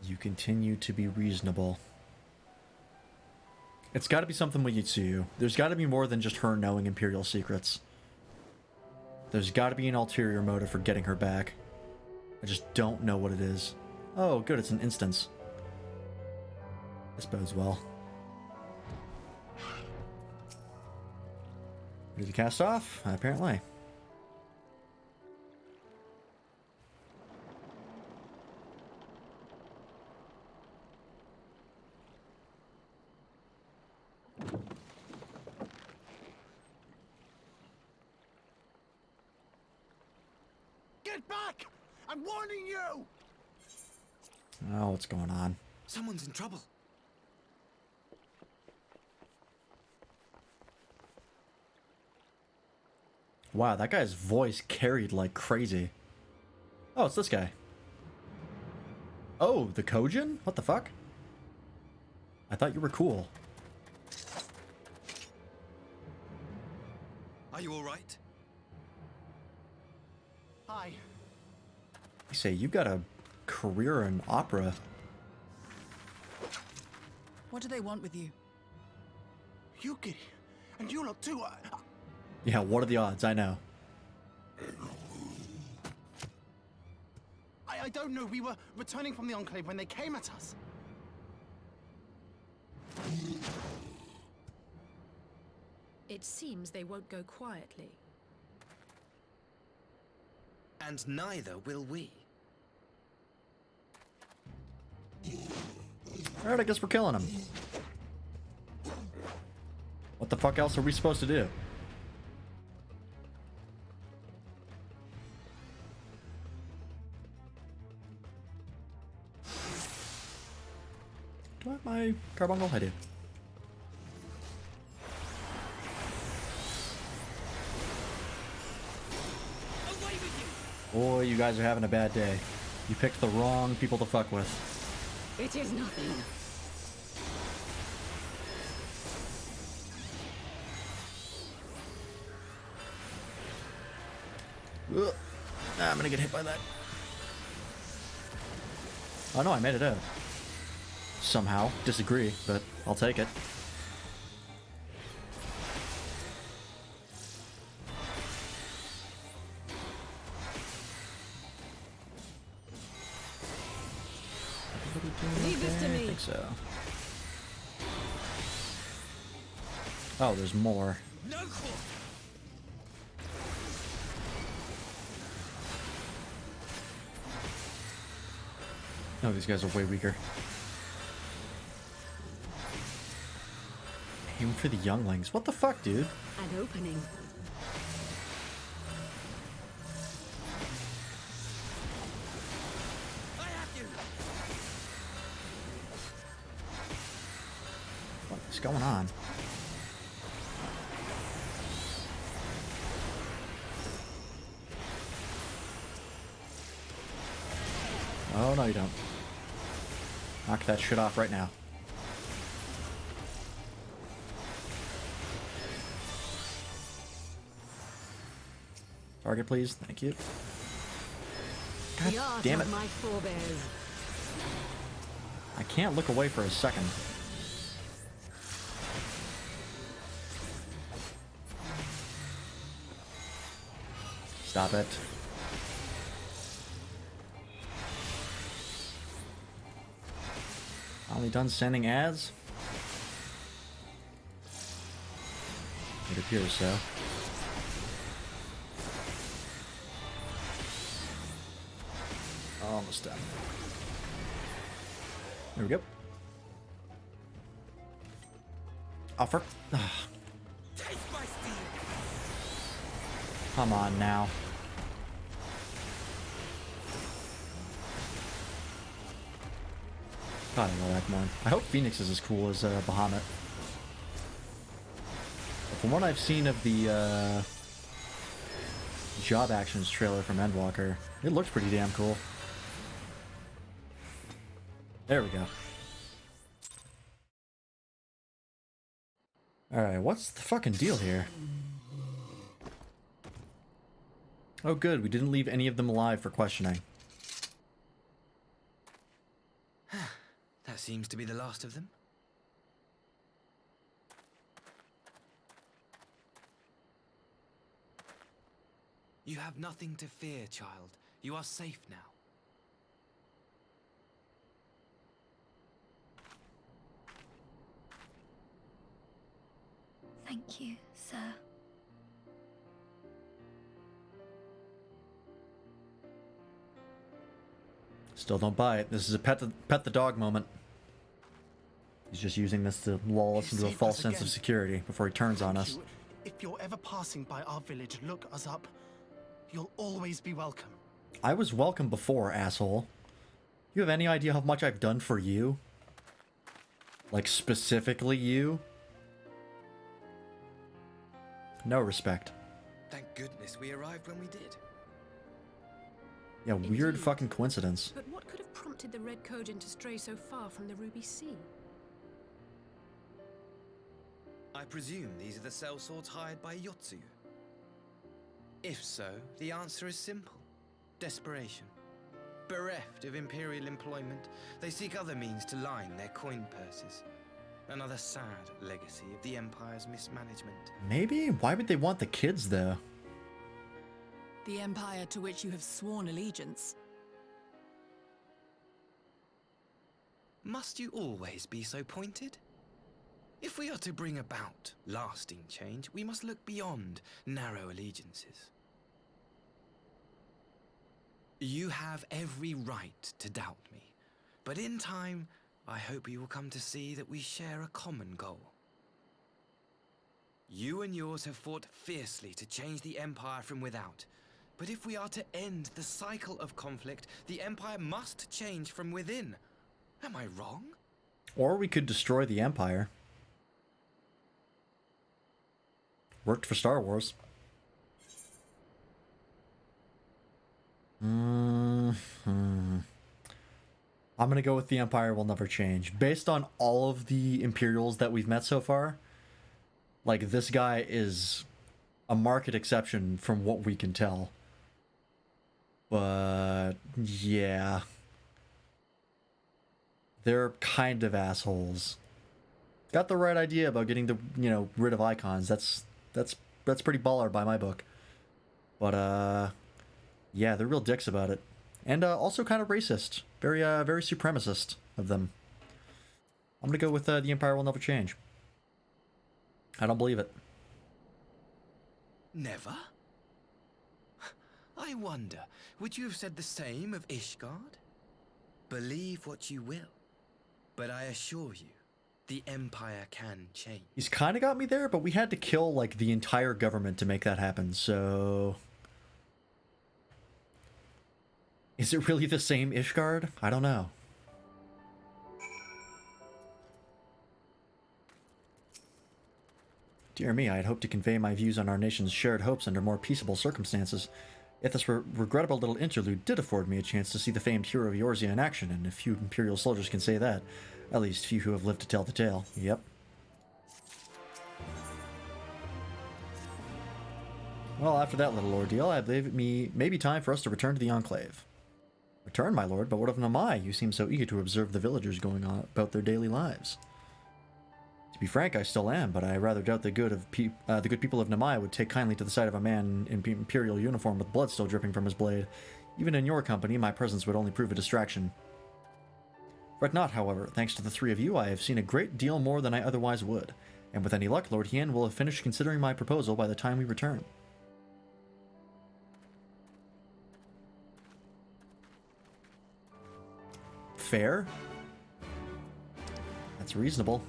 You continue to be reasonable. It's got to be something with Yutsuyu. There's got to be more than just her knowing Imperial secrets. There's got to be an ulterior motive for getting her back. I just don't know what it is. Oh, good, it's an instance. This bodes well. Ready to cast off? Apparently. Get back! I'm warning you! Oh, what's going on? Someone's in trouble. Wow, that guy's voice carried like crazy. Oh, it's this guy. Oh, the Kojin? What the fuck? I thought you were cool. Are you alright? Hi. You say you've got a career in opera. What do they want with you? Yuki, and you lot too. Yeah, what are the odds? I know. I I don't know. We were returning from the Enclave when they came at us. It seems they won't go quietly. And neither will we. Alright, I guess we're killing him. What the fuck else are we supposed to do? Do I have my carbuncle? I do. Boy, you guys are having a bad day. You picked the wrong people to fuck with. It is nothing. Ugh. Nah, I'm gonna get hit by that. Oh no, I made it out. Somehow. Disagree, but I'll take it. Leave this to me. I think so. Oh, there's more. No court. No, these guys are way weaker. Aim for the younglings. What the fuck, dude? An opening. I have you. What is going on? Oh, no, you don't. Knock that shit off right now. Target, please. Thank you. God The art damn it. of my forebears. I can't look away for a second. Stop it. Finally done sending ads? It appears so. Almost done. There we go. Offer. Taste my steel. Come on now. God, I like more. I hope Phoenix is as cool as Bahamut. From what I've seen of the Job Actions trailer from Endwalker, it looks pretty damn cool. There we go. Alright, what's the fucking deal here? Oh good, we didn't leave any of them alive for questioning. That seems to be the last of them. You have nothing to fear, child. You are safe now. Thank you, sir. Still don't buy it. This is a pet the dog moment. He's just using this to lull us into a false sense of security before he turns on us. If you're ever passing by our village, look us up. You'll always be welcome. I was welcome before, asshole. You have any idea how much I've done for you? Like, specifically you? No respect. Thank goodness we arrived when we did. Yeah, weird Indeed. fucking coincidence. But what could have prompted the Red Kojin to stray so far from the Ruby Sea? I presume these are the sellswords hired by Yotsuyu. If so, the answer is simple. Desperation. Bereft of imperial employment, they seek other means to line their coin purses. Another sad legacy of the Empire's mismanagement. Maybe? Why would they want the kids, though? The empire to which you have sworn allegiance. Must you always be so pointed? If we are to bring about lasting change, we must look beyond narrow allegiances. You have every right to doubt me, but in time, I hope you will come to see that we share a common goal. You and yours have fought fiercely to change the Empire from without, but if we are to end the cycle of conflict, the Empire must change from within. Am I wrong? Or we could destroy the Empire. Worked for Star Wars. I'm gonna go with the Empire will never change. Based on all of the Imperials that we've met so far, like, this guy is a marked exception from what we can tell. But, yeah. They're kind of assholes. Got the right idea about getting the, rid of icons. That's pretty baller by my book. But, yeah, they're real dicks about it. And also kind of racist. Very supremacist of them. I'm gonna go with the Empire will never change. I don't believe it. Never? I wonder, would you have said the same of Ishgard? Believe what you will, but I assure you, the Empire can change. He's kind of got me there, but we had to kill, like, the entire government to make that happen, so... Is it really the same Ishgard? I don't know. Dear me, I had hoped to convey my views on our nation's shared hopes under more peaceable circumstances. Yet this regrettable little interlude did afford me a chance to see the famed hero of Eorzea in action, and a few Imperial soldiers can say that. At least few who have lived to tell the tale. Yep. Well, after that little ordeal, I believe it may be time for us to return to the Enclave. Return, my lord, but what of Namai? You seem so eager to observe the villagers going on about their daily lives. To be frank, I still am, but I rather doubt the good people of Namai would take kindly to the sight of a man in Imperial uniform with blood still dripping from his blade. Even in your company, my presence would only prove a distraction. Fret not, however. Thanks to the three of you, I have seen a great deal more than I otherwise would, and with any luck, Lord Hien will have finished considering my proposal by the time we return. Fair? That's reasonable.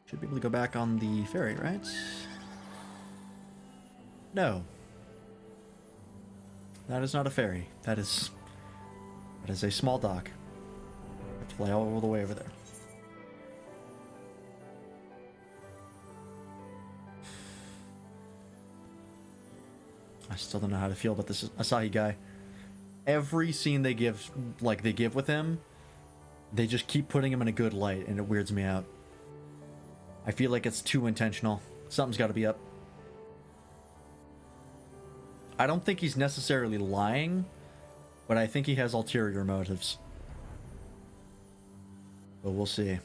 Should be able to go back on the ferry, right? No. That is not a ferry. That is a small dock. I have to fly all the way over there. I still don't know how to feel about this Asahi guy. Every scene they give with him, they just keep putting him in a good light, and it weirds me out. I feel like it's too intentional. Something's got to be up. I don't think he's necessarily lying, but I think he has ulterior motives. But we'll see.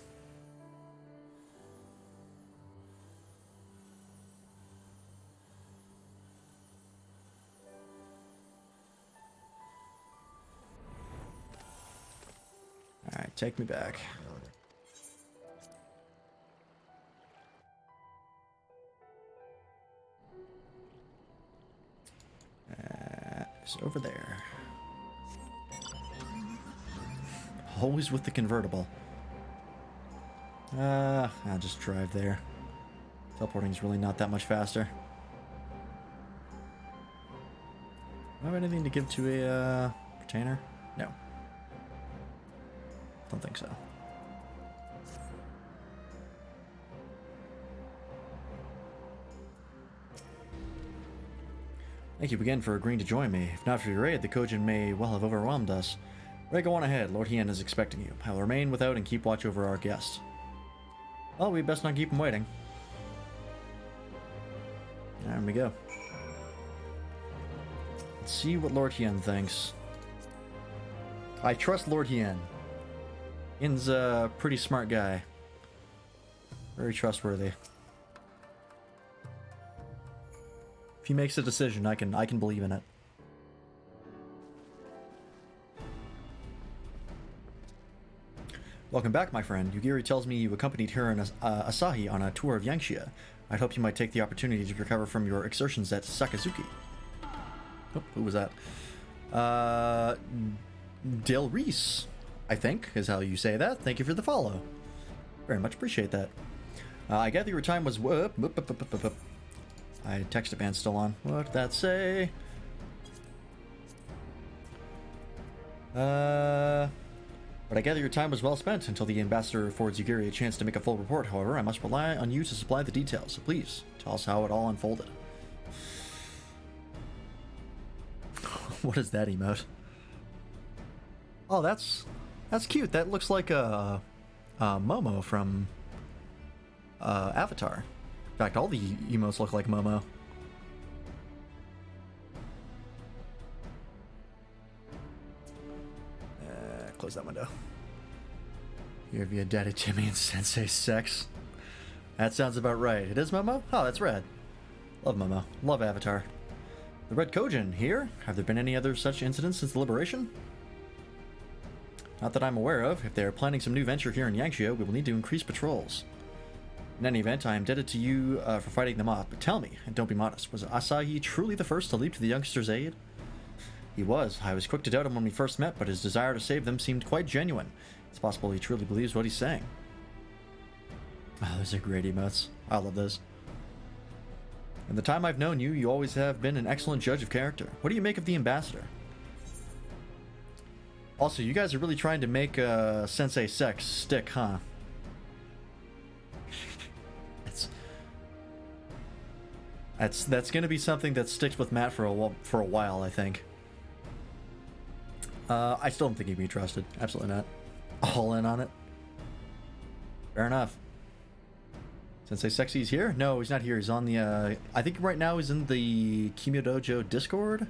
Alright, take me back. It's over there. Always with the convertible. I'll just drive there. Teleporting's really not that much faster. Do I have anything to give to a retainer? No. Don't think so. Thank you again for agreeing to join me. If not for your aid, the Kojin may well have overwhelmed us. Ray, go on ahead. Lord Hien is expecting you. I will remain without and keep watch over our guest. Well, we best not keep him waiting. There we go. Let's see what Lord Hien thinks. I trust Lord Hien. Hien's a pretty smart guy. Very trustworthy. If he makes a decision, I can believe in it. Welcome back, my friend. Yugiri tells me you accompanied her and Asahi on a tour of Yangshia. I'd hoped you might take the opportunity to recover from your exertions at Sakazuki. Oh, who was that? Del Reese, I think, is how you say that. Thank you for the follow. Very much appreciate that. I gather your time was... I text band still on. What did that say? But I gather your time was well spent until the ambassador affords Yugiri a chance to make a full report. However, I must rely on you to supply the details. So please, tell us how it all unfolded. What is that emote? Oh, that's cute. That looks like a Momo from Avatar. In fact, all the emotes look like Momo. Close that window. Here via Daddy Timmy and Sensei Sex. That sounds about right. It is Momo? Oh, that's rad. Love Momo. Love Avatar. The Red Kojin here? Have there been any other such incidents since the liberation? Not that I'm aware of. If they are planning some new venture here in Yangshia, we will need to increase patrols. In any event, I am indebted to you for fighting them off, but tell me, and don't be modest, was Asahi truly the first to leap to the youngster's aid? He was. I was quick to doubt him when we first met, but his desire to save them seemed quite genuine. It's possible he truly believes what he's saying. Oh, those are great emotes. I love those. In the time I've known you, you always have been an excellent judge of character. What do you make of the ambassador? Also, you guys are really trying to make Sensei Sex stick, huh? That's going to be something that sticks with Matt for a while, I think. I still don't think he can be trusted. Absolutely not. All in on it. Fair enough. Sensei Sexy's here? No, he's not here. He's on the, I think right now he's in the Kimyo Dojo Discord.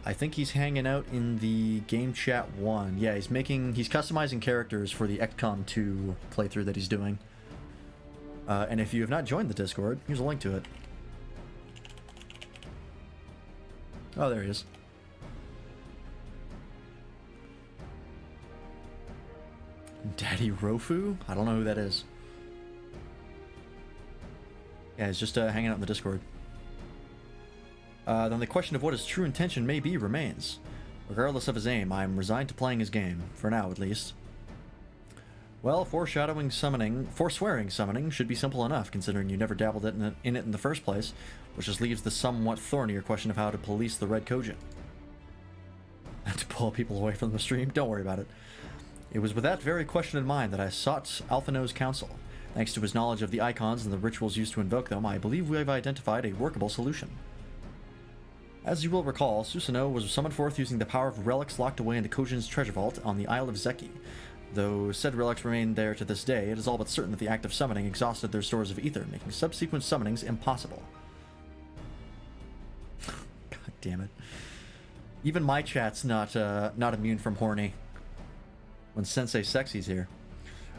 I think he's hanging out in the Game Chat 1. Yeah, he's customizing characters for the XCOM 2 playthrough that he's doing. And if you have not joined the Discord, here's a link to it. Oh, there he is. Daddy Rofu? I don't know who that is. Yeah, he's just hanging out in the Discord. Then the question of what his true intention may be remains. Regardless of his aim, I am resigned to playing his game, for now at least. Well, forswearing summoning should be simple enough, considering you never dabbled in it in the first place, which just leaves the somewhat thornier question of how to police the Red Kojin. And to pull people away from the stream? Don't worry about it. It was with that very question in mind that I sought Alphino's counsel. Thanks to his knowledge of the icons and the rituals used to invoke them, I believe we have identified a workable solution. As you will recall, Susanoo was summoned forth using the power of relics locked away in the Kojin's treasure vault on the Isle of Zeki. Though said relics remain there to this day, it is all but certain that the act of summoning exhausted their stores of ether, making subsequent summonings impossible. God damn it. Even my chat's not immune from horny. When Sensei Sexy's here.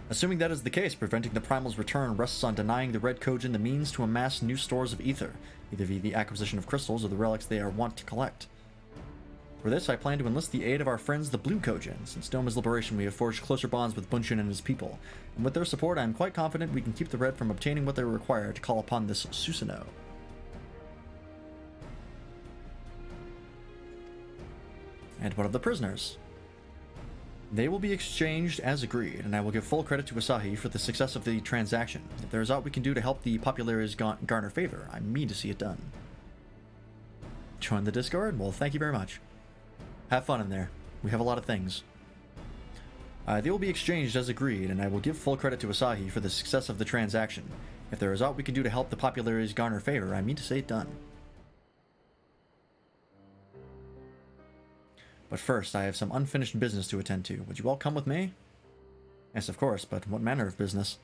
Assuming that is the case, preventing the Primal's return rests on denying the Red Kojin the means to amass new stores of ether, either via the acquisition of crystals or the relics they are wont to collect. For this, I plan to enlist the aid of our friends the Blue Kojin. Since Doma's liberation, we have forged closer bonds with Bunshin and his people, and with their support, I am quite confident we can keep the Red from obtaining what they require to call upon this Susanoo. And what of the prisoners? They will be exchanged as agreed, and I will give full credit to Asahi for the success of the transaction. If there is aught we can do to help the populares garner favor, I mean to see it done. Join the Discord? Well, thank you very much. Have fun in there. We have a lot of things. They will be exchanged as agreed, and I will give full credit to Asahi for the success of the transaction. If there is aught we can do to help the populares garner favor, I mean to see it done. But first, I have some unfinished business to attend to. Would you all come with me? Yes, of course, but what manner of business?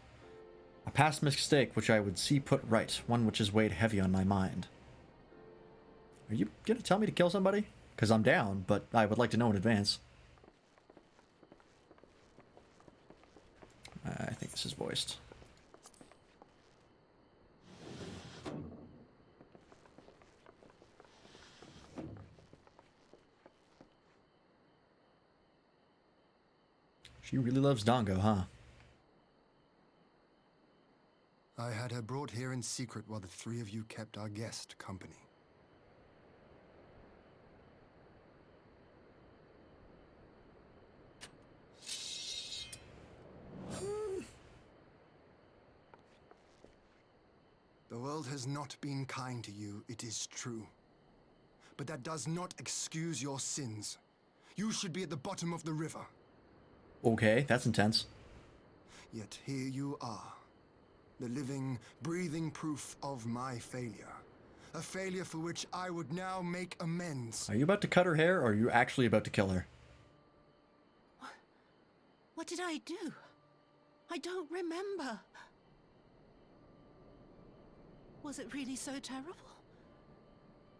A past mistake which I would see put right, one which has weighed heavy on my mind. Are you gonna tell me to kill somebody? Because I'm down, but I would like to know in advance. I think this is voiced. She really loves Dongo, huh? I had her brought here in secret while the three of you kept our guest company. The world has not been kind to you, it is true. But that does not excuse your sins. You should be at the bottom of the river. Okay, that's intense. Yet here you are. The living, breathing proof of my failure. A failure for which I would now make amends. Are you about to cut her hair, or are you actually about to kill her? What did I do? I don't remember. Was it really so terrible?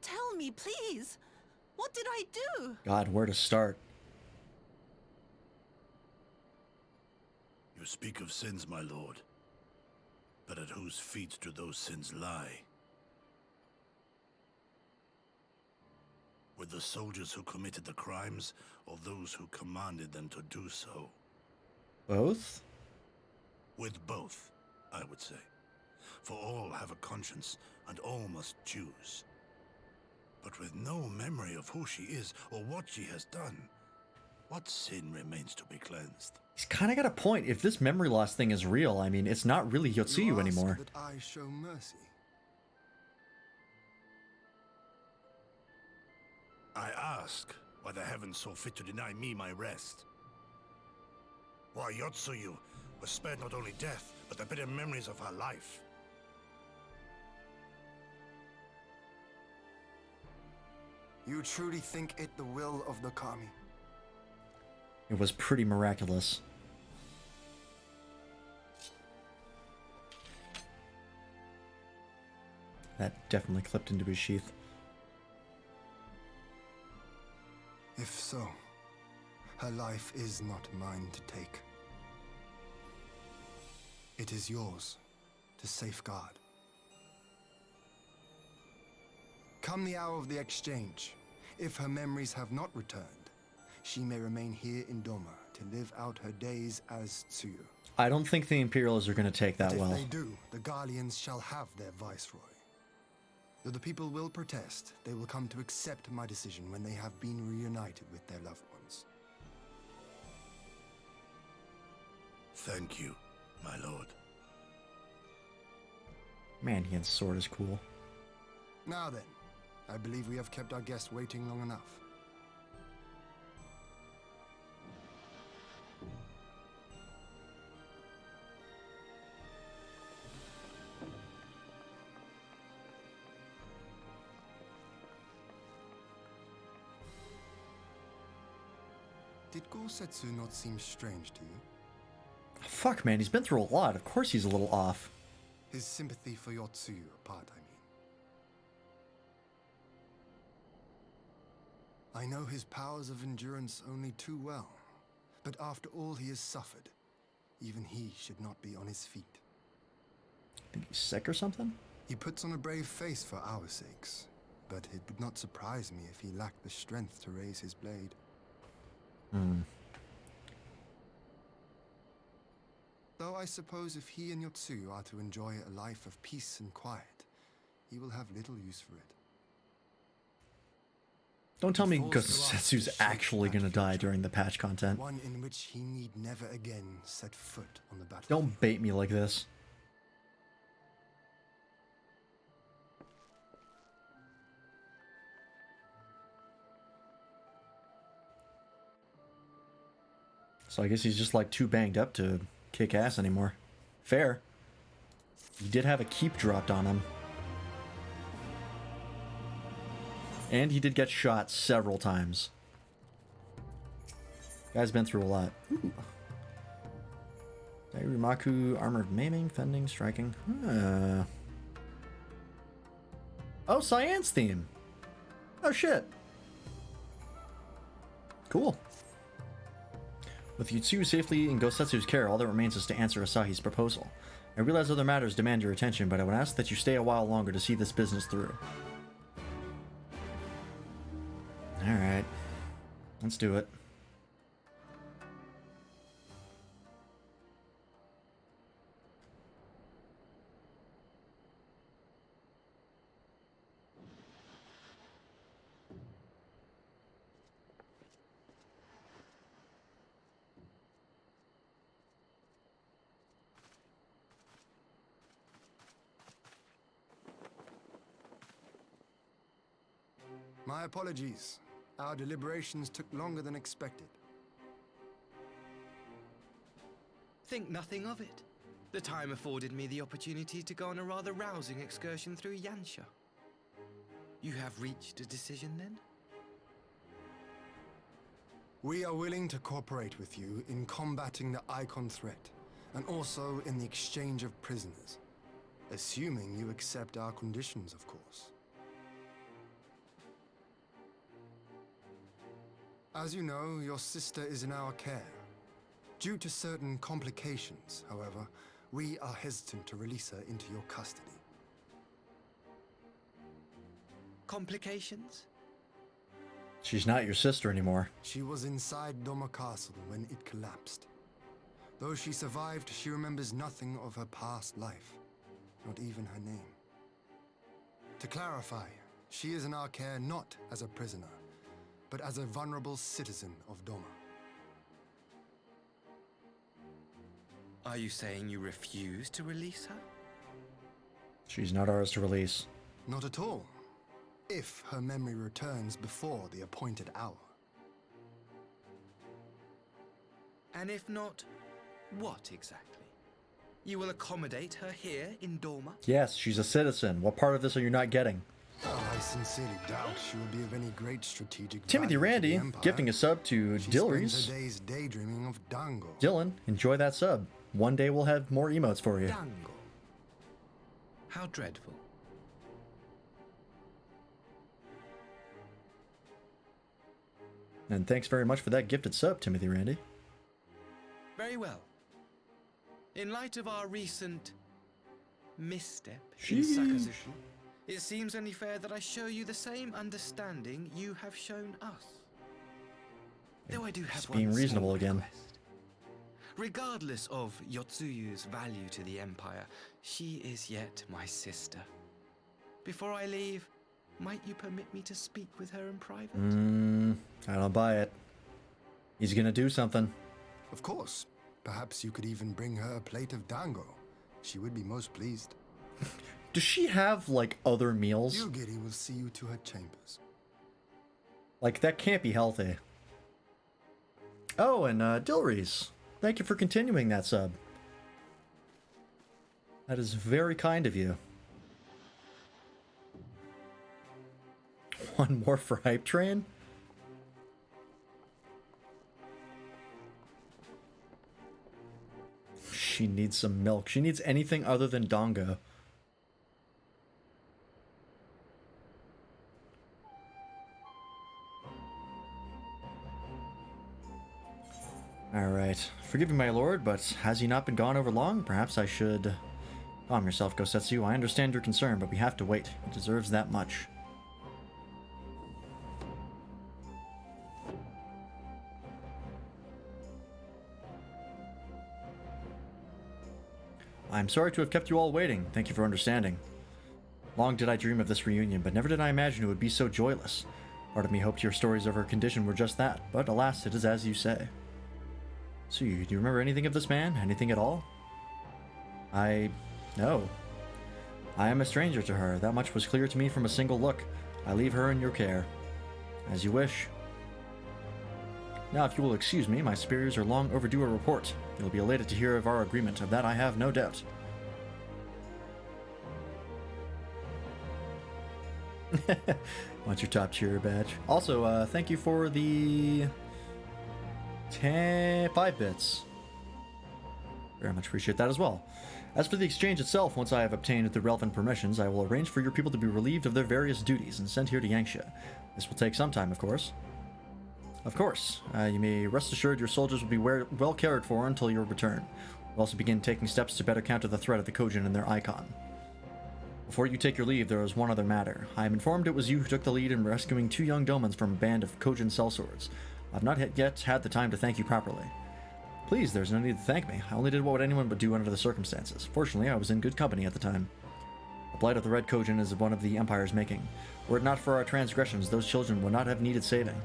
Tell me, please. What did I do? God, where to start? You speak of sins, my lord. But at whose feet do those sins lie? With the soldiers who committed the crimes, or those who commanded them to do so? Both? With both, I would say. For all have a conscience, and all must choose. But with no memory of who she is, or what she has done, what sin remains to be cleansed? He's kind of got a point. If this memory loss thing is real, I mean, it's not really Yotsuyu anymore. That I show mercy. I ask why the heavens saw fit to deny me my rest. Why Yotsuyu was spared not only death, but the bitter memories of her life. You truly think it the will of the Kami? It was pretty miraculous. That definitely clipped into his sheath. If so, her life is not mine to take. It is yours to safeguard. Come the hour of the exchange, if her memories have not returned, she may remain here in Doma to live out her days as Tsuyu. I don't think the Imperials are going to take that well. If they do, the Guardians shall have their viceroy. Though the people will protest, they will come to accept my decision when they have been reunited with their loved ones. Thank you, my lord. Man, Yen's sword is cool. Now then, I believe we have kept our guest waiting long enough. Did Gorsetsu not seem strange to you? Fuck, man, he's been through a lot. Of course he's a little off. His sympathy for Yotsuyu apart, I mean. I know his powers of endurance only too well, but after all he has suffered, even he should not be on his feet. Think he's sick or something? He puts on a brave face for our sakes, but it would not surprise me if he lacked the strength to raise his blade. Though I suppose if he and Yotsuyu are to enjoy a life of peace and quiet, he will have little use for it. Don't tell me Gosetsu's actually gonna die during the patch content. One in which he need never again set foot on the battlefield. Don't bait me like this. So I guess he's just like too banged up to kick ass anymore. Fair. He did have a keep dropped on him. And he did get shot several times. Guy's been through a lot. Ooh. Dairumaku, armored maiming, fending, striking. Oh, Cyan's theme. Oh shit. Cool. With Yotsuyu safely in Gosetsu's care, all that remains is to answer Asahi's proposal. I realize other matters demand your attention, but I would ask that you stay a while longer to see this business through. Alright. Let's do it. My apologies. Our deliberations took longer than expected. Think nothing of it. The time afforded me the opportunity to go on a rather rousing excursion through Yansha. You have reached a decision then? We are willing to cooperate with you in combating the Icon threat, and also in the exchange of prisoners. Assuming you accept our conditions, of course. As you know, your sister is in our care. Due to certain complications, however, we are hesitant to release her into your custody. Complications? She's not your sister anymore. She was inside Doma Castle when it collapsed. Though she survived, she remembers nothing of her past life, not even her name. To clarify, she is in our care not as a prisoner, but as a vulnerable citizen of Doma. Are you saying you refuse to release her? She's not ours to release. Not at all. If her memory returns before the appointed hour. And if not, what exactly? You will accommodate her here in Doma? Yes, she's a citizen. What part of this are you not getting? Oh, I sincerely doubt she will be of any great strategic Timothy value to Randy, the Empire. gifting a sub to She Dilleries. spends her days daydreaming of Dango. Dylan, enjoy that sub. One day we'll have more emotes for you. Dango. How dreadful. And thanks very much for that gifted sub, Timothy Randy. Very well. In light of our recent misstep in Sheesh. Sakazuki, it seems only fair that I show you the same understanding you have shown us. Though I do have Just being one reasonable small again. request. Regardless of Yotsuyu's value to the Empire, she is yet my sister. Before I leave, might you permit me to speak with her in private? I don't buy it. He's gonna do something. Of course. Perhaps you could even bring her a plate of Dango. She would be most pleased. Does she have, like, other meals? Yugiri will see you to her chambers. Like, that can't be healthy. Oh, and Dilleries, thank you for continuing that sub. That is very kind of you. One more for Hype Train? She needs some milk. She needs anything other than Dongo. Alright. Forgive me, my lord, but has he not been gone over long? Perhaps I should... Calm yourself, Gosetsu. I understand your concern, but we have to wait. He deserves that much. I'm sorry to have kept you all waiting. Thank you for understanding. Long did I dream of this reunion, but never did I imagine it would be so joyless. Part of me hoped your stories of her condition were just that, but alas, it is as you say. So, do you remember anything of this man? Anything at all? No. I am a stranger to her. That much was clear to me from a single look. I leave her in your care. As you wish. Now, if you will excuse me, my superiors are long overdue a report. You'll be elated to hear of our agreement. Of that I have no doubt. Want your top cheer badge. Also, thank you for the 5 bits. Very much appreciate that as well. As for the exchange itself, once I have obtained the relevant permissions, I will arrange for your people to be relieved of their various duties and sent here to Yangsha. This will take some time, of course. Of course, you may rest assured your soldiers will be well cared for until your return. We'll also begin taking steps to better counter the threat of the Kojin and their icon. Before you take your leave, there is one other matter. I am informed it was you who took the lead in rescuing 2 young Domans from a band of Kojin sellswords. I've not yet had the time to thank you properly. Please, there's no need to thank me. I only did what anyone would do under the circumstances. Fortunately, I was in good company at the time. The blight of the Red Kojin is one of the Empire's making. Were it not for our transgressions, those children would not have needed saving.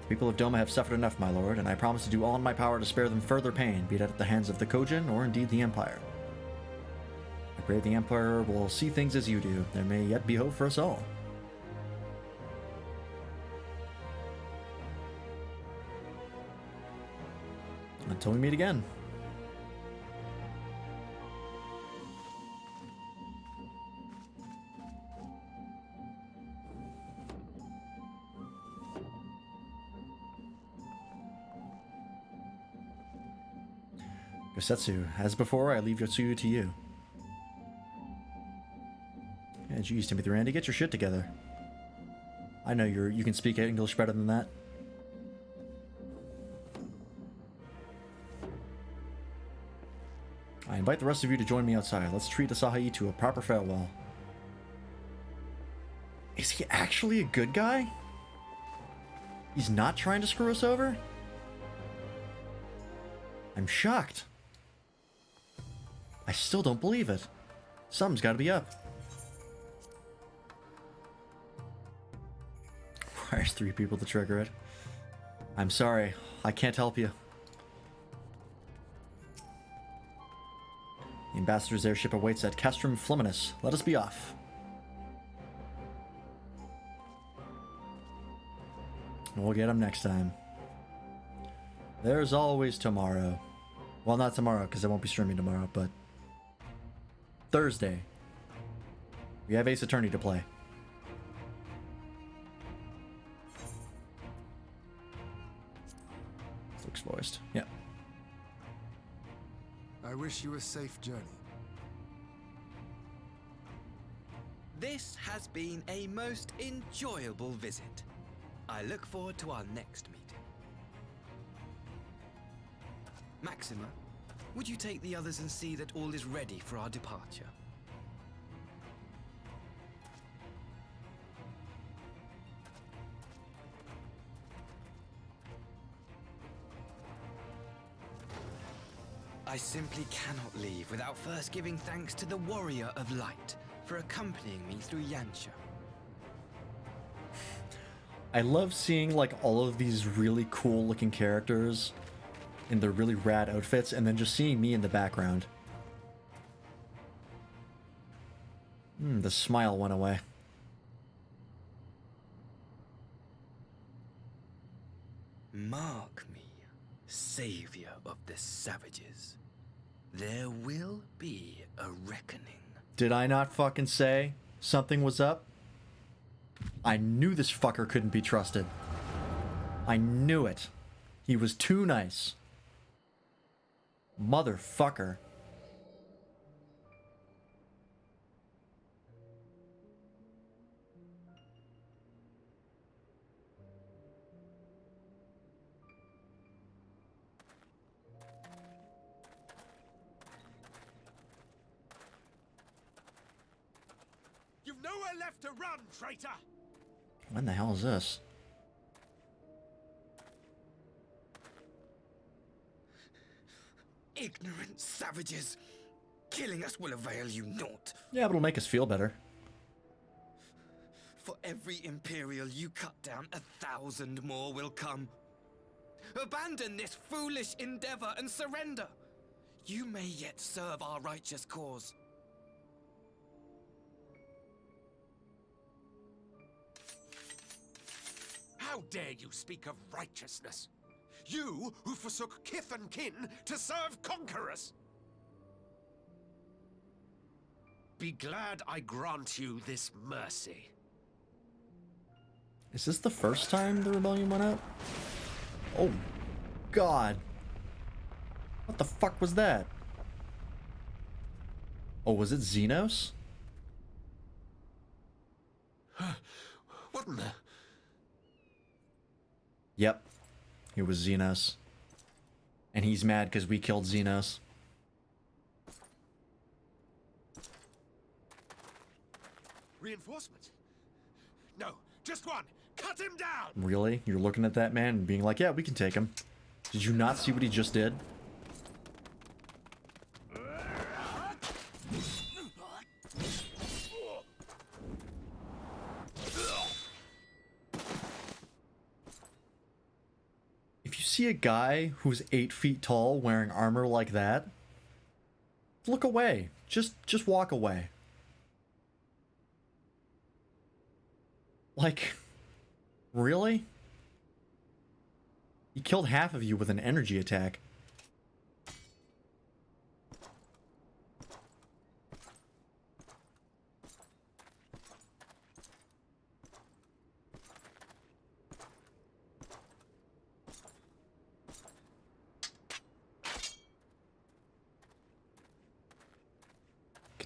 The people of Doma have suffered enough, my lord, and I promise to do all in my power to spare them further pain, be it at the hands of the Kojin or indeed the Empire. I pray the Emperor will see things as you do. There may yet be hope for us all. Until we meet again. Gosetsu, as before, I leave Yotsuyu to you. Yeah, geez, Timothy Randy, get your shit together. I know you can speak English better than that. I invite the rest of you to join me outside. Let's treat Asahi to a proper farewell. Is he actually a good guy? He's not trying to screw us over? I'm shocked. I still don't believe it. Something's gotta be up. Requires 3 people to trigger it. I'm sorry, I can't help you. The ambassador's airship awaits at Castrum Fluminus. Let us be off. We'll get him next time. There's always tomorrow. Well, not tomorrow, because I won't be streaming tomorrow, but Thursday. We have Ace Attorney to play. Looks voiced. Yeah. I wish you a safe journey. This has been a most enjoyable visit. I look forward to our next meeting. Maxima, would you take the others and see that all is ready for our departure? I simply cannot leave without first giving thanks to the Warrior of Light for accompanying me through Yantia. I love seeing like all of these really cool looking characters in their really rad outfits and then just seeing me in the background. The smile went away. Mark me, savior of the savages. There will be a reckoning. Did I not fucking say something was up? I knew this fucker couldn't be trusted. I knew it. He was too nice. Motherfucker. You've nowhere left to run, traitor! When the hell is this? Ignorant savages! Killing us will avail you naught. Yeah, but it'll make us feel better. For every Imperial you cut down, 1,000 more will come. Abandon this foolish endeavor and surrender. You may yet serve our righteous cause. How dare you speak of righteousness? You who forsook kith and kin to serve conquerors! Be glad I grant you this mercy. Is this the first time the rebellion went out? Oh, God. What the fuck was that? Oh, was it Xenos? What in the... Yep. It was Xenos. And he's mad because we killed Xenos. Reinforcement? No, just one. Cut him down! Really? You're looking at that man and being like, yeah, we can take him. Did you not see what he just did? If you see a guy who's 8 feet tall wearing armor like that, look away. Just walk away. Like, really? He killed half of you with an energy attack.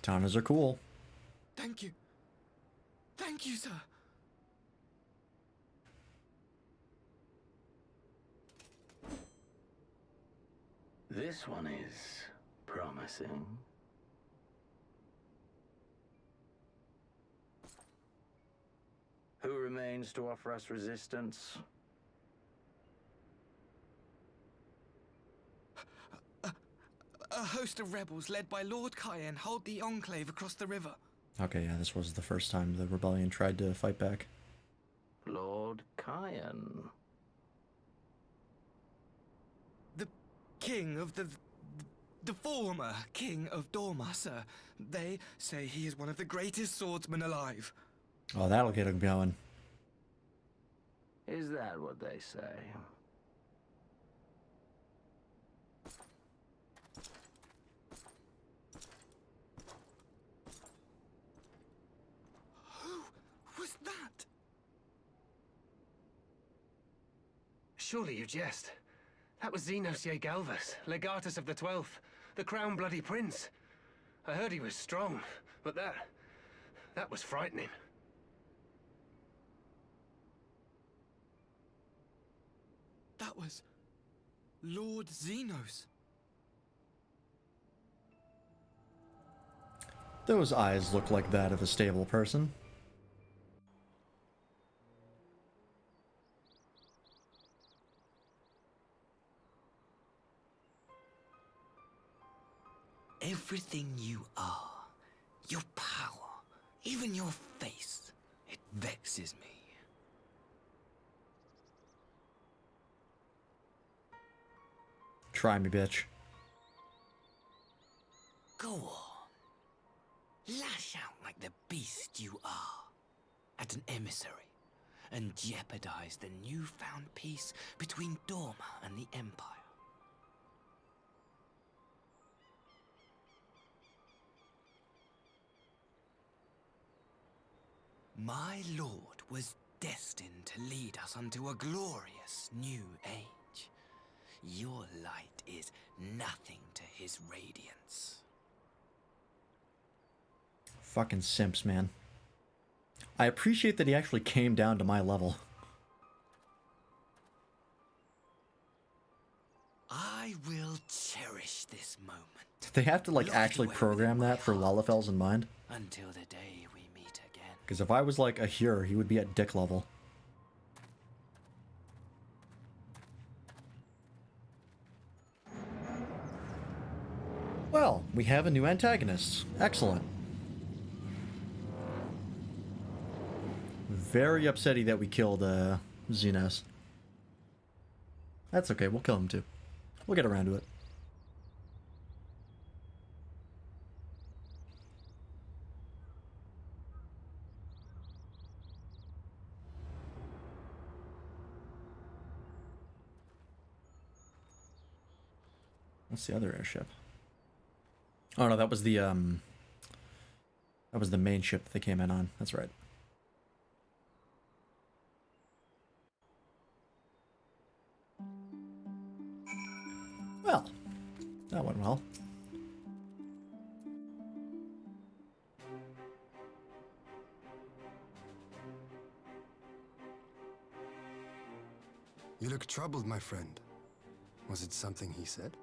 Katanas are cool. Thank you. Thank you, sir. This one is promising. Who remains to offer us resistance? A host of rebels led by Lord Cayenne hold the enclave across the river. Okay, yeah, this was the first time the rebellion tried to fight back. Lord Cayenne. The king of the former king of Dorma, sir. They say he is one of the greatest swordsmen alive. Oh, that'll get him going. Is that what they say? Who was that? Surely you jest. That was Xenos Galvus, legatus of the 12th, the Crown Bloody Prince. I heard he was strong, but that was frightening. That was Lord Xenos. Those eyes look like that of a stable person. Everything you are, your power, even your face, it vexes me. Try me, bitch. Go on. Lash out like the beast you are at an emissary and jeopardize the newfound peace between Dorma and the Empire. My lord was destined to lead us unto a glorious new age. Your light is nothing to his radiance. Fucking simps, man. I appreciate that he actually came down to my level. I will cherish this moment. They have to, like, actually program that for Lalafels in mind. Until the day we meet again. Because if I was, like, a Hur, he would be at dick level. Well, we have a new antagonist. Excellent. Very upsetty that we killed Xenos. That's okay, we'll kill him too. We'll get around to it. What's the other airship? Oh no, that was the main ship that they came in on. That's right. Well, that went well. You look troubled, my friend. Was it something he said?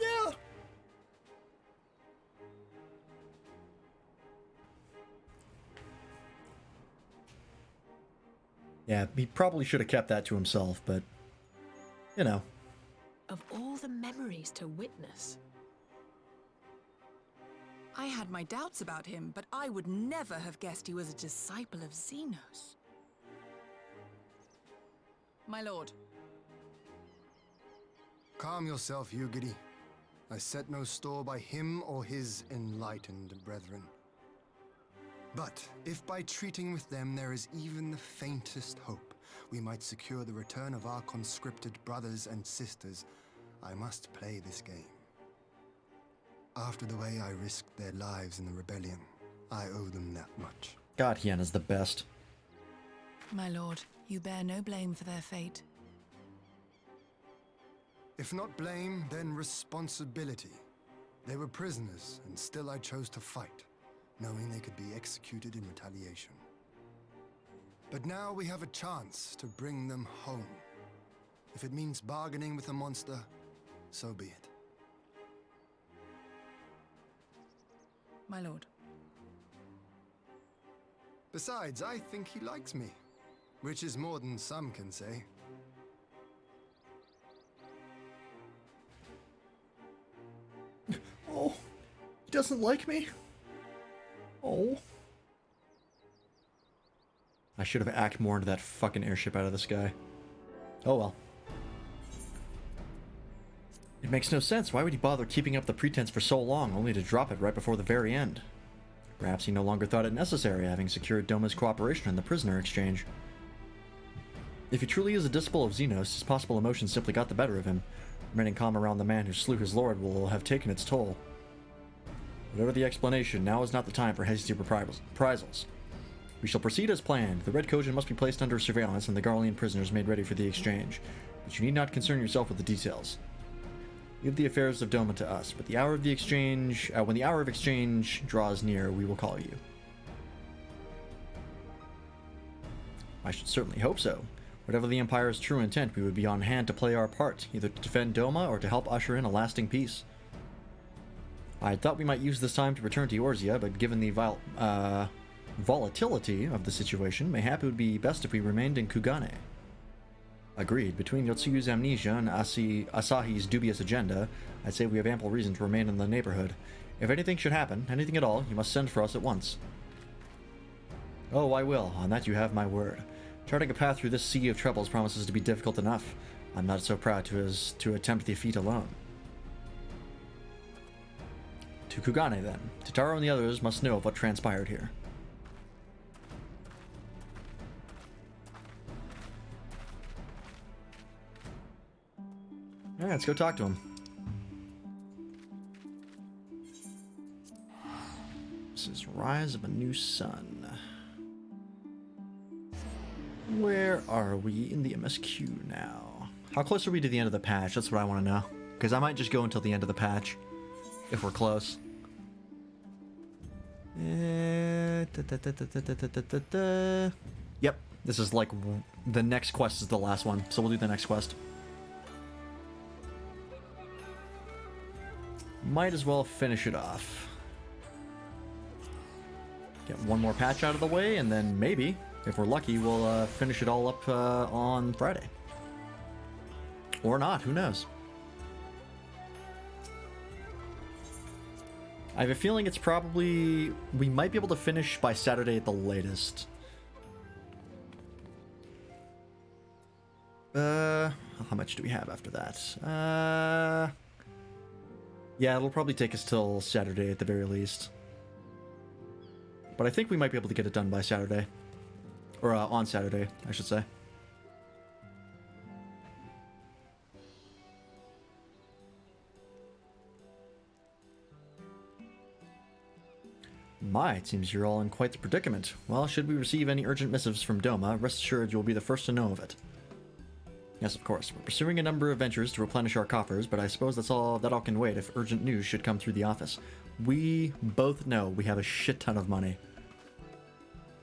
Yeah. Yeah, he probably should have kept that to himself, but, you know. Of all the memories to witness. I had my doubts about him, but I would never have guessed he was a disciple of Xenos. My lord. Calm yourself, Ugidi. I set no store by him or his enlightened brethren. But if by treating with them there is even the faintest hope, we might secure the return of our conscripted brothers and sisters, I must play this game. After the way I risked their lives in the rebellion, I owe them that much. God, Hiena's the best. My lord, you bear no blame for their fate. If not blame, then responsibility. They were prisoners, and still I chose to fight, knowing they could be executed in retaliation. But now we have a chance to bring them home. If it means bargaining with the monster, so be it. My lord. Besides, I think he likes me, which is more than some can say. Oh, he doesn't like me? Oh. I should have hacked more into that fucking airship out of the sky. Oh well. It makes no sense. Why would he bother keeping up the pretense for so long, only to drop it right before the very end? Perhaps he no longer thought it necessary, having secured Doma's cooperation in the prisoner exchange. If he truly is a disciple of Xenos, his possible emotions simply got the better of him. Remaining calm around the man who slew his lord will have taken its toll. Whatever the explanation, now is not the time for hasty reprisals. We shall proceed as planned. The Red Kojin must be placed under surveillance and the Garlean prisoners made ready for the exchange. But you need not concern yourself with the details. Leave the affairs of Doma to us, but the hour of the exchange, when the hour of exchange draws near, we will call you. I should certainly hope so. Whatever the Empire's true intent, we would be on hand to play our part, either to defend Doma or to help usher in a lasting peace. I thought we might use this time to return to Eorzea, but given the volatility of the situation, mayhap it would be best if we remained in Kugane. Agreed. Between Yotsuyu's amnesia and Asahi's dubious agenda, I'd say we have ample reason to remain in the neighborhood. If anything should happen, anything at all, you must send for us at once. Oh, I will. On that you have my word. Charting a path through this sea of troubles promises to be difficult enough. I'm not so proud to attempt the feat alone. To Kugane, then. Tataru and the others must know of what transpired here. Alright, let's go talk to him. This is Rise of a New Sun. Where are we in the MSQ now? How close are we to the end of the patch? That's what I want to know. Because I might just go until the end of the patch. If we're close. Yep, this is like the next quest is the last one, so we'll do the next quest. Might as well finish it off. Get one more patch out of the way, and then maybe, if we're lucky, we'll finish it all up on Friday. Or not, who knows? I have a feeling it's probably... we might be able to finish by Saturday at the latest. How much do we have after that? Yeah, it'll probably take us till Saturday at the very least. But I think we might be able to get it done by Saturday. Or on Saturday, I should say. My, it seems you're all in quite the predicament. Well, should we receive any urgent missives from Doma, rest assured you'll be the first to know of it. Yes, of course. We're pursuing a number of ventures to replenish our coffers, but I suppose that all can wait if urgent news should come through the office. We both know we have a shit ton of money.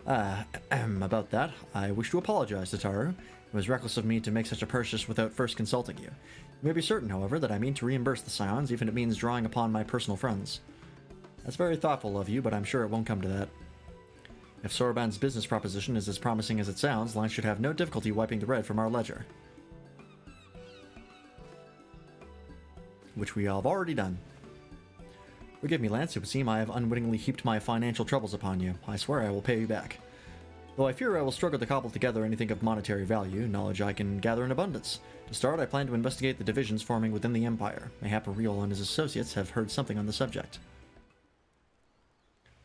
About that, I wish to apologize, Tataru. It was reckless of me to make such a purchase without first consulting you. You may be certain, however, that I mean to reimburse the Scions, even if it means drawing upon my personal friends. That's very thoughtful of you, but I'm sure it won't come to that. If Soroban's business proposition is as promising as it sounds, Lance should have no difficulty wiping the red from our ledger. Which we have already done. Forgive me, Lance, it would seem I have unwittingly heaped my financial troubles upon you. I swear I will pay you back. Though I fear I will struggle to cobble together anything of monetary value, knowledge I can gather in abundance. To start, I plan to investigate the divisions forming within the Empire. Mayhap Ariel and his associates have heard something on the subject.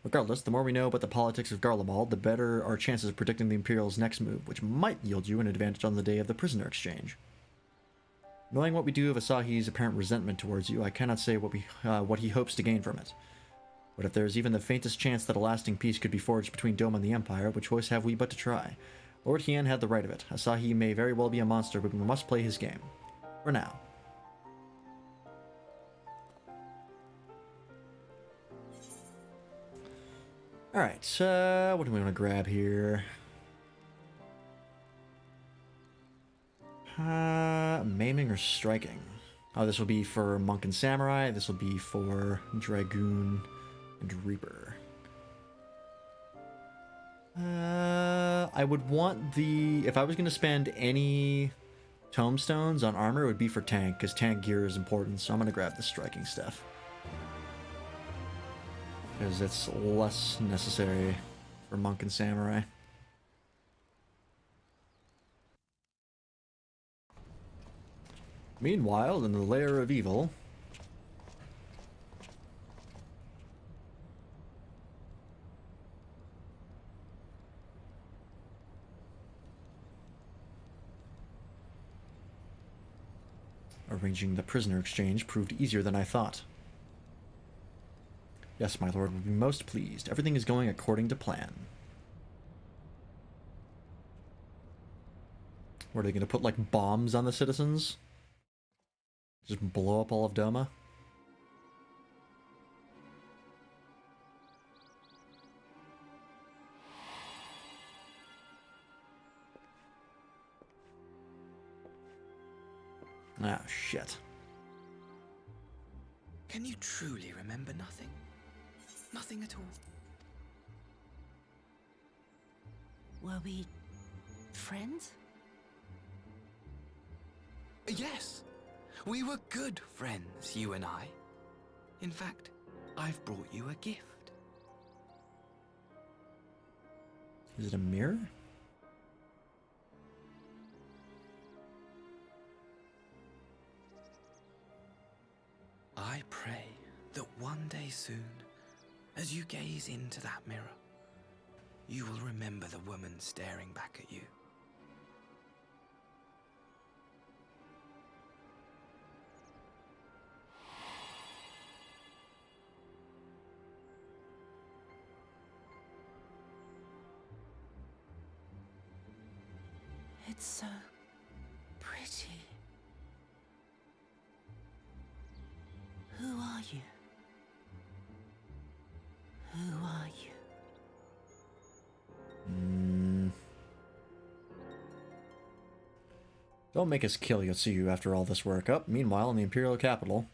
Regardless, the more we know about the politics of Garlemald, the better our chances of predicting the Imperial's next move, which might yield you an advantage on the day of the prisoner exchange. Knowing what we do of Asahi's apparent resentment towards you, I cannot say what he hopes to gain from it. But if there is even the faintest chance that a lasting peace could be forged between Doma and the Empire, which choice have we but to try? Lord Hien had the right of it. Asahi may very well be a monster, but we must play his game. For now. Alright, what do we want to grab here? Maiming or striking? Oh, this will be for Monk and Samurai. This will be for Dragoon and Reaper. I would want the... If I was going to spend any tomestones on armor, it would be for tank, because tank gear is important, so I'm going to grab the striking stuff. Because it's less necessary for Monk and Samurai. Meanwhile, in the lair of evil... Arranging the prisoner exchange proved easier than I thought. Yes, my lord will be most pleased. Everything is going according to plan. What, are they going to put, like, bombs on the citizens? Just blow up all of Doma? Ah, shit. Can you truly remember nothing? Nothing at all? Were we friends? Yes. We were good friends, you and I. In fact, I've brought you a gift. Is it a mirror? I pray that one day soon, as you gaze into that mirror, you will remember the woman staring back at you. It's so pretty. Who are you? Who are you? Don't make us kill Yotsuyu after all this work. Up. Meanwhile, in the Imperial capital.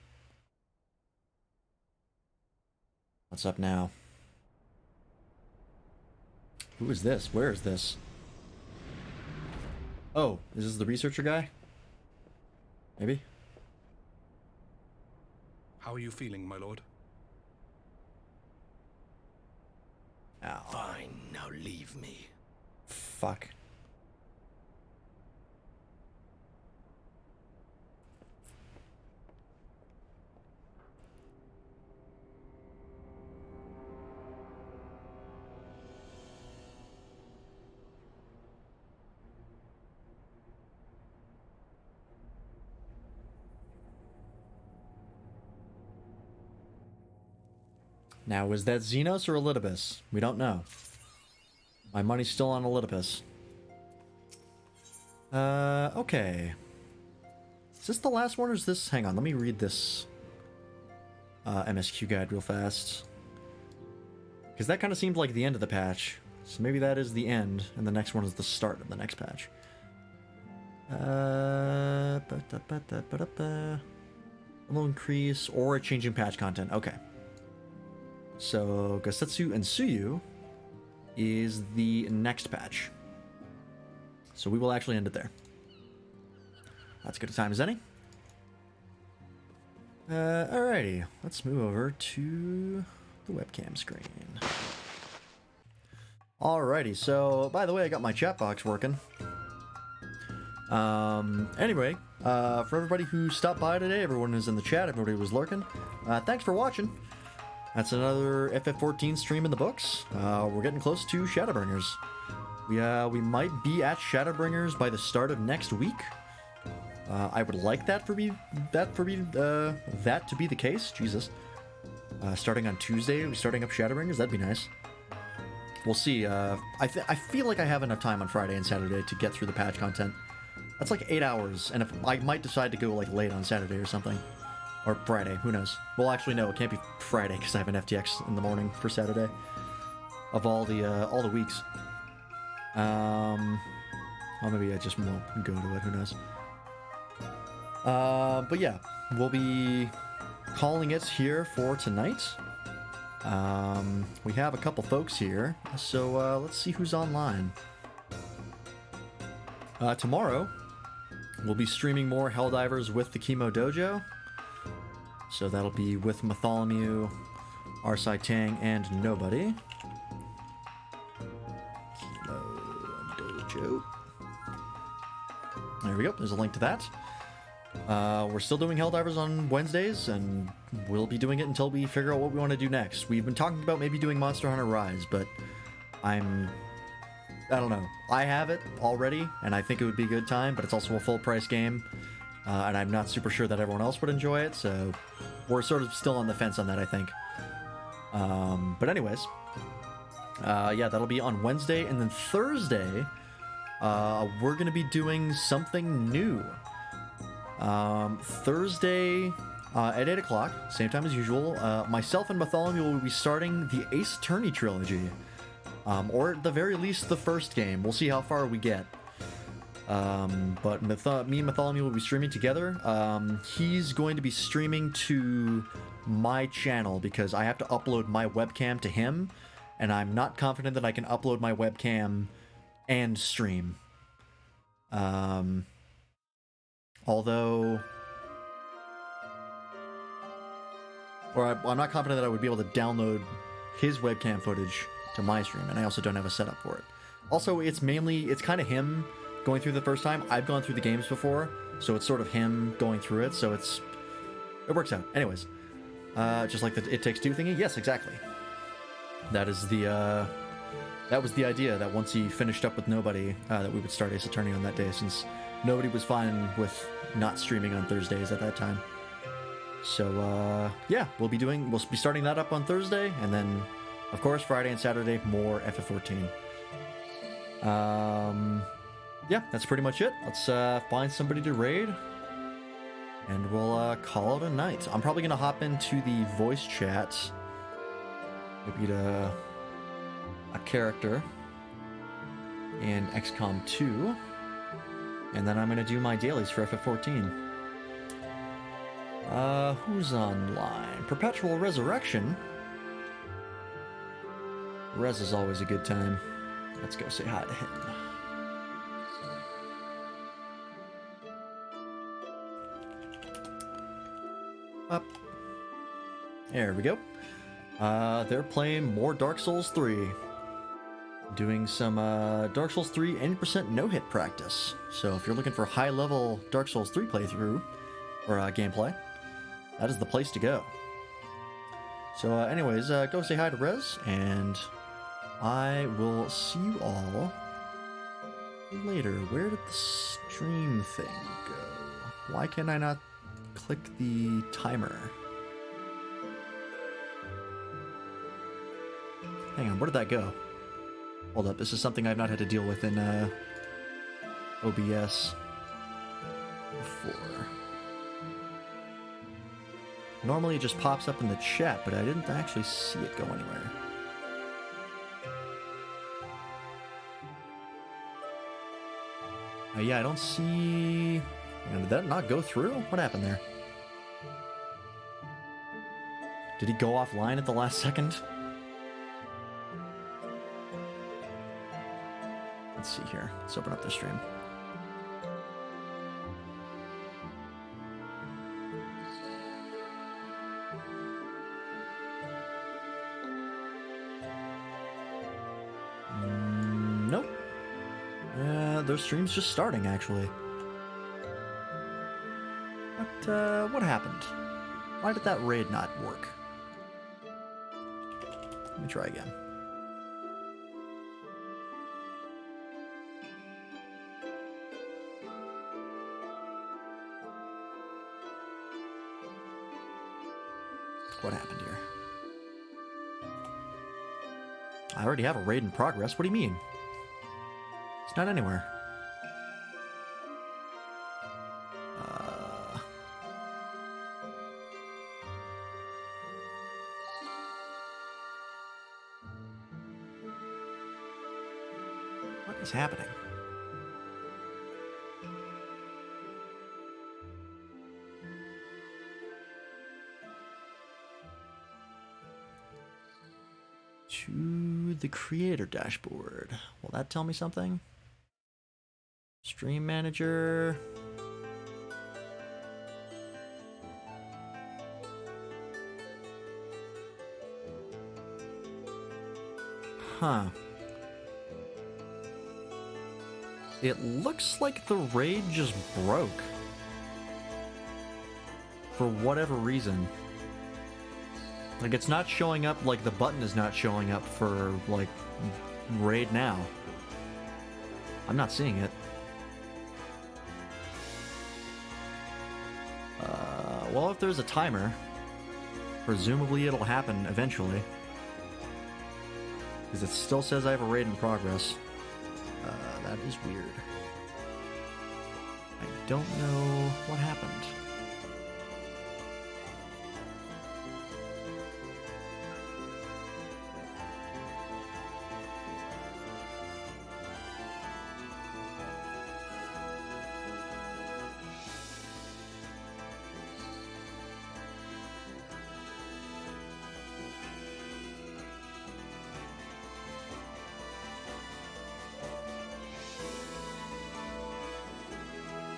What's up now? Who is this? Where is this? Oh, is this the researcher guy? Maybe? How are you feeling, my lord? Ow. Fine, now leave me. Fuck. Now, is that Xenos or Elidibus? We don't know. My money's still on Elidibus. Okay. Is this the last one or is this... Hang on, let me read this MSQ guide real fast. Because that kind of seemed like the end of the patch. So maybe that is the end, and the next one is the start of the next patch. Will increase or a changing patch content. Okay. So, Gasetsu and Suyu is the next patch. So we will actually end it there. That's good a time as any. Alrighty, let's move over to the webcam screen. Alrighty, so by the way, I got my chat box working. Anyway, for everybody who stopped by today, everyone who's in the chat, everybody who was lurking, thanks for watching. That's another FF14 stream in the books. We're getting close to Shadowbringers. We might be at Shadowbringers by the start of next week. I would like that to be the case. Jesus. Starting on Tuesday, we're starting up Shadowbringers. That'd be nice. We'll see. I feel like I have enough time on Friday and Saturday to get through the patch content. That's like 8 hours, and if I might decide to go like late on Saturday or something. Or Friday, who knows? Well, actually, no, it can't be Friday because I have an FTX in the morning for Saturday. of all the weeks. Well, maybe I just won't go to it. Who knows? But yeah, we'll be calling it here for tonight. We have a couple folks here, so let's see who's online. Tomorrow, we'll be streaming more Helldivers with the Chemo Dojo. So that'll be with Bartholomew, Arsai Tang, and Nobody. Chemo Dojo. There we go. There's a link to that. We're still doing Helldivers on Wednesdays, and we'll be doing it until we figure out what we want to do next. We've been talking about maybe doing Monster Hunter Rise, but I don't know. I have it already, and I think it would be a good time, but it's also a full-price game, and I'm not super sure that everyone else would enjoy it, so we're sort of still on the fence on that, I think. But anyways, yeah, that'll be on Wednesday, and then Thursday, we're going to be doing something new. Thursday at 8 o'clock, same time as usual, myself and Bartholomew will be starting the Ace Attorney trilogy. Or at the very least, the first game. We'll see how far we get. But me and Bartholomew will be streaming together. He's going to be streaming to my channel because I have to upload my webcam to him, and I'm not confident that I can upload my webcam and stream. Although... Or I'm not confident that I would be able to download his webcam footage to my stream, and I also don't have a setup for it. Also, it's kind of him going through the first time. I've gone through the games before, so it's sort of him going through it, so it works out. Anyways, just like the It Takes Two thingy. Yes, exactly. That was the idea, that once he finished up with Nobody, that we would start Ace Attorney on that day, since Nobody was fine with not streaming on Thursdays at that time. So, yeah, we'll be starting that up on Thursday, and then, of course, Friday and Saturday, more FF14. Yeah, that's pretty much it. Let's find somebody to raid, and we'll call it a night. I'm probably going to hop into the voice chat, maybe to a character in XCOM 2, and then I'm going to do my dailies for FF14. Who's online? Perpetual Resurrection. Rez is always a good time. Let's go say hi to him. Up. There we go. They're playing more Dark Souls 3. Doing some Dark Souls 3 80% no-hit practice. So if you're looking for high-level Dark Souls 3 playthrough, or gameplay, that is the place to go. So anyways, go say hi to Rez, and I will see you all later. Where did the stream thing go? Why can I not click the timer? Hang on, where did that go? Hold up, this is something I've not had to deal with in OBS before. Normally it just pops up in the chat, but I didn't actually see it go anywhere. Yeah, I don't see... Did that not go through? What happened there? Did he go offline at the last second? Let's see here. Let's open up the stream. Nope. Their stream's just starting, actually. What happened? Why did that raid not work? Let me try again. What happened here? I already have a raid in progress. What do you mean? It's not anywhere. What is happening? To the creator dashboard. Will that tell me something? Stream manager. Huh. It looks like the raid just broke. For whatever reason. Like, it's not showing up, like, the button is not showing up for, like, raid now. I'm not seeing it. Well, if there's a timer, presumably it'll happen eventually. Because it still says I have a raid in progress. That is weird. I don't know what happened.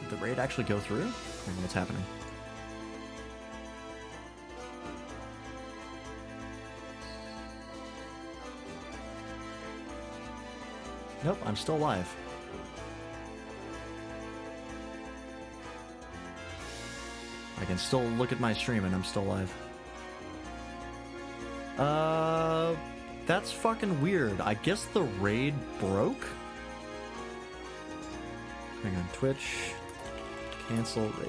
Did the raid actually go through? I don't know what's happening. Nope, I'm still alive. I can still look at my stream and I'm still alive. That's fucking weird. I guess the raid broke? Hang on, Twitch. Cancel raid.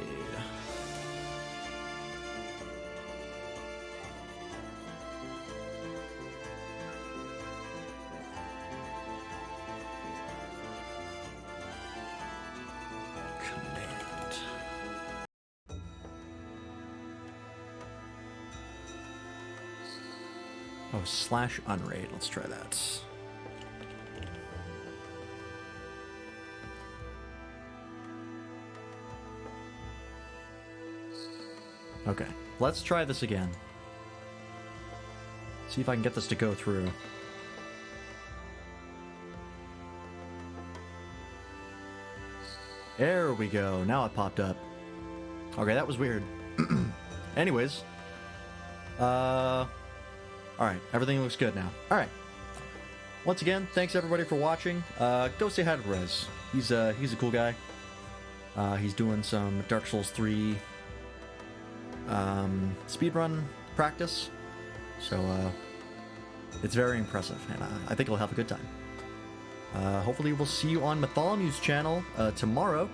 Command. Oh, /unraid. Let's try that. Okay, let's try this again. See if I can get this to go through. There we go. Now it popped up. Okay, that was weird. Anyways. Alright, everything looks good now. Alright. Once again, thanks everybody for watching. Go say hi to Rez. He's a cool guy. He's doing some Dark Souls 3 speedrun practice, so it's very impressive, and I think he'll have a good time. Hopefully we'll see you on Mytholomew's channel tomorrow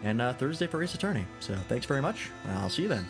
and Thursday for Ace Attorney. So thanks very much, and I'll see you then.